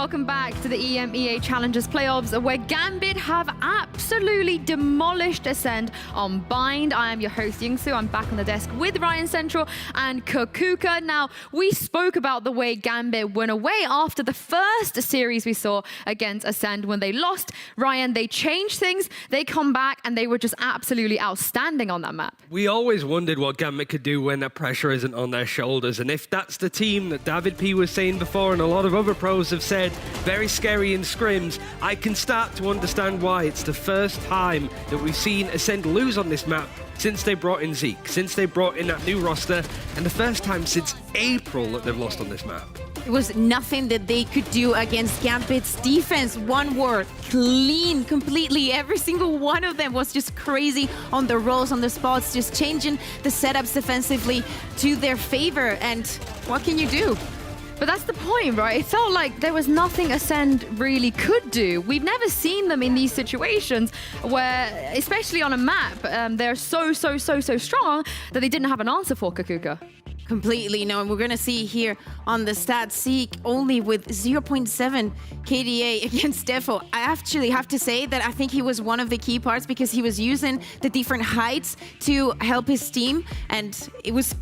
[SPEAKER 6] welcome back to the EMEA Challengers Playoffs, where Gambit have absolutely demolished ACEND on Bind. I am your host, Yinsu. I'm back on the desk with RyanCentral and Kaquka. Now, we spoke about the way Gambit went away after the first series we saw against ACEND when they lost. Ryan, they changed things, they come back, and they were just absolutely outstanding on that map.
[SPEAKER 8] We always wondered what Gambit could do when that pressure isn't on their shoulders, and if that's the team that David P was saying before and a lot of other pros have said, very scary in scrims, I can start to understand why. It's the first time that we've seen ACEND lose on this map since they brought in Zeke, since they brought in that new roster, and the first time since April that they've lost on this map.
[SPEAKER 7] It was nothing that they could do against Gambit's defense. One word, clean, completely. Every single one of them was just crazy on the rolls, on the spots, just changing the setups defensively to their favor. And what can you do?
[SPEAKER 6] But that's the point, right? It felt like there was nothing ACEND really could do. We've never seen them in these situations where, especially on a map, they're so strong that they didn't have an answer for Kaquka.
[SPEAKER 7] Completely, no, and we're gonna see here on the stats, Zeke only with 0.7 KDA against Defo. I actually have to say that I think he was one of the key parts because he was using the different heights to help his team, and it was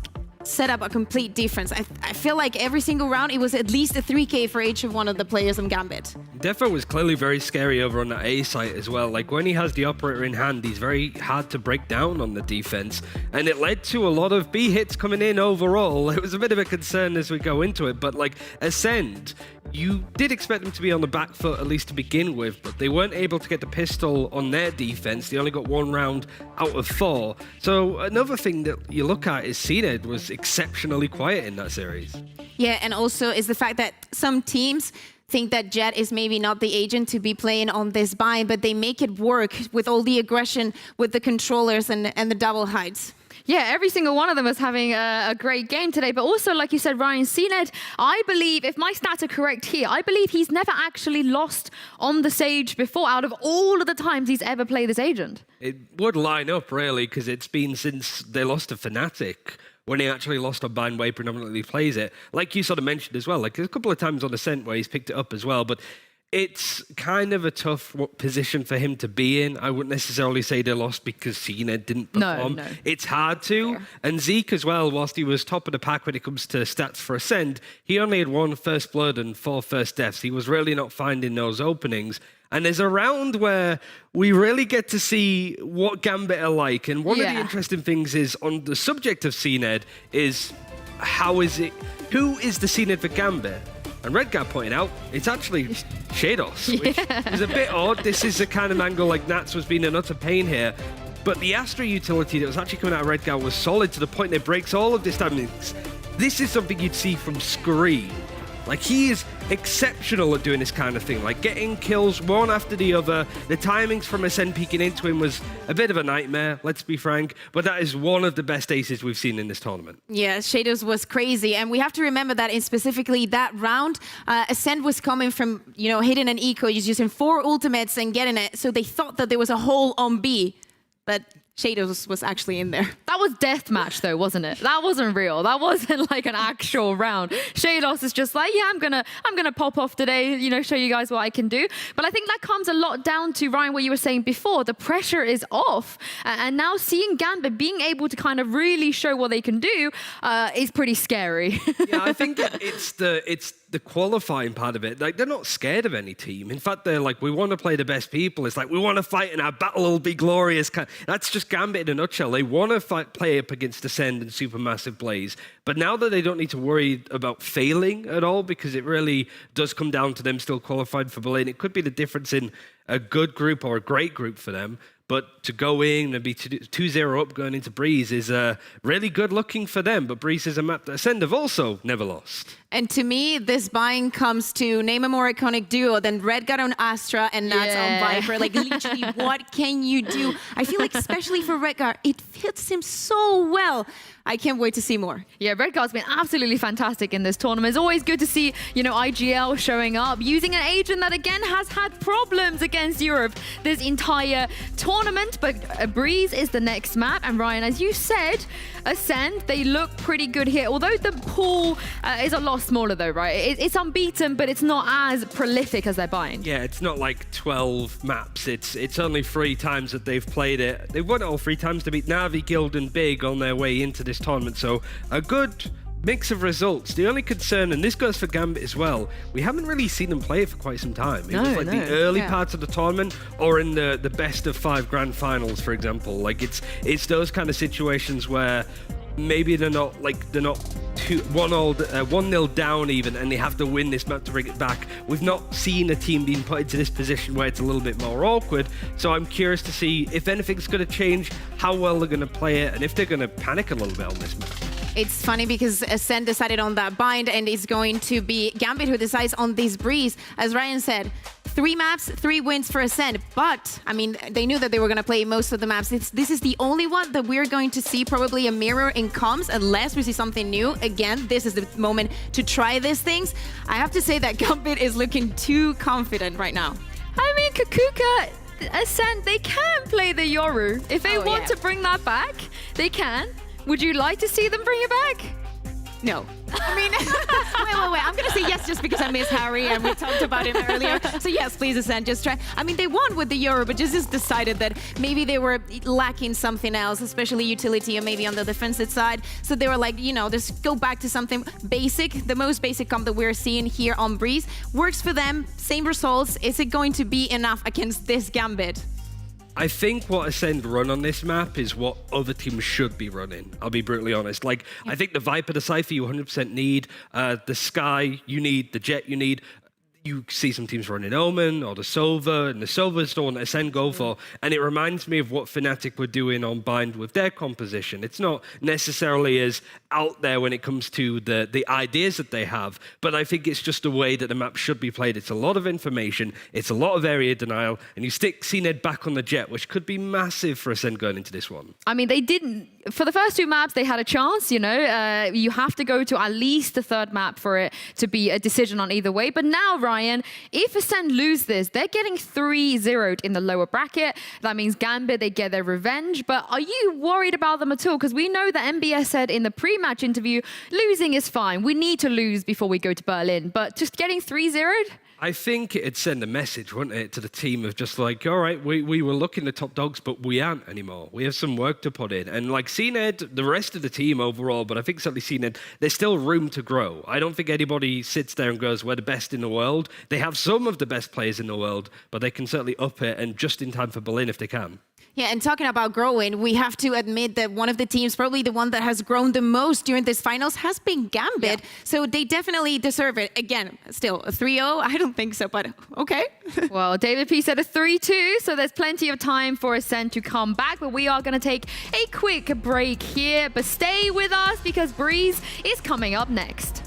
[SPEAKER 7] set up a complete difference. I feel like every single round it was at least a 3K for each of one of the players on Gambit.
[SPEAKER 8] Defo was clearly very scary over on that A site as well. Like when he has the operator in hand, he's very hard to break down on the defense, and it led to a lot of B hits coming in overall. It was a bit of a concern as we go into it, but like ACEND, you did expect them to be on the back foot at least to begin with, but they weren't able to get the pistol on their defense. They only got 1 round out of 4. So another thing that you look at is ACEND was exceptionally quiet in that series.
[SPEAKER 7] Yeah, and also is the fact that some teams think that Jet is maybe not the agent to be playing on this bind, but they make it work with all the aggression, with the controllers and the double heights.
[SPEAKER 6] Yeah, every single one of them was having a great game today. But also, like you said, Ryan, ACEND, I believe, if my stats are correct here, I believe he's never actually lost on the Sage before out of all of the times he's ever played as agent.
[SPEAKER 8] It would line up, really, because it's been since they lost to Fnatic, when he actually lost on Bind where he predominantly plays it. Like you sort of mentioned as well, like there's a couple of times on Ascent where he's picked it up as well, but it's kind of a tough position for him to be in. I wouldn't necessarily say they lost because ACEND didn't perform.
[SPEAKER 6] No.
[SPEAKER 8] It's hard to. Fair. And Zeke as well, whilst he was top of the pack when it comes to stats for ACEND, he only had 1 first blood and 4 first deaths. He was really not finding those openings. And there's a round where we really get to see what Gambit are like. And one of the interesting things is, on the subject of ACEND, is who is the ACEND for Gambit? And Redguard pointed out, it's actually Shados, which is a bit odd. This is the kind of angle like Nats was being an utter pain here. But the Astra utility that was actually coming out of Redguard was solid to the point that it breaks all of this damage. This is something you'd see from Scree. Like, he is exceptional at doing this kind of thing, like getting kills one after the other. The timings from Ascend peeking into him was a bit of a nightmare, let's be frank, but that is one of the best aces we've seen in this tournament.
[SPEAKER 7] Yeah, Shadows was crazy, and we have to remember that in specifically that round, Ascend was coming from, hitting an eco, he's using 4 ultimates and getting it, so they thought that there was a hole on B, but Shadows was actually in there.
[SPEAKER 6] That was deathmatch though, wasn't it? That wasn't real. That wasn't like an actual round. Shadows is just like, yeah, I'm gonna pop off today, show you guys what I can do. But I think that comes a lot down to, Ryan, what you were saying before. The pressure is off, and now seeing Gambit being able to kind of really show what they can do is pretty scary.
[SPEAKER 8] Yeah, I think it's the qualifying part of it. Like, they're not scared of any team. In fact, they're like, we want to play the best people. It's like, we want to fight and our battle will be glorious. That's just Gambit in a nutshell. They want to play up against Ascend and Supermassive Blaze. But now that they don't need to worry about failing at all, because it really does come down to them still qualified for Berlin, it could be the difference in a good group or a great group for them. But to go in and be 2-0 up going into Breeze is really good looking for them. But Breeze is a map that Ascend have also never lost.
[SPEAKER 7] And to me, this buying comes to name a more iconic duo than Redguard on Astra and Nats on Viper. Like, literally, what can you do? I feel like, especially for Redguard, it fits him so well. I can't wait to see more.
[SPEAKER 6] Yeah, Redguard's been absolutely fantastic in this tournament. It's always good to see, IGL showing up, using an agent that, again, has had problems against Europe this entire tournament. But Breeze is the next map. And Ryan, as you said, Ascend, they look pretty good here. Although the pool is a lot smaller though, right? It's unbeaten, but it's not as prolific as their bind.
[SPEAKER 8] Yeah, it's not like 12 maps. It's only 3 times that they've played it. They've won it all 3 times to beat Na'Vi, Guild, and Big on their way into this tournament. So a good mix of results. The only concern, and this goes for Gambit as well, we haven't really seen them play it for quite some time. It was like the early parts of the tournament, or in the best of 5 grand finals, for example. Like it's those kind of situations where maybe they're not 1-0 down even, and they have to win this map to bring it back. We've not seen a team being put into this position where it's a little bit more awkward. So I'm curious to see if anything's going to change, how well they're going to play it, and if they're going to panic a little bit on this map.
[SPEAKER 7] It's funny because ACEND decided on that bind, and it's going to be Gambit who decides on this breeze. As Ryan said, 3 maps, 3 wins for ACEND. But, I mean, they knew that they were going to play most of the maps. This is the only one that we're going to see probably a mirror in comms, unless we see something new. Again, this is the moment to try these things. I have to say that Gambit is looking too confident right now.
[SPEAKER 6] I mean, Kaquka, ACEND, they can play the Yoru. If they want to bring that back, they can. Would you like to see them bring it back?
[SPEAKER 7] No. I mean, wait. I'm going to say yes just because I miss Harry and we talked about him earlier. So yes, please, ACEND, just try. I mean, they won with the Euro, but just decided that maybe they were lacking something else, especially utility and maybe on the defensive side. So they were like, you know, just go back to something basic. The most basic comp that we're seeing here on Breeze works for them. Same results. Is it going to be enough against this Gambit?
[SPEAKER 8] I think what ACEND run on this map is what other teams should be running. I'll be brutally honest. Like, I think the Viper, the Cypher, you 100% need. The Sky, you need. The Jet, you need. You see some teams running Omen or the Sova, and the Sova is the one that ACEND go for. And it reminds me of what Fnatic were doing on Bind with their composition. It's not necessarily as out there when it comes to the ideas that they have, but I think it's just the way that the map should be played. It's a lot of information, it's a lot of area denial, and you stick CNED back on the Jet, which could be massive for ACEND going into this one.
[SPEAKER 6] I mean, they didn't. For the first 2 maps, they had a chance, you know. You have to go to at least the 3rd map for it to be a decision on either way. But now, Ryan, if ACEND lose this, they're getting 3-0'd in the lower bracket. That means Gambit, they get their revenge. But are you worried about them at all? Because we know that MBS said in the pre-match interview, losing is fine. We need to lose before we go to Berlin. But just getting 3-0'd?
[SPEAKER 8] I think it'd send a message, wouldn't it, to the team of just like, all right, we were looking at top dogs, but we aren't anymore. We have some work to put in. And like CNED, the rest of the team overall, but I think certainly CNED, there's still room to grow. I don't think anybody sits there and goes, we're the best in the world. They have some of the best players in the world, but they can certainly up it, and just in time for Berlin if they can.
[SPEAKER 7] Yeah, and talking about growing, we have to admit that one of the teams, probably the one that has grown the most during this finals, has been Gambit. Yeah. So they definitely deserve it. Again, still a 3-0? I don't think so, but okay.
[SPEAKER 6] Well, David P said a 3-2, so there's plenty of time for ACEND to come back, but we are going to take a quick break here. But stay with us because Breeze is coming up next.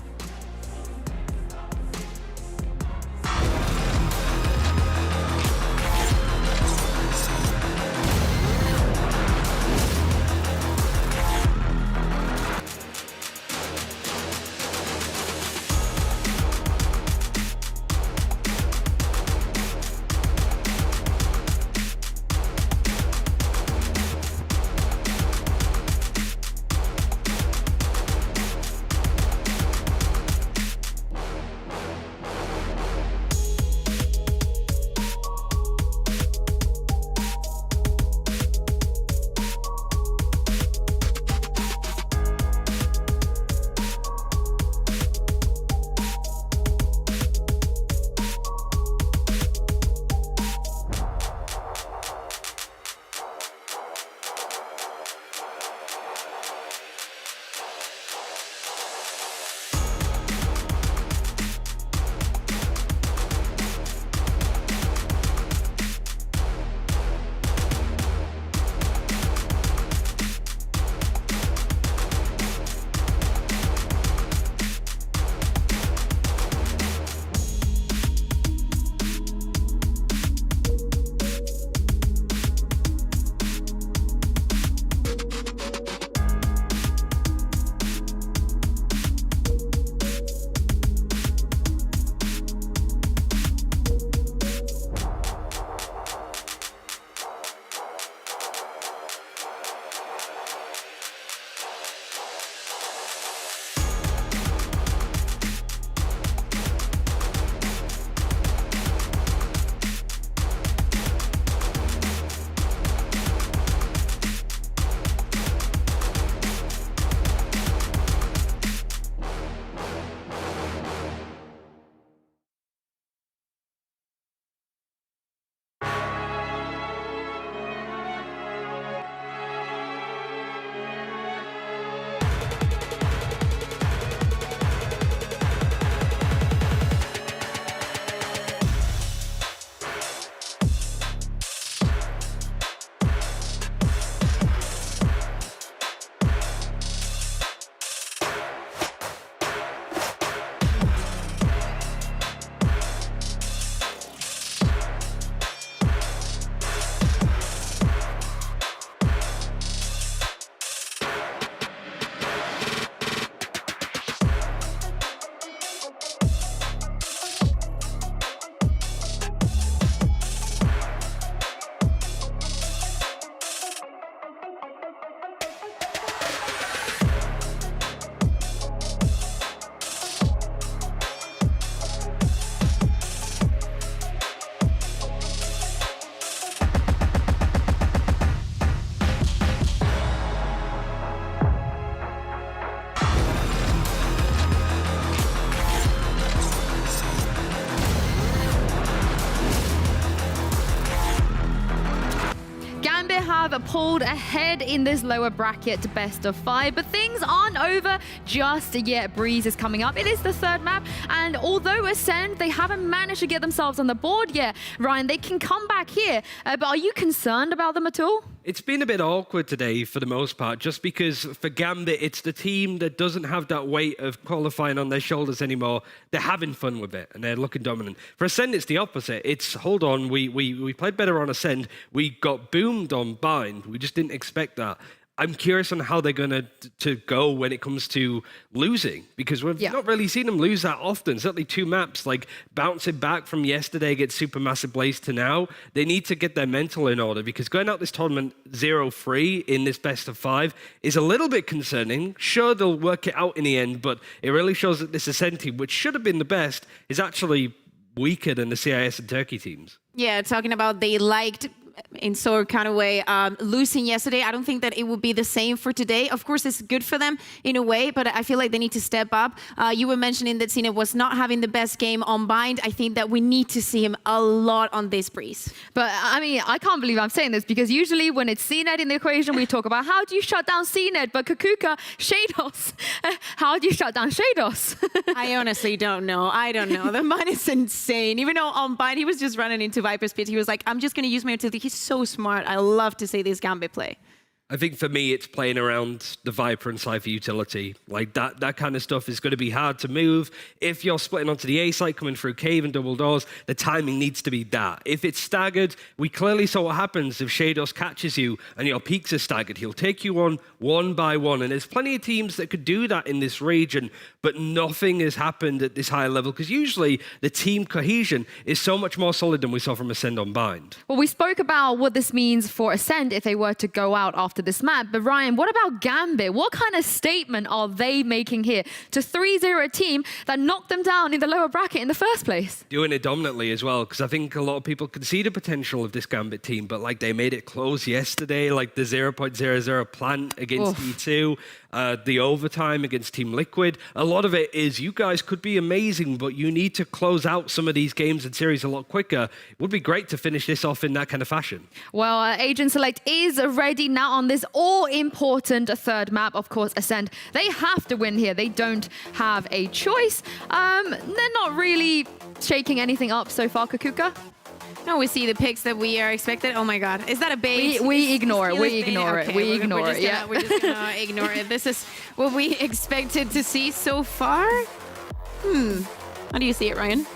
[SPEAKER 6] have pulled ahead in this lower bracket best of 5, but things aren't over just yet. Breeze is coming up. It is the third map, and although ACEND, they haven't managed to get themselves on the board yet, Ryan, they can come back here. But are you concerned about them at all?
[SPEAKER 8] It's been a bit awkward today for the most part, just because for Gambit, it's the team that doesn't have that weight of qualifying on their shoulders anymore. They're having fun with it, and they're looking dominant. For ACEND, it's the opposite. It's, hold on, we played better on ACEND. We got boomed on Bind. We just didn't expect that. I'm curious on how they're going to go when it comes to losing, because we've not really seen them lose that often. Certainly 2 maps, like bouncing back from yesterday against Supermassive Blaze to now. They need to get their mental in order, because going out this tournament 0-3 in this best of 5 is a little bit concerning. Sure, they'll work it out in the end, but it really shows that this ACEND team, which should have been the best, is actually weaker than the CIS and Turkey teams.
[SPEAKER 7] Yeah, talking about they liked, in sort kind of way, losing yesterday. I don't think that it would be the same for today. Of course, it's good for them in a way, but I feel like they need to step up. You were mentioning that Cena was not having the best game on Bind. I think that we need to see him a lot on this Breeze.
[SPEAKER 6] But I mean, I can't believe I'm saying this, because usually when it's CNET in the equation, we talk about how do you shut down CNET, but Kaquka, Shados, how do you shut down Shados?
[SPEAKER 7] I honestly don't know. I don't know. The man is insane. Even though on Bind, he was just running into Viper's Pit. He was like, I'm just going to use my utility. He's so smart. I love to see this Gambit play.
[SPEAKER 8] I think for me, it's playing around the Viper and sapphiRe utility. Like that kind of stuff is going to be hard to move. If you're splitting onto the A site, coming through cave and double doors, the timing needs to be that. If it's staggered, we clearly saw what happens if Shados catches you and your peaks are staggered. He'll take you on one by one. And there's plenty of teams that could do that in this region, but nothing has happened at this high level, because usually the team cohesion is so much more solid than we saw from ACEND on Bind.
[SPEAKER 6] Well, we spoke about what this means for ACEND if they were to go out after this map. But Ryan, what about Gambit? What kind of statement are they making here to 3-0 a team that knocked them down in the lower bracket in the first place?
[SPEAKER 8] Doing it dominantly as well, because I think a lot of people can see the potential of this Gambit team, but like they made it close yesterday, like the 0.00 plant against E2, the overtime against Team Liquid. A lot of it is you guys could be amazing, but you need to close out some of these games and series a lot quicker. It would be great to finish this off in that kind of fashion.
[SPEAKER 6] Well, Agent Select is ready now on this all-important third map. Of course, ACEND, they have to win here. They don't have a choice. They're not really shaking anything up so far, Kaquka.
[SPEAKER 7] No, we see the picks that we are expected. Oh my God, is that a bait?
[SPEAKER 6] We ignore it. We ignore it. We ignore it.
[SPEAKER 7] Yeah, we're just gonna ignore it. This is what we expected to see so far. How do you see it, Ryan?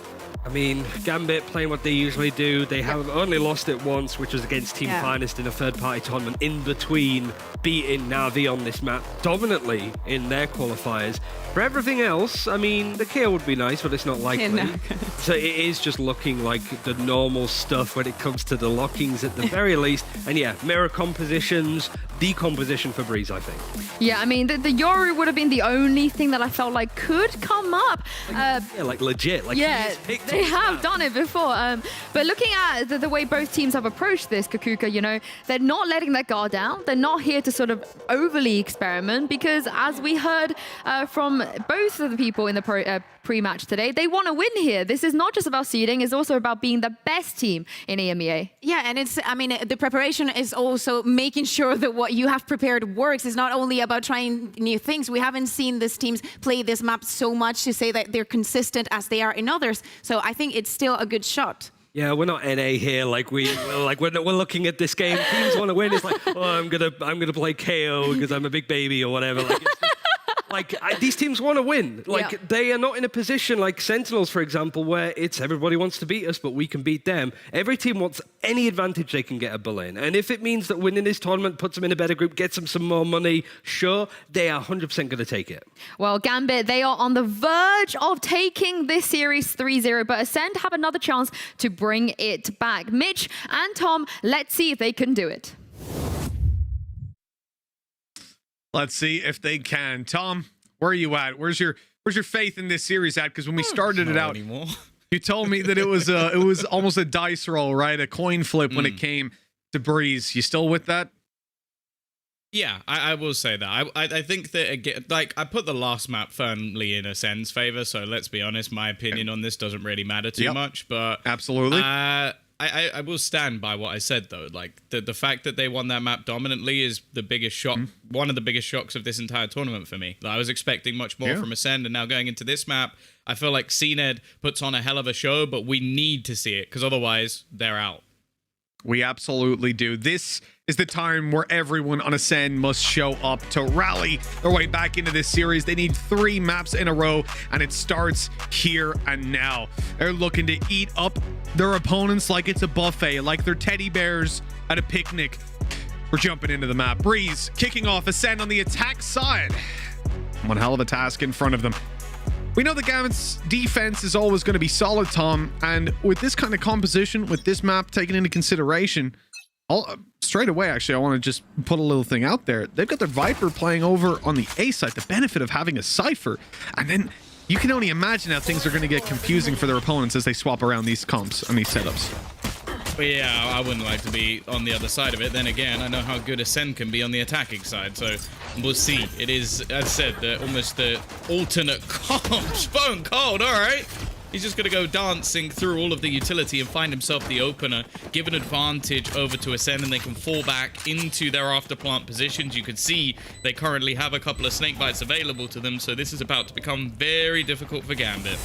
[SPEAKER 8] I mean, Gambit playing what they usually do. They have only lost it once, which was against Team Finest in a third-party tournament, in between beating Na'Vi on this map dominantly in their qualifiers. For everything else, I mean, the KO would be nice, but it's not likely. So it is just looking like the normal stuff when it comes to the lockings at the very least. And yeah, mirror compositions, decomposition for Breeze, I think.
[SPEAKER 6] Yeah, I mean, the Yoru would have been the only thing that I felt like could come up.
[SPEAKER 8] Yeah, like legit. Like
[SPEAKER 6] yeah, they have done it before. But looking at the way both teams have approached this, Kaquka, you know, they're not letting their guard down. They're not here to sort of overly experiment, because as we heard from both of the people in the pre-match today, they want to win here. This is not just about seeding, it's also about being the best team in EMEA.
[SPEAKER 7] Yeah, and it's, I mean, the preparation is also making sure that what you have prepared works. It's not only about trying new things. We haven't seen these teams play this map so much to say that they're consistent as they are in others. So I think it's still a good shot.
[SPEAKER 8] Yeah, we're not NA here. Like we're looking at this game. Teams want to win. It's like, oh, I'm gonna play KO because I'm a big baby or whatever. Like, it's just, these teams want to win. Like they are not in a position like Sentinels, for example, where it's everybody wants to beat us, but we can beat them. Every team wants any advantage they can get a bull in. And if it means that winning this tournament puts them in a better group, gets them some more money, sure, they are 100% going to take it.
[SPEAKER 6] Well, Gambit, they are on the verge of taking this series 3-0, but ACEND have another chance to bring it back. Mitch and Tom, let's see if they can do it.
[SPEAKER 15] Let's see if they can. Tom, where are you at? Where's your faith in this series at? Because when we started it out, you told me that it was almost a dice roll, right? A coin flip when it came to Breeze. You still with that?
[SPEAKER 16] Yeah, I will say that. I think that, again, like, I put the last map firmly in ACEND's favor, so let's be honest, my opinion on this doesn't really matter too much, but...
[SPEAKER 15] Absolutely.
[SPEAKER 16] I will stand by what I said though. Like the fact that they won that map dominantly is the biggest shock, one of the biggest shocks of this entire tournament for me. Like, I was expecting much more from Ascend, and now going into this map, I feel like CNED puts on a hell of a show, but we need to see it because otherwise they're out.
[SPEAKER 15] We absolutely do. This is the time where everyone on Ascend must show up to rally their way back into this series. They need 3 maps in a row, and it starts here and now. They're looking to eat up their opponents like it's a buffet, like they're teddy bears at a picnic. We're jumping into the map. Breeze kicking off Ascend on the attack side. One hell of a task in front of them. We know the Gambit's defense is always going to be solid, Tom, and with this kind of composition, with this map taken into consideration, straight away, actually, I want to just put a little thing out there. They've got their Viper playing over on the A side, the benefit of having a Cypher, and then you can only imagine how things are going to get confusing for their opponents as they swap around these comps and these setups.
[SPEAKER 16] But yeah, I wouldn't like to be on the other side of it. Then again, I know how good Ascend can be on the attacking side, so we'll see. It is, as I said, almost the alternate comps. Bone cold, all right. He's just going to go dancing through all of the utility and find himself the opener, give an advantage over to Ascend, and they can fall back into their after-plant positions. You can see they currently have a couple of snake bites available to them, so this is about to become very difficult for Gambit.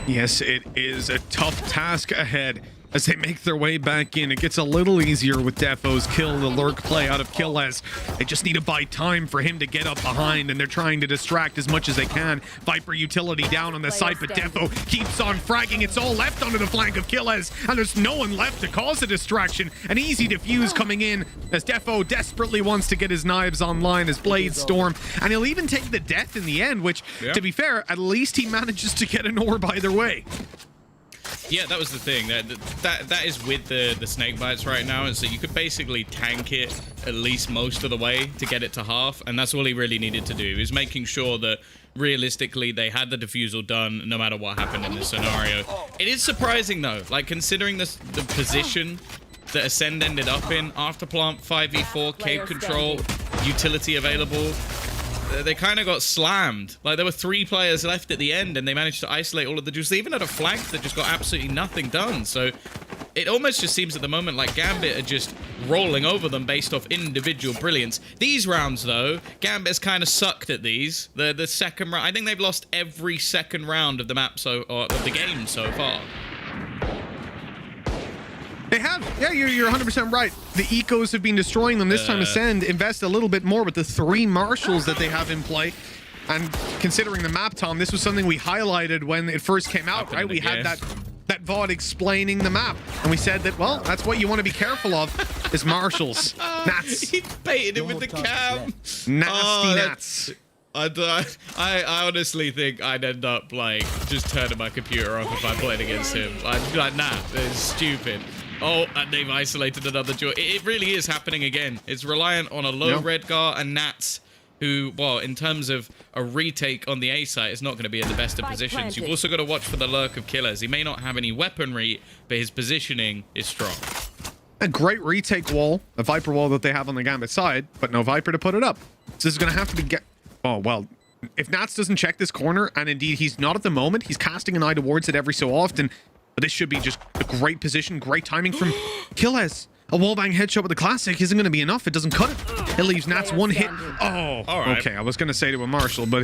[SPEAKER 15] Yes, it is a tough task ahead as they make their way back in. It gets a little easier with Defo's kill, the lurk play out of Killez. They just need to buy time for him to get up behind, and they're trying to distract as much as they can. Viper utility down on the side, but Defo keeps on fragging. It's all left onto the flank of Killez, and there's no one left to cause a distraction. An easy defuse coming in as Defo desperately wants to get his knives online, his blades storm, and he'll even take the death in the end, which, to be fair, at least he manages to get an orb either way.
[SPEAKER 16] Yeah, that was the thing. That is with the snake bites right now, and so you could basically tank it at least most of the way to get it to half, and that's all he really needed to do, is making sure that realistically they had the defusal done no matter what happened in this scenario. It is surprising though, like considering the position that Ascend ended up in after plant 5v4, cave control, utility available. They kind of got slammed. Like, there were 3 players left at the end, and they managed to isolate all of the juice. They even had a flank that just got absolutely nothing done. So it almost just seems at the moment like Gambit are just rolling over them based off individual brilliance. These rounds, though, Gambit's kind of sucked at these. The second round, I think they've lost every second round of the map or of the game so far.
[SPEAKER 15] They have. Yeah, you're 100% right. The ecos have been destroying them. This time Ascend invest a little bit more with the 3 marshals that they have in play. And considering the map, Tom, this was something we highlighted when it first came out, right? We had that VOD explaining the map. And we said that, well, that's what you want to be careful of is marshals. Nats.
[SPEAKER 16] He baited him with the cam.
[SPEAKER 15] Nasty Nats.
[SPEAKER 16] I honestly think I'd end up, like, just turning my computer off if I played against him. I'd be like, nah, that's stupid. Oh, and they've isolated another Joy. It really is happening again. It's reliant on a low Redgar and Nats, who, well, in terms of a retake on the A site, is not going to be in the best of positions. You've also got to watch for the lurk of Killers. He may not have any weaponry, but his positioning is strong.
[SPEAKER 15] A great retake wall, a Viper wall that they have on the Gambit side, but no Viper to put it up. So this is going to have to be oh, well, if Nats doesn't check this corner, and indeed he's not at the moment, he's casting an eye towards it every so often, but this should be just a great position, great timing from Killez. A wallbang headshot with the classic isn't going to be enough. It doesn't cut it. It leaves Nats 1 hit. Oh, all right. Okay. I was going to say to a Marshall, but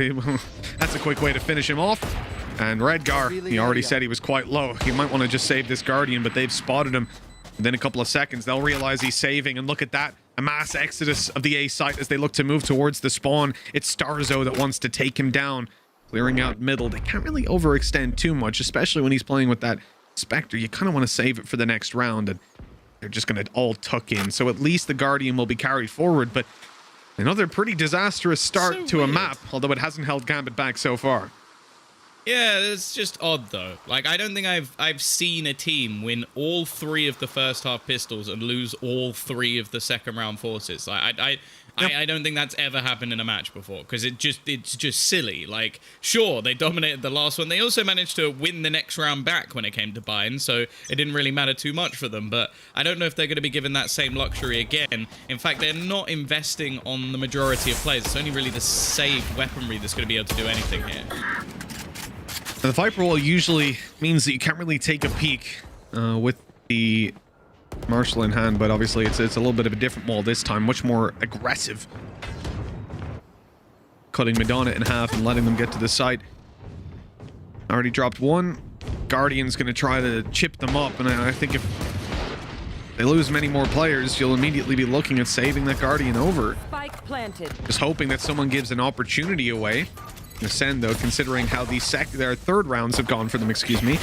[SPEAKER 15] that's a quick way to finish him off. And Redgar, he already said he was quite low. He might want to just save this Guardian, but they've spotted him. Within a couple of seconds, they'll realize he's saving. And look at that. A mass exodus of the A site as they look to move towards the spawn. It's Starzo that wants to take him down. Clearing out middle. They can't really overextend too much, especially when he's playing with that Spectre. You kind of want to save it for the next round, and they're just going to all tuck in. So at least the Guardian will be carried forward, but another pretty disastrous start to a map, although it hasn't held Gambit back so far.
[SPEAKER 16] Yeah, it's just odd though. Like, I don't think I've seen a team win all 3 of the first half pistols and lose all 3 of the second round forces. I don't think that's ever happened in a match before, because it's just silly. Like, sure, they dominated the last one. They also managed to win the next round back when it came to bind, so it didn't really matter too much for them. But I don't know if they're going to be given that same luxury again. In fact, they're not investing on the majority of players. It's only really the saved weaponry that's going to be able to do anything here.
[SPEAKER 15] The Viper wall usually means that you can't really take a peek with the Marshall in hand, but obviously it's a little bit of a different wall this time, much more aggressive. Cutting Madonna in half and letting them get to the site. Already dropped one. Guardian's going to try to chip them up, and I think if they lose many more players, you'll immediately be looking at saving that Guardian over.
[SPEAKER 18] Spike planted.
[SPEAKER 15] Just hoping that someone gives an opportunity away. ACEND, though, considering how their third rounds have gone for them, excuse me,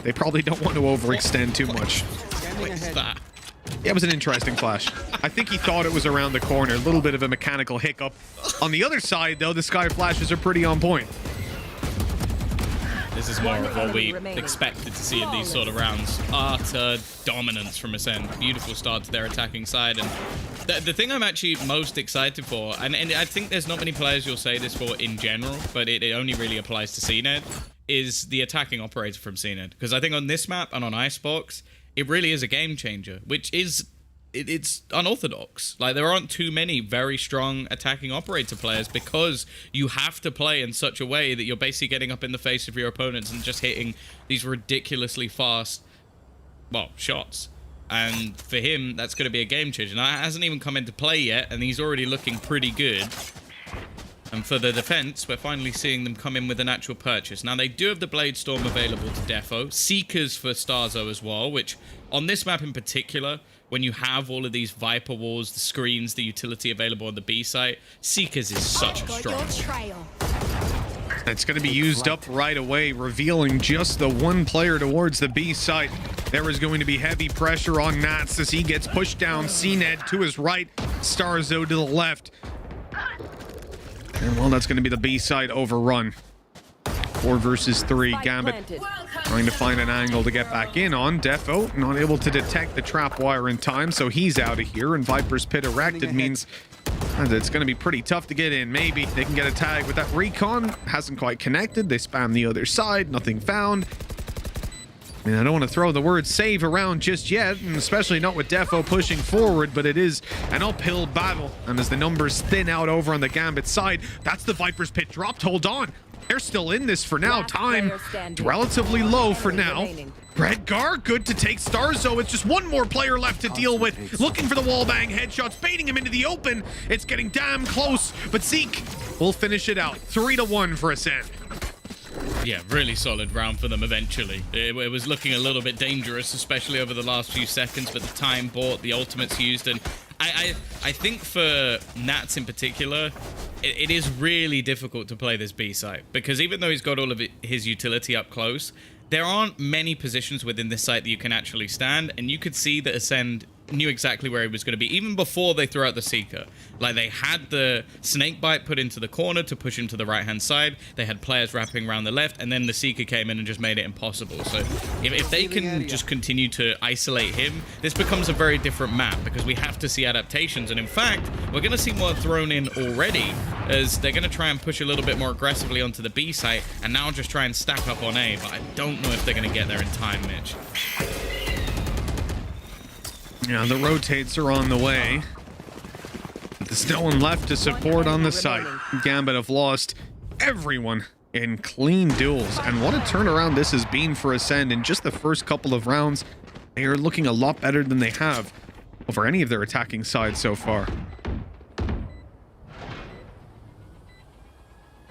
[SPEAKER 15] they probably don't want to overextend too much.
[SPEAKER 16] What is that?
[SPEAKER 15] Yeah, it was an interesting flash. I think he thought it was around the corner. A little bit of a mechanical hiccup. On the other side, though, the sky flashes are pretty on point.
[SPEAKER 16] This is more of what we expected to see in these sort of rounds. Utter dominance from ACEND. Beautiful start to their attacking side. And the thing I'm actually most excited for, and I think there's not many players you'll say this for in general, but it only really applies to CNED, is the attacking operator from CNED. Because I think on this map and on Icebox, it really is a game changer, which is... It's unorthodox. Like, there aren't too many very strong attacking operator players because you have to play in such a way that you're basically getting up in the face of your opponents and just hitting these ridiculously fast, well, shots. And for him, that's going to be a game changer. Now, it hasn't even come into play yet, and he's already looking pretty good. And for the defense, we're finally seeing them come in with an actual purchase. Now, they do have the Blade Storm available to Defo. Seekers for Starzo as well, which on this map in particular, when you have all of these Viper walls, the screens, the utility available on the B site, Seekers is such a strong.
[SPEAKER 15] It's going to be used up right away, revealing just the one player towards the B site. There is going to be heavy pressure on Nats as he gets pushed down. CNED to his right, Starzo to the left. And well, that's going to be the B side overrun. 4 versus 3. Gambit trying to find an angle to get back in on. Defo not able to detect the trap wire in time, so he's out of here. And Viper's Pit erected means it's going to be pretty tough to get in. Maybe they can get a tag with that recon. Hasn't quite connected. They spam the other side. Nothing found. I mean, I don't want to throw the word save around just yet, and especially not with Defo pushing forward, but it is an uphill battle. And as the numbers thin out over on the Gambit side, that's the Viper's Pit dropped. Hold on. They're still in this for now. Time relatively low for now. Redgar, good to take Starzo. It's just one more player left to deal with. Looking for the wallbang headshots, baiting him into the open. It's getting damn close, but Zeke will finish it out. 3-1 for ACEND.
[SPEAKER 16] Yeah, really solid round for them eventually. It was looking a little bit dangerous, especially over the last few seconds, but the time bought, the ultimates used, and I think for Nats in particular, it is really difficult to play this B site, because even though he's got all of his utility up close, there aren't many positions within this site that you can actually stand, and you could see that ACEND knew exactly where he was going to be, even before they threw out the Seeker. Like, they had the Snakebite put into the corner to push him to the right-hand side. They had players wrapping around the left, and then the Seeker came in and just made it impossible. So if they can just continue to isolate him, this becomes a very different map, because we have to see adaptations. And in fact, we're going to see more thrown in already, as they're going to try and push a little bit more aggressively onto the B site, and now just try and stack up on A, but I don't know if they're going to get there in time, Mitch.
[SPEAKER 15] Yeah, the rotates are on the way. There's no one left to support on the site. Gambit have lost everyone in clean duels. And what a turnaround this has been for ACEND in just the first couple of rounds. They are looking a lot better than they have over any of their attacking sides so far.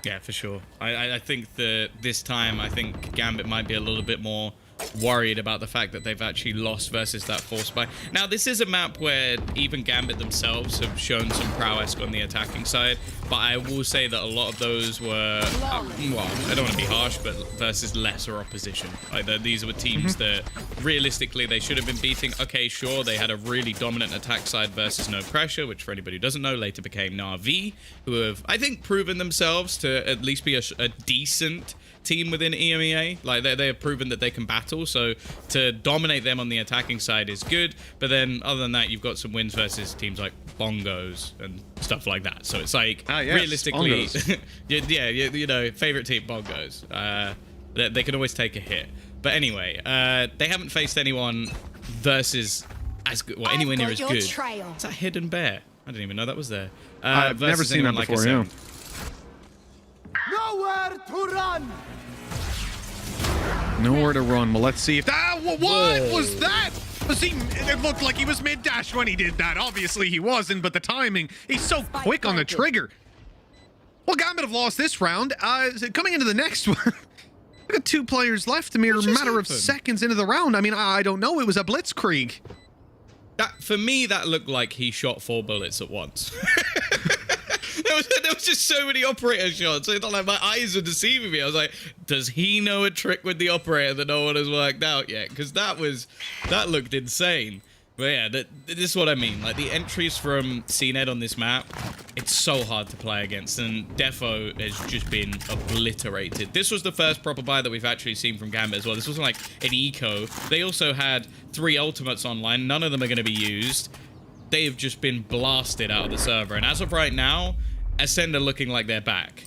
[SPEAKER 16] Yeah, for sure. I think that this time, I think Gambit might be a little bit more worried about the fact that they've actually lost versus that force buy. Now, this is a map where even Gambit themselves have shown some prowess on the attacking side, but I will say that a lot of those were, well, I don't want to be harsh, but versus lesser opposition. Like, these were teams that realistically they should have been beating. Okay, sure, they had a really dominant attack side versus No Pressure, which for anybody who doesn't know, later became Na'Vi, who have, I think, proven themselves to at least be a decent team within EMEA. Like, they have proven that they can battle, so to dominate them on the attacking side is good, but then other than that, you've got some wins versus teams like Bongos and stuff like that. So it's like,
[SPEAKER 15] yes,
[SPEAKER 16] realistically, yeah, you know, favorite team Bongos. They can always take a hit. But anyway, they haven't faced anyone versus as good, well, anywhere near as good. Is that Hidden Bear? I didn't even know that was there.
[SPEAKER 15] I've never seen that before, yeah. Nowhere to run. Well, let's see if... what was that? It looked like he was mid-dash when he did that. Obviously, he wasn't, but the timing, he's so quick on the trigger. Well, Gambit have lost this round. Coming into the next one, we've got 2 players left. A mere matter of seconds into the round. I mean, I don't know. It was a blitzkrieg.
[SPEAKER 16] For me, that looked like he shot 4 bullets at once. There was just so many operator shots. It's not like my eyes were deceiving me. I was like, does he know a trick with the operator that no one has worked out yet? Because that looked insane. But yeah, this is what I mean. Like, the entries from CNED on this map, it's so hard to play against, and Defo has just been obliterated. This was the first proper buy that we've actually seen from Gambit as well. This wasn't like an eco. They also had 3 ultimates online. None of them are going to be used. They have just been blasted out of the server, and as of right now, ACEND are looking like they're back.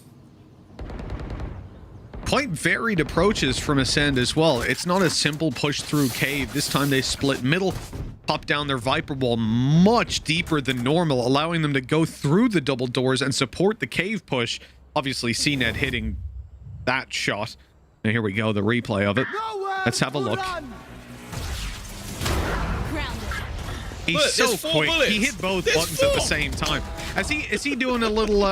[SPEAKER 15] Quite varied approaches from ACEND as well. It's not a simple push through cave. This time they split middle, pop down their Viper wall much deeper than normal, allowing them to go through the double doors and support the cave push. Obviously, CNED hitting that shot. And here we go, the replay of it. Let's have a look. He's so quick. Bullets. He hit both buttons at the same time. Is he doing a little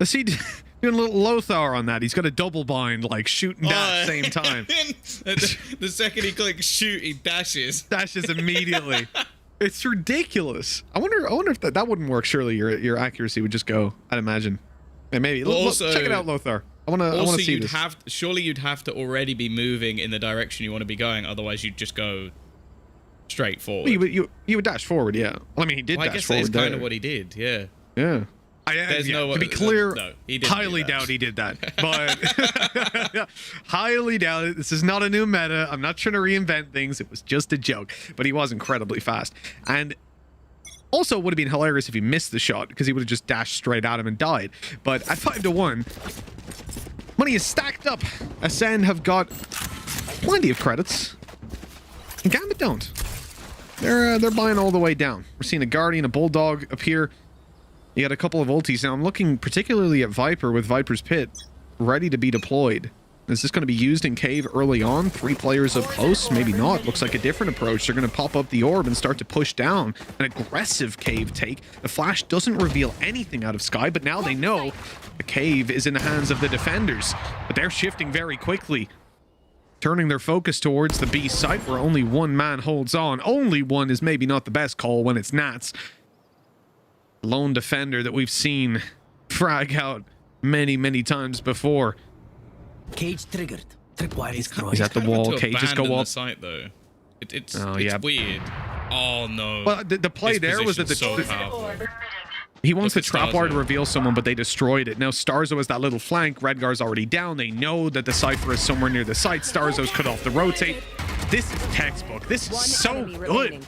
[SPEAKER 15] is he doing a little Lothar on that? He's got a double bind, like shooting at the same time.
[SPEAKER 16] The second he clicks shoot, he dashes.
[SPEAKER 15] Dashes immediately. It's ridiculous. I wonder if that wouldn't work. Surely your accuracy would just go, I'd imagine. And maybe also, check it out, Lothar. I want to see this.
[SPEAKER 16] Surely you'd have to already be moving in the direction you want to be going, otherwise you'd just go straight forward.
[SPEAKER 15] You would dash forward, yeah. Well, I mean, he did dash forward.
[SPEAKER 16] I guess that's kind of what he did, yeah.
[SPEAKER 15] Yeah.
[SPEAKER 16] To
[SPEAKER 15] be clear,
[SPEAKER 16] no, he didn't
[SPEAKER 15] highly doubt he did that. But highly doubt it. This is not a new meta. I'm not trying to reinvent things. It was just a joke. But he was incredibly fast. And also, it would have been hilarious if he missed the shot, because he would have just dashed straight at him and died. But at 5-1, money is stacked up. ACEND have got plenty of credits. And Gambit don't. They're buying all the way down. We're seeing a Guardian, a Bulldog appear. You got a couple of ultis. Now I'm looking particularly at Viper with Viper's Pit ready to be deployed. Is this going to be used in cave early on? 3 players up close? Maybe not. Looks like a different approach. They're going to pop up the orb and start to push down. An aggressive cave take. The flash doesn't reveal anything out of Sky, but now they know the cave is in the hands of the defenders. But they're shifting very quickly, turning their focus towards the B site where only one man holds on. Only one is maybe not the best call when it's Nats. Lone defender that we've seen frag out many times before.
[SPEAKER 18] Cage triggered. Tripwire is crossed.
[SPEAKER 15] He's at the wall. Cages go up.
[SPEAKER 16] The site, though. It's weird. Oh no.
[SPEAKER 15] Well, the play there was that he wants the trap wire to reveal someone, but they destroyed it. Now Starzo has that little flank. Redgar's already down. They know that the Cypher is somewhere near the site. Starzo's cut off the rotate. This is textbook. This is so good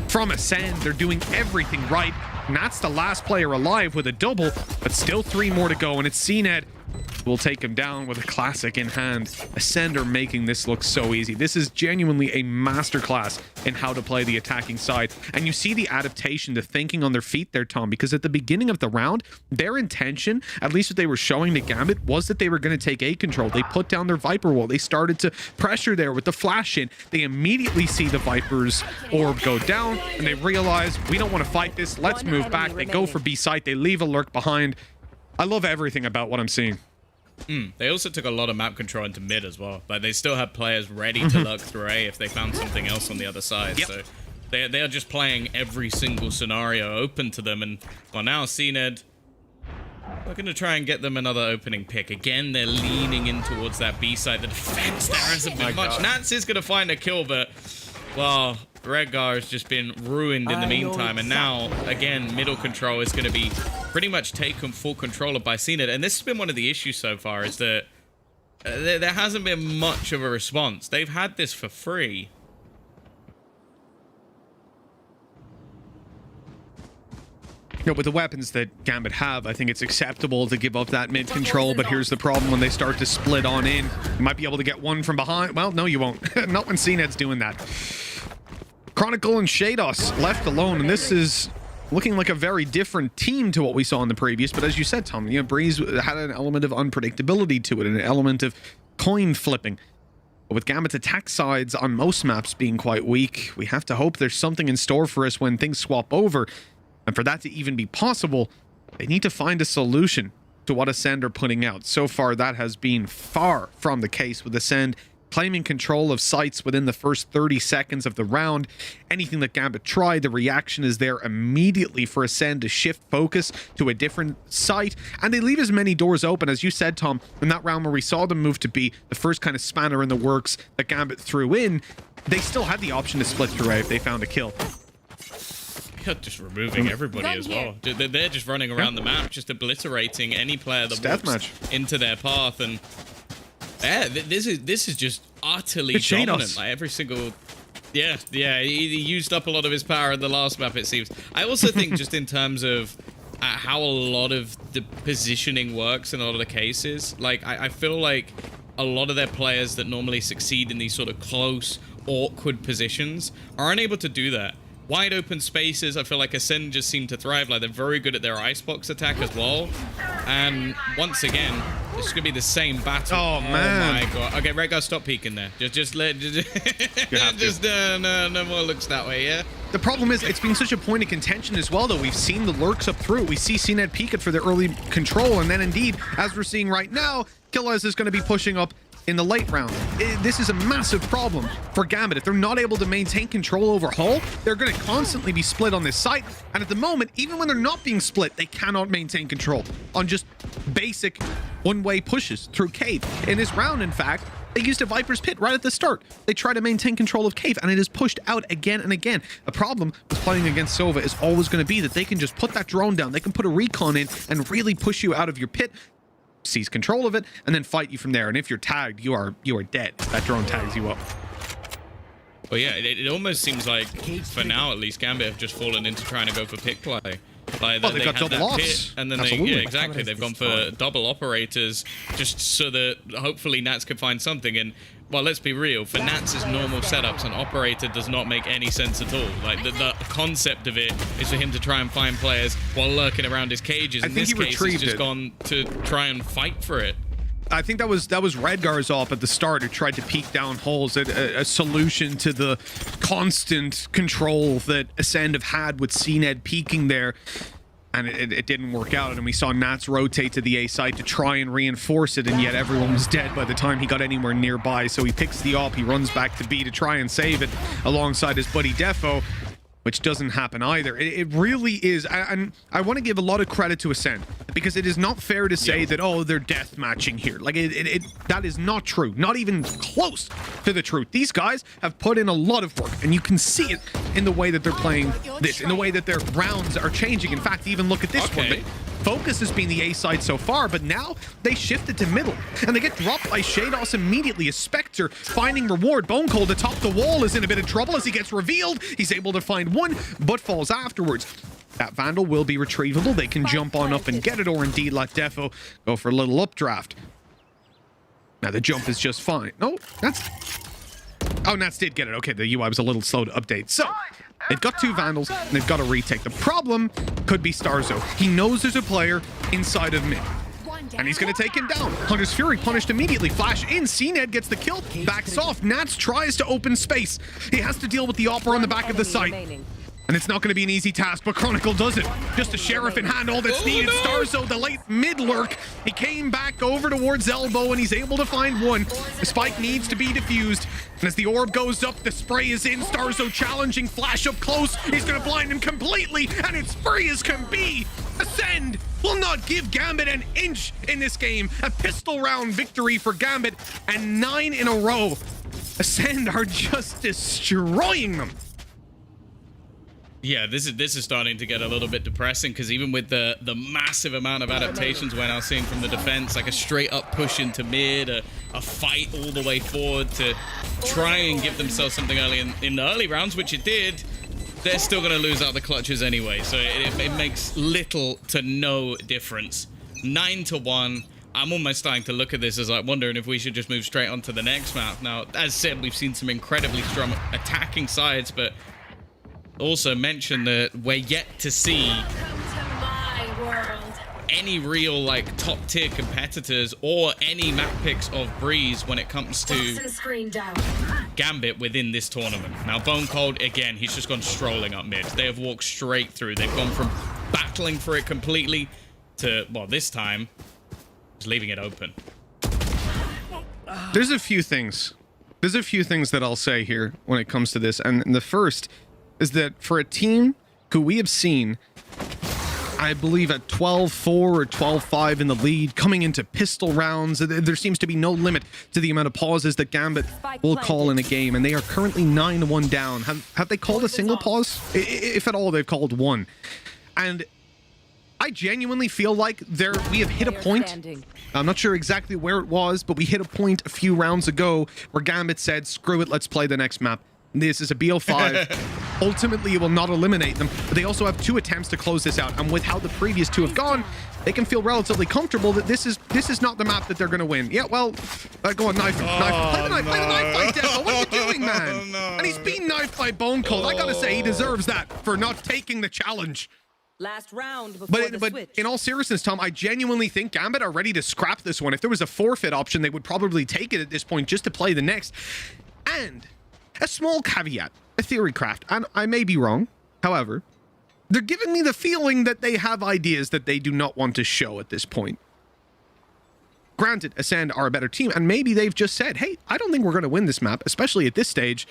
[SPEAKER 15] from ACEND. They're doing everything right. And that's the last player alive with a double, but still 3 more to go, and it's CNED will take him down with a classic in hand. ACEND are making this look so easy. This is genuinely a masterclass in how to play the attacking side. And you see the adaptation to thinking on their feet there, Tom, because at the beginning of the round, their intention, at least what they were showing to Gambit, was that they were going to take A control. They put down their Viper wall. They started to pressure there with the flash in. They immediately see the Viper's orb go down, and they realize, we don't want to fight this. Let's move back. They go for B site. They leave a lurk behind. I love everything about what I'm seeing.
[SPEAKER 16] They also took a lot of map control into mid as well. Like, they still have players ready to lurk through A if they found something else on the other side. Yep. So they are just playing every single scenario open to them. And well, now CNED, we're going to try and get them another opening pick. Again, they're leaning in towards that B side. The defense there hasn't been much. Nats is going to find a kill, but well, Redgar has just been ruined in the meantime, and now, again, middle control is going to be pretty much taken full control of by CNED. And this has been one of the issues so far, is that there hasn't been much of a response. They've had this for free.
[SPEAKER 15] No, with the weapons that Gambit have, I think it's acceptable to give up that mid control, but here's the problem when they start to split on in. You might be able to get one from behind. Well, no, you won't. Not when CNED's doing that. Chronicle and Shados left alone, and this is looking like a very different team to what we saw in the previous. But as you said, Tom, Breeze had an element of unpredictability to it, and an element of coin flipping. But with Gambit's attack sides on most maps being quite weak, we have to hope there's something in store for us when things swap over. And for that to even be possible, they need to find a solution to what ACEND are putting out. So far, that has been far from the case, with ACEND claiming control of sites within the first 30 seconds of the round. Anything that Gambit tried, the reaction is there immediately for ACEND to shift focus to a different site, and they leave as many doors open, as you said, Tom, in that round where we saw them move to B, the first kind of spanner in the works that Gambit threw in. They still had the option to split through A if they found a kill.
[SPEAKER 16] Just removing everybody as well. They're just running around the map, just obliterating any player that walks into their path. And yeah, this is just utterly dominant. Like every single, yeah. He used up a lot of his power in the last map, it seems. I also think just in terms of how a lot of the positioning works in a lot of the cases, like I feel like a lot of their players that normally succeed in these sort of close, awkward positions are unable to do that. Wide open spaces, I feel like ACEND just seem to thrive. Like they're very good at their icebox attack as well. And once again, it's gonna be the same battle.
[SPEAKER 15] Oh man!
[SPEAKER 16] Oh my god! Okay, Red Guard, stop peeking there. Just no more looks that way. Yeah.
[SPEAKER 15] The problem is it's been such a point of contention as well, though. We've seen the lurks up through. We see CNED peek it for the early control, and then indeed, as we're seeing right now, Killaz is going to be pushing up in the late round. This is a massive problem for Gambit. If they're not able to maintain control over Hull, they're going to constantly be split on this site. And at the moment, even when they're not being split, they cannot maintain control on just basic one-way pushes through Cave. In this round, in fact, they used a Viper's Pit right at the start. They try to maintain control of Cave, and it is pushed out again and again. The problem with playing against Sova is always going to be that they can just put that drone down. They can put a recon in and really push you out of your pit, seize control of it, and then fight you from there. And if you're tagged, you are dead. That drone tags you up.
[SPEAKER 16] Well, yeah, it almost seems like, for now at least, Gambit have just fallen into trying to go for pick play. Like
[SPEAKER 15] well,
[SPEAKER 16] they
[SPEAKER 15] got
[SPEAKER 16] had
[SPEAKER 15] double
[SPEAKER 16] that
[SPEAKER 15] ops.
[SPEAKER 16] pit, and then
[SPEAKER 15] Absolutely.
[SPEAKER 16] yeah, exactly. They've gone for double operators just so that hopefully Nats could find something. And well, let's be real, for Nats' normal setups, an operator does not make any sense at all. Like the concept of it is for him to try and find players while lurking around his cages. In this case, he's just gone to try and fight for it.
[SPEAKER 15] I think that was Redgar's op at the start, who tried to peek down holes, a solution to the constant control that ACEND have had with CNED peeking there. And it didn't work out, and we saw Nats rotate to the A site to try and reinforce it, and yet everyone was dead by the time he got anywhere nearby. So he picks the op, he runs back to B to try and save it alongside his buddy Defo, which doesn't happen either. It really is, and I want to give a lot of credit to ACEND, because it is not fair to say that, oh, they're death matching here. Like, that is not true. Not even close to the truth. These guys have put in a lot of work, and you can see it in the way that they're playing this, in the way that their rounds are changing. In fact, even look at this one. Focus has been the A side so far, but now they shifted to middle, and they get dropped by Shados immediately. A Spectre finding reward. Bone Cold atop the wall is in a bit of trouble as he gets revealed. He's able to find one, but falls afterwards. That Vandal will be retrievable. They can jump on up and get it, or indeed let Defo go for a little updraft. Now the jump is just fine. No, Nats did get it. Okay, the UI was a little slow to update. So they've got two Vandals, and they've got a retake. The problem could be Starzo. He knows there's a player inside of mid, and he's going to take him down. Hunter's Fury punished immediately. Flash in. CNED gets the kill. Backs off. Nats tries to open space. He has to deal with the Opera on the back of the site. And it's not going to be an easy task, but Chronicle does it. Just a Sheriff in hand, all that's needed. Starzo, the late mid-lurk. He came back over towards Elbow, and he's able to find one. The spike needs to be defused. And as the orb goes up, the spray is in. Starzo challenging Flash up close. He's going to blind him completely, and it's free as can be. ACEND will not give Gambit an inch in this game. A pistol round victory for Gambit, and 9 in a row. ACEND are just destroying them.
[SPEAKER 16] Yeah, this is starting to get a little bit depressing, because even with the massive amount of adaptations we're now seeing from the defense, like a straight up push into mid, a fight all the way forward to try and give themselves something early in the early rounds, which it did, they're still going to lose out the clutches anyway. So it makes little to no difference. 9-1. I'm almost starting to look at this as like wondering if we should just move straight on to the next map. Now, as said, we've seen some incredibly strong attacking sides, but also mention that we're yet to see any real like top tier competitors or any map picks of Breeze when it comes to
[SPEAKER 17] Toxin screen down.
[SPEAKER 16] Gambit within this tournament. Now Bone Cold, again, he's just gone strolling up mid. They have walked straight through. They've gone from battling for it completely to, well, this time, just leaving it open.
[SPEAKER 15] There's a few things. There's a few things that I'll say here when it comes to this. And the first is that for a team who we have seen, I believe at 12-4 or 12-5 in the lead, coming into pistol rounds, there seems to be no limit to the amount of pauses that Gambit will call in a game. And they are currently 9-1 down. Have they called a single pause? If at all, they've called one. And I genuinely feel like we have hit a point. I'm not sure exactly where it was, but we hit a point a few rounds ago where Gambit said, screw it, let's play the next map. This is a BO5. Ultimately, it will not eliminate them, but they also have 2 attempts to close this out. And with how the previous 2 have gone, they can feel relatively comfortable that this is not the map that they're going to win. Yeah, well, go on, knife. Play the knife fight, Devo. What are you doing, man? And he's being knifed by Bone Cold. I gotta say, he deserves that for not taking the challenge.
[SPEAKER 19] Last round before the
[SPEAKER 15] But
[SPEAKER 19] switch.
[SPEAKER 15] in all seriousness, Tom, I genuinely think Gambit are ready to scrap this one. If there was a forfeit option, they would probably take it at this point just to play the next. And a small caveat, a theory craft, and I may be wrong. However, they're giving me the feeling that they have ideas that they do not want to show at this point. Granted, ACEND are a better team, and maybe they've just said, hey, I don't think we're going to win this map, especially at this stage,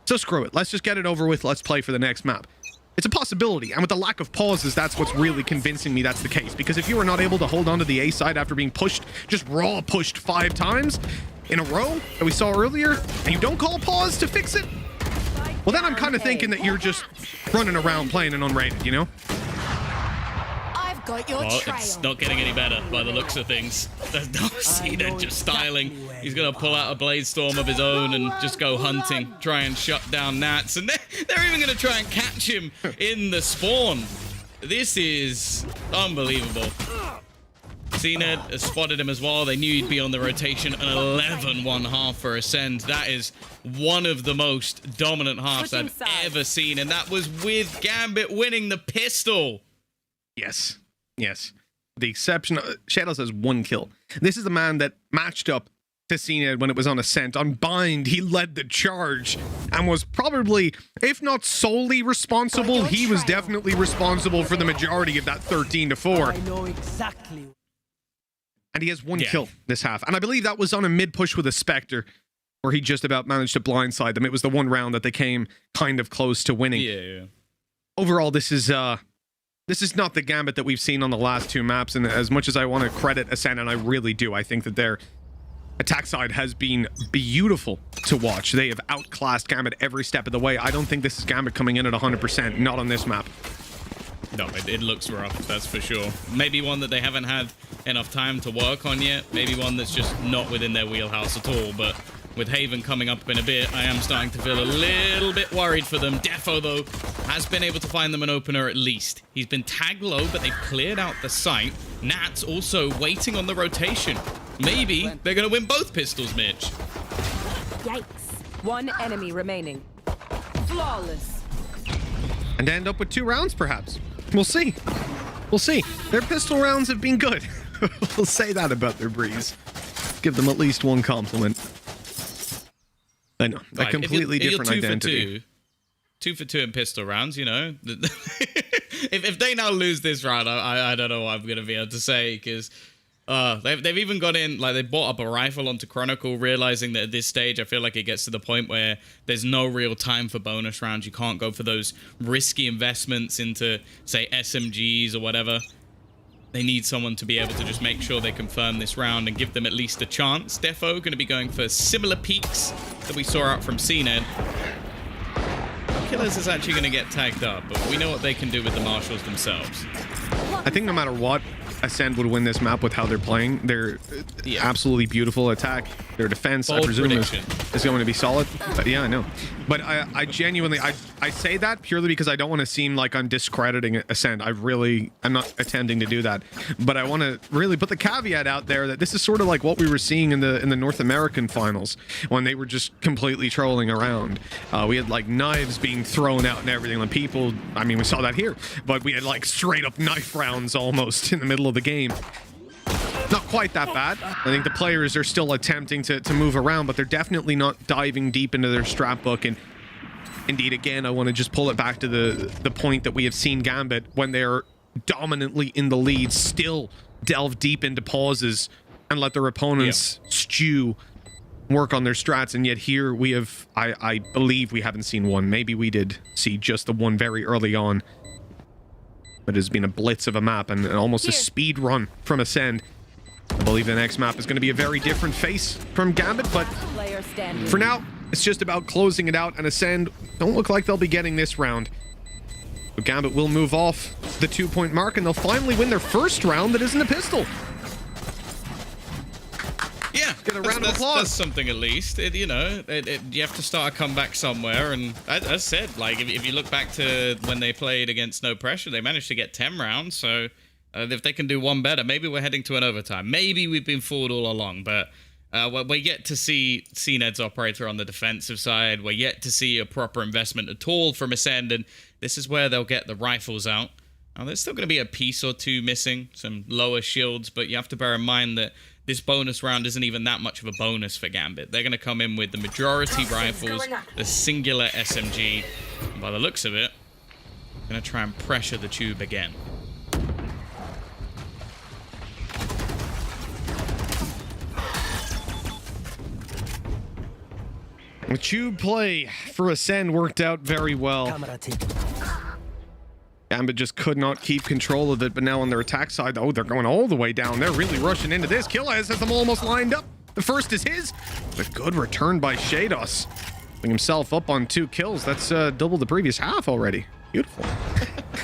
[SPEAKER 15] so screw it. Let's just get it over with. Let's play for the next map. It's a possibility, and with the lack of pauses, that's what's really convincing me that's the case. Because if you are not able to hold on to the A side after being pushed, just raw pushed 5 times in a row that we saw earlier, and you don't call pause to fix it, well, then I'm kind of thinking that you're just running around playing an unrated, you know?
[SPEAKER 19] I've got your
[SPEAKER 16] Well,
[SPEAKER 19] trail.
[SPEAKER 16] it's not getting any better by the looks of things. There's no Cena just styling. He's going to pull out a Blade Storm of his own and just go hunting, try and shut down Nats. And they're even going to try and catch him in the spawn. This is unbelievable. CNED has spotted him as well. They knew he'd be on the rotation. An 11-1 half for Ascend. That is one of the most dominant halves I've ever seen. And that was with Gambit winning the pistol.
[SPEAKER 15] Yes. Yes. The exception, Shadows has 1 kill. This is the man that matched up to CNED when it was on Ascent. On Bind, he led the charge and was probably, if not solely responsible, he was definitely responsible for the majority of that 13-4.
[SPEAKER 18] I know exactly.
[SPEAKER 15] And he has 1 kill this half. And I believe that was on a mid push with a Spectre, where he just about managed to blindside them. It was the 1 round that they came kind of close to winning.
[SPEAKER 16] Yeah.
[SPEAKER 15] Overall, this is not the Gambit that we've seen on the last 2 maps. And as much as I want to credit Ascend, and I really do, I think that their attack side has been beautiful to watch. They have outclassed Gambit every step of the way. I don't think this is Gambit coming in at 100%, not on this map.
[SPEAKER 16] No, it looks rough, that's for sure. Maybe one that they haven't had enough time to work on yet. Maybe one that's just not within their wheelhouse at all. But with Haven coming up in a bit, I am starting to feel a little bit worried for them. Defo, though, has been able to find them an opener at least. He's been tagged low, but they've cleared out the site. Nat's also waiting on the rotation. Maybe they're going to win both pistols, Mitch.
[SPEAKER 19] Yikes. 1 enemy remaining. Flawless.
[SPEAKER 15] And end up with 2 rounds, perhaps. We'll see. We'll see. Their pistol rounds have been good. We'll say that about their Breeze. Give them at least 1 compliment. I know. A completely different identity.
[SPEAKER 16] 2 for 2 in pistol rounds, you know. if they now lose this round, I don't know what I'm going to be able to say, because they've even got in, like, they bought up a rifle onto Chronicle, realizing that at this stage, I feel like it gets to the point where there's no real time for bonus rounds. You can't go for those risky investments into, say, SMGs or whatever. They need someone to be able to just make sure they confirm this round and give them at least a chance. Defo going to be going for similar peaks that we saw out from CNED. Killers is actually going to get tagged up, but we know what they can do with the Marshals themselves.
[SPEAKER 15] I think no matter what, Ascend would win this map with how they're playing. They're absolutely beautiful attack. Their defense,
[SPEAKER 16] Bold
[SPEAKER 15] I presume, is
[SPEAKER 16] prediction.
[SPEAKER 15] going to be solid. But yeah, I know. But I genuinely, I say that purely because I don't want to seem like I'm discrediting ACEND. I'm not attempting to do that. But I want to really put the caveat out there that this is sort of like what we were seeing in the North American finals when they were just completely trolling around. We had like knives being thrown out and everything. Like people, I mean, we saw that here, but we had like straight up knife rounds almost in the middle of the game. Not quite that bad. I think the players are still attempting to move around, but they're definitely not diving deep into their strat book. And indeed, again, I want to just pull it back to the point that we have seen Gambit, when they're dominantly in the lead, still delve deep into pauses and let their opponents stew, work on their strats. And yet here we have, I believe we haven't seen one. Maybe we did see just the one very early on. But it has been a blitz of a map and almost a speed run from ACEND. I believe the next map is going to be a very different face from Gambit, but for now, it's just about closing it out, and ACEND don't look like they'll be getting this round. But Gambit will move off the 2-point mark, and they'll finally win their first round that isn't a pistol.
[SPEAKER 16] Yeah,
[SPEAKER 15] get a round of applause.
[SPEAKER 16] That's something at least. You have to start a comeback somewhere, and as I said, like if you look back to when they played against No Pressure, they managed to get 10 rounds, so if they can do one better, maybe we're heading to an overtime. Maybe we've been fooled all along, but we're yet to see CNED's operator on the defensive side. We're yet to see a proper investment at all from ACEND, and this is where they'll get the rifles out. Now, there's still going to be a piece or two missing, some lower shields, but you have to bear in mind that this bonus round isn't even that much of a bonus for Gambit. They're going to come in with the majority rifles, the singular SMG, and by the looks of it, going to try and pressure the tube again.
[SPEAKER 15] The tube play for ACEND worked out very well. Gambit just could not keep control of it, but now on their attack side, oh, they're going all the way down. They're really rushing into this. Killaz has them almost lined up. The first is his. A good return by Shados. Putting himself up on 2 kills. That's double the previous half already. Beautiful.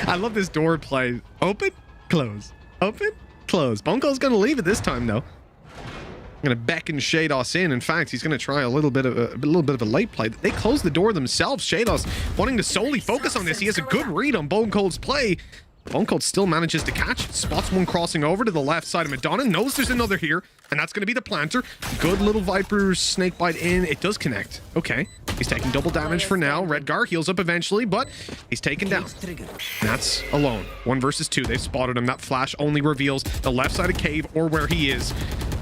[SPEAKER 15] I love this door play. Open, close, open, close. Bunko's going to leave it this time, though. Going to beckon Shados in. In fact, he's going to try a little bit of a late play. They close the door themselves. Shados wanting to solely focus on this. He has a good read on Bone Cold's play. Bone Cold still manages to catch it. Spots one crossing over to the left side of Madonna. Knows there's another here, and that's going to be the planter. Good little Viper snake bite in. It does connect. Okay. He's taking double damage for now. Redgar heals up eventually, but he's taken down. That's alone. 1 versus 2. They've spotted him. That flash only reveals the left side of cave or where he is.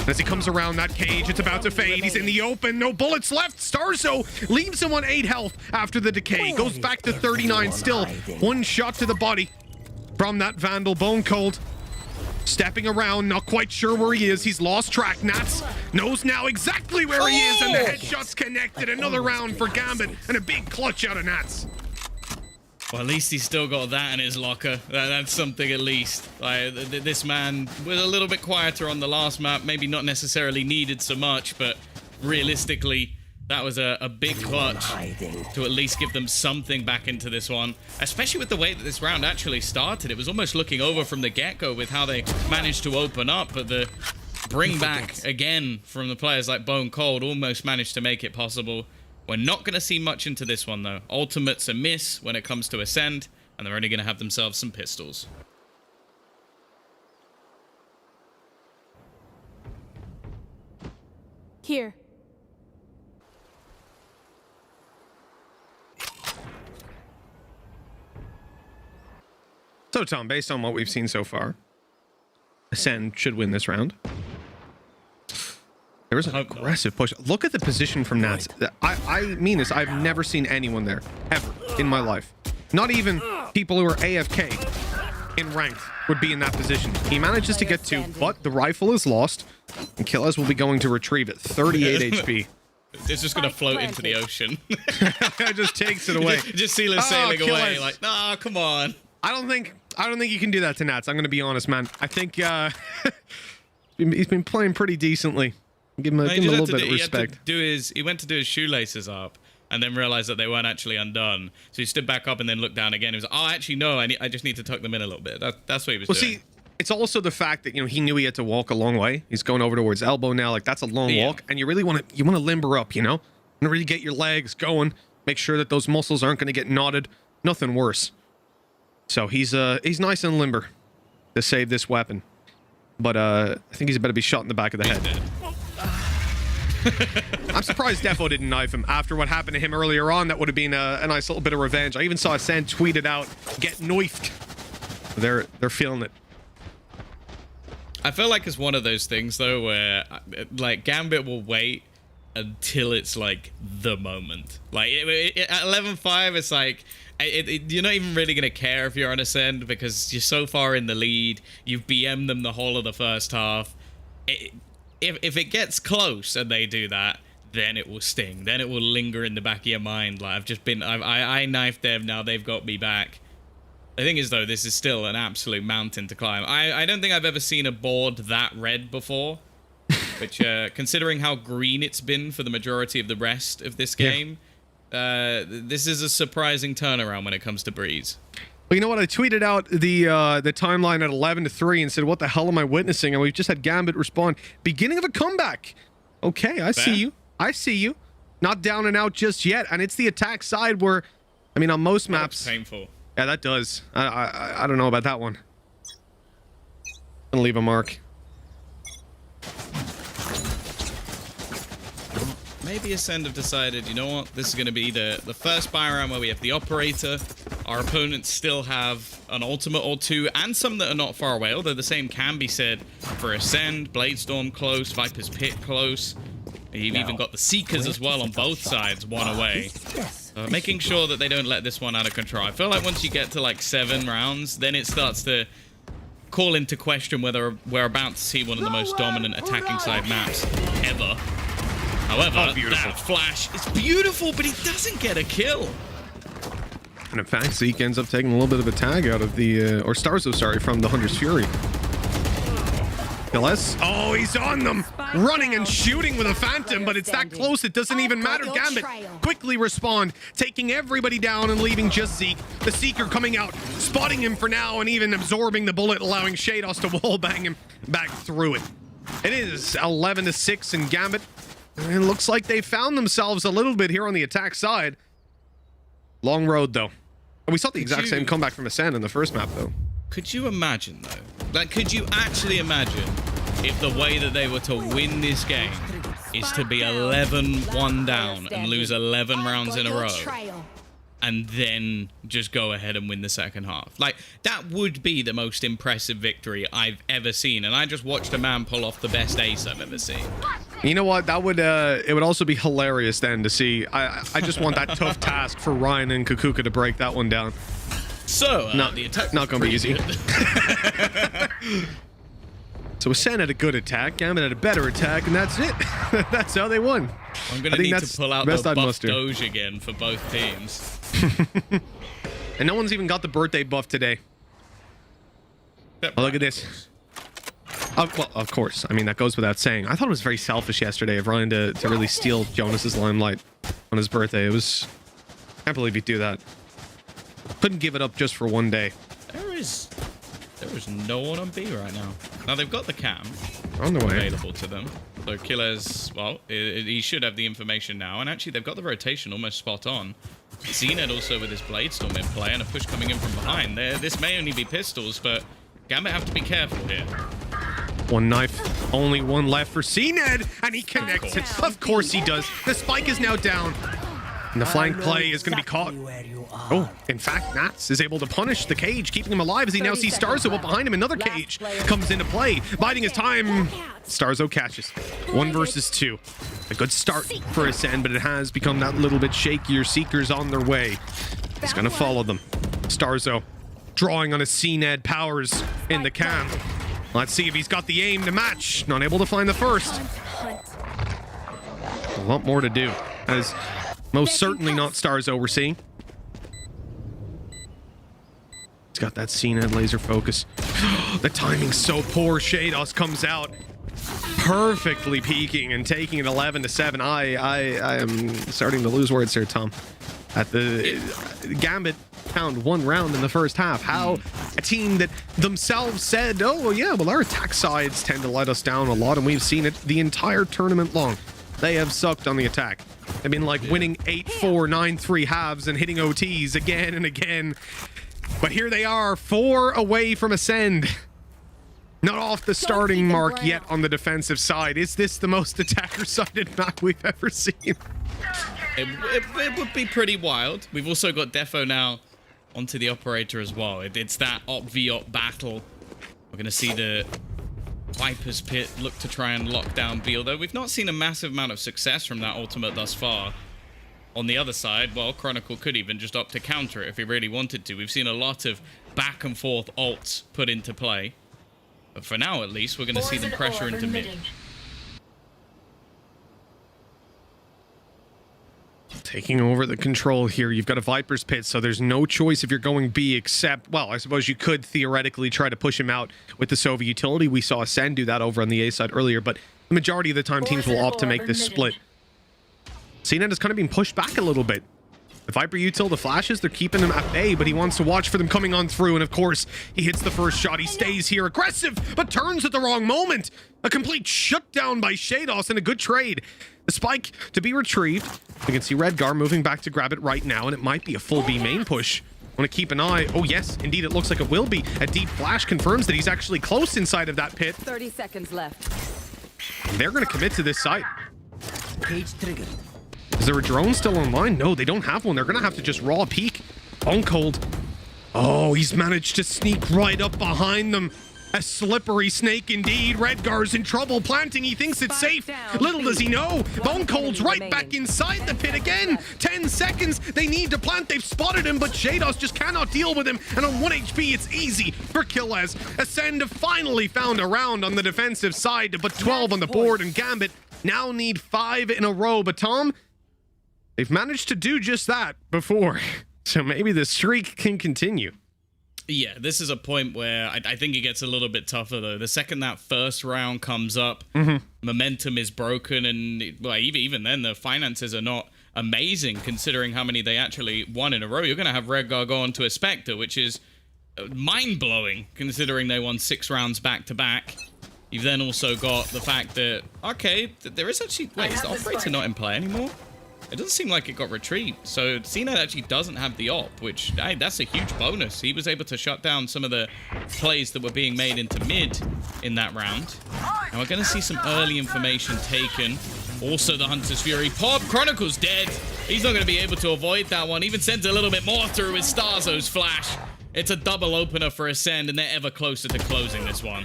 [SPEAKER 15] As he comes around that cage, it's about to fade. He's in the open. No bullets left. Starzo leaves him on 8 health after the decay. Goes back to 39 still. 1 shot to the body from that Vandal. Bone Cold stepping around, not quite sure where he is. He's lost track. Nats knows now exactly where he is, and the headshot's connected. Another round for Gambit, and a big clutch out of Nats.
[SPEAKER 16] Well, at least he's still got that in his locker. That's something at least. This man was a little bit quieter on the last map, maybe not necessarily needed so much, but realistically, that was a big clutch to at least give them something back into this one, especially with the way that this round actually started. It was almost looking over from the get-go with how they managed to open up, but the bring back again from the players like Bone Cold almost managed to make it possible. We're not going to see much into this one, though. Ultimate's a miss when it comes to ACEND, and they're only going to have themselves some pistols.
[SPEAKER 7] Here.
[SPEAKER 15] So, Tom, based on what we've seen so far, ACEND should win this round. There was an aggressive push. Look at the position from Nats. I mean this. I've never seen anyone there, ever, in my life. Not even people who are AFK in ranked would be in that position. He manages to get 2, but the rifle is lost, and Killaz will be going to retrieve it. 38 HP.
[SPEAKER 16] It's just going to float into the ocean.
[SPEAKER 15] It just takes it away.
[SPEAKER 16] Just see it sailing away. Like, nah, come on.
[SPEAKER 15] I don't think you can do that to Nats. I'm going to be honest, man. I think he's been playing pretty decently. Give him a little bit of respect.
[SPEAKER 16] He went to do his shoelaces up and then realized that they weren't actually undone. So he stood back up and then looked down again. He was like, oh, actually, no, I just need to tuck them in a little bit. That's what he was doing.
[SPEAKER 15] See, it's also the fact that, he knew he had to walk a long way. He's going over towards elbow now. Like, that's a long walk. And you really want to limber up, and really get your legs going. make sure that those muscles aren't going to get knotted. Nothing worse. So he's nice and limber to save this weapon. But I think he's about to be shot in the back of the head. I'm surprised Defo didn't knife him after what happened to him earlier on. That would have been a nice little bit of revenge. I even saw ACEND tweet it out, get knifed. They're feeling it.
[SPEAKER 16] I feel like it's one of those things though where like Gambit will wait until it's like the moment. Like at 11-5, it's like you're not even really gonna care if you're on ACEND because you're so far in the lead. You've BM'd them the whole of the first half. If it gets close and they do that, then it will sting. Then it will linger in the back of your mind. Like I knifed them. Now they've got me back. The thing is, though, this is still an absolute mountain to climb. I don't think I've ever seen a board that red before, which, considering how green it's been for the majority of the rest of this game, this is a surprising turnaround when it comes to Breeze.
[SPEAKER 15] Well, you know what? I tweeted out the timeline at 11-3 and said, what the hell am I witnessing? And we've just had Gambit respond, beginning of a comeback. Okay, I see you. I see you. Not down and out just yet. And it's the attack side where, I mean, on most maps...
[SPEAKER 16] That's painful.
[SPEAKER 15] Yeah, that does. I don't know about that one. Gonna leave a mark.
[SPEAKER 16] Maybe ACEND have decided, you know what, this is going to be the first buy round where we have the operator. Our opponents still have an ultimate or two, and some that are not far away, although the same can be said for ACEND, Bladestorm close, Viper's Pit close. You've even got the Seekers as well on both sides, one away. Making sure that they don't let this one out of control. I feel like once you get to like 7 rounds, then it starts to call into question whether we're about to see one of the most dominant attacking side maps ever. However, that flash is beautiful, but he doesn't get a kill.
[SPEAKER 15] And in fact, Zeke ends up taking a little bit of a tag out of the, or Starzo, sorry, from the Hunter's Fury. Oh, he's on them, running and shooting with a Phantom, but it's that close it doesn't even matter. Gambit quickly respond, taking everybody down and leaving just Zeke. The Seeker coming out, spotting him for now, and even absorbing the bullet, allowing Shados to wallbang him back through it. It is 11-6 in Gambit. It looks like they found themselves a little bit here on the attack side. Long road, though. And we saw the exact same comeback from ACEND in the first map, though.
[SPEAKER 16] Could you imagine, though? Like, could you actually imagine if the way that they were to win this game is to be 11-1 down and lose 11 rounds in a row and then just go ahead and win the second half? Like, that would be the most impressive victory I've ever seen, and I just watched a man pull off the best ace I've ever seen.
[SPEAKER 15] You know what? That would it would also be hilarious then to see. I just want that tough task for Ryan and Kaquka to break that one down.
[SPEAKER 16] So, the attack
[SPEAKER 15] not going to be easy. So ACEND had a good attack, Gambit had a better attack, and that's it. That's how they won.
[SPEAKER 16] I'm going to need to pull out the buff Doge again for both teams.
[SPEAKER 15] And no one's even got the birthday buff today. Oh, look at this. Well, of course. I mean, that goes without saying. I thought it was very selfish yesterday of Ryan to really steal Jonas's limelight on his birthday. It was... I can't believe he'd do that. Couldn't give it up just for one day.
[SPEAKER 16] There is no one on B right now. Now they've got the cam
[SPEAKER 15] on the way
[SPEAKER 16] available to them. So Killer's, well, he should have the information now. And actually, they've got the rotation almost spot on. Zened also with his Bladestorm in play and a push coming in from behind. This may only be pistols, but Gambit have to be careful here.
[SPEAKER 15] One knife, only one left for Zened, and he connects it. Of course he does. The spike is now down. And the flank play is going to be caught. Oh, in fact, Nats is able to punish the cage, keeping him alive as he now sees Starzo up behind him. Another cage comes into play, biding his time. Starzo catches. 1 versus 2. A good start for ACEND, but it has become that little bit shakier. Seekers on their way. He's going to follow them. Starzo drawing on his Zened powers in the cam. Let's see if he's got the aim to match. Not able to find the first. A lot more to do. As most certainly not Starzo we're seeing. He's got that Zened laser focus. The timing's so poor. Shados comes out perfectly peeking and taking it 11-7. I am starting to lose words here, Tom. At the Gambit found 1 round in the first half. How a team that themselves said, oh, well, yeah, well, our attack sides tend to let us down a lot, and we've seen it the entire tournament long. They have sucked on the attack. They've been like winning 8-4, 9-3 halves and hitting OTs again and again. But here they are, 4 away from ACEND. Not off the starting mark yet on the defensive side. Is this the most attacker-sided map we've ever seen?
[SPEAKER 16] It would be pretty wild. We've also got Defo now onto the operator as well. It's that op v op battle. We're going to see the Viper's Pit look to try and lock down B, although we've not seen a massive amount of success from that ultimate thus far. On the other side, well, Chronicle could even just opt to counter it if he really wanted to. We've seen a lot of back and forth ults put into play. But for now, at least, we're going to see them pressure into mid.
[SPEAKER 15] Taking over the control here. You've got a Viper's Pit, so there's no choice if you're going B except, well, I suppose you could theoretically try to push him out with the Sova utility. We saw ACEND do that over on the A side earlier, but the majority of the time teams will opt to make this split. CNET is kind of being pushed back a little bit. The Viper util, the flashes, they're keeping him at bay, but he wants to watch for them coming on through, and of course, he hits the first shot. He stays here aggressive, but turns at the wrong moment. A complete shutdown by Shados and a good trade. The spike to be retrieved. We can see Redgar moving back to grab it right now, and it might be a full B main push. Want to keep an eye. Oh, yes, indeed, it looks like it will be. A deep flash confirms that he's actually close inside of that pit.
[SPEAKER 19] 30 seconds left.
[SPEAKER 15] They're going to commit to this site.
[SPEAKER 18] Cage triggered.
[SPEAKER 15] Is there a drone still online? No, they don't have one. They're going to have to just raw peek. Bone cold. Oh, he's managed to sneak right up behind them. A slippery snake indeed. Redgar's in trouble planting. He thinks it's safe. Little does he know. Bone Cold's right back inside the pit again. 10 seconds. They need to plant. They've spotted him, but Shados just cannot deal with him. And on 1 HP, it's easy for Killaz. ACEND have finally found a round on the defensive side to put 12 on the board, and Gambit now need 5 in a row. But Tom, they've managed to do just that before. So maybe the streak can continue.
[SPEAKER 16] Yeah, this is a point where I think it gets a little bit tougher, though. The second that first round comes up, momentum is broken, and well, even then, the finances are not amazing, considering how many they actually won in a row. You're going to have Redgar go on to a Spectre, which is mind-blowing, considering they won 6 rounds back-to-back. You've then also got the fact that, okay, there is actually... Wait, is the operator not in play anymore? It doesn't seem like it got retrieved. So CNET actually doesn't have the op, which, hey, that's a huge bonus. He was able to shut down some of the plays that were being made into mid in that round. And we're going to see some early information taken. Also, the Hunter's Fury pop. Chronicle's dead. He's not going to be able to avoid that one. Even sends a little bit more through his Starzo's flash. It's a double opener for ACEND, and they're ever closer to closing this one.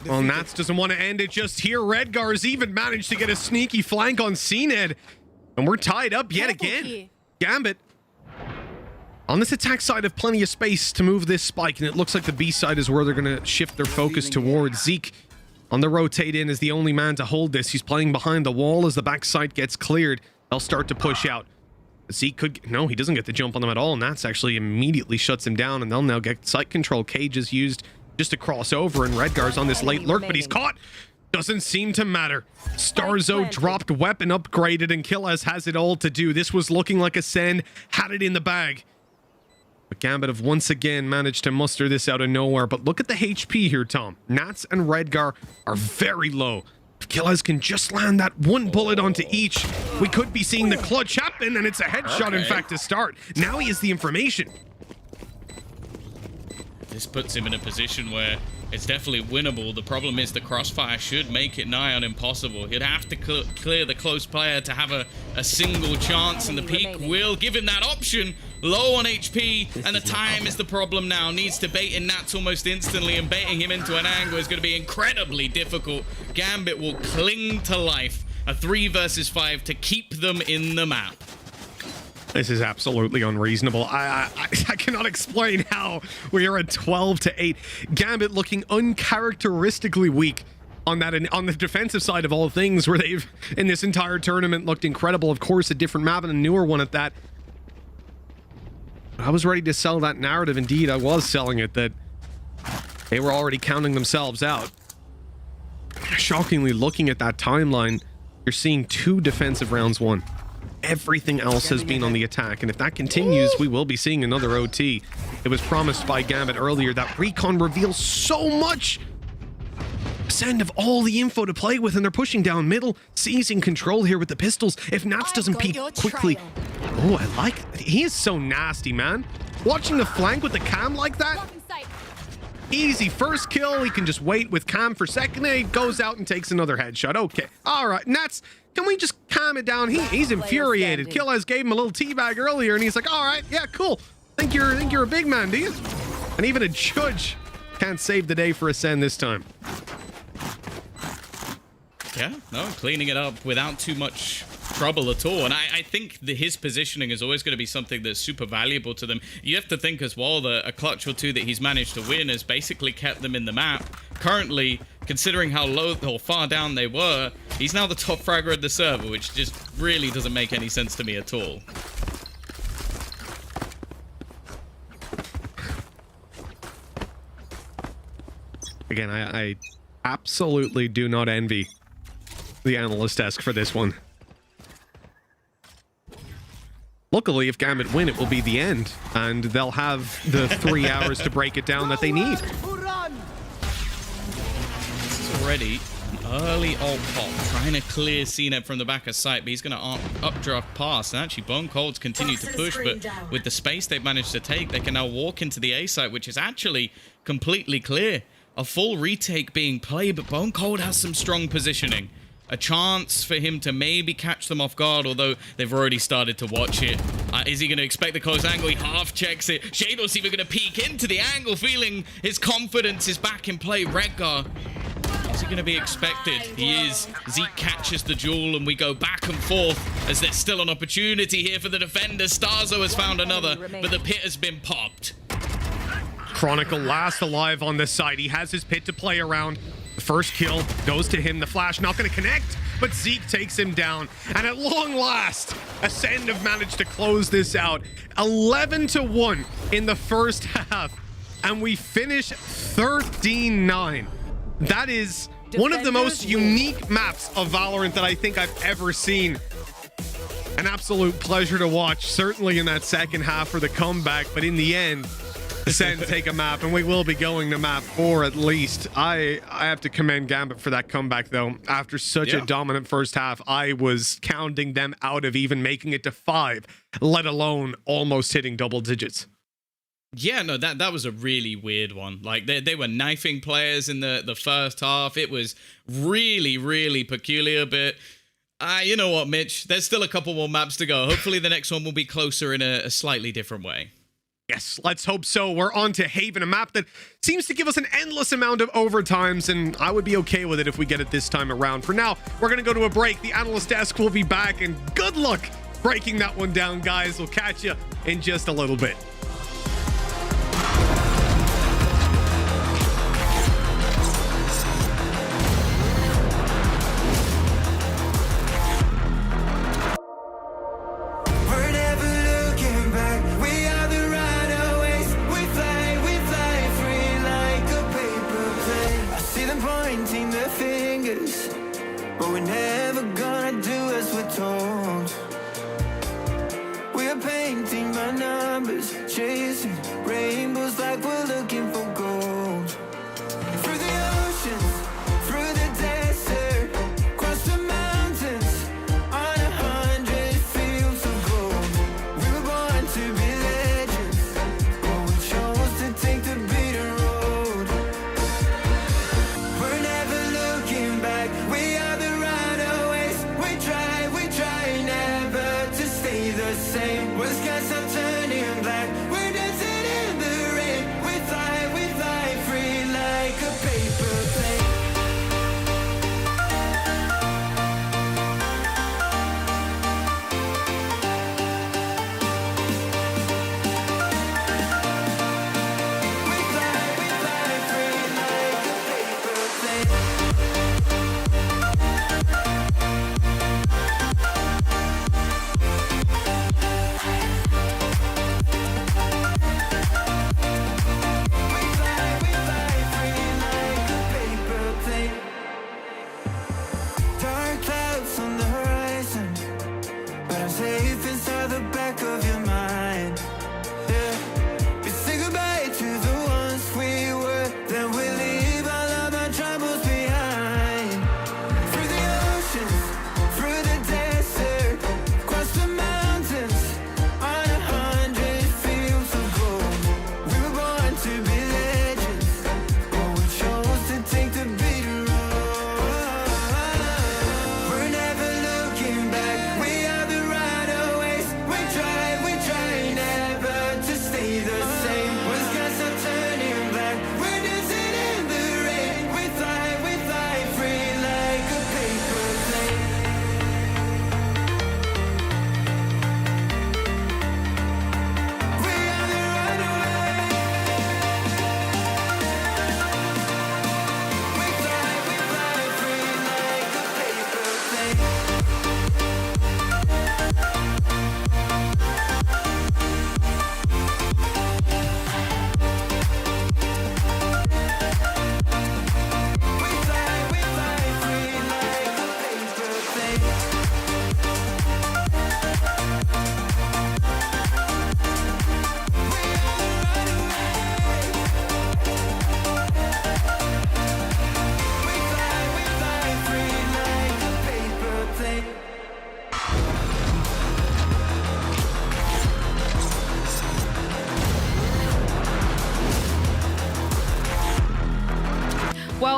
[SPEAKER 15] Well, Nats doesn't want to end it just here. Redgar's even managed to get a sneaky flank on CNED. And we're tied up yet again. Gambit on this attack side have plenty of space to move this spike, and it looks like the B side is where they're going to shift their focus towards. Zeke on the rotate in is the only man to hold this. He's playing behind the wall. As the backside gets cleared, they'll start to push out. Zeke could... No, he doesn't get the jump on them at all. Nats actually immediately shuts him down, and they'll now get site control. Cage is used just to cross over, and Redgar's on this late lurk, but he's caught. Doesn't seem to matter. Starzo dropped, weapon upgraded, and Killaz has it all to do. This was looking like ACEND had it in the bag. But Gambit have once again managed to muster this out of nowhere. But look at the HP here, Tom. Nats and Redgar are very low. If Killaz can just land that one bullet onto each, we could be seeing the clutch happen, and it's a headshot, in fact, to start. Now he has the information.
[SPEAKER 16] This puts him in a position where it's definitely winnable. The problem is the crossfire should make it nigh on impossible. He'd have to clear the close player to have a single chance, and the peak will give him that option. Low on HP, and the time is the problem now. Needs to bait in Nats almost instantly, and baiting him into an angle is going to be incredibly difficult. Gambit will cling to life. A 3 versus 5 to keep them in the map.
[SPEAKER 15] This is absolutely unreasonable. I cannot explain how we are at 12-8. Gambit looking uncharacteristically weak on that, on the defensive side of all things, where they've in this entire tournament looked incredible. Of course, a different map and a newer one at that. I was ready to sell that narrative. Indeed, I was selling it, that they were already counting themselves out. Shockingly, looking at that timeline, you're seeing 2 defensive rounds won. Everything else has been on the attack, and if that continues, we will be seeing another OT. It was promised by Gambit earlier that Recon reveals so much. ACEND have all the info to play with, and they're pushing down middle, seizing control here with the pistols. If Nats doesn't peek quickly... Oh, I like... He is so nasty, man. Watching the flank with the cam like that... Easy first kill. He can just wait with cam for second. He goes out and takes another headshot. Okay. All right. Nats, can we just calm it down? He's infuriated. Killaz gave him a little teabag earlier, and he's like, all right, yeah, cool. Think you're a big man, do you? And even a judge can't save the day for ACEND this time.
[SPEAKER 16] Yeah, no, cleaning it up without too much trouble at all. And I think his positioning is always going to be something that's super valuable to them. You have to think as well that a clutch or two that he's managed to win has basically kept them in the map. Currently, considering how low or far down they were, he's now the top fragger of the server, which just really doesn't make any sense to me at all.
[SPEAKER 15] Again, I absolutely do not envy the analyst desk for this one. Luckily, if Gambit win, it will be the end, and they'll have the 3 hours to break it down that they need.
[SPEAKER 16] This is already an early ult pop, trying to clear CNEB from the back of sight, but he's going to updraft past. And actually, Bone Cold's continue to push, but with the space they've managed to take, they can now walk into the A site, which is actually completely clear. A full retake being played, but Bone Cold has some strong positioning. A chance for him to maybe catch them off guard, although they've already started to watch it. Is he going to expect the close angle? He half checks it. Shadow's even going to peek into the angle, feeling his confidence is back in play. Redgar, is he going to be expected? He is. Zeke catches the jewel, and we go back and forth as there's still an opportunity here for the defenders. Starzo has found another, but the pit has been popped.
[SPEAKER 15] Chronicle last alive on this side. He has his pit to play around. The first kill goes to him. The flash not going to connect, but Zeke takes him down. And at long last, ACEND have managed to close this out. 11-1 in the first half. And we finish 13-9. That is one of the most unique maps of Valorant that I think I've ever seen. An absolute pleasure to watch, certainly in that second half for the comeback. But in the end, ACEND take a map, and we will be going to map 4 at least. I have to commend Gambit for that comeback, though. After such a dominant first half, I was counting them out of even making it to 5, let alone almost hitting double digits.
[SPEAKER 16] Yeah, no, that was a really weird one. Like, they were knifing players in the first half. It was really, really peculiar, but... you know what, Mitch? There's still a couple more maps to go. Hopefully the next one will be closer in a slightly different way.
[SPEAKER 15] Yes, let's hope so. We're on to Haven, a map that seems to give us an endless amount of overtimes, and I would be okay with it if we get it this time around. For now, we're going to go to a break. The analyst desk will be back, and good luck breaking that one down, guys. We'll catch you in just a little bit.
[SPEAKER 4] But we're never gonna do as we're told. We're painting by numbers, chasing rainbows like we're looking for gold. Through the oceans, through the desert, across the mountains, on 100 fields of gold. We were born to be legends, but we chose to take the beaten road. We're never looking back. We are the runaways. We try never to stay the same. When the skies are turning black, we're dancing in the rain. We fly free like a paper plane. We fly free like a paper plane.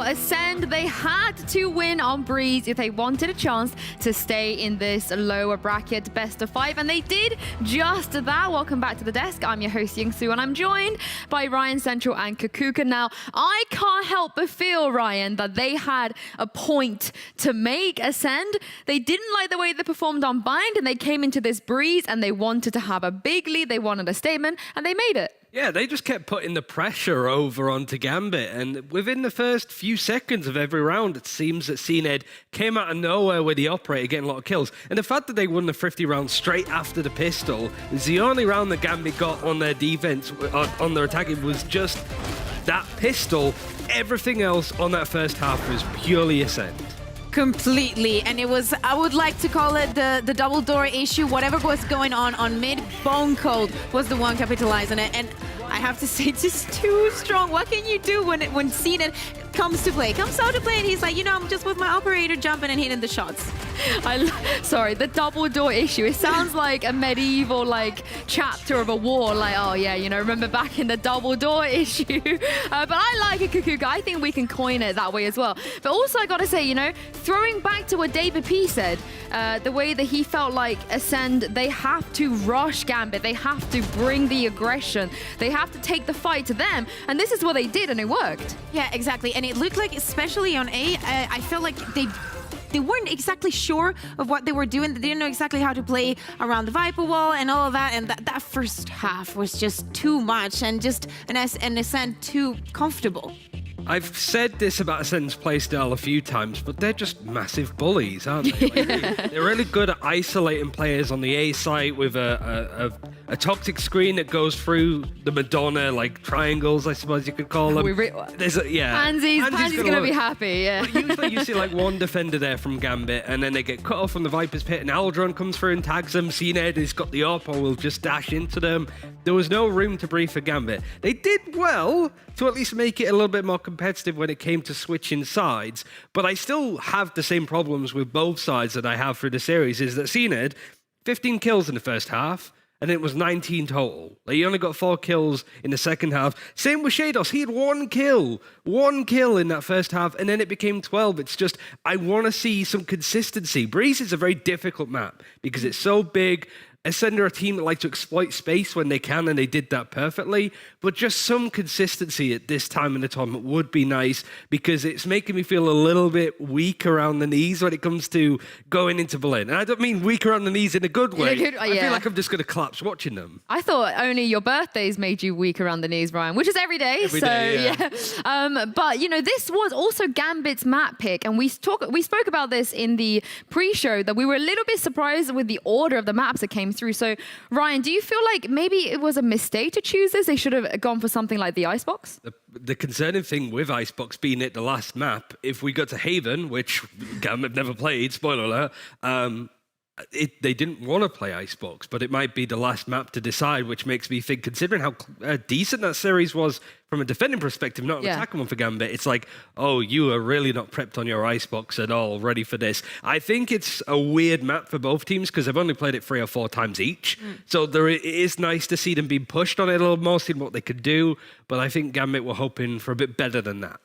[SPEAKER 6] ACEND, they had to win on Breeze if they wanted a chance to stay in this lower bracket best of 5, and they did just that. Welcome back to the desk. I'm your host, Yinsu, and I'm joined by RyanCentral and Kaquka. Now, I can't help but feel, Ryan, that they had a point to make. ACEND, they didn't like the way they performed on Bind, and they came into this Breeze, and they wanted to have a big lead. They wanted a statement, and they made it.
[SPEAKER 8] Yeah, they just kept putting the pressure over onto Gambit, and within the first few seconds of every round, it seems that CNED came out of nowhere with the operator getting a lot of kills. And the fact that they won the 50 round straight after the pistol was the only round that Gambit got on their defense, on their attack. It was just that pistol. Everything else on that first half was purely ACEND.
[SPEAKER 7] Completely, and it was, I would like to call it the double door issue. Whatever was going on mid, Bone Cold was the one capitalizing it, and I have to say, it's just too strong. What can you do when CNED comes out to play, and he's like, you know, I'm just with my operator jumping and hitting the shots.
[SPEAKER 6] Sorry, the double door issue. It sounds like a medieval chapter of a war. Like, oh yeah, you know, remember back in the double door issue. But I like it, Kaquka. I think we can coin it that way as well. But also, I gotta say, you know, throwing back to what David P said, the way that he felt like ACEND, they have to rush Gambit. They have to bring the aggression. They have to take the fight to them. And this is what they did, and it worked.
[SPEAKER 7] Yeah, exactly. And it looked like, especially on A, I felt like they weren't exactly sure of what they were doing. They didn't know exactly how to play around the Viper wall and all of that. And that first half was just too much, and just an ACEND too comfortable.
[SPEAKER 8] I've said this about ACEND's playstyle a few times, but they're just massive bullies, aren't they? They're really good at isolating players on the A site with a toxic screen that goes through the Madonna, like triangles, I suppose you could call them.
[SPEAKER 6] Pansy's gonna be happy, yeah.
[SPEAKER 8] But usually you see like one defender there from Gambit, and then they get cut off from the Viper's pit, and Aldron comes through and tags them. CNED has got the AWP, or will just dash into them. There was no room to breathe for Gambit. They did well to at least make it a little bit more competitive when it came to switching sides, but I still have the same problems with both sides that I have through the series, is that CNED, 15 kills in the first half, and it was 19 total. He only got 4 kills in the second half. Same with Shados. He had 1 kill in that first half, and then it became 12. It's just, I want to see some consistency. Breeze is a very difficult map because it's so big. ACEND are a team that like to exploit space when they can, and they did that perfectly. But just some consistency at this time in the tournament would be nice, because it's making me feel a little bit weak around the knees when it comes to going into Berlin. And I don't mean weak around the knees in a good way. I feel like I'm just going to collapse watching them.
[SPEAKER 6] I thought only your birthdays made you weak around the knees, Ryan, which is every day.
[SPEAKER 8] Every day,
[SPEAKER 6] yeah. But, you know, this was also Gambit's map pick, and we spoke about this in the pre-show, that we were a little bit surprised with the order of the maps that came through. So, Ryan, do you feel like maybe it was a mistake to choose this? They should have gone for something like the Icebox?
[SPEAKER 8] The concerning thing with Icebox being at the last map, if we got to Haven, which Gambit never played, spoiler alert, they didn't want to play Icebox, but it might be the last map to decide, which makes me think, considering how decent that series was from a defending perspective, not an attacking one for Gambit, it's like, oh, you are really not prepped on your Icebox at all, ready for this. I think it's a weird map for both teams because they've only played it 3 or 4 times each. So it is nice to see them being pushed on it a little more, seeing what they could do, but I think Gambit were hoping for a bit better than that.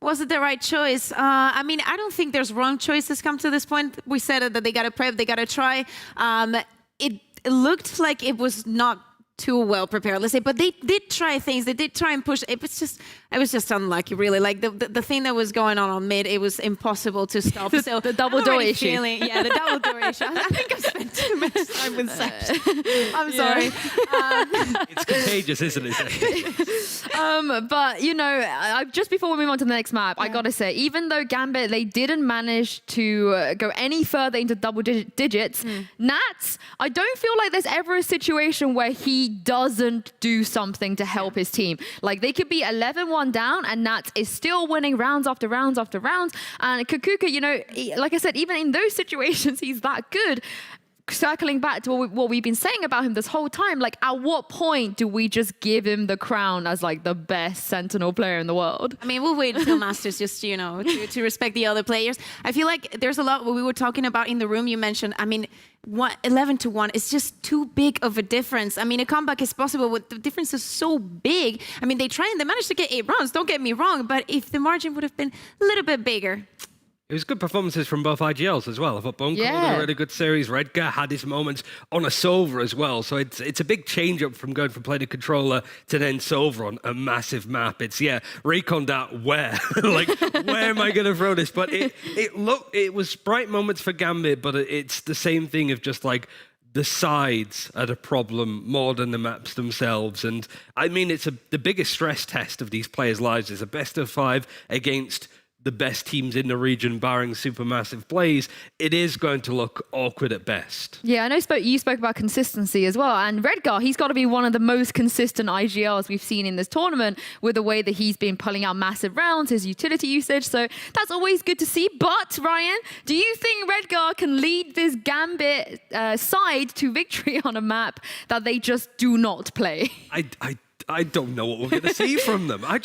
[SPEAKER 7] Was it the right choice? I mean, I don't think there's wrong choices come to this point. We said it, that they got to prep, they got to try. It looked like it was not too well prepared, let's say, but they did try things. They did try and push. It was just unlucky, really. Like the thing that was going on mid, it was impossible to stop. So
[SPEAKER 6] the double door issue.
[SPEAKER 7] The double door issue. I think I've spent too much time with Sash. I'm sorry.
[SPEAKER 8] It's contagious, isn't it?
[SPEAKER 6] But, you know, just before we move on to the next map, I got to say, even though Gambit, they didn't manage to go any further into double digits, Nats, I don't feel like there's ever a situation where he doesn't do something to help his team. Like, they could be 11-1 down, and Nats is still winning rounds after rounds after rounds. And Kaquka, you know, like I said, even in those situations, he's that good. circling back to what we've been saying about him this whole time, like at what point do we just give him the crown as like the best Sentinel player in the world?
[SPEAKER 7] I mean, we'll wait until Masters just, to respect the other players. I feel like there's a lot what we were talking about in the room. You mentioned, 11-1 is just too big of a difference. I mean, a comeback is possible, but the difference is so big. I mean, they managed to get 8 rounds, don't get me wrong, but if the margin would have been a little bit bigger.
[SPEAKER 8] It was good performances from both IGLs as well. I thought Bunko had a really good series. Redgar had his moments on a Sova as well. So it's a big change up from going from playing a controller to then Sova on a massive map. It's, recon that where? Like, where am I going to throw this? But it was bright moments for Gambit, but it's the same thing of just like, the sides are the problem more than the maps themselves. And I mean, it's the biggest stress test of these players' lives is a best of 5 against the best teams in the region, barring Supermassive plays. It is going to look awkward at best.
[SPEAKER 6] Yeah, I know you spoke about consistency as well. And Redgar, he's got to be one of the most consistent IGLs we've seen in this tournament with the way that he's been pulling out massive rounds, his utility usage. So that's always good to see. But, Ryan, do you think Redgar can lead this Gambit side to victory on a map that they just do not play?
[SPEAKER 8] I don't know what we're going to see from them. I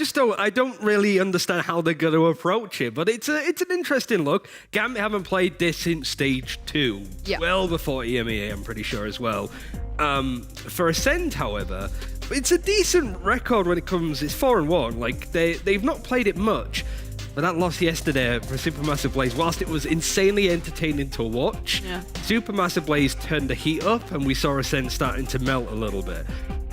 [SPEAKER 8] don't really understand how they're going to approach it, but it's an interesting look. Gambit haven't played this since stage 2, well before EMEA, I'm pretty sure as well. For ACEND, however, it's a decent record when it comes, it's 4-1. Like, they've not played it much. But that loss yesterday for Supermassive Blaze, whilst it was insanely entertaining to watch, Supermassive Blaze turned the heat up and we saw ACEND starting to melt a little bit.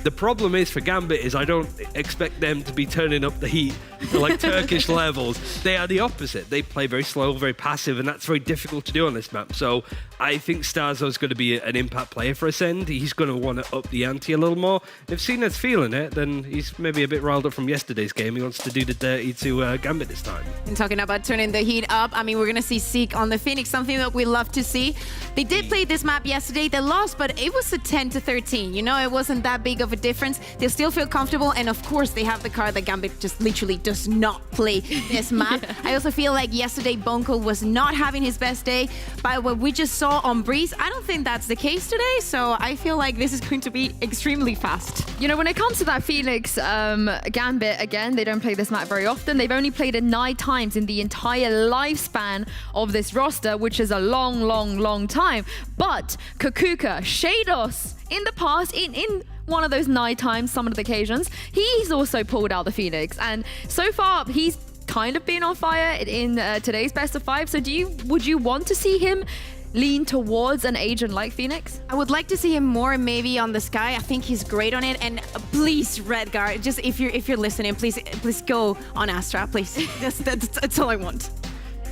[SPEAKER 8] The problem is for Gambit is I don't expect them to be turning up the heat to like Turkish levels. They are the opposite. They play very slow, very passive, and that's very difficult to do on this map. So I think Starzo's going to be an impact player for ACEND. He's going to want to up the ante a little more. If Cena's feeling it, then he's maybe a bit riled up from yesterday's game. He wants to do the dirty to Gambit this time.
[SPEAKER 7] And talking about turning the heat up, I mean, we're going to see Seek on the Phoenix, something that we love to see. They did play this map yesterday. They lost, but it was a 10-13. You know, it wasn't that big of a difference. They still feel comfortable, and of course, they have the card that Gambit just literally does not play this map. I also feel like yesterday, Bunko was not having his best day. By what we just saw on Breeze, I don't think that's the case today, so I feel like this is going to be extremely fast.
[SPEAKER 6] You know, when it comes to that Phoenix Gambit, again, they don't play this map very often. They've only played it 9 times in the entire lifespan of this roster, which is a long, long, long time. But Kaquka, Shados, in the past, in one of those 9 times, some of the occasions, he's also pulled out the Phoenix. And so far, he's kind of been on fire in today's best of 5. So would you want to see him lean towards an agent like Phoenix?
[SPEAKER 7] I would like to see him more maybe on the Sky. I think he's great on it. And please, Redgar, just if you're listening, please go on Astra, please. That's all I want.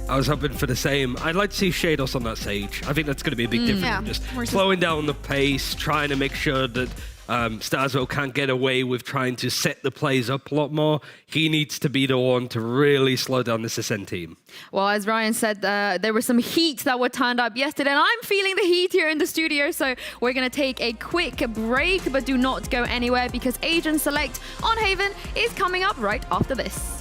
[SPEAKER 8] I was hoping for the same. I'd like to see Shados on that Sage. I think that's going to be a big difference.
[SPEAKER 7] Yeah,
[SPEAKER 8] just slowing down the pace, trying to make sure that Starzo can't get away with trying to set the plays up a lot more. He needs to be the one to really slow down this ACEND team.
[SPEAKER 6] Well, as Ryan said, there was some heat that were turned up yesterday, and I'm feeling the heat here in the studio, so we're going to take a quick break, but do not go anywhere because Agent Select on Haven is coming up right after this.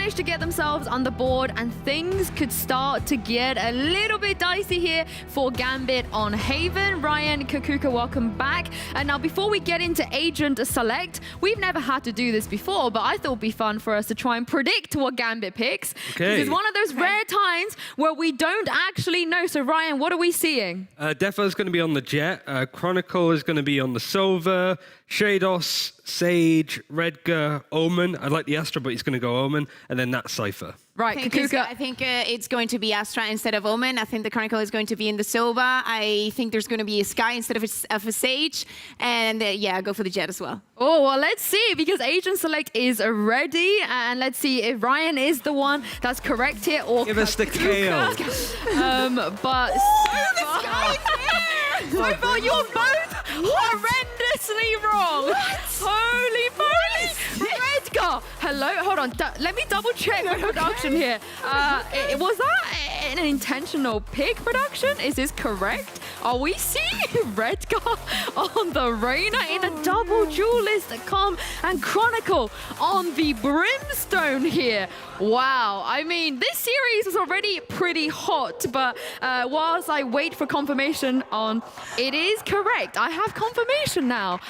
[SPEAKER 6] managed to get themselves on the board, and things could start to get a little bit dicey here for Gambit on Haven. Ryan, Kaquka, welcome back. And now, before we get into Agent Select, we've never had to do this before, but I thought it'd be fun for us to try and predict what Gambit picks.
[SPEAKER 8] Okay.
[SPEAKER 6] It's one of those rare times where we don't actually know. So, Ryan, what are we seeing?
[SPEAKER 8] Defo's going to be on the Jet. Chronicle is going to be on the Sova. Shados, Sage, Redgar, Omen. I like the Astra, but he's going to go Omen. And then that's Cypher.
[SPEAKER 6] Right, Kaquka.
[SPEAKER 7] I think it's going to be Astra instead of Omen. I think the Chronicle is going to be in the Sova. I think there's going to be a Sky instead of a Sage. And yeah, go for the Jet as well.
[SPEAKER 6] Oh, well, let's see, because Agent Select is ready. And let's see if Ryan is the one that's correct here, or
[SPEAKER 8] give us the KO.
[SPEAKER 6] But so far, you're both horrendously wrong. Holy moly! Redgar! Hello? Hold on. Let me double check the production here. Was that an intentional pick production? Is this correct? Are we seeing Redgar on the Reyna in a double duelist com and Chronicle on the Brimstone here? Wow. I mean, this series was already pretty hot, but whilst I wait for confirmation on it is correct, I have confirmation now.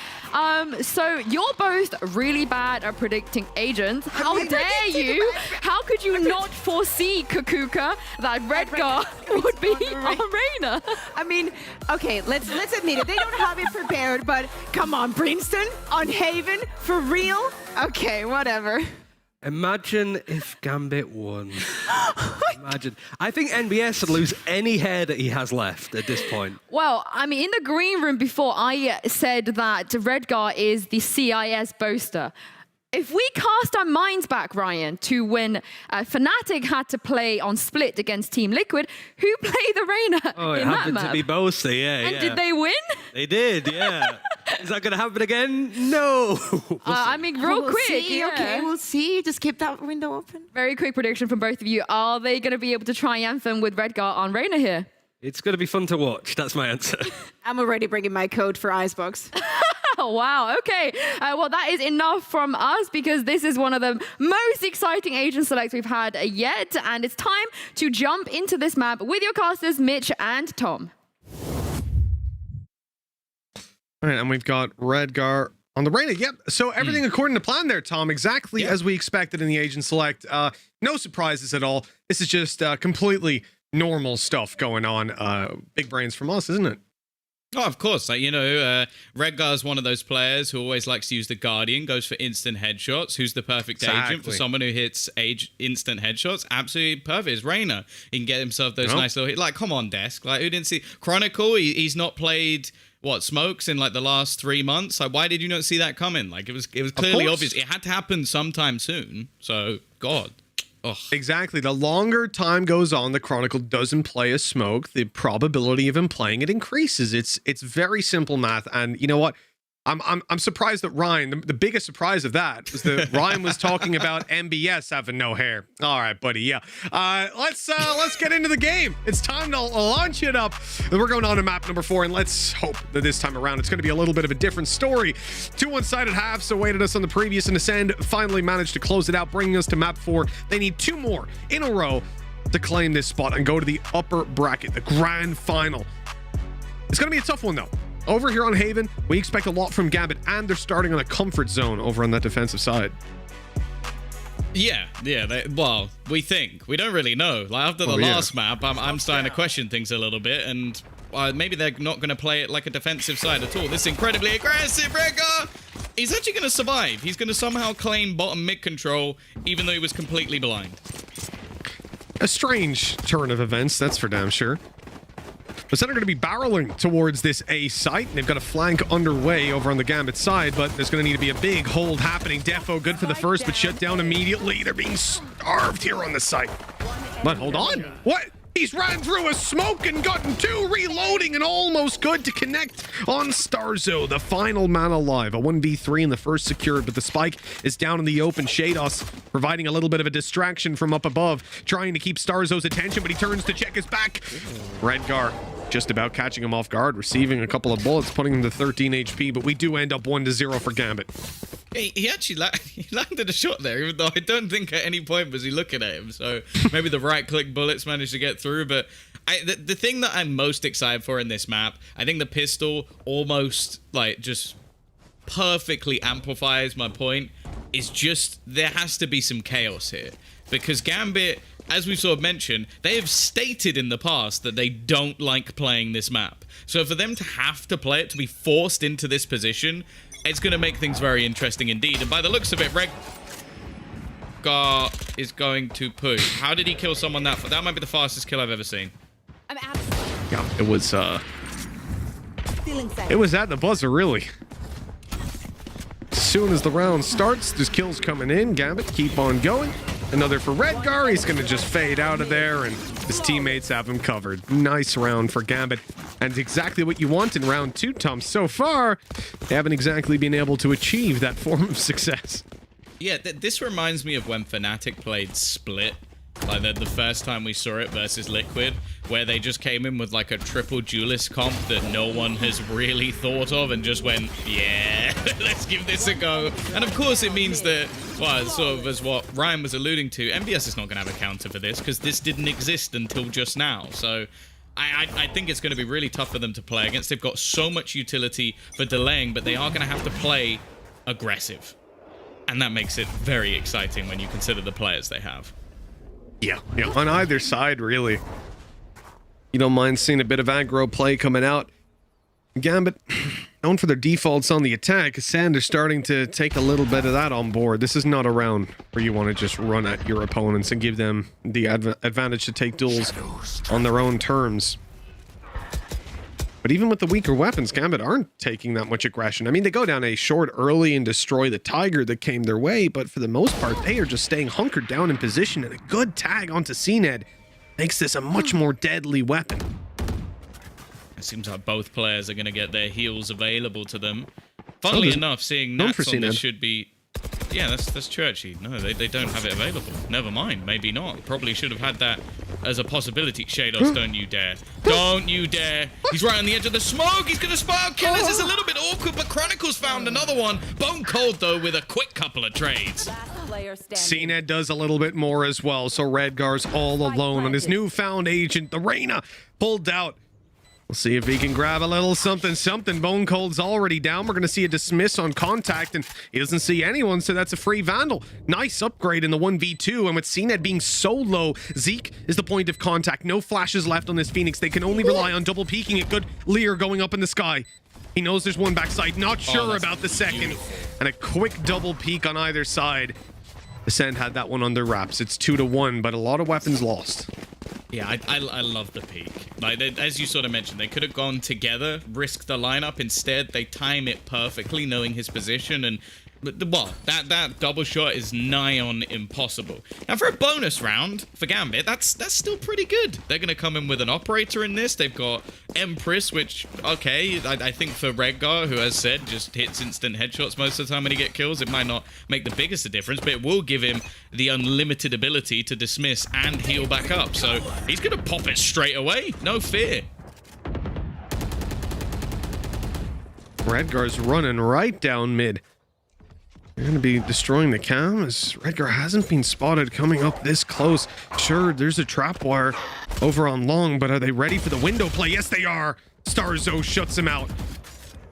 [SPEAKER 6] So you're both really bad at predicting agents. How dare you? How could you not foresee, Kaquka, that Redgar would be on Reyna?
[SPEAKER 7] I mean, okay, let's admit it. They don't have it prepared, but come on, Brimstone on Haven for real? Okay, whatever.
[SPEAKER 8] Imagine if Gambit won. Imagine. I think NBS would lose any hair that he has left at this point.
[SPEAKER 6] Well, I mean, in the green room before, I said that Redgar is the CIS boaster. If we cast our minds back, Ryan, to when Fnatic had to play on Split against Team Liquid, who played the Reyna
[SPEAKER 8] Oh, it
[SPEAKER 6] in that
[SPEAKER 8] happened
[SPEAKER 6] map?
[SPEAKER 8] to be Boaster, yeah.
[SPEAKER 6] And did they win?
[SPEAKER 8] They did, yeah. Is that going to happen again? No.
[SPEAKER 6] I mean, real quick.
[SPEAKER 7] See,
[SPEAKER 6] yeah.
[SPEAKER 7] okay, we'll see. Just keep that window open.
[SPEAKER 6] Very quick prediction from both of you. Are they going to be able to triumphant with Redgar on Reyna here?
[SPEAKER 8] It's going to be fun to watch. That's my answer.
[SPEAKER 7] I'm already bringing my code for Icebox.
[SPEAKER 6] Oh, wow. Okay. Well, that is enough from us, because this is one of the most exciting agent selects we've had yet. And it's time to jump into this map with your casters, Mitch and Tom.
[SPEAKER 15] All right, and we've got Redgar on the Reyna. Yep. So everything according to plan there, Tom. Exactly as we expected in the agent select. No surprises at all. This is just completely normal stuff going on. Big brains from us, isn't it?
[SPEAKER 16] Oh, of course. Like, Redgar's one of those players who always likes to use the Guardian, goes for instant headshots. Who's the perfect agent for someone who hits instant headshots? Absolutely perfect. It's Reyna. He can get himself those nice little hits. Like, come on, Desk. Like, who didn't see Chronicle? He's not played smokes in like the last 3 months. Like, why did you not see that coming? Like, it was clearly obvious. It had to happen sometime soon. So, God. Ugh.
[SPEAKER 15] Exactly. The longer time goes on, the Chronicle doesn't play a smoke, the probability of him playing it increases. It's very simple math. And you know what? I'm surprised that Ryan, the biggest surprise of that was that Ryan was talking about MBS having no hair. All right, buddy. Yeah. Let's get into the game. It's time to launch it up. We're going on to map number 4, and let's hope that this time around it's going to be a little bit of a different story. 2 one-sided halves awaited us on the previous, and Ascend finally managed to close it out, bringing us to map 4. They need 2 more in a row to claim this spot and go to the upper bracket, the grand final. It's going to be a tough one, though. Over here on Haven, we expect a lot from Gambit, and they're starting on a comfort zone over on that defensive side.
[SPEAKER 16] Yeah. Well, we think. We don't really know. Like, after the last map, I'm starting to question things a little bit, and maybe they're not going to play it like a defensive side at all. This incredibly aggressive Redgar! He's actually going to survive. He's going to somehow claim bottom mid control, even though he was completely blind.
[SPEAKER 15] A strange turn of events, that's for damn sure. The center going to be barreling towards this A site. They've got a flank underway over on the Gambit side, but there's going to need to be a big hold happening. Defo good for the first, but shut down immediately. They're being starved here on the site. But hold on. What? He's ran through a smoke and gotten 2, reloading and almost good to connect on Starzo. The final man alive. A 1v3 in the first secured, but the spike is down in the open. Shados providing a little bit of a distraction from up above, trying to keep Starzo's attention, but he turns to check his back. Redgar just about catching him off guard, receiving a couple of bullets, putting him to 13 HP, but we do end up 1-0 for Gambit.
[SPEAKER 16] He actually he landed a shot there, even though I don't think at any point was he looking at him. So maybe the right-click bullets managed to get through. But the thing that I'm most excited for in this map, I think the pistol almost like just perfectly amplifies my point, is just there has to be some chaos here. Because Gambit, as we've sort of mentioned, they have stated in the past that they don't like playing this map. So for them to have to play it, to be forced into this position, it's going to make things very interesting indeed. And by the looks of it, Redgar is going to push. How did he kill someone that? That might be the fastest kill I've ever seen.
[SPEAKER 15] Yeah, it was at the buzzer, really. As soon as the round starts, there's kills coming in. Gambit keep on going. Another for Redgar. He's going to just fade out of there, and his teammates have him covered. Nice round for Gambit. And exactly what you want in round 2, Tom. So far, they haven't exactly been able to achieve that form of success.
[SPEAKER 16] Yeah, this reminds me of when Fnatic played Split. Like the first time we saw it versus Liquid, where they just came in with like a triple duelist comp that no one has really thought of and just went, yeah, let's give this a go. And of course it means that, well, sort of as what Ryan was alluding to, MBS is not going to have a counter for this because this didn't exist until just now. So I think it's going to be really tough for them to play against. They've got so much utility for delaying, but they are going to have to play aggressive. And that makes it very exciting when you consider the players they have.
[SPEAKER 15] Yeah, on either side, really. You don't mind seeing a bit of aggro play coming out. Gambit, known for their defaults on the attack, ACEND are starting to take a little bit of that on board. This is not a round where you want to just run at your opponents and give them the advantage to take duels on their own terms. But even with the weaker weapons, Gambit aren't taking that much aggression. I mean, they go down a short early and destroy the Tiger that came their way, but for the most part, they are just staying hunkered down in position, and a good tag onto CNED makes this a much more deadly weapon.
[SPEAKER 16] It seems like both players are going to get their heals available to them. Funnily enough, seeing Nats on this should be... Yeah, that's true, actually. No, they don't have it available. Never mind. Maybe not. Probably should have had that as a possibility. Shados, don't you dare. Don't you dare. He's right on the edge of the smoke. He's going to spot killers. It's a little bit awkward, but Chronicles found another one. Bone cold, though, with a quick couple of trades.
[SPEAKER 15] CNED does a little bit more as well, so Redgar's all alone on his newfound agent, the Reyna, pulled out. We'll see if he can grab a little something. Bone Cold's already down. We're going to see a dismiss on contact, and he doesn't see anyone, so that's a free Vandal. Nice upgrade in the 1v2, and with CNED being so low, Zeke is the point of contact. No flashes left on this Phoenix. They can only rely on double peeking it. Good Lear going up in the sky. He knows there's one backside. Not sure about the second. Beautiful. And a quick double peek on either side. ACEND had that one under wraps. It's 2-1, but a lot of weapons lost.
[SPEAKER 16] Yeah, I love the peak. Like, as you sort of mentioned, they could have gone together, risked the lineup. Instead, they time it perfectly, knowing his position, and well, that double shot is nigh on impossible. Now, for a bonus round for Gambit, that's still pretty good. They're going to come in with an operator in this. They've got Empress, which, okay, I think for Redgar, who has said just hits instant headshots most of the time when he gets kills, it might not make the biggest of difference, but it will give him the unlimited ability to dismiss and heal back up. So he's going to pop it straight away. No fear.
[SPEAKER 15] Redgar's running right down mid. They're going to be destroying the cam as Redgar hasn't been spotted coming up this close. Sure, there's a trap wire over on long, but are they ready for the window play? Yes, they are. Starzo shuts him out.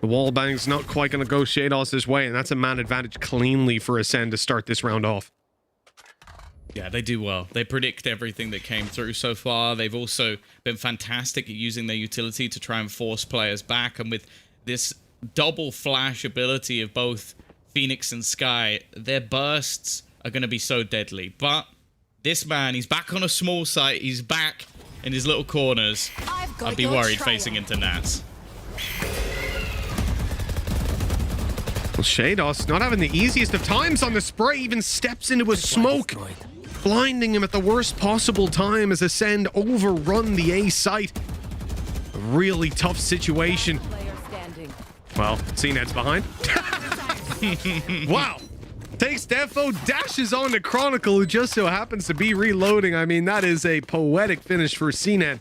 [SPEAKER 15] The wall bang's not quite going to go Shados his way, and that's a man advantage cleanly for ACEND to start this round off.
[SPEAKER 16] Yeah, they do well. They predict everything that came through so far. They've also been fantastic at using their utility to try and force players back, and with this double flash ability of both Phoenix and Sky, their bursts are going to be so deadly. But this man, he's back on a small site. He's back in his little corners. I'd be worried facing into Nats.
[SPEAKER 15] Well, Shados not having the easiest of times on the spray, even steps into a smoke, blinding him at the worst possible time as ACEND overrun the A site. A really tough situation. Well, CNED's behind. Wow. Takes Defo, dashes on to Chronicle, who just so happens to be reloading. I mean, that is a poetic finish for CNED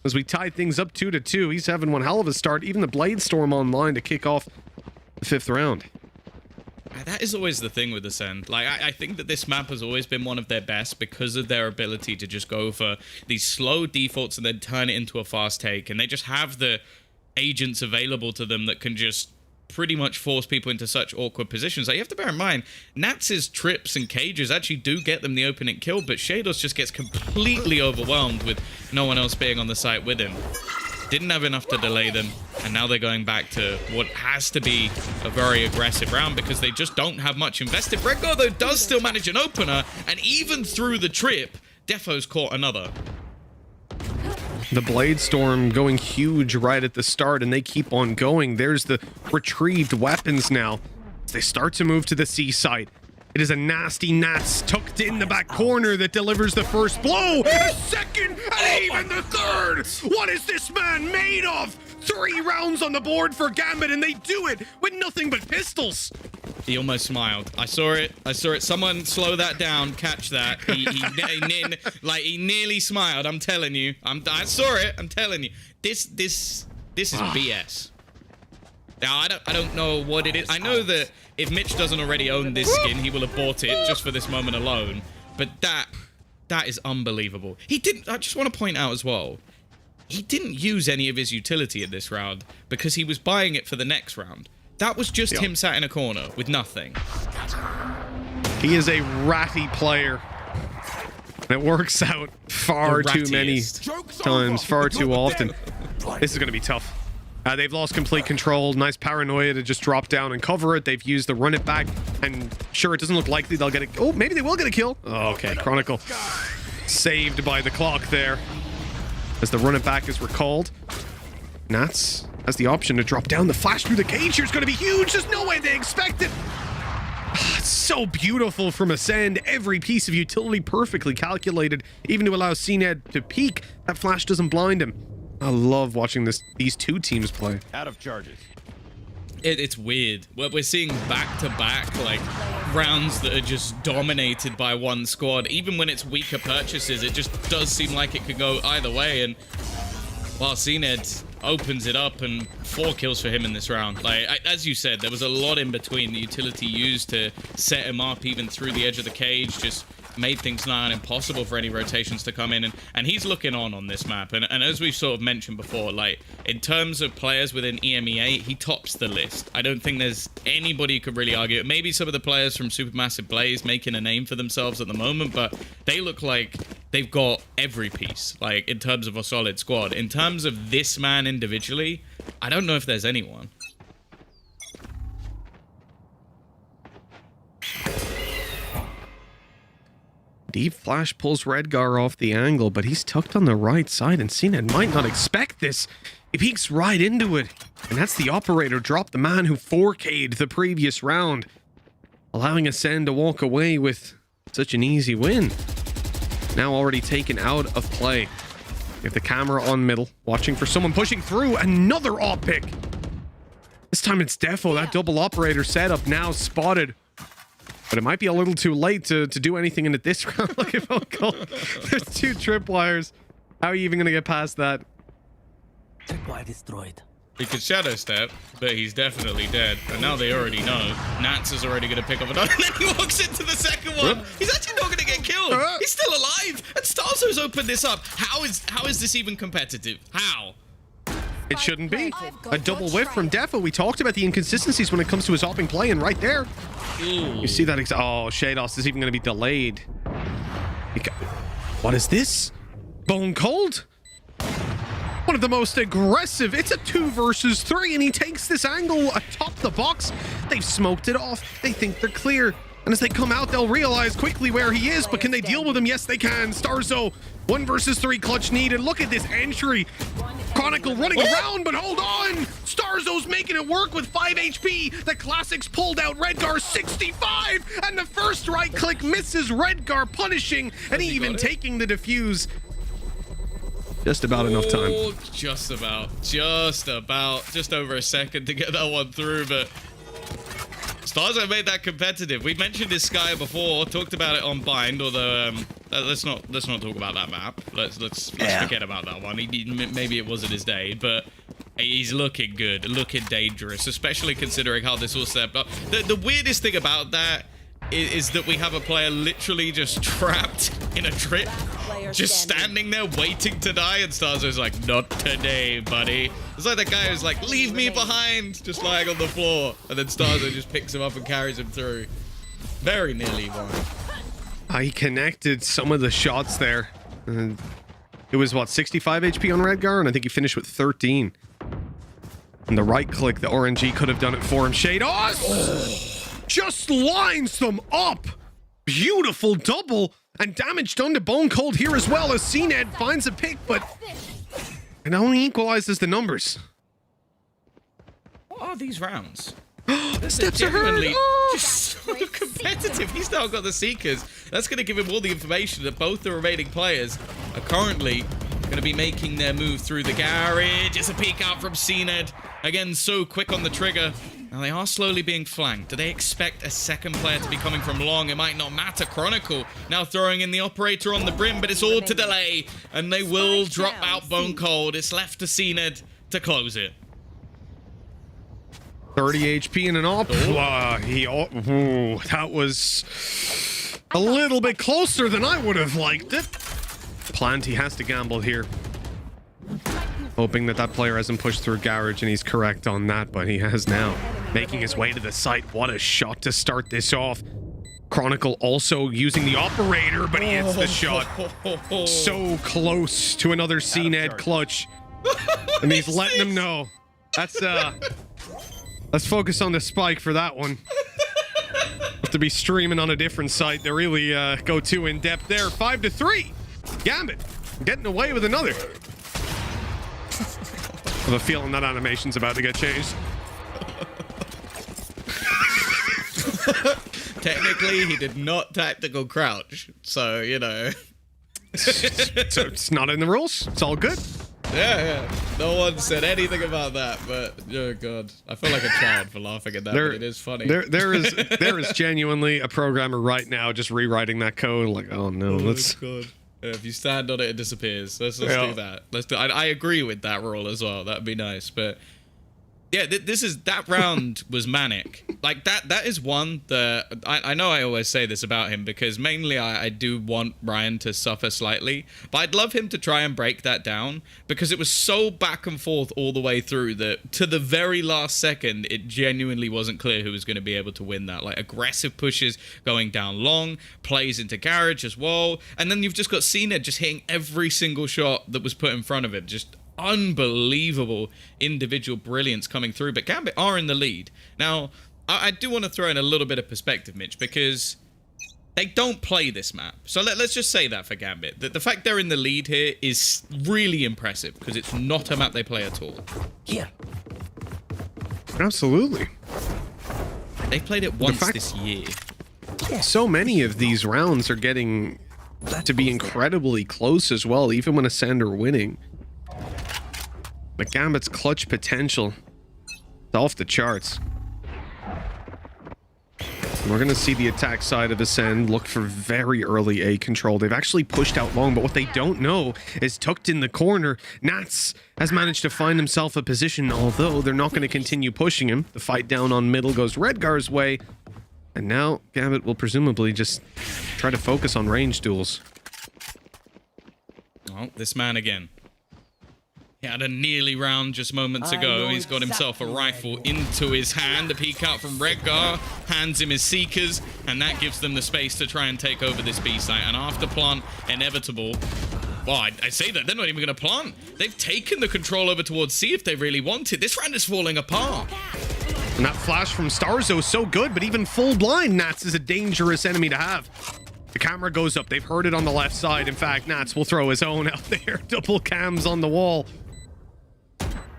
[SPEAKER 15] as we tie things up 2-2. He's having one hell of a start. Even the Blade Storm online to kick off the 5th round.
[SPEAKER 16] That is always the thing with ACEND. Like, I think that this map has always been one of their best because of their ability to just go for these slow defaults and then turn it into a fast take. And they just have the agents available to them that can just pretty much force people into such awkward positions. Like, you have to bear in mind, Nats's trips and cages actually do get them the opening kill, but Shados just gets completely overwhelmed with no one else being on the site with him. Didn't have enough to delay them, and now they're going back to what has to be a very aggressive round because they just don't have much invested. Redgar, though, does still manage an opener, and even through the trip, Defo's caught another.
[SPEAKER 8] The Blade Storm going huge right at the start, and they keep on going. There's the retrieved weapons now. As they start to move to the C site. It is a nasty Nats tucked in the back corner that delivers the first blow, a second, and even the third. What is this man made of? 3 rounds on the board for Gambit, and they do it with nothing but pistols.
[SPEAKER 16] He almost smiled. I saw it. Someone slow that down. Catch that. He nearly smiled. I'm telling you. I saw it. I'm telling you. This is BS. Now, I don't know what it is. I know that if Mitch doesn't already own this skin, he will have bought it just for this moment alone. But that is unbelievable. He didn't. I just want to point out as well, he didn't use any of his utility in this round because he was buying it for the next round. That was just him sat in a corner with nothing.
[SPEAKER 8] He is a ratty player. And it works out far too many times, far too often. This is going to be tough. They've lost complete control. Nice paranoia to just drop down and cover it. They've used the run it back, and sure, it doesn't look likely they'll get a... Oh, maybe they will get a kill. Oh, okay, Chronicle saved by the clock there as the run it back is recalled. Nats has the option to drop down. The flash through the cage here is going to be huge. There's no way they expect it. It's so beautiful from ACEND. Every piece of utility perfectly calculated, even to allow CNED to peek. That flash doesn't blind him. I love watching these two teams play.
[SPEAKER 20] Out of charges.
[SPEAKER 16] It's weird. We're seeing back-to-back like rounds that are just dominated by one squad. Even when it's weaker purchases, it just does seem like it could go either way. And while CNED opens it up, and 4 kills for him in this round. Like, as you said, there was a lot in between. The utility used to set him up even through the edge of the cage just made things nigh on impossible for any rotations to come in, and he's looking on this map, and as we've sort of mentioned before, like, in terms of players within EMEA, he tops the list. I don't think there's anybody who could really argue it. Maybe some of the players from Supermassive Blaze making a name for themselves at the moment, but they look like they've got every piece, like, in terms of a solid squad. In terms of this man individually, I don't know if there's anyone.
[SPEAKER 8] Deep flash pulls Redgar off the angle, but he's tucked on the right side, and CNED might not expect this. He peeks right into it, and that's the operator drop, the man who 4K'd the previous round, allowing ACEND to walk away with such an easy win. Now already taken out of play. We have the camera on middle, watching for someone pushing through. Another op pick. This time it's Defo, that double operator setup now spotted. But it might be a little too late to do anything in this round. Look at Vocal. There's 2 tripwires. How are you even going to get past that?
[SPEAKER 18] Tripwire destroyed.
[SPEAKER 16] He could shadow step, but he's definitely dead. And now they already know. Nats is already going to pick up another, and then he walks into the second one. He's actually not going to get killed. He's still alive. And Starzo's opened this up. How is this even competitive? How?
[SPEAKER 8] It shouldn't be. A double whiff from Defo. We talked about the inconsistencies when it comes to his hopping play, and right there, you see that. Oh, Shados is even going to be delayed. What is this? Bone Cold? One of the most aggressive. It's a 2 versus 3, and he takes this angle atop the box. They've smoked it off. They think they're clear. And as they come out, they'll realize quickly where he is, but can they deal with him? Yes, they can. Starzo, 1 versus 3 clutch needed. Look at this entry. Chronicle running around, but hold on. Starzo's making it work with 5 HP. The Classics pulled out Redgar 65, and the first right click misses Redgar, punishing, and even taking the defuse. Just about enough time.
[SPEAKER 16] Just about. Just over a second to get that one through, but Starzo made that competitive. We mentioned this Sky before, talked about it on Bind, although let's not talk about that map. Let's forget about that one. Maybe it wasn't his day, but He's looking good, looking dangerous, especially considering how this all set up. The weirdest thing about that is that we have a player literally just trapped in a trip, just standing there waiting to die, and Starzo's like, not today, buddy. It's like the guy who's like, leave me behind, just lying on the floor, and then Starzo just picks him up and carries him through. Very nearly won.
[SPEAKER 15] He connected some of the shots there. It was, what, 65 HP on Redgar, and I think he finished with 13. And the right click, the RNG could have done it for him. Shade, just lines them up. Beautiful double, and damage done to Bone Cold here as well as CNED finds a pick, but it only equalizes the numbers.
[SPEAKER 16] What are these rounds?
[SPEAKER 15] Steps are heard.
[SPEAKER 16] Just so competitive. He's now got the Seekers. That's going to give him all the information that both the remaining players are currently going to be making their move through the garage. It's a peek out from CNED. Again, so quick on the trigger. Now, they are slowly being flanked. Do they expect a second player to be coming from long? It might not matter. Chronicle now throwing in the operator on the brim, but it's all to delay. And they will drop out Bone Cold. It's left to CNED to close it.
[SPEAKER 15] 30 HP and an op. That was a little bit closer than I would have liked it. Planty has to gamble here. Hoping that that player hasn't pushed through garage, and he's correct on that, but he has now. Making his way to the site. What a shot to start this off. Chronicle also using the operator, but he hits the shot. So close to another CNED clutch. And he's letting him know. Let's focus on the spike for that one. Have to be streaming on a different site. They really go too in depth there. 5-3. Gambit getting away with another. I have a feeling that animation's about to get changed.
[SPEAKER 16] Technically, he did not tactical crouch, so, you know.
[SPEAKER 15] So it's not in the rules. It's all good.
[SPEAKER 16] Yeah. No one said anything about that, but oh god, I feel like a child for laughing at that. But it is funny.
[SPEAKER 15] There is genuinely a programmer right now just rewriting that code. Like, oh no, let's.
[SPEAKER 16] God. Yeah, if you stand on it, it disappears. Let's do that. Let's do. I agree with that rule as well. That'd be nice, but. Yeah, that round was manic. Like, that is one that... I know I always say this about him because mainly I do want Ryan to suffer slightly, but I'd love him to try and break that down because it was so back and forth all the way through that to the very last second, it genuinely wasn't clear who was going to be able to win that. Like, aggressive pushes going down long, plays into garage as well, and then you've just got CNED just hitting every single shot that was put in front of it. Just unbelievable individual brilliance coming through, but Gambit are in the lead. Now, I do want to throw in a little bit of perspective, Mitch, because they don't play this map. So let's just say that for Gambit. The fact they're in the lead here is really impressive because it's not a map they play at all.
[SPEAKER 18] Here.
[SPEAKER 15] Absolutely.
[SPEAKER 16] They've played it once this year.
[SPEAKER 15] So many of these rounds are getting to be incredibly close as well, even when ACEND are winning. But Gambit's clutch potential is off the charts. And we're going to see the attack side of ACEND look for very early A control. They've actually pushed out long, but what they don't know is tucked in the corner, Nats has managed to find himself a position, although they're not going to continue pushing him. The fight down on middle goes Redgar's way, and now Gambit will presumably just try to focus on range duels.
[SPEAKER 16] Oh, this man again. He had a nearly round just moments ago. He's got himself a rifle into his hand. A peek out from Redgar, hands him his Seekers, and that gives them the space to try and take over this B site. And after plant, inevitable. Well, I say that, they're not even going to plant. They've taken the control over towards C if they really want it. This round is falling apart.
[SPEAKER 15] And that flash from Starzo is so good, but even full blind Nats is a dangerous enemy to have. The camera goes up. They've heard it on the left side. In fact, Nats will throw his own out there. Double cams on the wall.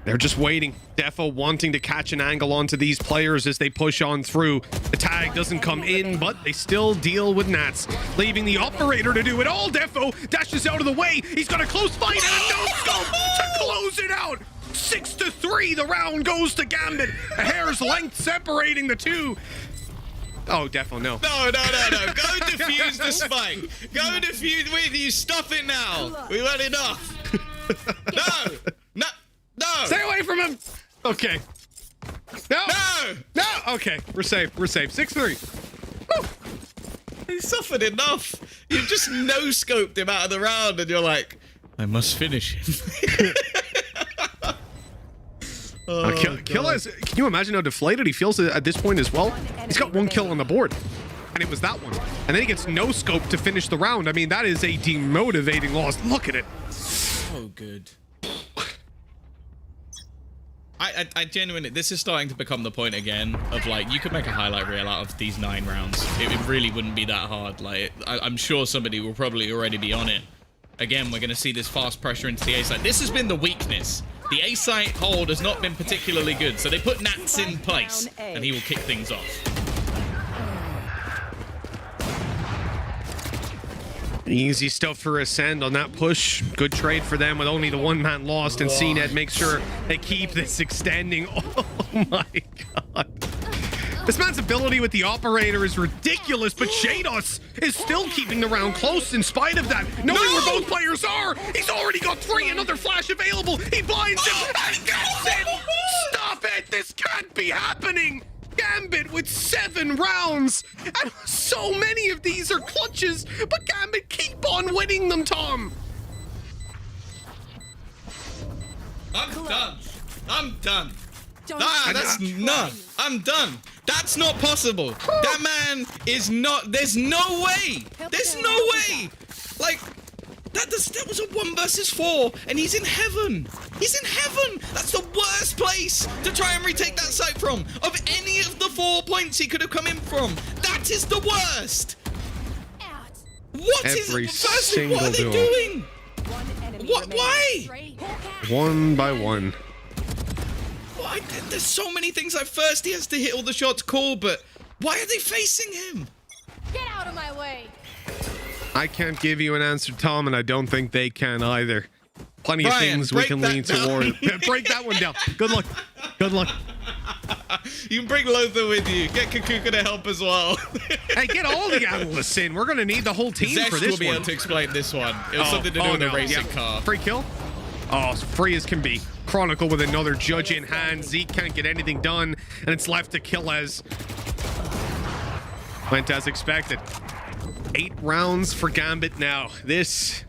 [SPEAKER 15] They're just waiting. Defo wanting to catch an angle onto these players as they push on through. The tag doesn't come in, but they still deal with Nats, leaving the operator to do it all. Defo dashes out of the way. He's got a close fight and a no-scope to close it out. 6-3, the round goes to Gambit. A hair's length separating the two. Oh, Defo, no.
[SPEAKER 16] No. Go defuse the spike. Go defuse with you. Stop it now. We've had enough. No.
[SPEAKER 15] Stay away from him! Okay. No! No! Okay, we're safe. We're safe. 6-3.
[SPEAKER 16] He suffered enough. You just no-scoped him out of the round, and you're like, I must finish him.
[SPEAKER 15] Kill has, can you imagine how deflated he feels at this point as well? He's got 1 kill on the board, and it was that one. And then he gets no scope to finish the round. I mean, that is a demotivating loss. Look at it.
[SPEAKER 16] So good. I genuinely, this is starting to become the point again of like, you could make a highlight reel out of these 9 rounds. It really wouldn't be that hard. Like, I'm sure somebody will probably already be on it. Again, we're going to see this fast pressure into the A site. This has been the weakness. The A site hold has not been particularly good, so they put Nats in place, and he will kick things off.
[SPEAKER 15] Easy stuff for ACEND on that push. Good trade for them with only the 1 man lost, and CNED makes sure they keep this extending. Oh my god. This man's ability with the operator is ridiculous, but Shados is still keeping the round close in spite of that. Knowing where both players are, he's already got 3, another flash available. He blinds him and gets it. Stop it, this can't be happening. Gambit with 7 rounds, and so many of these are clutches, but Gambit keep on winning them, Tom.
[SPEAKER 16] I'm done. I'm done. That's none. I'm done. That's not possible. That man is not. There's no way. There's no way. Like, that was a 1 versus 4, and he's in heaven. He's in heaven. That's the worst place to try and retake that site from. Of any of the 4 points he could have come in from, that is the worst. What are they doing? What? Why?
[SPEAKER 15] 1 by 1.
[SPEAKER 16] Why? There's so many things. Like, first he has to hit all the shots, cool, but why are they facing him?
[SPEAKER 5] Get out of my way.
[SPEAKER 15] I can't give you an answer, Tom, and I don't think they can either. Plenty of
[SPEAKER 16] Ryan,
[SPEAKER 15] things we can lean toward. Break that one down. Good luck. Good luck.
[SPEAKER 16] You can bring Lothar with you. Get Kaquka to help as well.
[SPEAKER 15] Hey, get all the analysts in. We're going to need the whole team
[SPEAKER 16] Zesh
[SPEAKER 15] for this
[SPEAKER 16] will be
[SPEAKER 15] one.
[SPEAKER 16] able to explain this one. It was something to do with the racing car.
[SPEAKER 15] Free kill? Oh, free as can be. Chronicle with another judge in hand. Zeke can't get anything done, and it's left to kill as. Went as expected. 8 rounds for Gambit now. This,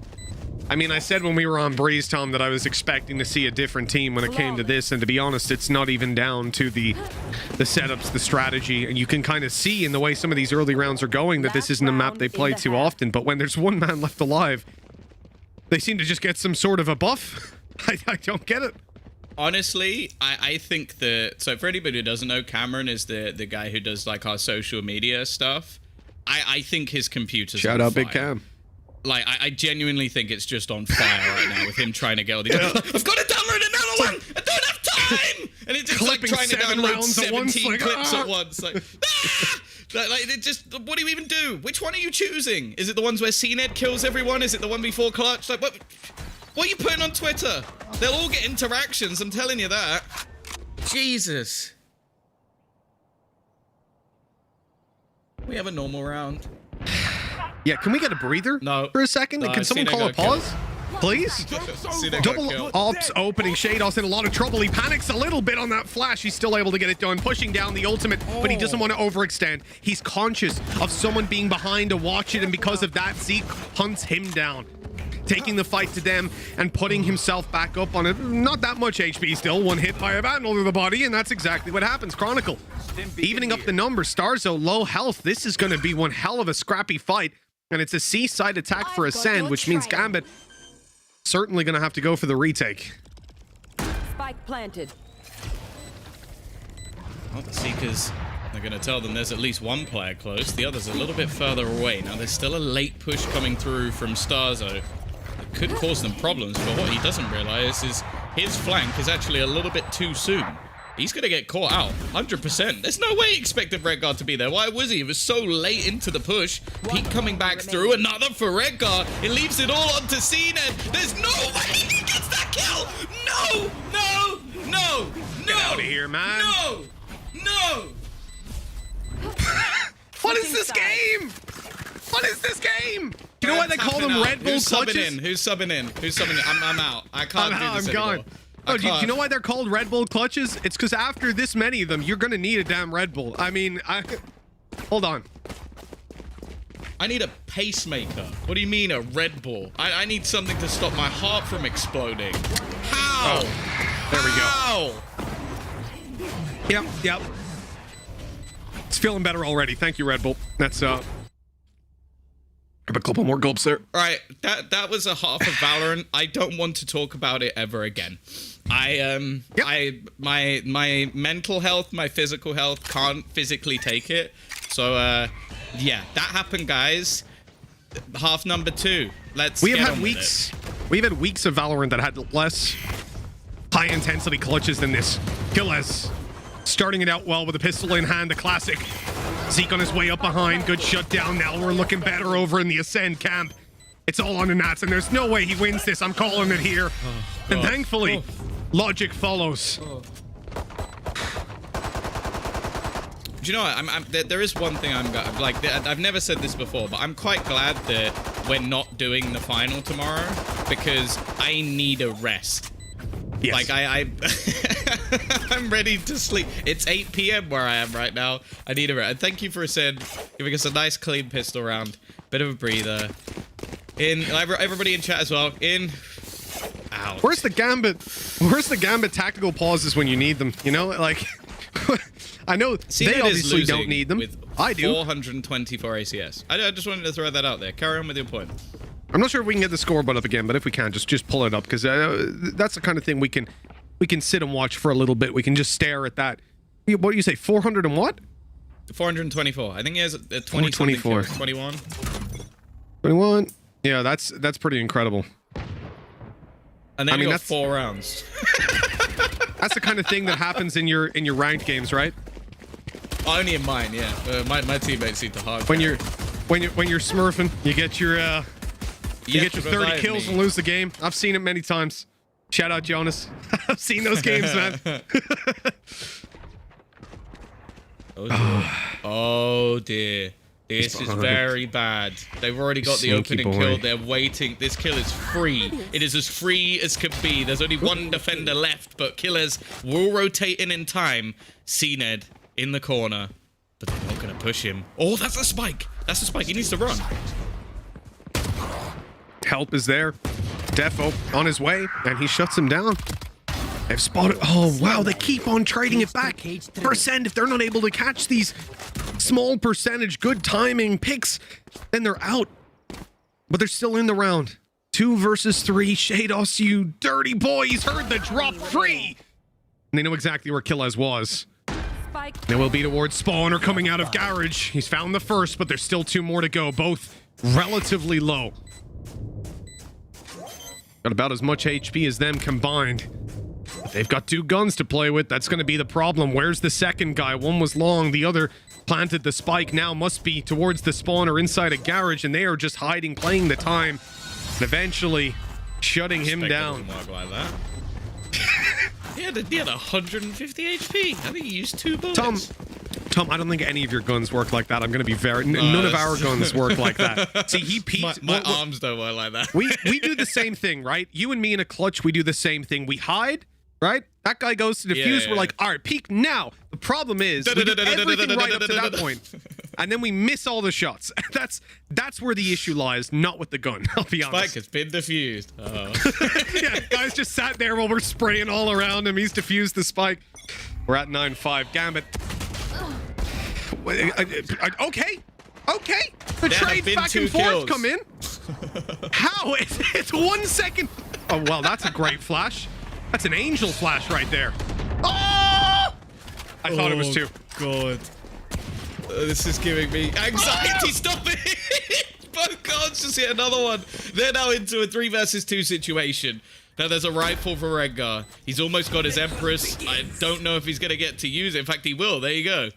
[SPEAKER 15] I mean, I said when we were on Breeze, Tom, that I was expecting to see a different team when it came to this, and to be honest, it's not even down to the setups, the strategy, and you can kind of see in the way some of these early rounds are going that this isn't a map they play too often, but when there's 1 man left alive, they seem to just get some sort of a buff. I don't get it.
[SPEAKER 16] Honestly, I think that, so for anybody who doesn't know, Cameron is the guy who does like our social media stuff. I think his computer's
[SPEAKER 15] Shout
[SPEAKER 16] on
[SPEAKER 15] out
[SPEAKER 16] fire.
[SPEAKER 15] Big Cam.
[SPEAKER 16] Like, I genuinely think it's just on fire right now with him trying to get all these. I've got to download another one! I don't have time! And it's just like trying to download 17 clips at once. Like, like, it just, what do you even do? Which one are you choosing? Is it the ones where CNED kills everyone? Is it the one before Clutch? Like, what are you putting on Twitter? They'll all get interactions, I'm telling you that. Jesus. We have a normal round.
[SPEAKER 15] Yeah, can we get a breather for a second? Can someone call a pause? Please? Double ops opening. Shados in a lot of trouble. He panics a little bit on that flash. He's still able to get it done, pushing down the ultimate, but he doesn't want to overextend. He's conscious of someone being behind to watch it, and because of that, Zeke hunts him down, taking the fight to them and putting himself back up on it. Not that much HP still. 1 hit by a battle to the body, and that's exactly what happens. Chronicle evening up the numbers. Starzo low health. This is going to be one hell of a scrappy fight, and it's a C-side attack for ACEND, which means Gambit certainly going to have to go for the retake.
[SPEAKER 19] Spike planted.
[SPEAKER 16] Well, the Seekers are going to tell them there's at least 1 player close. The other's a little bit further away. Now, there's still a late push coming through from Starzo. It could cause them problems, but what he doesn't realize is his flank is actually a little bit too soon. He's going to get caught out, 100%. There's no way he expected Redguard to be there. Why was he? It was so late into the push. Pete coming back through, another for Redguard. It leaves it all onto CNED. There's no way he gets that kill. No, no, no, no.
[SPEAKER 15] Get out of here, man.
[SPEAKER 16] No, no.
[SPEAKER 15] What is this game? What is this game? You know why they call them Red Bull
[SPEAKER 16] Who's
[SPEAKER 15] clutches?
[SPEAKER 16] subbing in? Who's subbing in? Who's subbing in? I'm out. I can't do this anymore.
[SPEAKER 15] Gone.
[SPEAKER 20] Oh, do you know why they're called Red Bull clutches? It's because after this many of them, you're gonna need a damn Red Bull. I mean, hold on.
[SPEAKER 16] I need a pacemaker. What do you mean a Red Bull? I need something to stop my heart from exploding. How?
[SPEAKER 20] Oh, there we go. Yep. It's feeling better already. Thank you, Red Bull. That's Have a couple more gulps there.
[SPEAKER 16] All right, that was a half of Valorant. I don't want to talk about it ever again. My mental health, my physical health can't physically take it. So yeah, that happened, guys. Half number 2.
[SPEAKER 20] We've had weeks of Valorant that had less high intensity clutches than this. Killers starting it out well with a pistol in hand, the classic. Zeke on his way up behind, good shutdown. Now we're looking better over in the Ascend camp. It's all on the Nats, and there's no way he wins this. I'm calling it here. And thankfully, logic follows.
[SPEAKER 16] Do you know what? There is one thing like, I've never said this before, but I'm quite glad that we're not doing the final tomorrow because I need a rest.
[SPEAKER 20] Yes.
[SPEAKER 16] Like I'm ready to sleep. It's 8 p.m. where I am right now. I need a rest. Thank you for Ascend giving us a nice clean pistol round. Bit of a breather. In everybody in chat as well. In. Out.
[SPEAKER 20] Where's the Gambit? Where's the Gambit tactical pauses when you need them? You know, like I know they obviously don't need them. I do.
[SPEAKER 16] 424 ACS. I just wanted to throw that out there. Carry on with your point.
[SPEAKER 20] I'm not sure if we can get the scoreboard up again, but if we can, just pull it up because that's the kind of thing we can sit and watch for a little bit. We can just stare at that. What do you say? 400 and what?
[SPEAKER 16] 424. I think he has 20.
[SPEAKER 20] 24.
[SPEAKER 16] 21.
[SPEAKER 20] 21. Yeah, that's pretty incredible.
[SPEAKER 16] And then got 4 rounds.
[SPEAKER 20] That's the kind of thing that happens in your ranked games, right?
[SPEAKER 16] Only in mine, yeah. My teammates seem to hard.
[SPEAKER 20] When you're smurfing, you get your you get your 30 kills and lose the game. I've seen it many times. Shout out Jonas. I've seen those games, man.
[SPEAKER 16] Oh dear. Oh dear. This is very bad. They've already got the opening kill. They're waiting. This kill is free. It is as free as can be. There's only one defender left, but killers will rotate in time. CNED in the corner, but they're not going to push him. Oh, that's a spike. That's a spike. He needs to run.
[SPEAKER 20] Help is there. Defo on his way, and he shuts him down. They've spotted. Oh, wow. They keep on trading it back. Percent, if they're not able to catch these small percentage, good timing picks, then they're out. But they're still in the round. 2 versus 3. Shados, you dirty boys, heard the drop free. And they know exactly where Killaz was. They will be towards spawn or coming out of garage. He's found the first, but there's still 2 more to go, both relatively low. Got about as much HP as them combined. But they've got 2 guns to play with. That's going to be the problem. Where's the second guy? One was long, the other planted the spike. Now must be towards the spawn or inside a garage, and they are just hiding, playing the time, and eventually shutting him down.
[SPEAKER 16] Like that. he had 150 HP. I think he used 2 bullets.
[SPEAKER 20] Tom, I don't think any of your guns work like that. I'm going to be very... none of our guns work like that. See, he peeked...
[SPEAKER 16] My arms don't work like that.
[SPEAKER 20] we do the same thing, right? You and me in a clutch, we do the same thing. We hide, right? That guy goes to defuse. We're like, all right, peek now. The problem is, we do everything right up to that point. And then we miss all the shots. That's where the issue lies, not with the gun. I'll be honest.
[SPEAKER 16] Spike has been defused.
[SPEAKER 20] Yeah, guys just sat there while we're spraying all around him. He's defused the spike. We're at 9-5. Gambit. Okay. The trade back and forth come in. How? It's 1 second. Oh, well, that's a great flash. That's an angel flash right there. Oh! I thought it was 2.
[SPEAKER 16] God. This is giving me anxiety. Stop it. Both cards just hit another one. They're now into a 3 versus 2 situation. Now there's a rifle for Rengar. He's almost got his Empress. I don't know if he's going to get to use it. In fact, he will. There you go.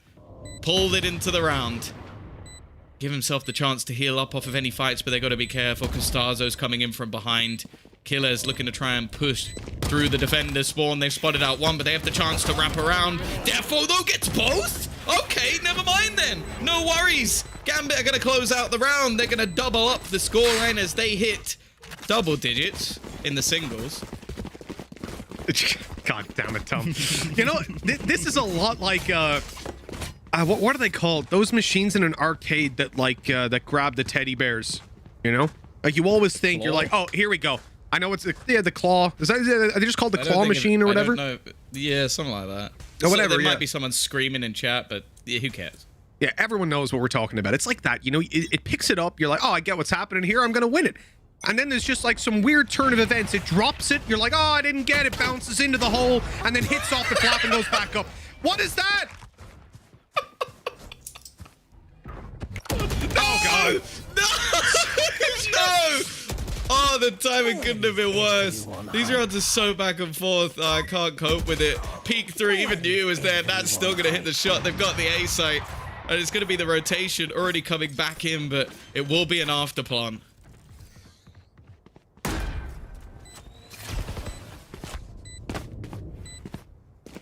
[SPEAKER 16] Pulled it into the round. Give himself the chance to heal up off of any fights, but they got to be careful because Starzo's coming in from behind. Killer's looking to try and push through the defender spawn. They've spotted out one, but they have the chance to wrap around. Defo, though, gets both? Okay, never mind then. No worries. Gambit are going to close out the round. They're going to double up the scoreline as they hit double digits in the singles.
[SPEAKER 20] God damn it, Tom. You know, this is a lot like what are they called? Those machines in an arcade that like that grab the teddy bears. You know, like you always think you're like, oh, here we go. I know it's the claw. Are they just called the claw machine or whatever?
[SPEAKER 16] I don't know. Yeah, something like that.
[SPEAKER 20] Or whatever.
[SPEAKER 16] There might be someone screaming in chat, but yeah, who cares?
[SPEAKER 20] Yeah, everyone knows what we're talking about. It's like that, you know, it picks it up. You're like, oh, I get what's happening here. I'm going to win it. And then there's just like some weird turn of events. It drops it. You're like, oh, I didn't get it. Bounces into the hole and then hits off the flap and goes back up. What is that? Oh, God.
[SPEAKER 16] No! Oh, the timing couldn't have been worse. These rounds are so back and forth. Oh, I can't cope with it. Peak 3, even knew it was there. That's still going to hit the shot. They've got the A site. And it's going to be the rotation already coming back in, but it will be an after plant.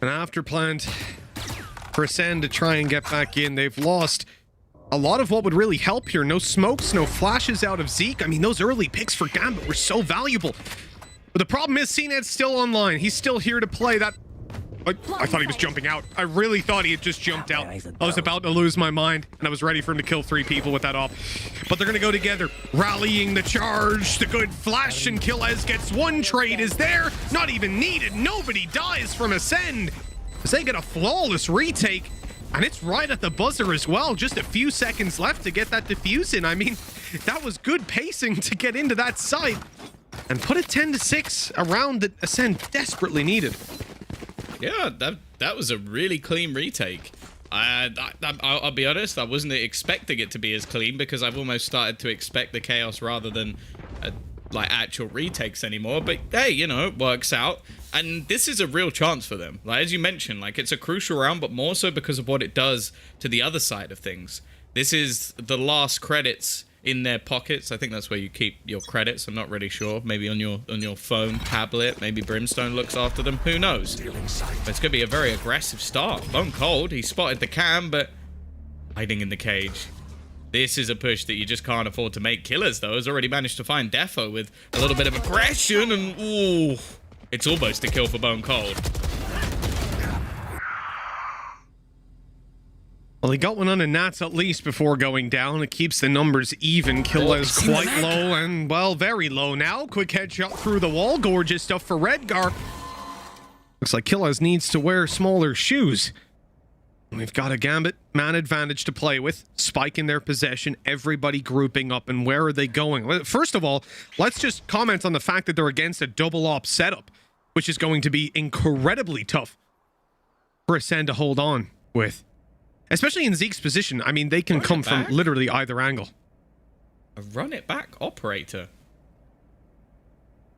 [SPEAKER 20] An after plant for ACEND to try and get back in. They've lost a lot of what would really help here. No smokes, no flashes out of Zeke. I mean, those early picks for Gambit were so valuable. But the problem is CNED's still online. He's still here to play. That I thought he was jumping out. I really thought he had just jumped out. I was about to lose my mind, and I was ready for him to kill 3 people with that op. But they're going to go together, rallying the charge. The good flash, and Killez gets 1 trade is there. Not even needed. Nobody dies from ACEND as they get a flawless retake. And it's right at the buzzer as well. Just a few seconds left to get that defuse in. I mean, that was good pacing to get into that site and put it 10-6, a round that ACEND desperately needed.
[SPEAKER 16] Yeah, that was a really clean retake. I'll be honest, I wasn't expecting it to be as clean because I've almost started to expect the chaos rather than like actual retakes anymore. But hey, you know, it works out. And this is a real chance for them. Like, as you mentioned, like, it's a crucial round, but more so because of what it does to the other side of things. This is the last credits in their pockets. I think that's where you keep your credits. I'm not really sure. Maybe on your phone, tablet. Maybe Brimstone looks after them. Who knows? But it's going to be a very aggressive start. Bone Cold, he spotted the cam, but hiding in the cage. This is a push that you just can't afford to make. Killers, though, has already managed to find Defo with a little bit of aggression, and ooh, it's almost a kill for Bone Cold.
[SPEAKER 20] Well, he got one on a Nats at least before going down. It keeps the numbers even. Killez quite low and, well, very low now. Quick headshot through the wall. Gorgeous stuff for Redgar. Looks like Killez needs to wear smaller shoes. We've got a Gambit man advantage to play with. Spike in their possession. Everybody grouping up. And where are they going? First of all, let's just comment on the fact that they're against a double op setup, which is going to be incredibly tough for ACEND to hold on with. Especially in Zeke's position. I mean, they can come from literally either angle.
[SPEAKER 16] A run it back operator.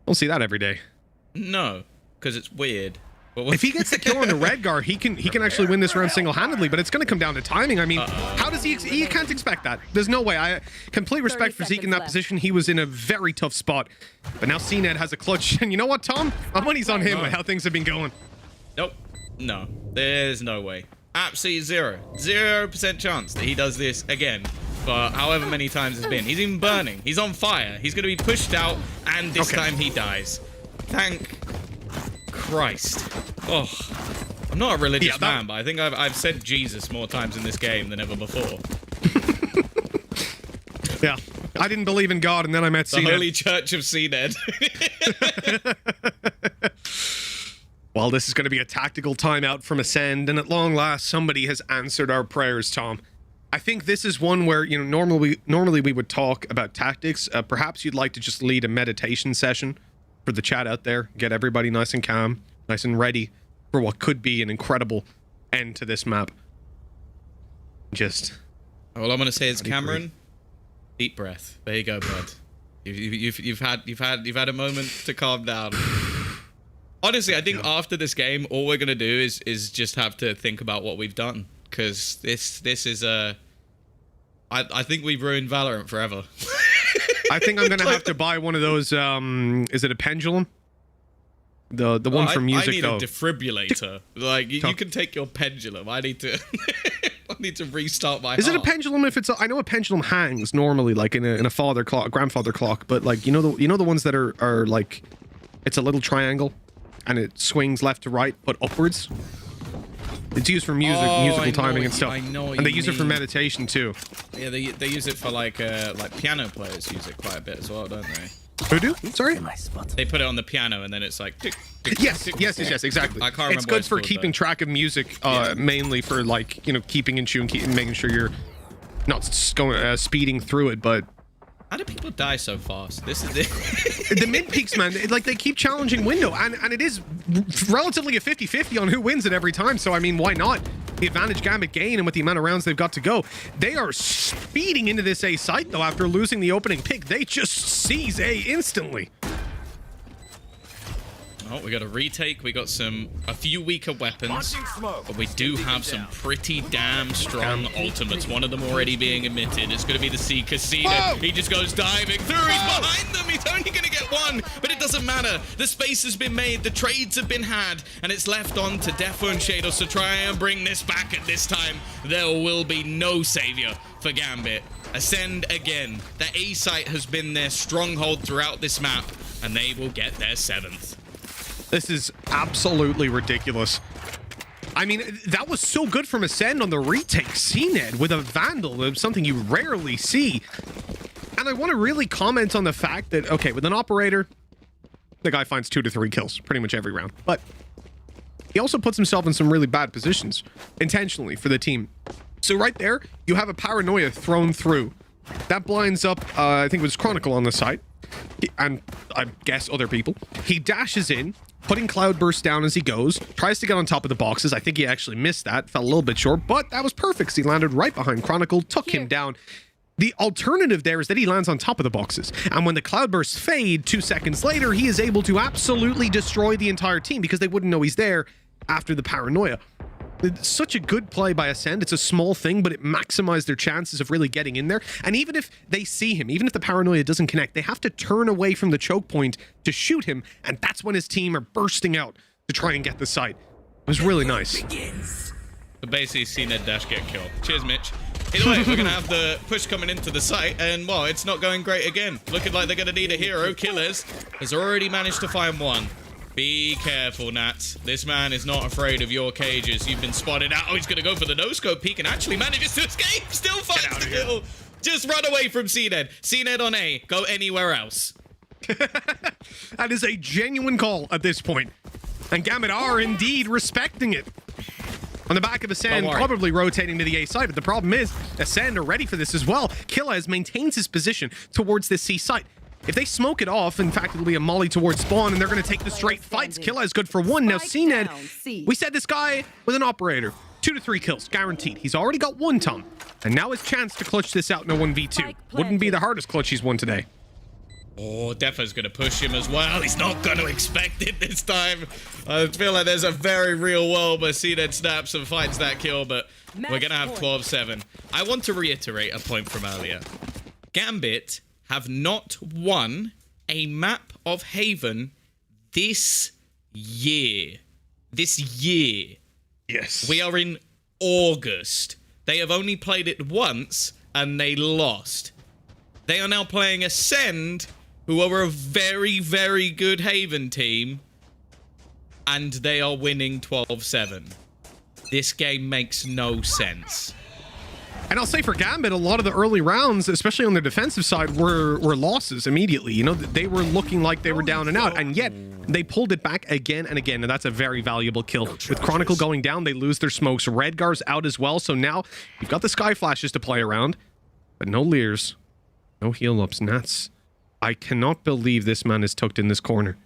[SPEAKER 20] Don't see that every day.
[SPEAKER 16] No, because it's weird.
[SPEAKER 20] If he gets the kill on the Redgar, he can actually win this round single-handedly, but it's going to come down to timing. I mean, how does he can't expect that. There's no way. I complete respect for Zeke in that position. He was in a very tough spot. But now CNED has a clutch. And you know what, Tom? My money's on him with how things have been going.
[SPEAKER 16] Nope. No. There's no way. Absolutely 0% chance that he does this again for however many times it's been. He's even burning. He's on fire. He's going to be pushed out, and this time he dies. Thank Christ. Oh, I'm not a religious man, but I think I've said Jesus more times in this game than ever before.
[SPEAKER 20] Yeah, I didn't believe in God, and then I met CNED.
[SPEAKER 16] The Holy Church of CNED.
[SPEAKER 20] Well, this is going to be a tactical timeout from ACEND, and at long last, somebody has answered our prayers, Tom. I think this is one where, you know, normally we would talk about tactics. Perhaps you'd like to just lead a meditation session for the chat out there. Get everybody nice and calm, nice and ready for what could be an incredible end to this map. Just...
[SPEAKER 16] All I'm going to say is, Cameron, deep breath. There you go, bud. You've had a moment to calm down. Honestly, I think after this game, all we're gonna do is just have to think about what we've done, because this is I think we've ruined Valorant forever.
[SPEAKER 20] I think I'm gonna have to buy one of those. Is it a pendulum? The one from music.
[SPEAKER 16] I need a defibrillator. Like you can take your pendulum. I need to I need to restart my.
[SPEAKER 20] Is it a pendulum? If it's I know a pendulum hangs normally like in a father clock, grandfather clock, but like you know the ones that are like it's a little triangle. and it swings left to right, but upwards. It's used for musical timing and stuff.
[SPEAKER 16] I know what
[SPEAKER 20] and they
[SPEAKER 16] you
[SPEAKER 20] use it for
[SPEAKER 16] mean.
[SPEAKER 20] meditation too.
[SPEAKER 16] Yeah, they use it for like piano players use it quite a bit as well, don't they?
[SPEAKER 20] Who do? Sorry?
[SPEAKER 16] They put it on the piano and then it's like tick, tick,
[SPEAKER 20] Yes,
[SPEAKER 16] tick,
[SPEAKER 20] yes,
[SPEAKER 16] tick.
[SPEAKER 20] exactly.
[SPEAKER 16] I can't remember
[SPEAKER 20] It's
[SPEAKER 16] what
[SPEAKER 20] good for
[SPEAKER 16] called,
[SPEAKER 20] keeping
[SPEAKER 16] though.
[SPEAKER 20] track of music, mainly for like, you know, keeping in tune, making sure you're not going speeding through it, but
[SPEAKER 16] How do people die so fast? This is it.
[SPEAKER 20] the mid peaks, man, like they keep challenging window, and it is relatively a 50-50 on who wins it every time. So I mean, why not? The advantage Gambit gain, and with the amount of rounds they've got to go, they are speeding into this A site though. After losing the opening pick, they just seize A instantly.
[SPEAKER 16] Oh, we got a retake. We got a few weaker weapons, but we do have some pretty damn strong ultimates. One of them already being emitted. It's going to be the Seeker. Cena. He just goes diving through. He's behind them. He's only going to get one, but it doesn't matter. The space has been made. The trades have been had, and it's left on to Defo and Shadows to try and bring this back. At this time, there will be no savior for Gambit. Ascend again. The A site has been their stronghold throughout this map, and they will get their 7th.
[SPEAKER 20] This is absolutely ridiculous. I mean, that was so good from Ascend on the retake. CNED with a Vandal, something you rarely see. And I want to really comment on the fact that, okay, with an Operator, the guy finds 2 to 3 kills pretty much every round. But he also puts himself in some really bad positions intentionally for the team. So right there, you have a Paranoia thrown through. That blinds up, I think it was Chronicle on the site. And I guess other people. He dashes in, putting Cloudburst down as he goes, tries to get on top of the boxes. I think he actually missed that, fell a little bit short, but that was perfect because he landed right behind Chronicle, took him down. The alternative there is that he lands on top of the boxes. And when the Cloudbursts fade 2 seconds later, he is able to absolutely destroy the entire team because they wouldn't know he's there after the Paranoia. It's such a good play by Ascend. It's a small thing, but it maximized their chances of really getting in there. And even if they see him, even if the Paranoia doesn't connect, they have to turn away from the choke point to shoot him. And that's when his team are bursting out to try and get the site. It was really nice.
[SPEAKER 16] So basically, CNED dash get killed. Cheers, Mitch. Either way, we're going to have the push coming into the site, and, well, it's not going great again. Looking like they're going to need a hero. Killers has already managed to find one. Be careful, Nats. This man is not afraid of your cages. You've been spotted out. Oh, he's going to go for the no-scope peek and actually manages to escape. Still finds the kill. Just run away from CNED. CNED on A. Go anywhere else.
[SPEAKER 20] That is a genuine call at this point. And Gambit are indeed respecting it. On the back of Ascend, probably rotating to the A side, but the problem is Ascend are ready for this as well. Killaz maintains his position towards this C site. If they smoke it off, in fact, it'll be a molly towards spawn, and they're going to take the straight fights. Killaz good for 1. Now, CNED, we said this guy with an Operator. 2 to 3 kills, guaranteed. He's already got 1, Tom. And now his chance to clutch this out in a 1v2. Wouldn't be the hardest clutch he's won today.
[SPEAKER 16] Oh, Defo's going to push him as well. He's not going to expect it this time. I feel like there's a very real world where CNED snaps and finds that kill, but we're going to have 12-7. I want to reiterate a point from earlier. Gambit have not won a map of Haven this year. This year.
[SPEAKER 20] Yes.
[SPEAKER 16] We are in August. They have only played it once, and they lost. They are now playing Ascend, who are a very, very good Haven team, and they are winning 12-7. This game makes no sense.
[SPEAKER 20] And I'll say for Gambit, a lot of the early rounds, especially on the defensive side, were losses immediately. You know, they were looking like they were down and out, and yet they pulled it back again and again, and that's a very valuable kill. With Chronicle going down, they lose their smokes. Redgar's out as well, so now you've got the Sky Flashes to play around, but no Leers, no heal-ups. Nats, I cannot believe this man is tucked in this corner.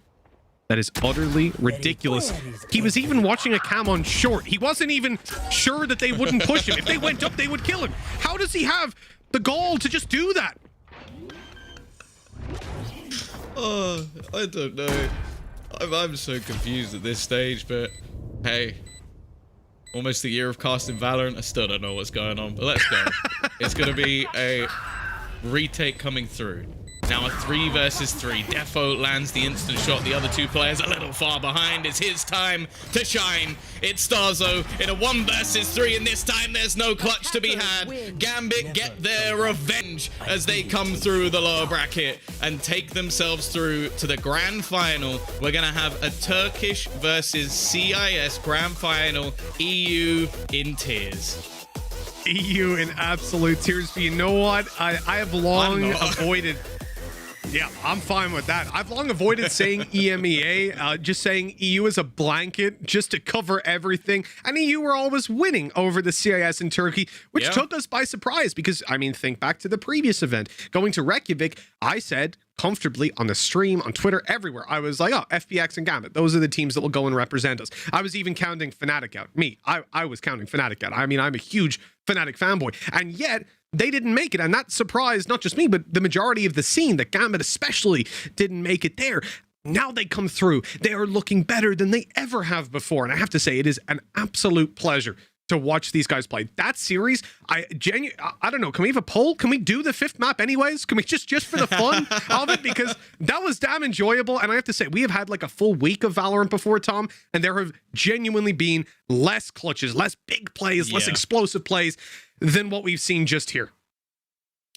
[SPEAKER 20] That is utterly ridiculous. He was even watching a cam on short. He wasn't even sure that they wouldn't push him. If they went up, they would kill him. How does he have the gall to just do that?
[SPEAKER 16] Oh, I don't know. I'm so confused at this stage, but hey, almost a year of casting Valorant. I still don't know what's going on, but let's go. It's going to be a retake coming through. Now a 3 versus 3. Defo lands the instant shot. The other 2 players a little far behind. It's his time to shine. It's Starzo in a 1 versus 3, and this time there's no clutch to be had. Gambit get their revenge as they come through the lower bracket and take themselves through to the grand final. We're gonna have a Turkish versus CIS grand final. EU in tears.
[SPEAKER 20] EU in absolute tears. But you know what? I have long avoided. Yeah, I'm fine with that. I've long avoided saying EMEA, just saying EU as a blanket, just to cover everything. And EU were always winning over the CIS in Turkey, which took us by surprise because, I mean, think back to the previous event. Going to Reykjavik, I said comfortably on the stream, on Twitter, everywhere. I was like, oh, FPX and Gambit, those are the teams that will go and represent us. I was even counting Fnatic out. I was counting Fnatic out. I mean, I'm a huge Fnatic fanboy. And yet, they didn't make it, and that surprised not just me, but the majority of the scene. That Gambit especially didn't make it there. Now they come through. They are looking better than they ever have before, and I have to say, it is an absolute pleasure to watch these guys play. That series, I don't know, can we have a poll? Can we do the 5th map anyways? Can we just for the fun of it? Because that was damn enjoyable, and I have to say, we have had like a full week of Valorant before, Tom, and there have genuinely been less clutches, less big plays, less explosive plays than what we've seen just here.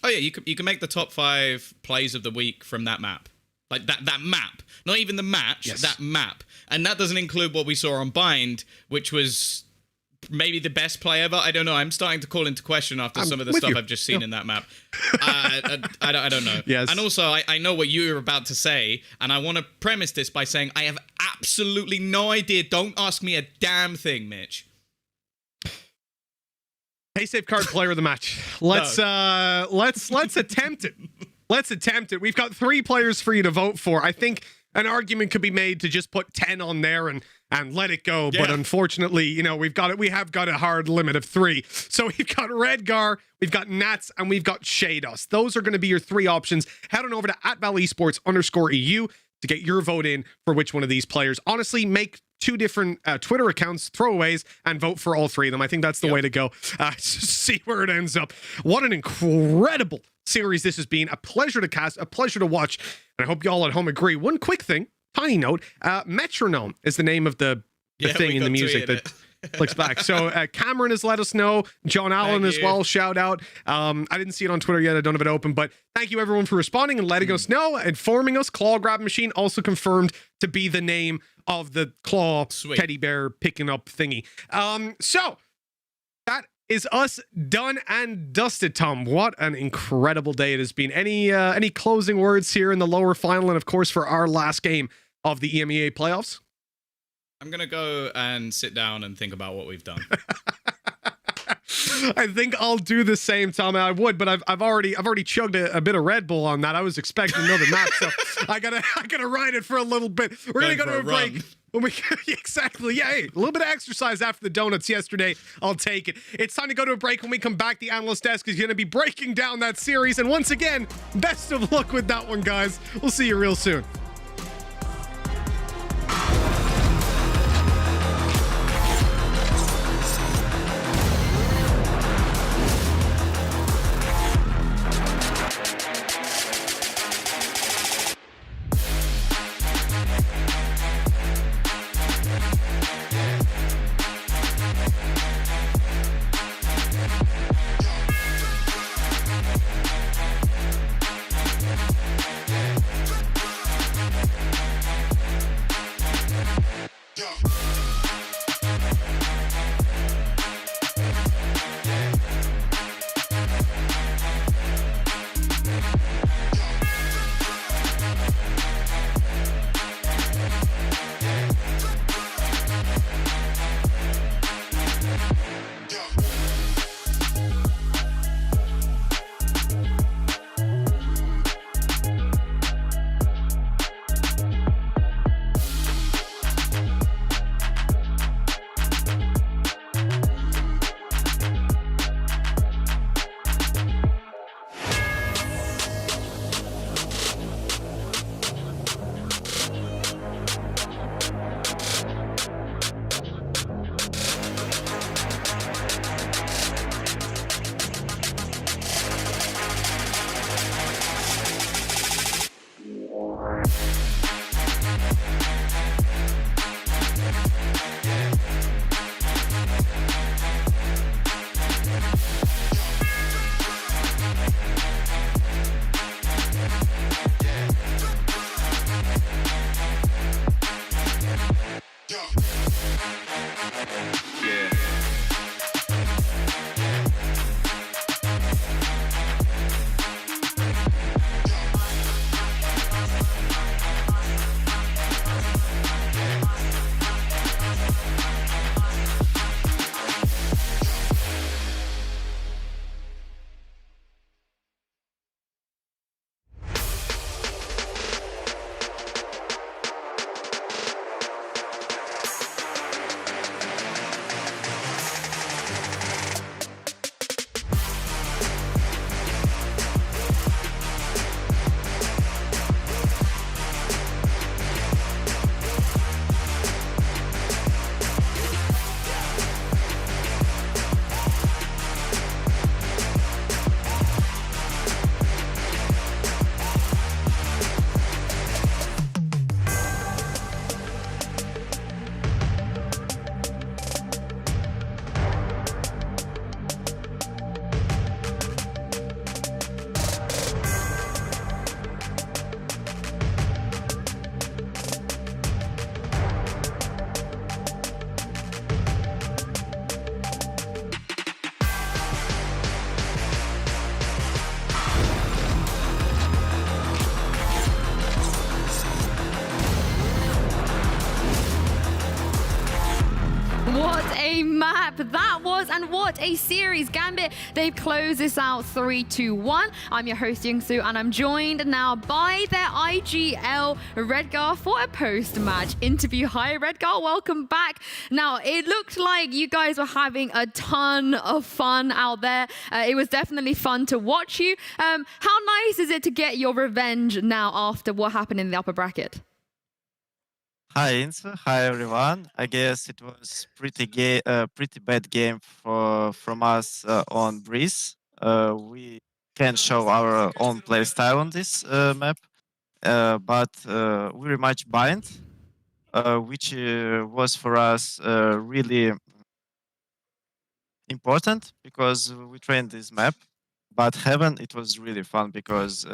[SPEAKER 16] Oh yeah, you can make the top 5 plays of the week from that map. Like that map. Not even the match, that map. And that doesn't include what we saw on Bind, which was maybe the best play ever. I don't know. I'm starting to call into question after some of the stuff I've just seen in that map. I don't know.
[SPEAKER 20] Yes.
[SPEAKER 16] And also, I know what you were about to say, and I want to premise this by saying I have absolutely no idea. Don't ask me a damn thing, Mitch.
[SPEAKER 20] Hey, safe card player of the match. Let's attempt it. Let's attempt it. We've got 3 players for you to vote for. I think an argument could be made to just put 10 on there and let it go. But unfortunately, you know, we have got a hard limit of 3. So we've got Redgar, we've got Nats, and we've got Shados. Those are going to be your 3 options. Head on over to @ValEsports_EU to get your vote in for which one of these players. Honestly, make 2 different Twitter accounts, throwaways, and vote for all 3 of them. I think that's the way to go. See where it ends up. What an incredible series this has been. A pleasure to cast, a pleasure to watch, and I hope you all at home agree. One quick thing, tiny note, Metronome is the name of the thing in the music that clicks back. So Cameron has let us know, John Allen as well, shout out. I didn't see it on Twitter yet, I don't have it open, but thank you everyone for responding and letting us know, informing us. Claw Grab Machine also confirmed to be the name of the claw teddy bear picking up thingy. So that is us done and dusted, Tom. What an incredible day it has been. Any closing words here in the lower final, and of course for our last game of the EMEA playoffs?
[SPEAKER 16] I'm gonna go and sit down and think about what we've done.
[SPEAKER 20] I think I'll do the same, Tom. I would, but I've already chugged a bit of Red Bull on that. I was expecting another match, so I gotta ride it for a little bit. We're gonna go to a break. When we exactly, hey, a little bit of exercise after the donuts yesterday. I'll take it. It's time to go to a break. When we come back, the analyst desk is gonna be breaking down that series. And once again, best of luck with that one, guys. We'll see you real soon.
[SPEAKER 6] What a map that was, and what a series. Gambit, they've closed this out 3-2-1. I'm your host, Yinsu, and I'm joined now by their IGL Redgar for a post-match interview. Hi, Redgar, welcome back. Now, it looked like you guys were having a ton of fun out there. It was definitely fun to watch you. How nice is it to get your revenge now after what happened in the upper bracket?
[SPEAKER 21] Hi, Yinsu. Hi, everyone. I guess it was pretty bad game from us on Breeze. We can show our own play style on this map, but we very much bind, which was for us really important because we trained this map. But Heaven, it was really fun because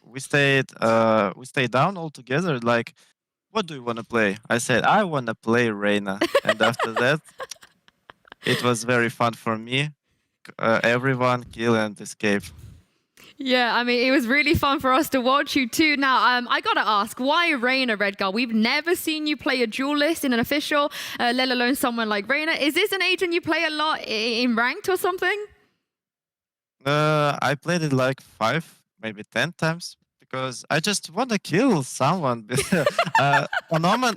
[SPEAKER 21] we stayed down all together. Like, what do you want to play? I said, I want to play Reyna. And after that, it was very fun for me. Everyone kill and escape.
[SPEAKER 6] Yeah, I mean, it was really fun for us to watch you too. Now, I got to ask, why Reyna, Redgar? We've never seen you play a duelist in an official, let alone someone like Reyna. Is this an agent you play a lot in ranked or something?
[SPEAKER 21] I played it like 5, maybe 10 times. Because I just want to kill someone. On Omen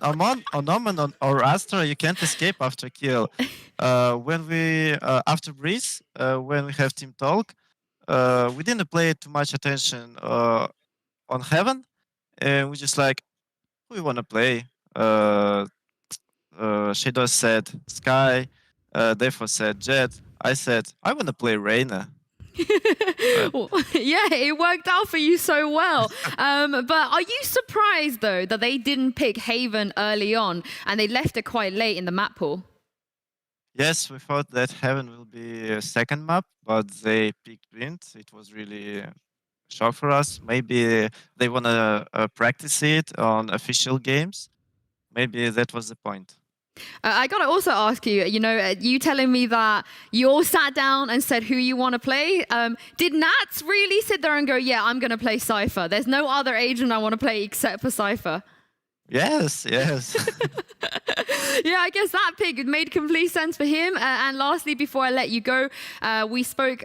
[SPEAKER 21] or Astra, you can't escape after kill. When we after Breeze, when we have team talk, we didn't pay too much attention on Heaven, and we just like, who we want to play? Shadow said Sky, Defo said Jet. I said I want to play Reyna.
[SPEAKER 6] Yeah, it worked out for you so well. But are you surprised, though, that they didn't pick Haven early on and they left it quite late in the map pool?
[SPEAKER 21] Yes, we thought that Heaven will be a second map, but they picked Wind. It was really a shock for us. Maybe they want to practice it on official games. Maybe that was the point.
[SPEAKER 6] I got to also ask you, you telling me that you all sat down and said who you want to play. Did Nats really sit there and go, yeah, I'm going to play sapphiRe? There's no other agent I want to play except for sapphiRe.
[SPEAKER 21] Yes.
[SPEAKER 6] Yeah, I guess that pick made complete sense for him. And lastly, before I let you go, we spoke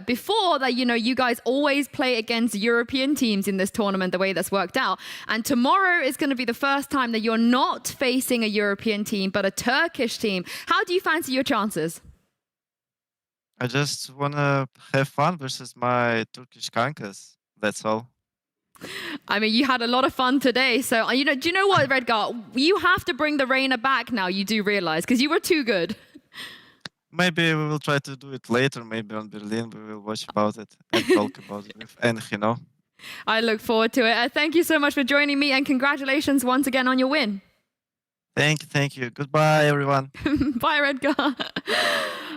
[SPEAKER 6] before that, you guys always play against European teams in this tournament, the way that's worked out. And tomorrow is going to be the first time that you're not facing a European team, but a Turkish team. How do you fancy your chances?
[SPEAKER 21] I just want to have fun versus my Turkish kankas. That's all.
[SPEAKER 6] I mean, you had a lot of fun today. So, do you know what, Redgar? You have to bring the Reyna back now, you do realize, because you were too good.
[SPEAKER 21] Maybe we will try to do it later. Maybe on Berlin, we will watch about it and talk about it with Ench,
[SPEAKER 6] I look forward to it. Thank you so much for joining me, and congratulations once again on your win.
[SPEAKER 21] Thank you. Goodbye, everyone.
[SPEAKER 6] Bye, Redgar.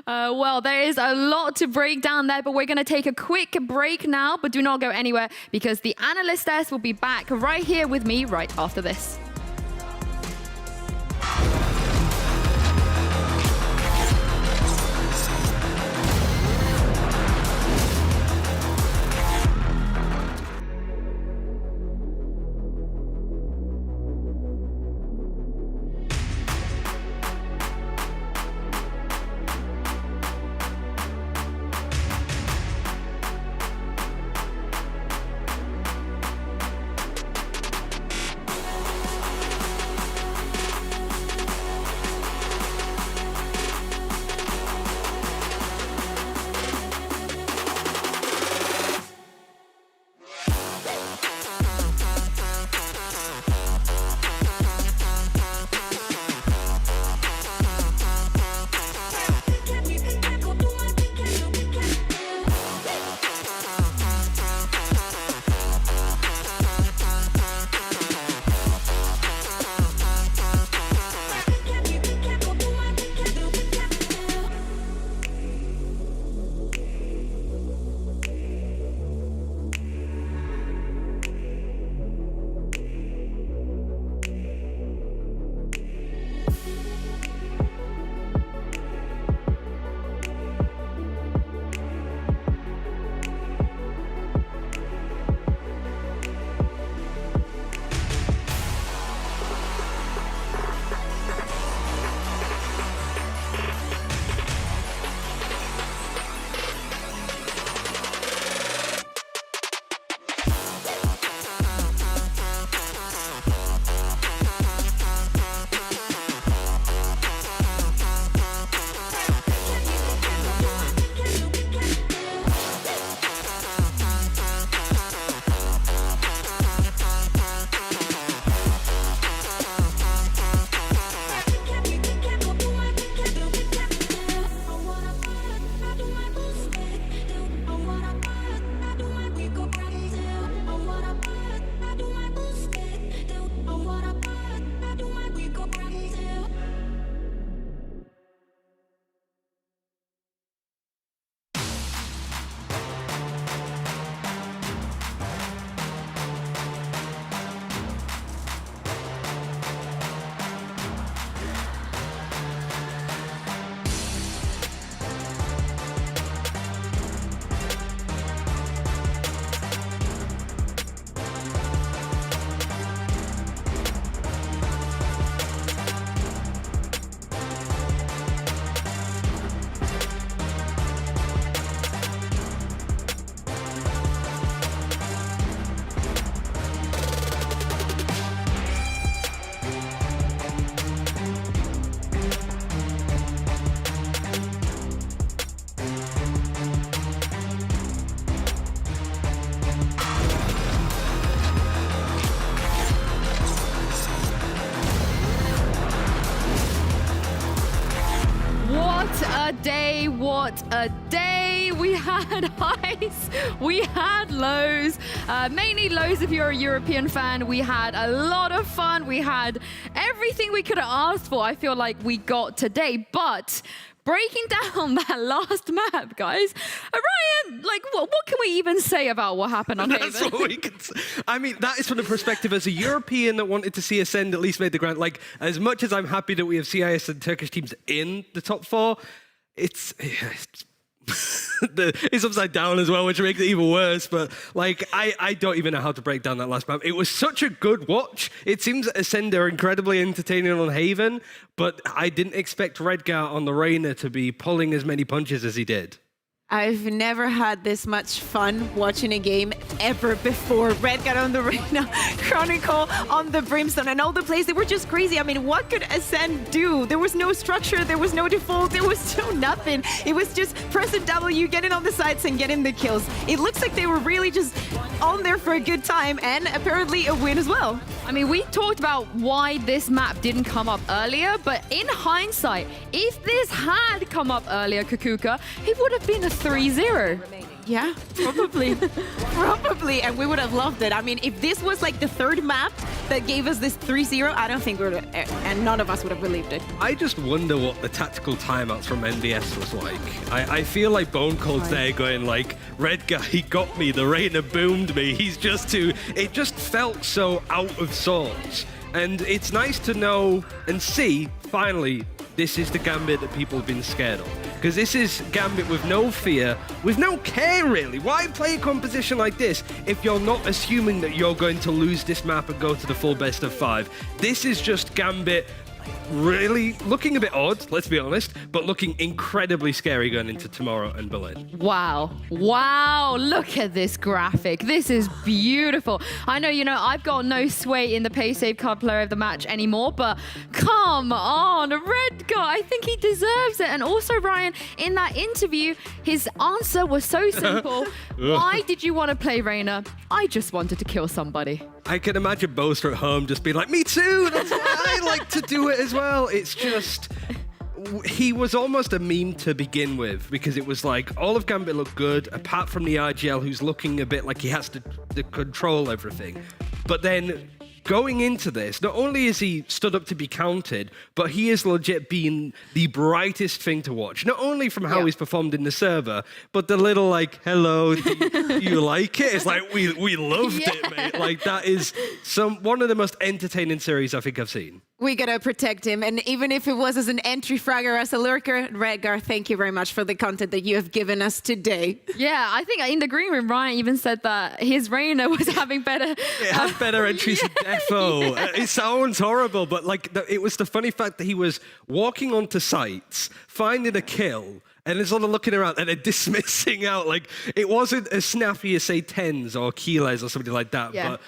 [SPEAKER 6] Well, there is a lot to break down there, but we're going to take a quick break now, but do not go anywhere because the Analysts will be back right here with me right after this. a day, what a day. We had highs, we had lows, mainly lows if you're a European fan. We had a lot of fun. We had everything we could have asked for, I feel like we got today. But breaking down that last map, guys, Ryan, like, what can we even say about what happened on Haven?
[SPEAKER 8] That's what we can say. I mean, that is from the perspective as a European that wanted to see ACEND at least made the ground. Like, as much as I'm happy that we have CIS and Turkish teams in the top 4, it's upside down as well, which makes it even worse. But like, I don't even know how to break down that last map. It was such a good watch. It seems that ACEND are incredibly entertaining on Haven, but I didn't expect Redgar on the Reyna to be pulling as many punches as he did.
[SPEAKER 7] I've never had this much fun watching a game ever before. Redgar on the Reyna, Chronicle on the Brimstone, and all the plays, they were just crazy. I mean, what could ACEND do? There was no structure, there was no default, there was no nothing. It was just press a W, get in on the sides, and get in the kills. It looks like they were really just on there for a good time, and apparently a win as well.
[SPEAKER 6] I mean, we talked about why this map didn't come up earlier, but in hindsight, if this had come up earlier, Kaquka, it would have been a 3-0.
[SPEAKER 7] Yeah, probably. Probably, and we would have loved it. I mean, if this was like the third map that gave us this 3-0, I don't think we would have, and none of us would have believed it.
[SPEAKER 8] I just wonder what the tactical timeouts from NBS was like. I feel like Bone Cold's there going like, Redgar, he got me, the Reyna boomed me, he's just too... It just felt so out of sorts. And it's nice to know and see, finally, this is the Gambit that people have been scared of. Because this is Gambit with no fear, with no care really. Why play a composition like this if you're not assuming that you're going to lose this map and go to the full best of 5? This is just Gambit really looking a bit odd, let's be honest, but looking incredibly scary going into tomorrow and Berlin.
[SPEAKER 6] Wow. Wow. Look at this graphic. This is beautiful. I know, I've got no sway in the Pay Save Card Player of the Match anymore, but come on, Redgar, I think he deserves it. And also, Ryan, in that interview, his answer was so simple. Why did you want to play Reyna? I just wanted to kill somebody.
[SPEAKER 8] I can imagine Boaster at home just being like, me too, that's why I like to do it as well. It's just, he was almost a meme to begin with because it was like, all of Gambit looked good, apart from the RGL who's looking a bit like he has to control everything. But then going into this, not only is he stood up to be counted, but he is legit being the brightest thing to watch. Not only from how he's performed in the server, but the little like, hello, do you like it? It's like, we loved it, mate. Like, that is one of the most entertaining series I think I've seen.
[SPEAKER 7] We gotta protect him, and even if it was as an entry fragger, as a lurker, Redgar, thank you very much for the content that you have given us today.
[SPEAKER 6] Yeah, I think in the green room, Ryan even said that his Reyna was having better...
[SPEAKER 8] It had better entries than Defo. It sounds horrible, but like it was the funny fact that he was walking onto sites, finding a kill, and it's sort of looking around and then dismissing out. Like, it wasn't as snappy as, say, Tens or Keyless or something like that, but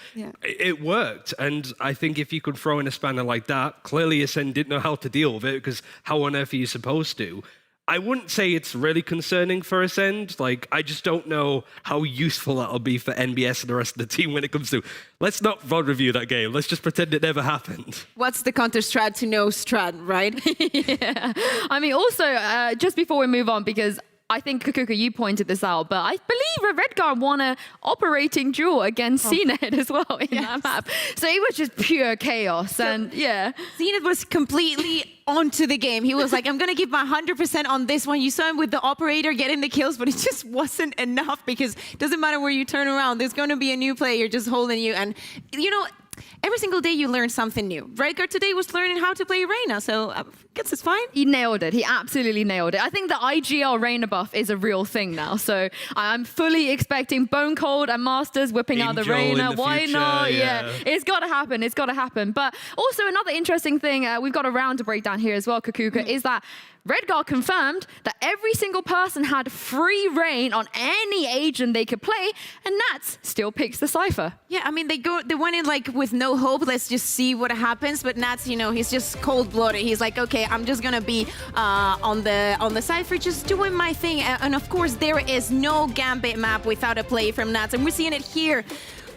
[SPEAKER 8] it worked. And I think if you could throw in a spanner like that, clearly ACEND didn't know how to deal with it, because how on earth are you supposed to? I wouldn't say it's really concerning for ACEND. Like, I just don't know how useful that'll be for NBS and the rest of the team when it comes to, let's not VOD review that game. Let's just pretend it never happened.
[SPEAKER 7] What's the counter strat to no strat, right?
[SPEAKER 6] Yeah. I mean, also, just before we move on, because I think, Kaquka, you pointed this out, but I believe Redgar won an operating duel against CNET as well in that map. So it was just pure chaos. And
[SPEAKER 7] CNET was completely onto the game. He was like, I'm going to give my 100% on this one. You saw him with the operator getting the kills, but it just wasn't enough, because it doesn't matter where you turn around. There's going to be a new player just holding you. And, every single day you learn something new. Redgar today was learning how to play Reyna, so I guess it's fine.
[SPEAKER 6] He nailed it. He absolutely nailed it. I think the IGL Reyna buff is a real thing now, so I'm fully expecting Bone Cold and Masters whipping out the Reyna. Why not? Yeah. It's got to happen. It's got to happen. But also another interesting thing, we've got a round to break down here as well, Kaquka, is that Redgar confirmed that every single person had free reign on any agent they could play, and Nats still picks the Cypher.
[SPEAKER 7] Yeah, I mean, they went in like with no hope. Let's just see what happens. But Nats, he's just cold-blooded. He's like, okay, I'm just gonna be on the Cypher, just doing my thing. And of course, there is no Gambit map without a play from Nats, and we're seeing it here.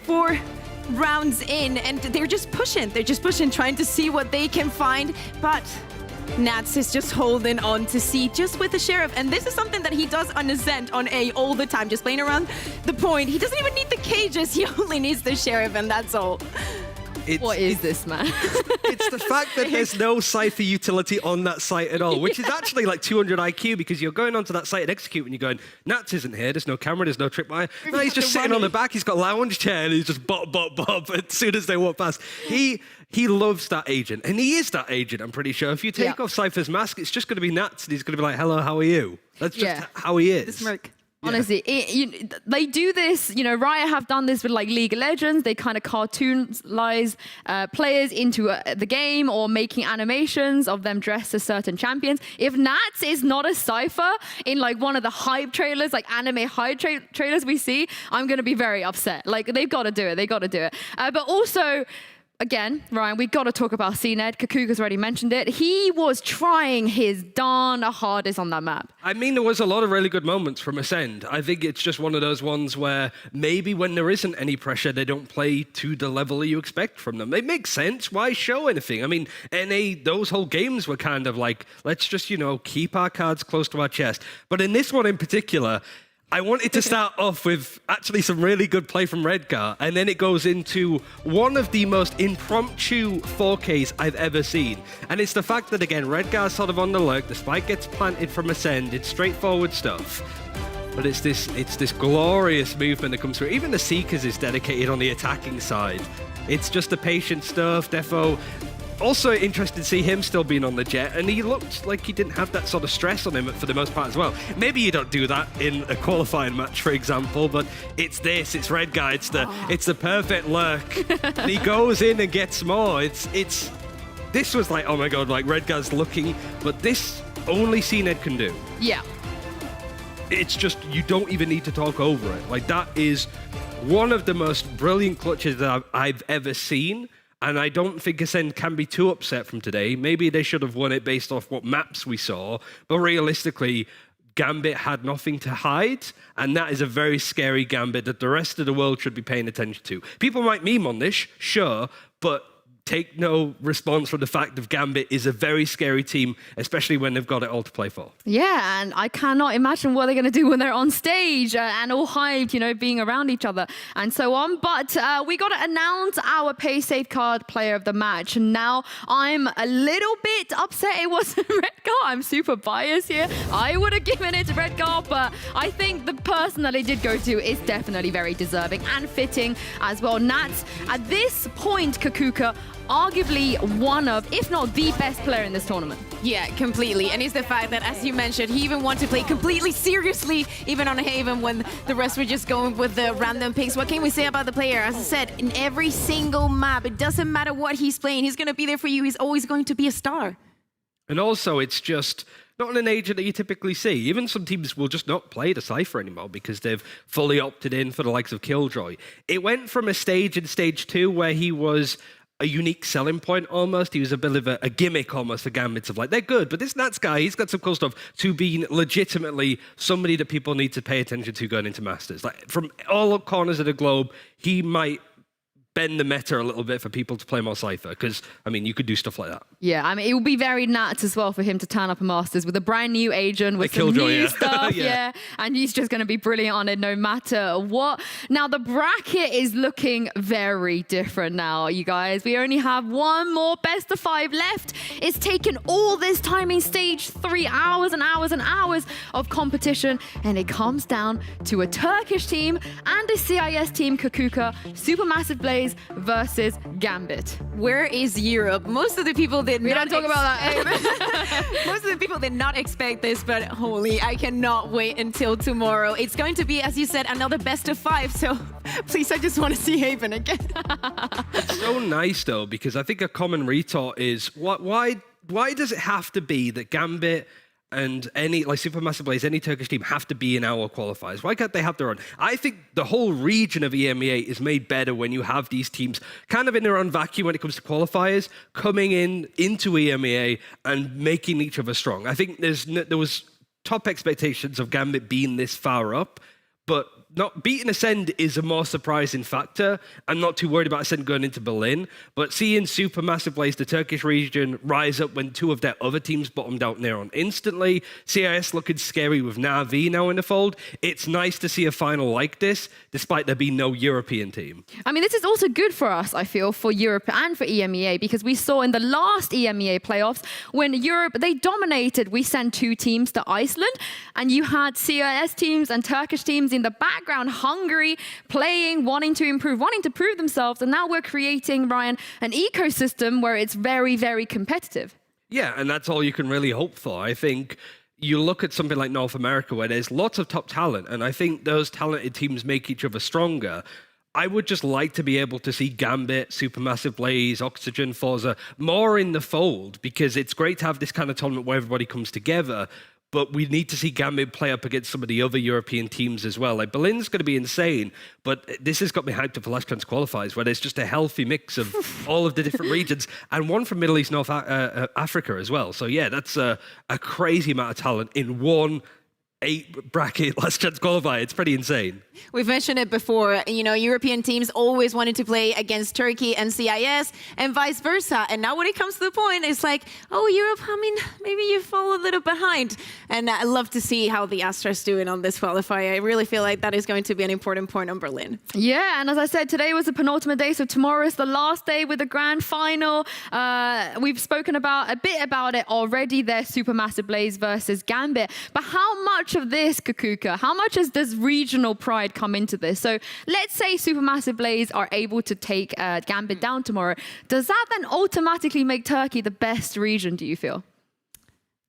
[SPEAKER 7] 4 rounds in, and they're just pushing. They're just pushing, trying to see what they can find. But Nats is just holding on to C just with the Sheriff. And this is something that he does on ACEND on A all the time, just playing around the point. He doesn't even need the cages. He only needs the Sheriff, and that's all.
[SPEAKER 6] What is this, man?
[SPEAKER 8] It's the fact that there's no sapphiRe utility on that site at all, which is actually like 200 IQ because you're going onto that site and execute and you're going, Nats isn't here, there's no camera, there's no tripwire. No, he's just sitting on the back, he's got a lounge chair and he's just bop, bop, bop as soon as they walk past. He loves that agent, and he is that agent, I'm pretty sure. If you take off Cypher's mask, it's just going to be Nats and he's going to be like, hello, how are you? That's just how he is.
[SPEAKER 6] The smirk. Honestly, they do this, Riot have done this with like League of Legends. They kind of cartoonize players into the game or making animations of them dressed as certain champions. If Nats is not a Cypher in like one of the hype trailers, like anime hype trailers we see, I'm going to be very upset. Like they've got to do it. But also, again, Ryan, we've got to talk about CNED. Kaquka's already mentioned it. He was trying his darn hardest on that map.
[SPEAKER 8] I mean, there was a lot of really good moments from ACEND. I think it's just one of those ones where maybe when there isn't any pressure, they don't play to the level you expect from them. It makes sense. Why show anything? I mean, NA, those whole games were kind of like, let's just, keep our cards close to our chest. But in this one in particular, I wanted to start off with actually some really good play from Redgar, and then it goes into one of the most impromptu 4Ks I've ever seen. And it's the fact that, again, Redgar's sort of on the lurk, the spike gets planted from ACEND, it's straightforward stuff. But it's this glorious movement that comes through. Even the Seekers is dedicated on the attacking side. It's just the patient stuff. Defo, also interested to see him still being on the jet, and he looked like he didn't have that sort of stress on him for the most part as well. Maybe you don't do that in a qualifying match, for example, but it's Redgar, it's the perfect lurk. And he goes in and gets more. This was like, oh my god, like Redgar's looking, but this only CNED can do.
[SPEAKER 6] Yeah.
[SPEAKER 8] It's just, you don't even need to talk over it. Like, that is one of the most brilliant clutches that I've ever seen. And I don't think ACEND can be too upset from today. Maybe they should have won it based off what maps we saw. But realistically, Gambit had nothing to hide. And that is a very scary Gambit that the rest of the world should be paying attention to. People might meme on this, sure, but take no response from the fact that Gambit is a very scary team, especially when they've got it all to play for.
[SPEAKER 6] Yeah, and I cannot imagine what they're going to do when they're on stage and all hyped, being around each other and so on. But we got to announce our Pay Safe Card Player of the Match. Now, I'm a little bit upset it wasn't Redgar. I'm super biased here. I would have given it to Redgar, but I think the person that I did go to is definitely very deserving and fitting as well. Nats, at this point, Kaquka, arguably one of, if not the best player in this tournament.
[SPEAKER 7] Yeah, completely. And it's the fact that, as you mentioned, he even wanted to play completely seriously, even on a Haven when the rest were just going with the random picks. What can we say about the player? As I said, in every single map, it doesn't matter what he's playing. He's going to be there for you. He's always going to be a star.
[SPEAKER 8] And also, it's just not an agent that you typically see. Even some teams will just not play the Cypher anymore because they've fully opted in for the likes of Killjoy. It went from a stage in Stage 2 where he was a unique selling point almost. He was a bit of a gimmick almost for Gambits of like, they're good, but this Nats guy, he's got some cool stuff, to being legitimately somebody that people need to pay attention to going into Masters. Like, from all corners of the globe, he might bend the meta a little bit for people to play more Cypher, because, I mean, you could do stuff like that.
[SPEAKER 6] Yeah, I mean, it would be very Nats as well for him to turn up a Masters with a brand new agent, with some new stuff, yeah. And he's just going to be brilliant on it no matter what. Now, the bracket is looking very different now, you guys. We only have one more best of 5 left. It's taken all this time in Stage 3, hours and hours and hours of competition, and it comes down to a Turkish team and a CIS team, Kaquka, Supermassive Blaze versus Gambit.
[SPEAKER 7] Where is Europe? Most of the people did
[SPEAKER 6] we
[SPEAKER 7] not
[SPEAKER 6] don't talk about that.
[SPEAKER 7] Most of the people did not expect this, but holy, I cannot wait until tomorrow. It's going to be, as you said, another best of 5, so please, I just want to see Haven again.
[SPEAKER 8] It's so nice though, because I think a common retort is, why does it have to be that Gambit and any, like Supermassive Blaze, any Turkish team have to be in our qualifiers? Why can't they have their own? I think the whole region of EMEA is made better when you have these teams kind of in their own vacuum when it comes to qualifiers, coming into EMEA and making each other strong. I think there was top expectations of Gambit being this far up, but not beating ACEND is a more surprising factor. I'm not too worried about ACEND going into Berlin, but seeing Supermassive Blaze, the Turkish region, rise up when two of their other teams bottomed out near on instantly, CIS looking scary with Na'Vi now in the fold, it's nice to see a final like this, despite there being no European team.
[SPEAKER 6] I mean, this is also good for us, I feel, for Europe and for EMEA, because we saw in the last EMEA playoffs, when Europe, they dominated, we sent 2 teams to Iceland, and you had CIS teams and Turkish teams in the background, hungry, playing, wanting to improve, wanting to prove themselves, and now we're creating, Ryan, an ecosystem where it's very, very competitive.
[SPEAKER 8] Yeah, and that's all you can really hope for. I think you look at something like North America where there's lots of top talent, and I think those talented teams make each other stronger. I would just like to be able to see Gambit, Supermassive Blaze, Oxygen, Forza more in the fold, because it's great to have this kind of tournament where everybody comes together, but we need to see Gambit play up against some of the other European teams as well. Like, Berlin's going to be insane, but this has got me hyped up for Last Chance qualifiers, where there's just a healthy mix of all of the different regions, and one from Middle East, North Africa as well. So yeah, that's a crazy amount of talent in one 8 bracket Last Chance qualifier. It's pretty insane.
[SPEAKER 7] We've mentioned it before, you know, European teams always wanted to play against Turkey and CIS and vice versa. And now when it comes to the point, it's like, oh, Europe, I mean, maybe you fall a little behind. And I love to see how the Astra's doing on this qualifier. I really feel like that is going to be an important point on Berlin.
[SPEAKER 6] Yeah, and as I said, today was the penultimate day, so tomorrow is the last day with the grand final. We've spoken a bit about it already there, Supermassive Blaze versus Gambit. But how much of this, Kaquka, how much does regional pride come into this? So let's say Supermassive Blaze are able to take Gambit down tomorrow. Does that then automatically make Turkey the best region, do you feel?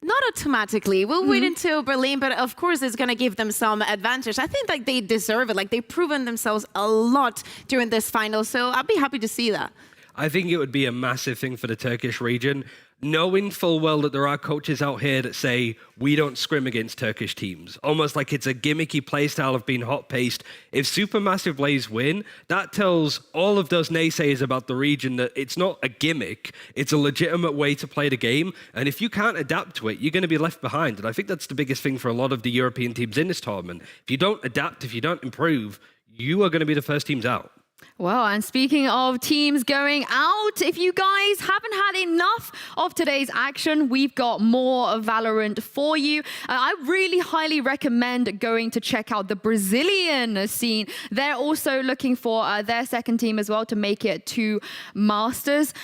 [SPEAKER 7] Not automatically. We'll wait until Berlin, but of course it's going to give them some advantage. I think like they deserve it. Like they've proven themselves a lot during this final, so I'll be happy to see that. I
[SPEAKER 8] think it would be a massive thing for the Turkish region, knowing full well that there are coaches out here that say, we don't scrim against Turkish teams. Almost like it's a gimmicky playstyle of being hot-paced. If Supermassive Blaze win, that tells all of those naysayers about the region that it's not a gimmick, it's a legitimate way to play the game. And if you can't adapt to it, you're going to be left behind. And I think that's the biggest thing for a lot of the European teams in this tournament. If you don't adapt, if you don't improve, you are going to be the first teams out.
[SPEAKER 6] Well, and speaking of teams going out, if you guys haven't had enough of today's action, we've got more of VALORANT for you. I really highly recommend going to check out the Brazilian scene. They're also looking for their second team as well to make it to Masters.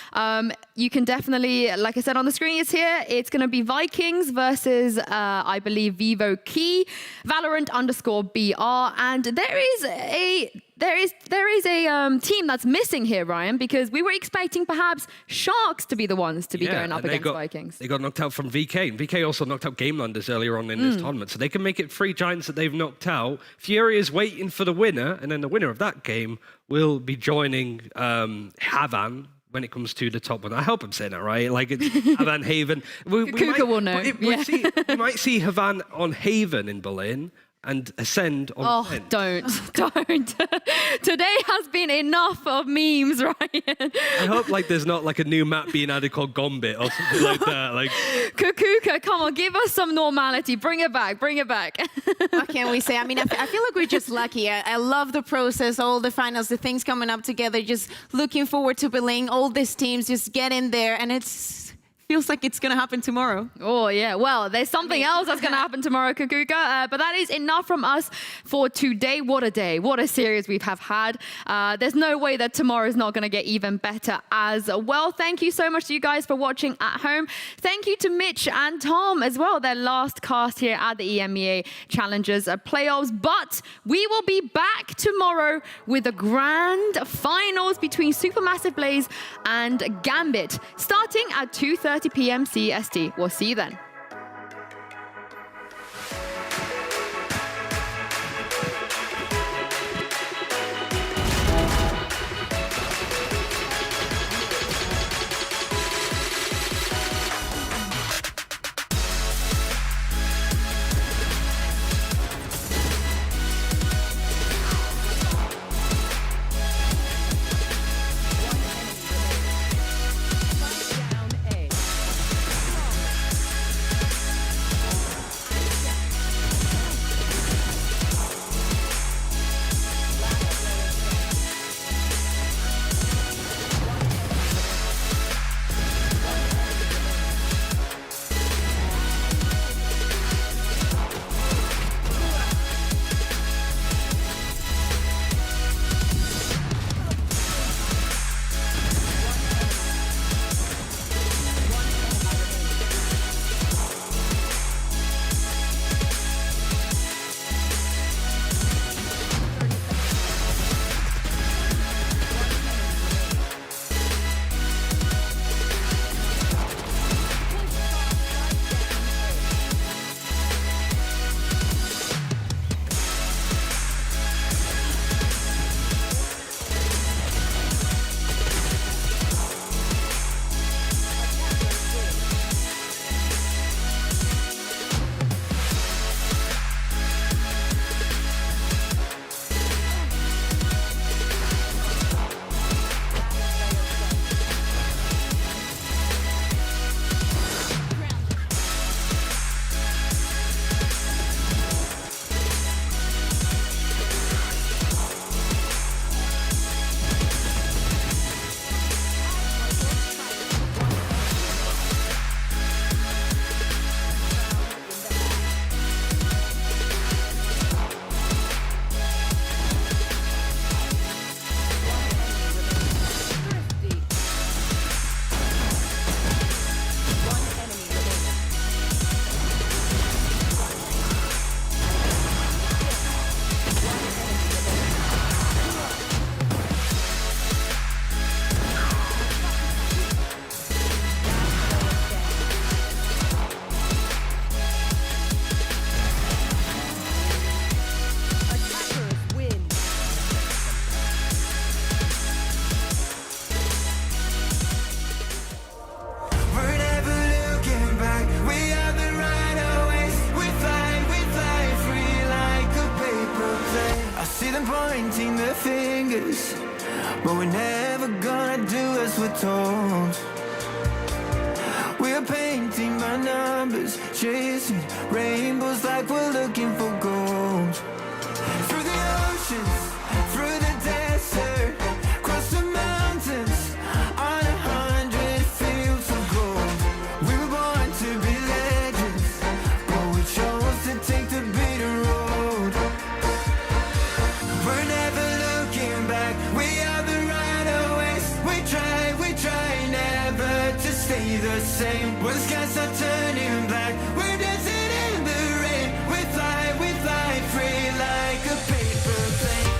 [SPEAKER 6] You can definitely, like I said on the screen, it's here. It's going to be Vikings versus, I believe, Vivo Key, VALORANT_BR. And there is a team that's missing here, Ryan, because we were expecting perhaps Sharks to be the ones to be going up against Vikings.
[SPEAKER 8] They got knocked out from VK, and VK also knocked out Gamelanders earlier on in this tournament, so they can make it 3 Giants that they've knocked out. Fury is waiting for the winner, and then the winner of that game will be joining Havan when it comes to the top one. I hope I'm saying that right. Like, it's Havan Haven.
[SPEAKER 6] Kuka will know.
[SPEAKER 8] We might see Havan on Haven in Berlin, and ACEND on
[SPEAKER 6] Ascend. Don't. Today has been enough of memes, Ryan.
[SPEAKER 8] I hope like there's not like a new map being added called Gambit or something like that. Like,
[SPEAKER 6] Kaquka, come on, give us some normality. Bring it back.
[SPEAKER 7] What can we say? I mean, I feel like we're just lucky. I love the process, all the finals, the things coming up together, just looking forward to Berlin, all these teams just get in there, and feels like it's going to happen tomorrow.
[SPEAKER 6] Oh, yeah. Well, there's something else that's going to happen tomorrow, Kaquka. But that is enough from us for today. What a day. What a series we have had. There's no way that tomorrow is not going to get even better as well. Thank you so much to you guys for watching at home. Thank you to Mitch and Tom as well, their last cast here at the EMEA Challengers playoffs. But we will be back tomorrow with the grand finals between Supermassive Blaze and Gambit, starting at 2:30 p.m. CST. We'll see you then.
[SPEAKER 4] pointing their fingers, but we're never gonna do as we're told. We're painting by numbers, chasing rainbows like we're looking for gold. Through the oceans, through the desert, across the mountains, on 100 fields of gold. We were born to be legends, but we chose to take the bitter road. We're never looking back, we are the runaways. We try never to stay the same. When the skies are turning black, we're dancing in the rain. We fly free like a paper plane.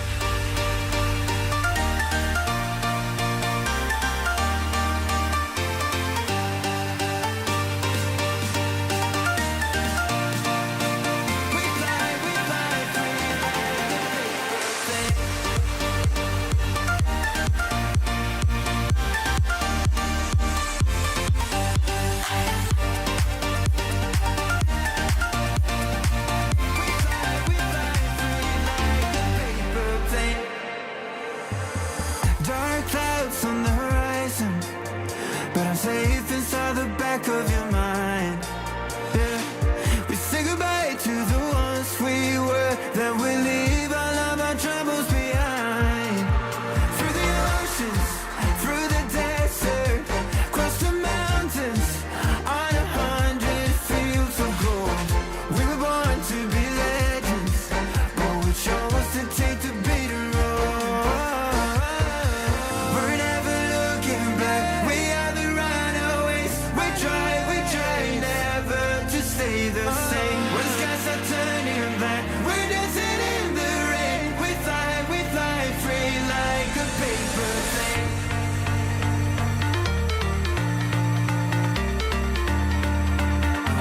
[SPEAKER 4] Dark clouds on the horizon, but I'm safe inside the back of your mind. Yeah, we say goodbye to the ones we were, then we leave all of our troubles behind. Through the oceans, through the desert, across the mountains, on 100 fields of gold. We were born to be legends, but we chose to take the bitter road. We're never looking back, we are the runaways. We try never to stay the same. When the skies are turning black, we're dancing in the rain. We fly free like a paper plane.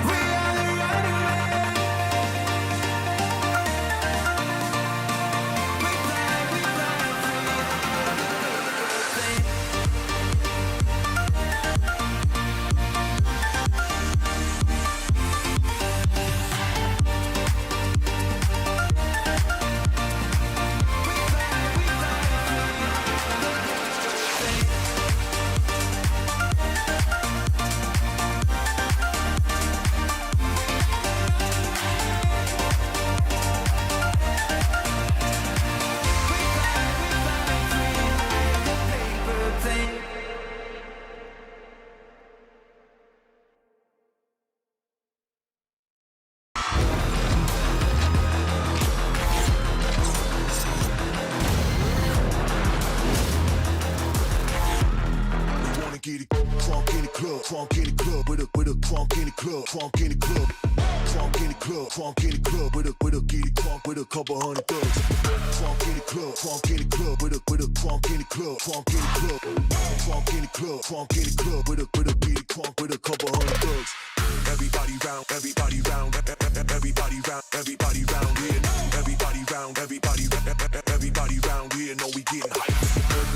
[SPEAKER 4] We are the runaways. We fly
[SPEAKER 1] Get it crunk in the club, with a crunk in the club, crunk in the club, crunk in the club, crunk in the club, with a get it crunk with a couple hundred thugs. Crunk in the club, crunk in the club, with a crunk in the club, crunk in the club, crunk in the club, crunk in the club, with a get it crunk with a couple hundred thugs. Everybody round, everybody round, everybody round, everybody round here. Everybody round, everybody round here. Know we getting hype.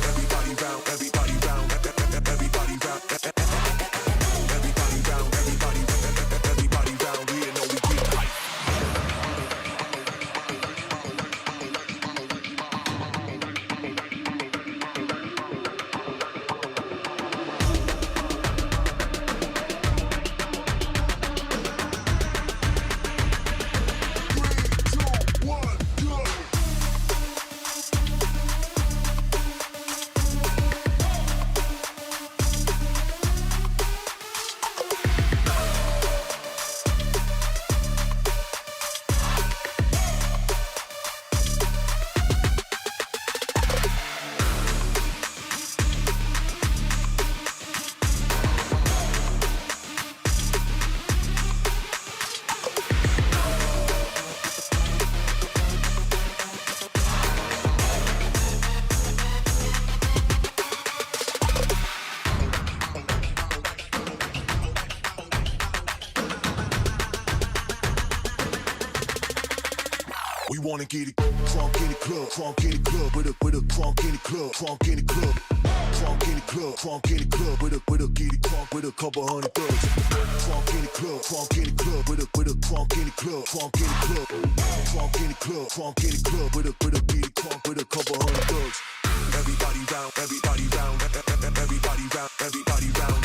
[SPEAKER 1] Everybody round, everybody round, everybody round, everybody round, everybody round here. Know we getting hype. We wanna get it crunk in the club, with a crunk in the club, crunk in the club, Crunk in the club, crunk in the club, with a get it crunk with a couple hundred thugs. Crunk in the club, crunk in the club, with a crunk in the club, crunk in the club, crunk in the club, crunk in the club, with a get it crunk with a couple hundred thugs. Everybody round, everybody round, everybody round, everybody round.